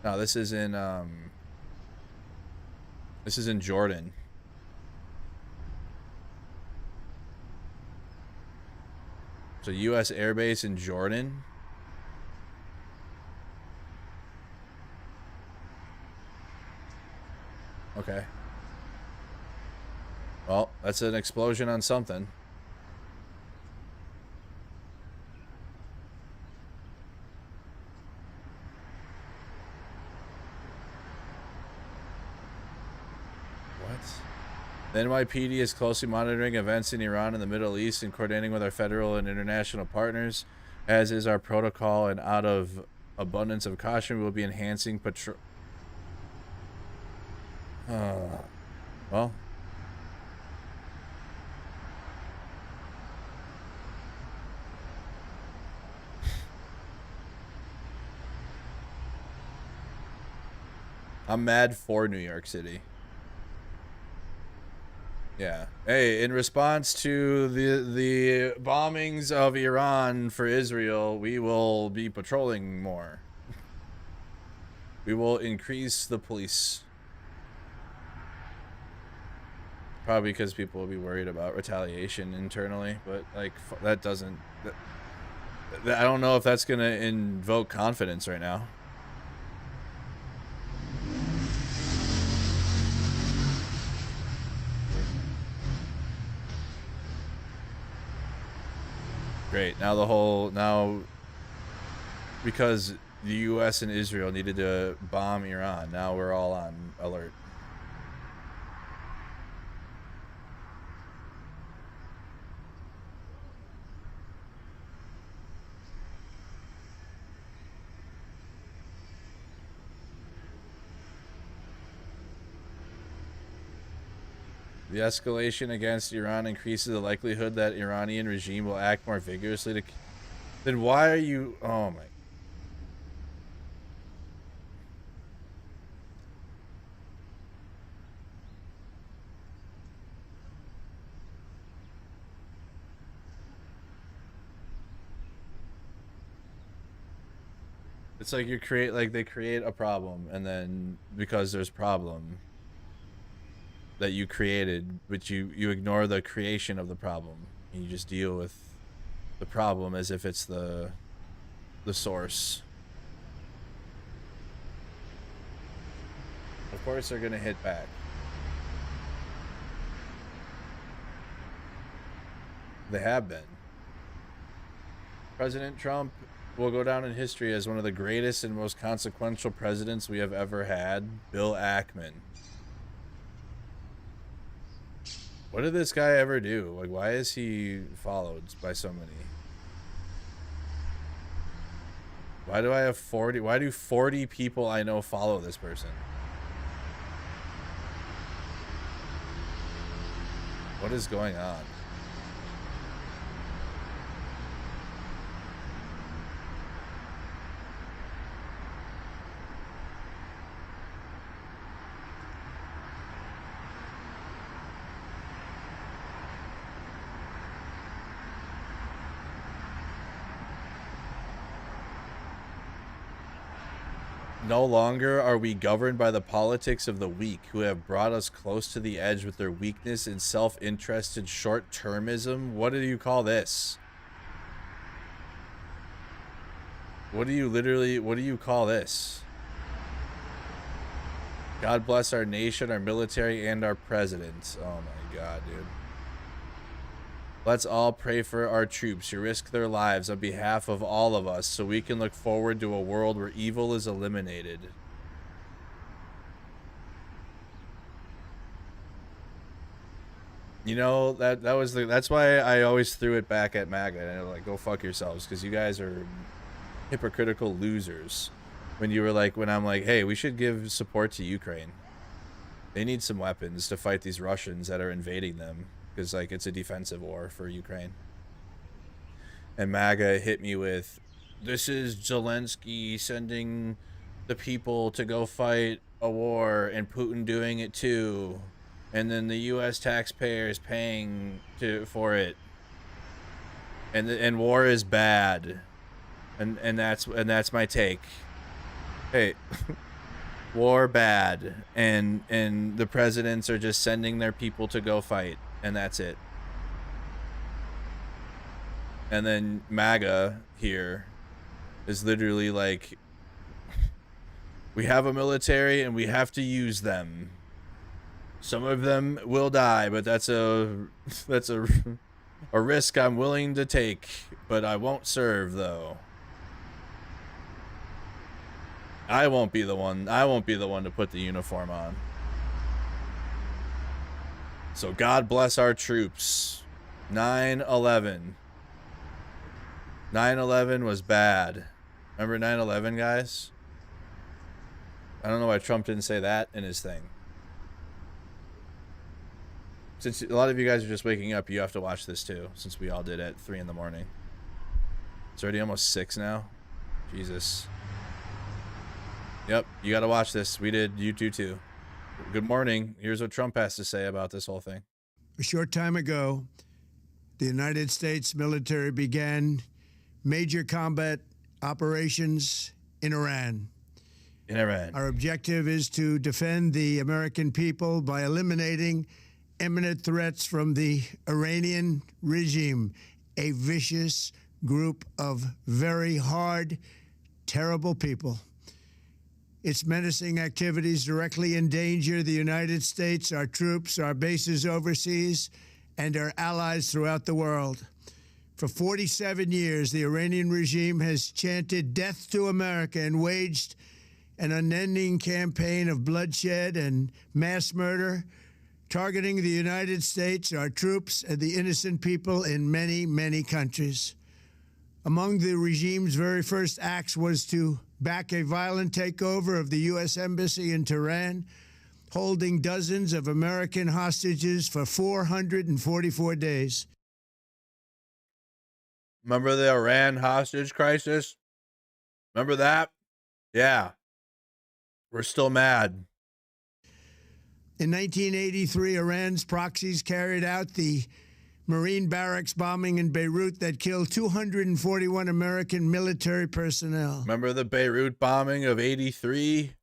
Speaker 1: No, this is in Jordan. So U.S. Air Base in Jordan. Okay. Well, that's an explosion on something. The NYPD is closely monitoring events in Iran and the Middle East and coordinating with our federal and international partners, as is our protocol, and out of abundance of caution, we will be enhancing patrol. Well. I'm mad for New York City. Yeah. Hey, in response to the bombings of Iran for Israel, we will be patrolling more. We will increase the police. Probably because people will be worried about retaliation internally, but like that doesn't. I don't know if that's gonna invoke confidence right now. Great. Now because the U.S. and Israel needed to bomb Iran, now we're all on alert. The escalation against Iran increases the likelihood that Iranian regime will act more vigorously to... Then why are you... Oh my... It's like they create a problem, and then because there's problem that you created, but you ignore the creation of the problem. You just deal with the problem as if it's the the source. Of course they're gonna hit back. They have been. President Trump will go down in history as one of the greatest and most consequential presidents we have ever had. Bill Ackman. What did this guy ever do? Like, why is he followed by so many? Why do I have 40? Why do 40 people I know follow this person? What is going on? No longer are we governed by the politics of the weak, who have brought us close to the edge with their weakness and self-interested short-termism. What do you call this? What do you call this? God bless our nation, our military, and our president. Oh my God, dude. Let's all pray for our troops who risk their lives on behalf of all of us so we can look forward to a world where evil is eliminated. You know, that's why I always threw it back at MAGA and like, go fuck yourselves, because you guys are hypocritical losers. When I'm like, hey, we should give support to Ukraine. They need some weapons to fight these Russians that are invading them. Because, like, it's a defensive war for Ukraine. And MAGA hit me with, this is Zelensky sending the people to go fight a war and Putin doing it too. And then the U.S. taxpayers paying for it. And war is bad. And that's my take. Hey, war bad. And the presidents are just sending their people to go fight. And that's it. And then MAGA here is literally like, we have a military and we have to use them. Some of them will die, but that's a risk I'm willing to take, but I won't serve though. I won't be the one to put the uniform on. So God bless our troops. 9/11. 9/11 was bad. Remember 9/11, guys? I don't know why Trump didn't say that in his thing. Since a lot of you guys are just waking up, you have to watch this too, since we all did at 3 in the morning. It's already almost 6 now. Jesus. Yep, you gotta watch this. We did, you do too. Good morning. Here's what Trump has to say about this whole thing.
Speaker 7: A short time ago, the United States military began major combat operations in Iran.
Speaker 1: In Iran.
Speaker 7: Our objective is to defend the American people by eliminating imminent threats from the Iranian regime, a vicious group of very hard, terrible people. Its menacing activities directly endanger the United States, our troops, our bases overseas, and our allies throughout the world. For 47 years, the Iranian regime has chanted death to America and waged an unending campaign of bloodshed and mass murder, targeting the United States, our troops, and the innocent people in many, many countries. Among the regime's very first acts was to back a violent takeover of the U.S. Embassy in Tehran, holding dozens of American hostages for 444 days.
Speaker 1: Remember the Iran hostage crisis? Remember that? Yeah. We're still mad.
Speaker 7: In 1983, Iran's proxies carried out the Marine barracks bombing in Beirut that killed 241 American military personnel.
Speaker 1: Remember the Beirut bombing of 83?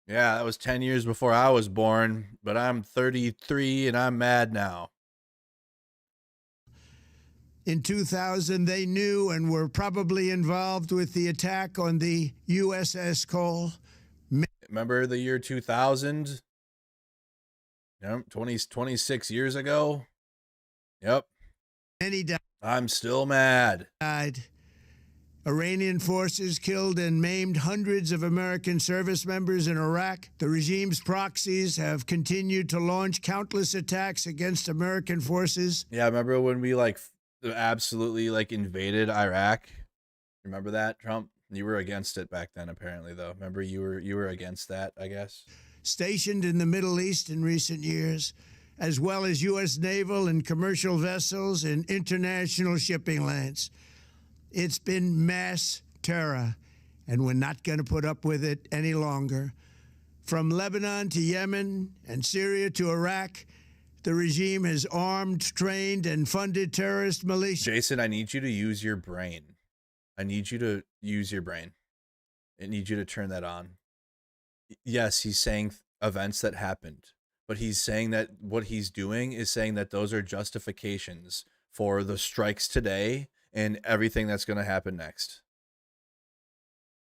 Speaker 1: Yeah, that was 10 years before I was born, but I'm 33 and I'm mad now.
Speaker 7: In 2000, they knew and were probably involved with the attack on the USS Cole.
Speaker 1: Remember the year 2000? Yep, 26 years ago. Yep.
Speaker 7: Many died.
Speaker 1: I'm still mad.
Speaker 7: Iranian forces killed and maimed hundreds of American service members in Iraq. The regime's proxies have continued to launch countless attacks against American forces.
Speaker 1: Yeah, remember when we absolutely invaded Iraq? Remember that, Trump? You were against it back then, apparently, though. Remember, you were against that, I guess.
Speaker 7: Stationed in the Middle East in recent years, as well as U.S. naval and commercial vessels in international shipping lanes. It's been mass terror, and we're not going to put up with it any longer. From Lebanon to Yemen and Syria to Iraq, the regime has armed, trained, and funded terrorist militias.
Speaker 1: Jason, I need you to use your brain. I need you to use your brain. I need you to turn that on. Yes, he's saying events that happened, but he's saying that what he's doing is saying that those are justifications for the strikes today and everything that's going to happen next.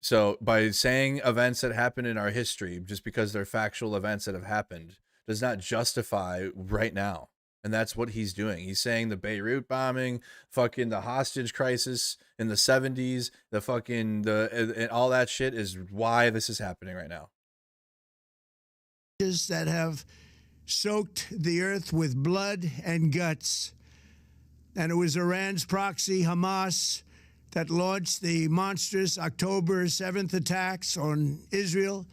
Speaker 1: So by saying events that happened in our history, just because they're factual events that have happened, does not justify right now. And that's what he's doing. He's saying the Beirut bombing, fucking the hostage crisis in the 70s, and all that shit is why this is happening right now.
Speaker 7: That have soaked the earth with blood and guts. And it was Iran's proxy, Hamas, that launched the monstrous October 7th attacks on Israel,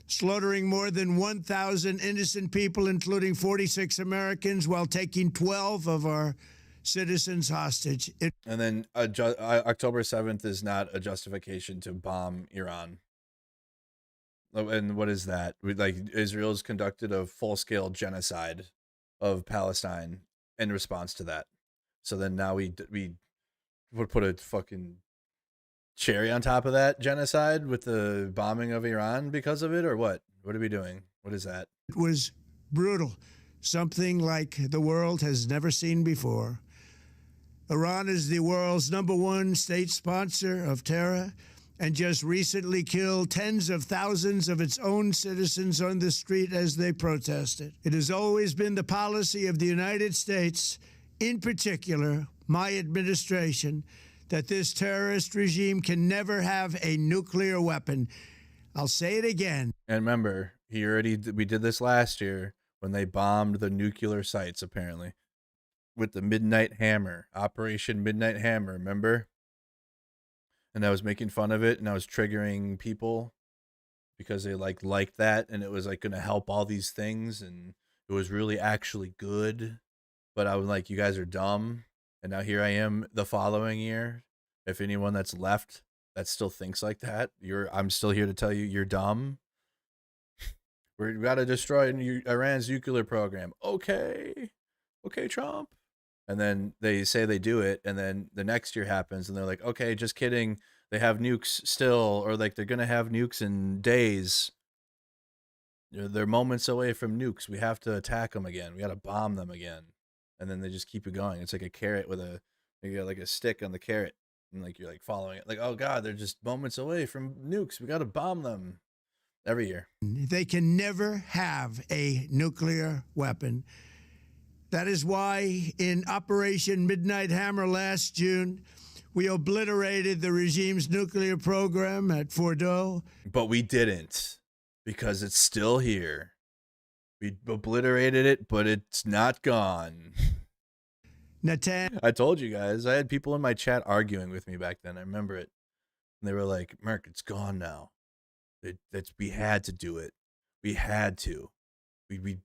Speaker 7: slaughtering more than 1,000 innocent people, including 46 Americans, while taking 12 of our citizens hostage.
Speaker 1: And then October 7th is not a justification to bomb Iran. And what is that? Israel's conducted a full-scale genocide of Palestine in response to that. So then now we would put a fucking cherry on top of that genocide with the bombing of Iran because of it, or what? What are we doing? What is that?
Speaker 7: It was brutal, something like the world has never seen before. Iran is the world's #1 state sponsor of terror and just recently killed tens of thousands of its own citizens on the street as they protested. It has always been the policy of the United States, in particular, my administration, that this terrorist regime can never have a nuclear weapon. I'll say it again.
Speaker 1: And remember, we did this last year when they bombed the nuclear sites, apparently, with the Midnight Hammer, Operation Midnight Hammer, remember? And I was making fun of it, and I was triggering people because they liked that, and it was going to help all these things, and it was really actually good. But I was like, you guys are dumb. And now here I am the following year. If anyone that's left that still thinks like that, I'm still here to tell you you're dumb. We got to destroy Iran's nuclear program. Okay, Trump. And then they say they do it, and then the next year happens, and they're like, okay, just kidding. They have nukes still, or they're going to have nukes in days. They're moments away from nukes. We have to attack them again. We got to bomb them again. And then they just keep it going. It's like a carrot with you got a stick on the carrot, and you're following it. Oh God, they're just moments away from nukes. We got to bomb them every year.
Speaker 7: They can never have a nuclear weapon. That is why in Operation Midnight Hammer last June, we obliterated the regime's nuclear program at Fordo.
Speaker 1: But we didn't, because it's still here. We obliterated it, but it's not gone. I told you guys, I had people in my chat arguing with me back then. I remember it. And they were like, Merc, it's gone now. We had to do it. We had to. We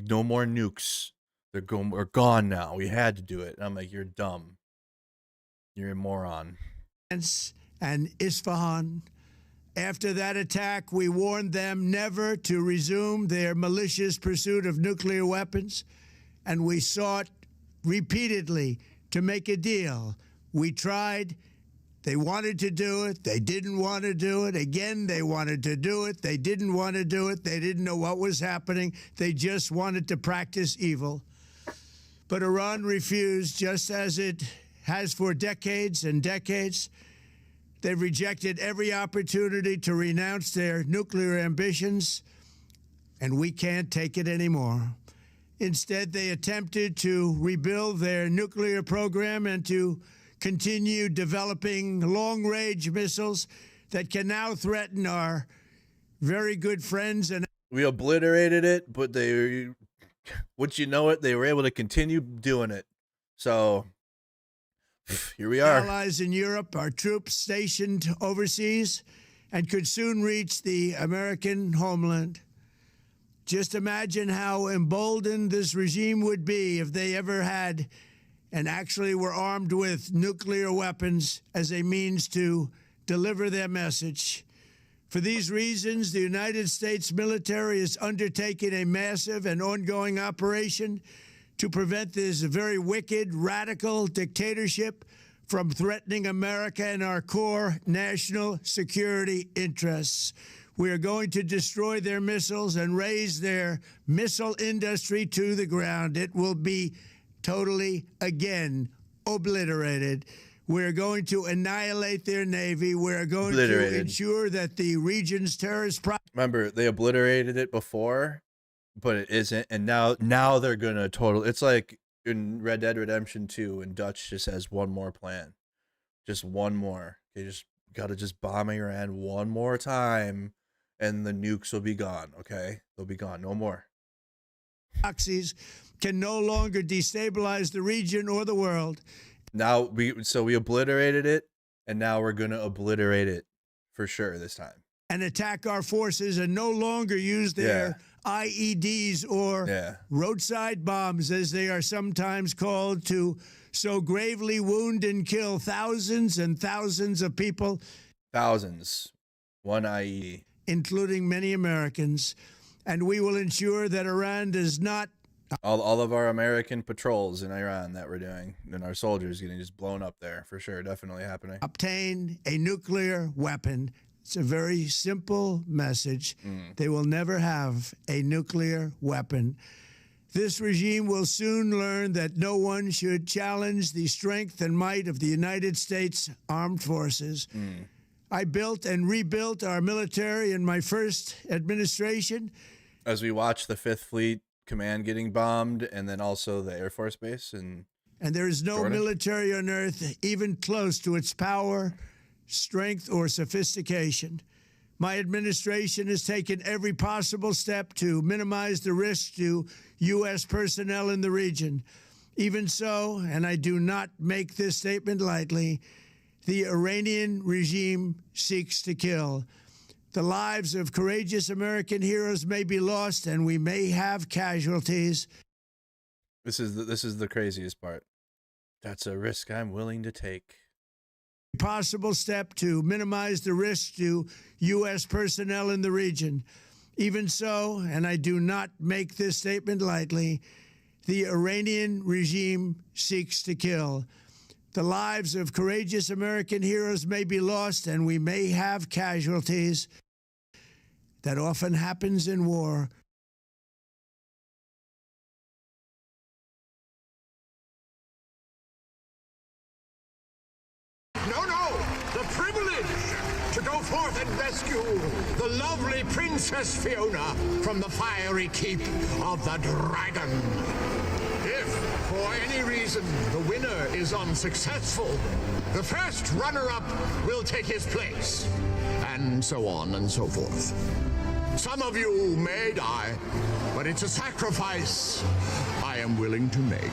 Speaker 1: no more nukes. We're gone now. We had to do it. And I'm like, you're dumb. You're a moron.
Speaker 7: And Isfahan. After that attack, we warned them never to resume their malicious pursuit of nuclear weapons, and we sought repeatedly to make a deal. We tried. They wanted to do it. They didn't want to do it. Again, they wanted to do it. They didn't want to do it. They didn't know what was happening. They just wanted to practice evil. But Iran refused, just as it has for decades and decades. They've rejected every opportunity to renounce their nuclear ambitions, and we can't take it anymore. Instead, they attempted to rebuild their nuclear program and to continue developing long-range missiles that can now threaten our very good friends. And
Speaker 1: we obliterated it, but they, once you know it, they were able to continue doing it. So here we are.
Speaker 7: Allies in Europe, our troops stationed overseas, and could soon reach the American homeland. Just imagine how emboldened this regime would be if they ever had and actually were armed with nuclear weapons as a means to deliver their message. For these reasons, the United States military is undertaking a massive and ongoing operation to prevent this very wicked, radical dictatorship from threatening America and our core national security interests. We are going to destroy their missiles and raise their missile industry to the ground. It will be totally, again, obliterated. We're going to annihilate their Navy. We're going to ensure that the region's terrorist...
Speaker 1: Remember, they obliterated it before, but it isn't. And now they're going to totally... It's like in Red Dead Redemption 2, and Dutch just has one more plan. Just one more. They just got to just bomb Iran one more time, and the nukes will be gone, okay? They'll be gone. No more.
Speaker 7: Proxies can no longer destabilize the region or the world.
Speaker 1: Now we obliterated it, and now we're going to obliterate it for sure this time.
Speaker 7: And attack our forces and no longer use their IEDs or roadside bombs, as they are sometimes called, to so gravely wound and kill thousands and thousands of people.
Speaker 1: Thousands. One IED.
Speaker 7: Including many Americans. And we will ensure that Iran does not...
Speaker 1: All of our American patrols in Iran that we're doing, and our soldiers getting just blown up there, for sure, definitely happening.
Speaker 7: Obtain a nuclear weapon. It's a very simple message. They will never have a nuclear weapon. This regime will soon learn that no one should challenge the strength and might of the United States Armed Forces. I built and rebuilt our military in my first administration.
Speaker 1: As we watch the 5th Fleet Command getting bombed, and then also the Air Force Base. And
Speaker 7: there is no
Speaker 1: Jordan.
Speaker 7: Military on Earth even close to its power, strength, or sophistication. My administration has taken every possible step to minimize the risk to U.S. personnel in the region. Even so, and I do not make this statement lightly, the Iranian regime seeks to kill. The lives of courageous American heroes may be lost, and we may have casualties.
Speaker 1: This is the craziest part. That's a risk I'm willing to take.
Speaker 7: Possible step to minimize the risk to U.S. personnel in the region. Even so, and I do not make this statement lightly, the Iranian regime seeks to kill. The lives of courageous American heroes may be lost, and we may have casualties. That often happens in war.
Speaker 17: No, the privilege to go forth and rescue the lovely Princess Fiona from the fiery keep of the dragon. If, for any reason, the winner is unsuccessful, the first runner-up will take his place, and so on and so forth. Some of you may die, but it's a sacrifice I am willing to make.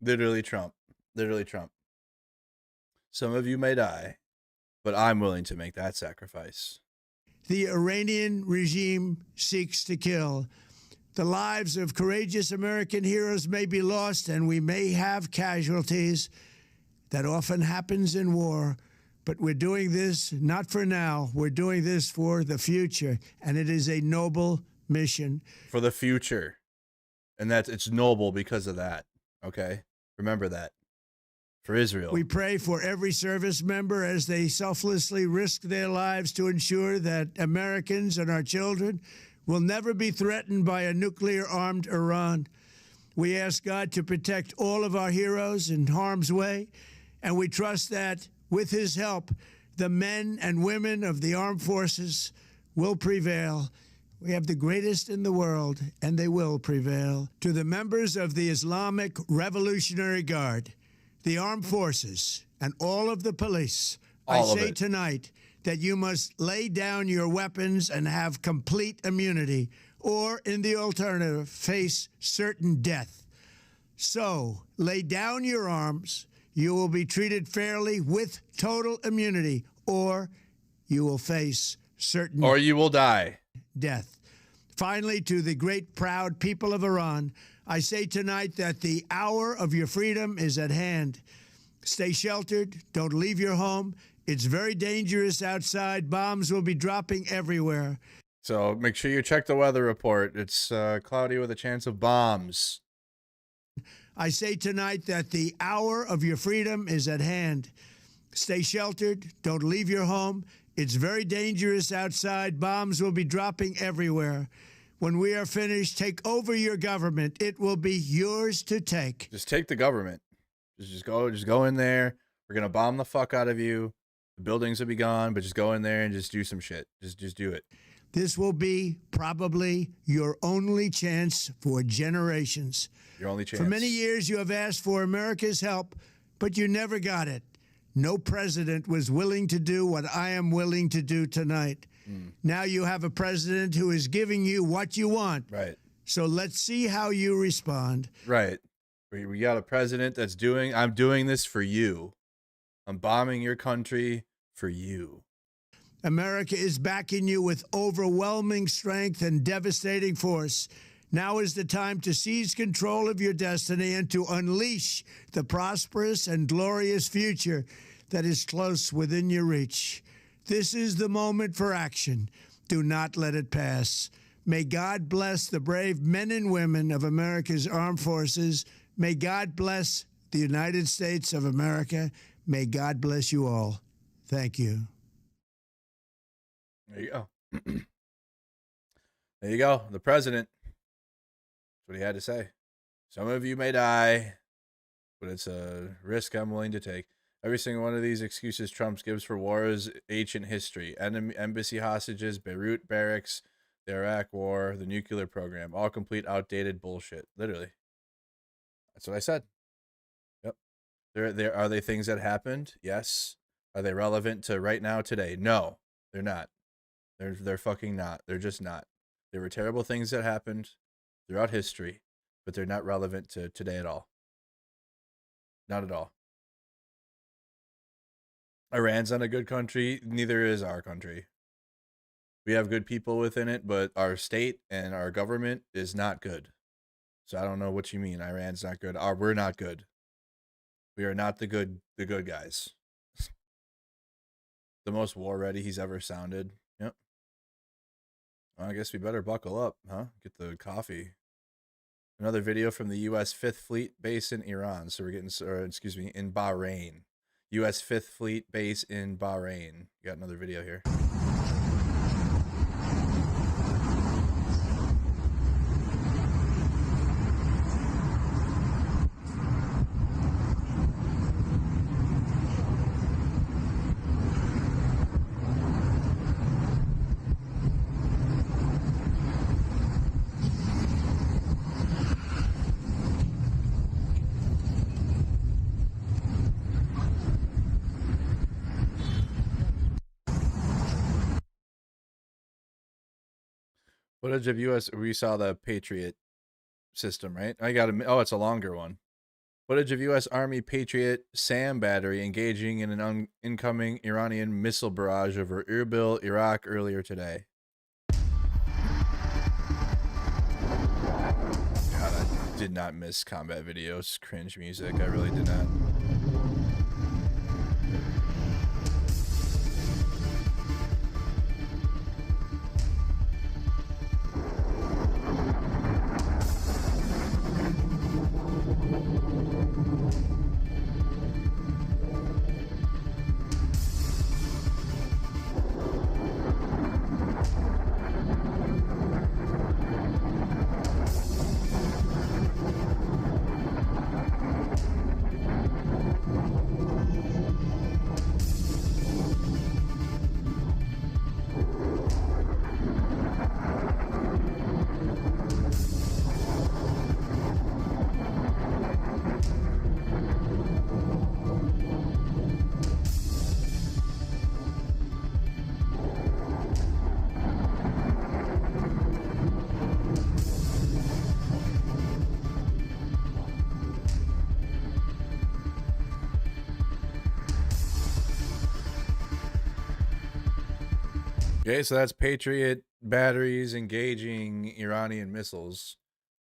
Speaker 1: Literally Trump. Literally Trump. Some of you may die, but I'm willing to make that sacrifice.
Speaker 7: The Iranian regime seeks to kill. The lives of courageous American heroes may be lost, and we may have casualties. That often happens in war. But we're doing this not for now. We're doing this for the future, and it is a noble mission.
Speaker 1: For the future. And it's noble because of that. Okay? Remember that. For Israel.
Speaker 7: We pray for every service member as they selflessly risk their lives to ensure that Americans and our children will never be threatened by a nuclear-armed Iran. We ask God to protect all of our heroes in harm's way, and we trust that with his help, the men and women of the armed forces will prevail. We have the greatest in the world, and they will prevail. To the members of the Islamic Revolutionary Guard, the armed forces, and all of the police, I say tonight that you must lay down your weapons and have complete immunity, or, in the alternative, face certain death. So, lay down your arms. You will be treated fairly with total immunity, or you will face certain
Speaker 1: or you will die.
Speaker 7: Death. Finally, to the great, proud people of Iran, I say tonight that the hour of your freedom is at hand. Stay sheltered. Don't leave your home. It's very dangerous outside. Bombs will be dropping everywhere.
Speaker 1: So make sure you check the weather report. It's cloudy with a chance of bombs.
Speaker 7: I say tonight that the hour of your freedom is at hand. Stay sheltered. Don't leave your home. It's very dangerous outside. Bombs will be dropping everywhere. When we are finished, take over your government. It will be yours to take.
Speaker 1: Just take the government. Just go in there. We're going to bomb the fuck out of you. The buildings will be gone, but just go in there and just do some shit. Just do it.
Speaker 7: This will be probably your only chance for generations.
Speaker 1: Your only chance.
Speaker 7: For many years, you have asked for America's help, but you never got it. No president was willing to do what I am willing to do tonight. Now you have a president who is giving you what you want.
Speaker 1: Right.
Speaker 7: So let's see how you respond.
Speaker 1: Right. We got a president that's I'm doing this for you. I'm bombing your country for you.
Speaker 7: America is backing you with overwhelming strength and devastating force. Now is the time to seize control of your destiny and to unleash the prosperous and glorious future that is close within your reach. This is the moment for action. Do not let it pass. May God bless the brave men and women of America's armed forces. May God bless the United States of America. May God bless you all. Thank you.
Speaker 1: There you go. There you go. The president. That's what he had to say. Some of you may die, but it's a risk I'm willing to take. Every single one of these excuses Trump gives for war is ancient history. Embassy hostages, Beirut barracks, the Iraq war, the nuclear program. All complete outdated bullshit. Literally. That's what I said. Yep. Are they things that happened? Yes. Are they relevant to right now, today? No, they're not. They're fucking not. They're just not. There were terrible things that happened throughout history, but they're not relevant to today at all. Not at all. Iran's not a good country. Neither is our country. We have good people within it, but our state and our government is not good. So I don't know what you mean. Iran's not good. We're not good. We are not the good guys. The most war ready he's ever sounded. Yep. Well, I guess we better buckle up, huh? Get the coffee. Another video from the U.S. 5th Fleet base in Iran. So we're getting, in Bahrain. U.S. 5th Fleet base in Bahrain. Got another video here. Footage of U.S. We saw the Patriot system, right? It's a longer one. Footage of U.S. Army Patriot SAM battery engaging in an incoming Iranian missile barrage over Erbil, Iraq earlier today. God, I did not miss combat videos. Cringe music. I really did not. Okay, so that's Patriot batteries engaging Iranian missiles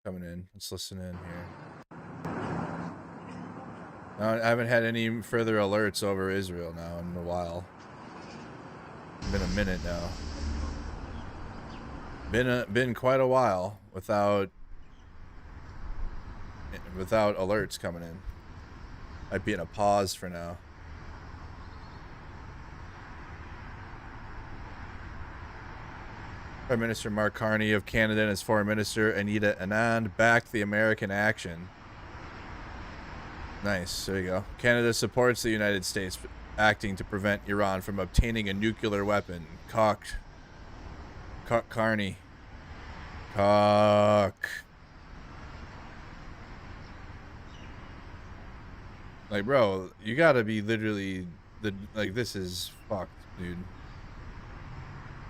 Speaker 1: coming in. Let's listen in here. Now, I haven't had any further alerts over Israel now in a while. It's been a minute now. Been quite a while without alerts coming in. Might be in a pause for now. Prime Minister Mark Carney of Canada and his Foreign Minister Anita Anand backed the American action. Nice, there you go. Canada supports the United States acting to prevent Iran from obtaining a nuclear weapon. Carney. Like, bro, you gotta be literally this is fucked, dude.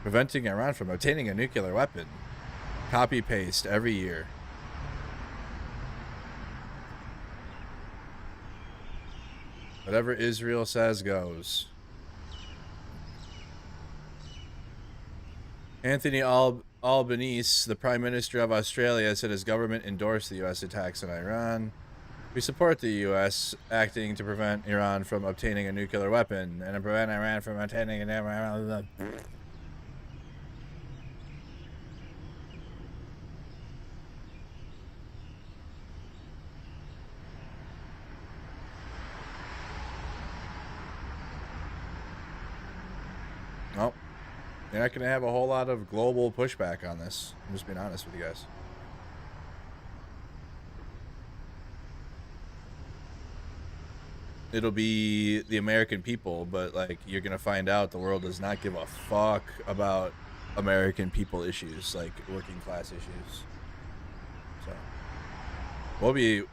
Speaker 1: Preventing Iran from obtaining a nuclear weapon. Copy paste every year. Whatever Israel says goes. Anthony Albanese, the Prime Minister of Australia, said his government endorsed the U.S. attacks on Iran. We support the U.S. acting to prevent Iran from obtaining a nuclear weapon and to prevent Iran from obtaining a nuclear weapon. Nope. You're not going to have a whole lot of global pushback on this. I'm just being honest with you guys. It'll be the American people, but like you're going to find out the world does not give a fuck about American people issues, like working class issues. So we'll be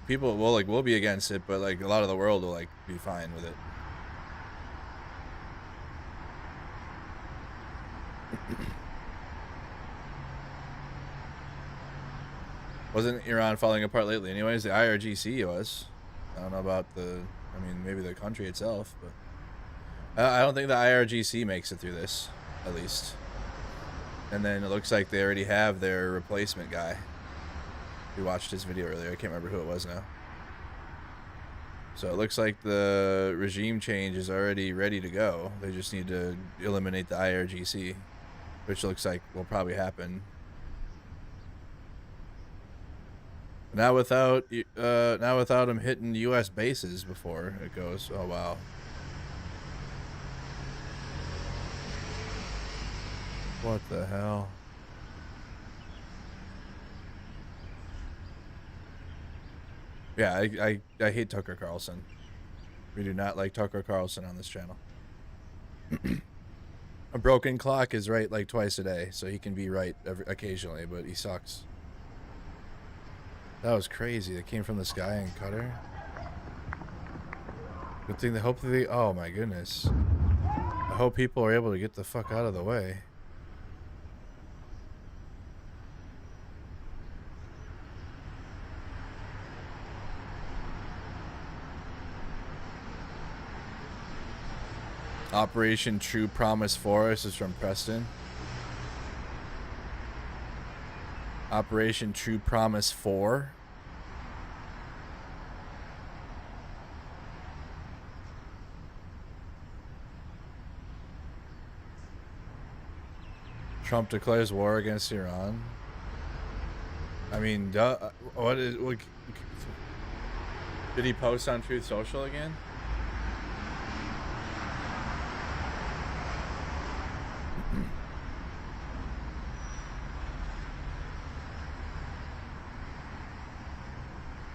Speaker 1: against it, but like a lot of the world will like be fine with it. Wasn't Iran falling apart lately anyways? The IRGC was. I don't know about maybe the country itself, but I don't think the IRGC makes it through this, at least. And then it looks like they already have their replacement guy. We watched his video earlier. I can't remember who it was now. So it looks like the regime change is already ready to go. They just need to eliminate the IRGC, which looks like will probably happen. Now without him hitting U.S. bases before it goes. Oh wow. What the hell? Yeah, I hate Tucker Carlson. We do not like Tucker Carlson on this channel. A broken clock is right like twice a day, so he can be right occasionally, but he sucks. That was crazy. That came from the sky in Qatar. Good thing they hope that oh my goodness. I hope people are able to get the fuck out of the way. Operation True Promise Forest is from Preston. Operation True Promise 4. Trump declares war against Iran. I mean, what did he post on Truth Social again?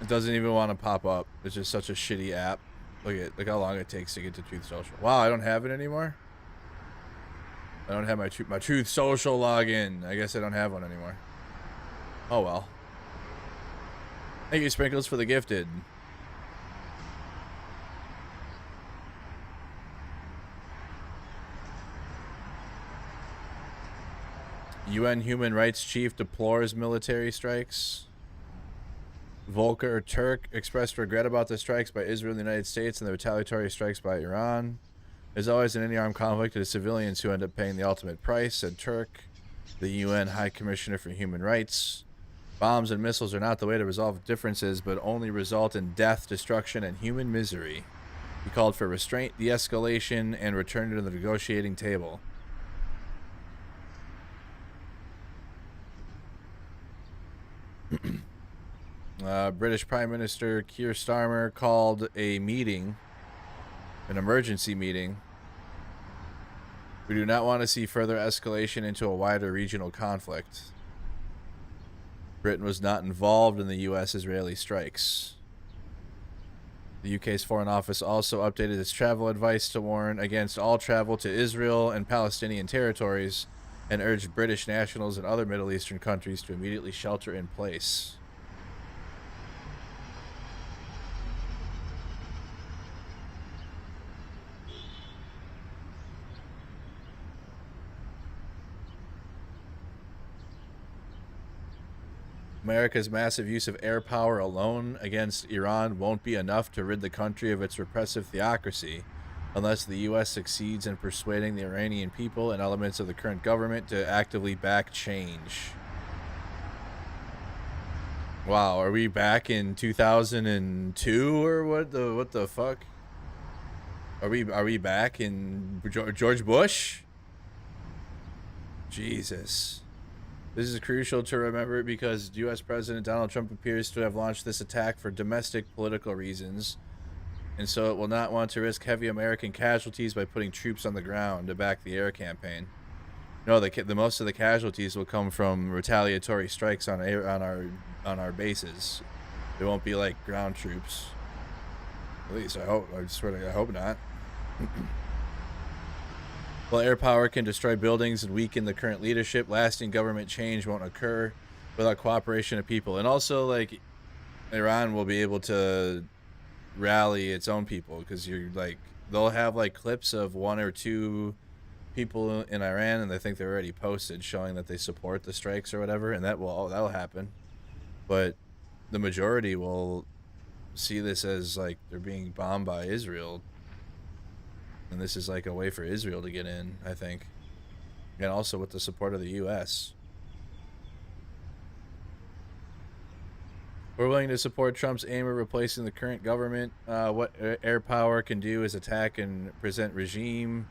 Speaker 1: It doesn't even want to pop up. It's just such a shitty app. Look how long it takes to get to Truth Social. Wow, I don't have it anymore. I don't have my Truth Social login. I guess I don't have one anymore. Oh well. Thank you, Sprinkles, for the gifted. UN Human Rights Chief deplores military strikes. Volker Turk expressed regret about the strikes by Israel and the United States and the retaliatory strikes by Iran. As always in any armed conflict, it is civilians who end up paying the ultimate price, said Turk, the UN High Commissioner for Human Rights. Bombs and missiles are not the way to resolve differences, but only result in death, destruction, and human misery. He called for restraint, de-escalation, and return to the negotiating table. British Prime Minister Keir Starmer called a meeting, an emergency meeting. We do not want to see further escalation into a wider regional conflict. Britain was not involved in the U.S.-Israeli strikes. The UK's Foreign Office also updated its travel advice to warn against all travel to Israel and Palestinian territories and urged British nationals and other Middle Eastern countries to immediately shelter in place. America's massive use of air power alone against Iran won't be enough to rid the country of its repressive theocracy unless the U.S. succeeds in persuading the Iranian people and elements of the current government to actively back change. Wow, are we back in 2002 or what the fuck? Are we back in George Bush? Jesus. This is crucial to remember because U.S. President Donald Trump appears to have launched this attack for domestic political reasons, and so it will not want to risk heavy American casualties by putting troops on the ground to back the air campaign. No, the most of the casualties will come from retaliatory strikes on our bases. It won't be like ground troops. At least I hope. I swear to God, I hope not. While air power can destroy buildings and weaken the current leadership, lasting government change won't occur without cooperation of people. And also, like, Iran will be able to rally its own people because they'll have like clips of 1 or 2 people in Iran, and I think they're already posted showing that they support the strikes or whatever, and that'll happen. But the majority will see this as like they're being bombed by Israel. And this is like a way for Israel to get in, I think. And also with the support of the U.S. We're willing to support Trump's aim of replacing the current government. What air power can do is attack and present regime.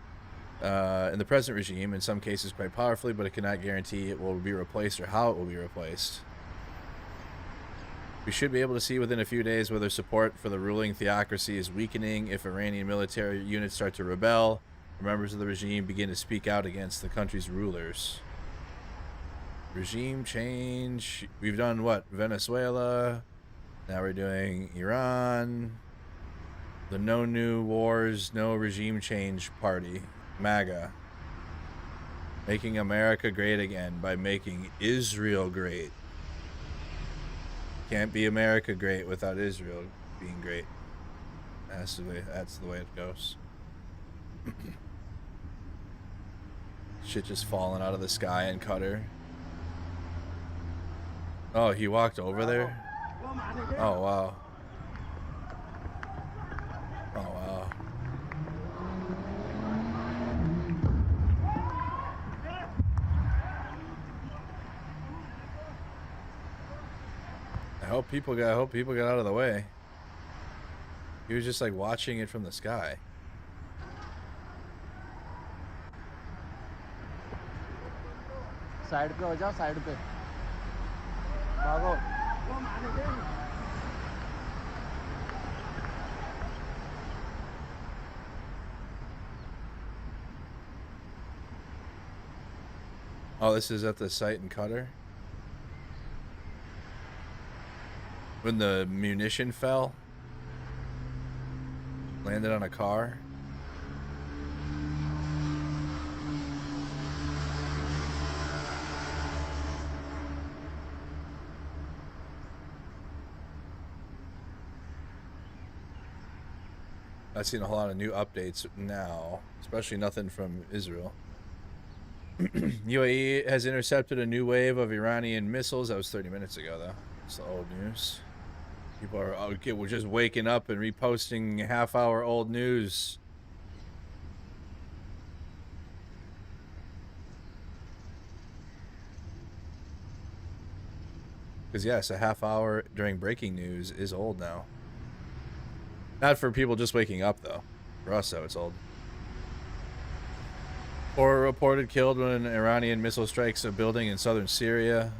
Speaker 1: In the present regime, in some cases quite powerfully, but it cannot guarantee it will be replaced or how it will be replaced. We should be able to see within a few days whether support for the ruling theocracy is weakening if Iranian military units start to rebel, or members of the regime begin to speak out against the country's rulers. Regime change. We've done what? Venezuela. Now we're doing Iran. The No New Wars, No Regime Change Party. MAGA. Making America great again by making Israel great. Can't be America great without Israel being great. That's the way it goes. Shit just falling out of the sky in Qatar. Oh, he walked over there? Oh, wow. Oh, wow. I hope people got out of the way. He was just like watching it from the sky.
Speaker 18: Side पे हो जाओ, side पे भागो.
Speaker 1: Oh, this is at the site in Qatar? When the munition fell? Landed on a car? I've seen a whole lot of new updates now, especially nothing from Israel. UAE has intercepted a new wave of Iranian missiles. That was 30 minutes ago, though. It's the old news. People we're just waking up and reposting half-hour old news. Because yes, a half hour during breaking news is old now. Not for people just waking up though. For us though, it's old. 4 reported killed when an Iranian missile strikes a building in southern Syria.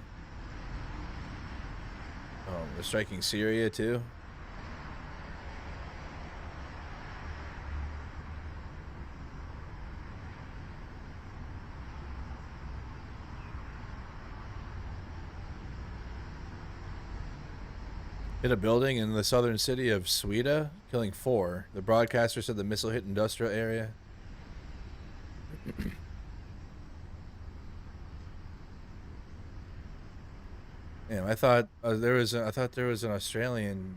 Speaker 1: Oh, they're striking Syria too. Hit a building in the southern city of Sweden, killing 4. The broadcaster said the missile hit industrial area. Damn, I thought there was an Australian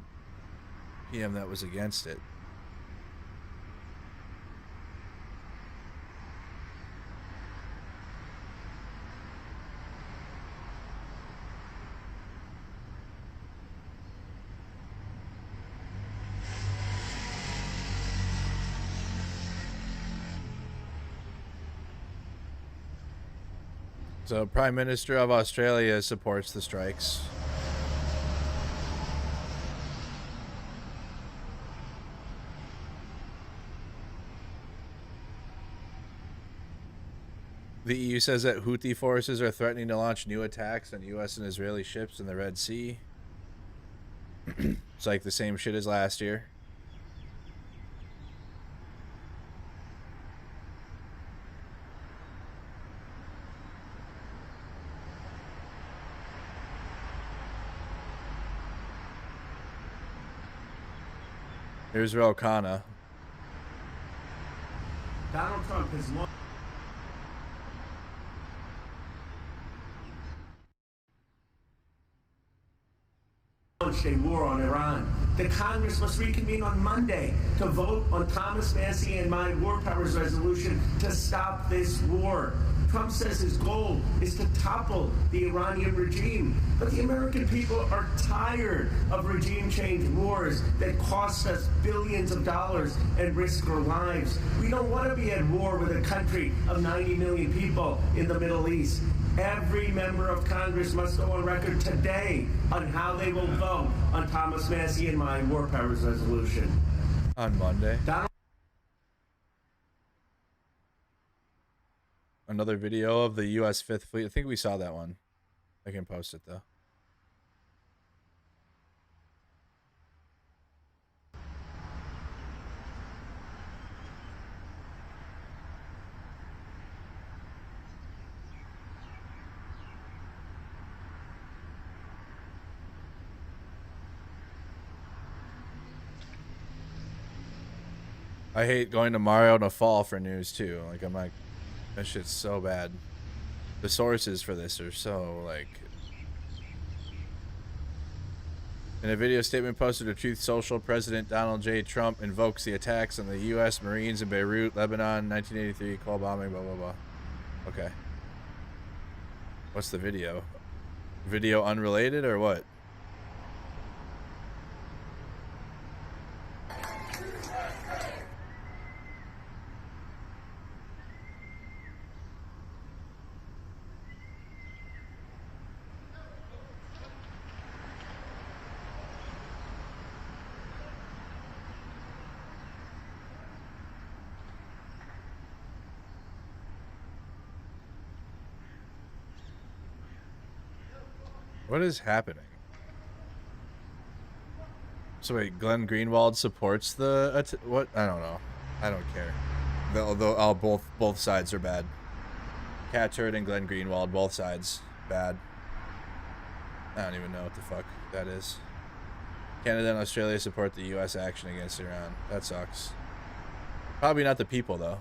Speaker 1: PM that was against it. So, Prime Minister of Australia supports the strikes. The EU says that Houthi forces are threatening to launch new attacks on U.S. and Israeli ships in the Red Sea. It's like the same shit as last year. Here's Ro Khanna.
Speaker 19: Donald Trump has launched a war on Iran. The Congress must reconvene on Monday to vote on Thomas Massie and my war powers resolution to stop this war. Trump says his goal is to topple the Iranian regime, but the American people are tired of regime change wars that cost us billions of dollars and risk our lives. We don't want to be at war with a country of 90 million people in the Middle East. Every member of Congress must go on record today on how they will vote on Thomas Massie and my war powers resolution.
Speaker 1: On Monday. Another video of the U.S. 5th Fleet. I think we saw that one. I can post it though. I hate going to Mario to fall for news too. Like I'm like, that shit's so bad. The sources for this are so like. In a video statement posted to Truth Social, President Donald J. Trump invokes the attacks on the U.S. Marines in Beirut, Lebanon, 1983, Cole bombing, blah, blah, blah. Okay. What's the video? Video unrelated or what? What is happening? So wait, Glenn Greenwald supports the what? I don't know. I don't care. Although both sides are bad. Cat Turd and Glenn Greenwald, both sides bad. I don't even know what the fuck that is. Canada and Australia support the U.S. action against Iran. That sucks. Probably not the people though.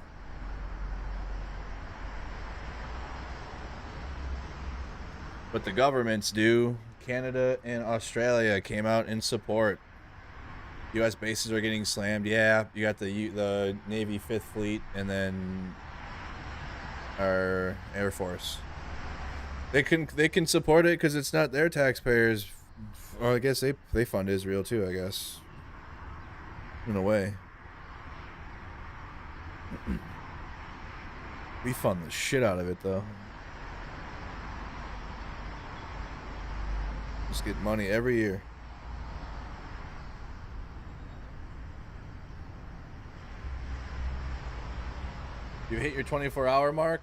Speaker 1: But the governments do. Canada and Australia came out in support. U.S. bases are getting slammed. Yeah, you got the Navy 5th Fleet and then our Air Force. They can support it because it's not their taxpayers. Well, I guess they fund Israel too. I guess in a way. We fund the shit out of it though. Just get money every year. You hit your 24-hour mark?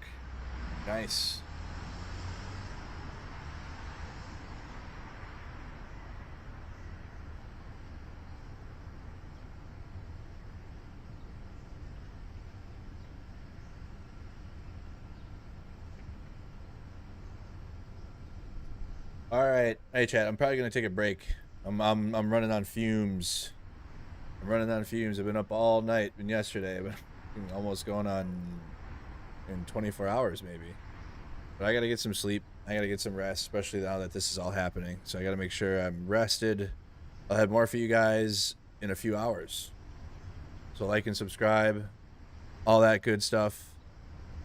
Speaker 1: Nice. All right. Hey, chat. I'm probably gonna take a break. I'm running on fumes. I'm running on fumes. I've been up all night. Been yesterday, but almost going on in 24 hours maybe. But I gotta get some sleep. I gotta get some rest, especially now that this is all happening. So I gotta make sure I'm rested. I'll have more for you guys in a few hours. So like and subscribe, all that good stuff.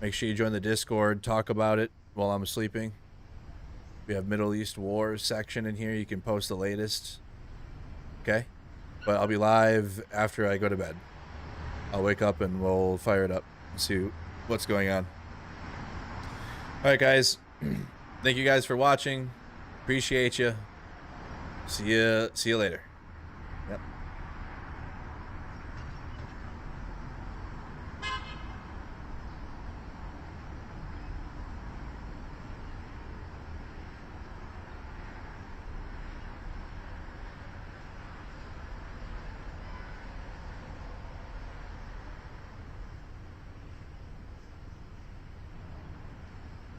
Speaker 1: Make sure you join the Discord. Talk about it while I'm sleeping. We have Middle East Wars section in here. You can post the latest. Okay? But I'll be live after I go to bed. I'll wake up and we'll fire it up and see what's going on. All right, guys. Thank you guys for watching. Appreciate you. See you later.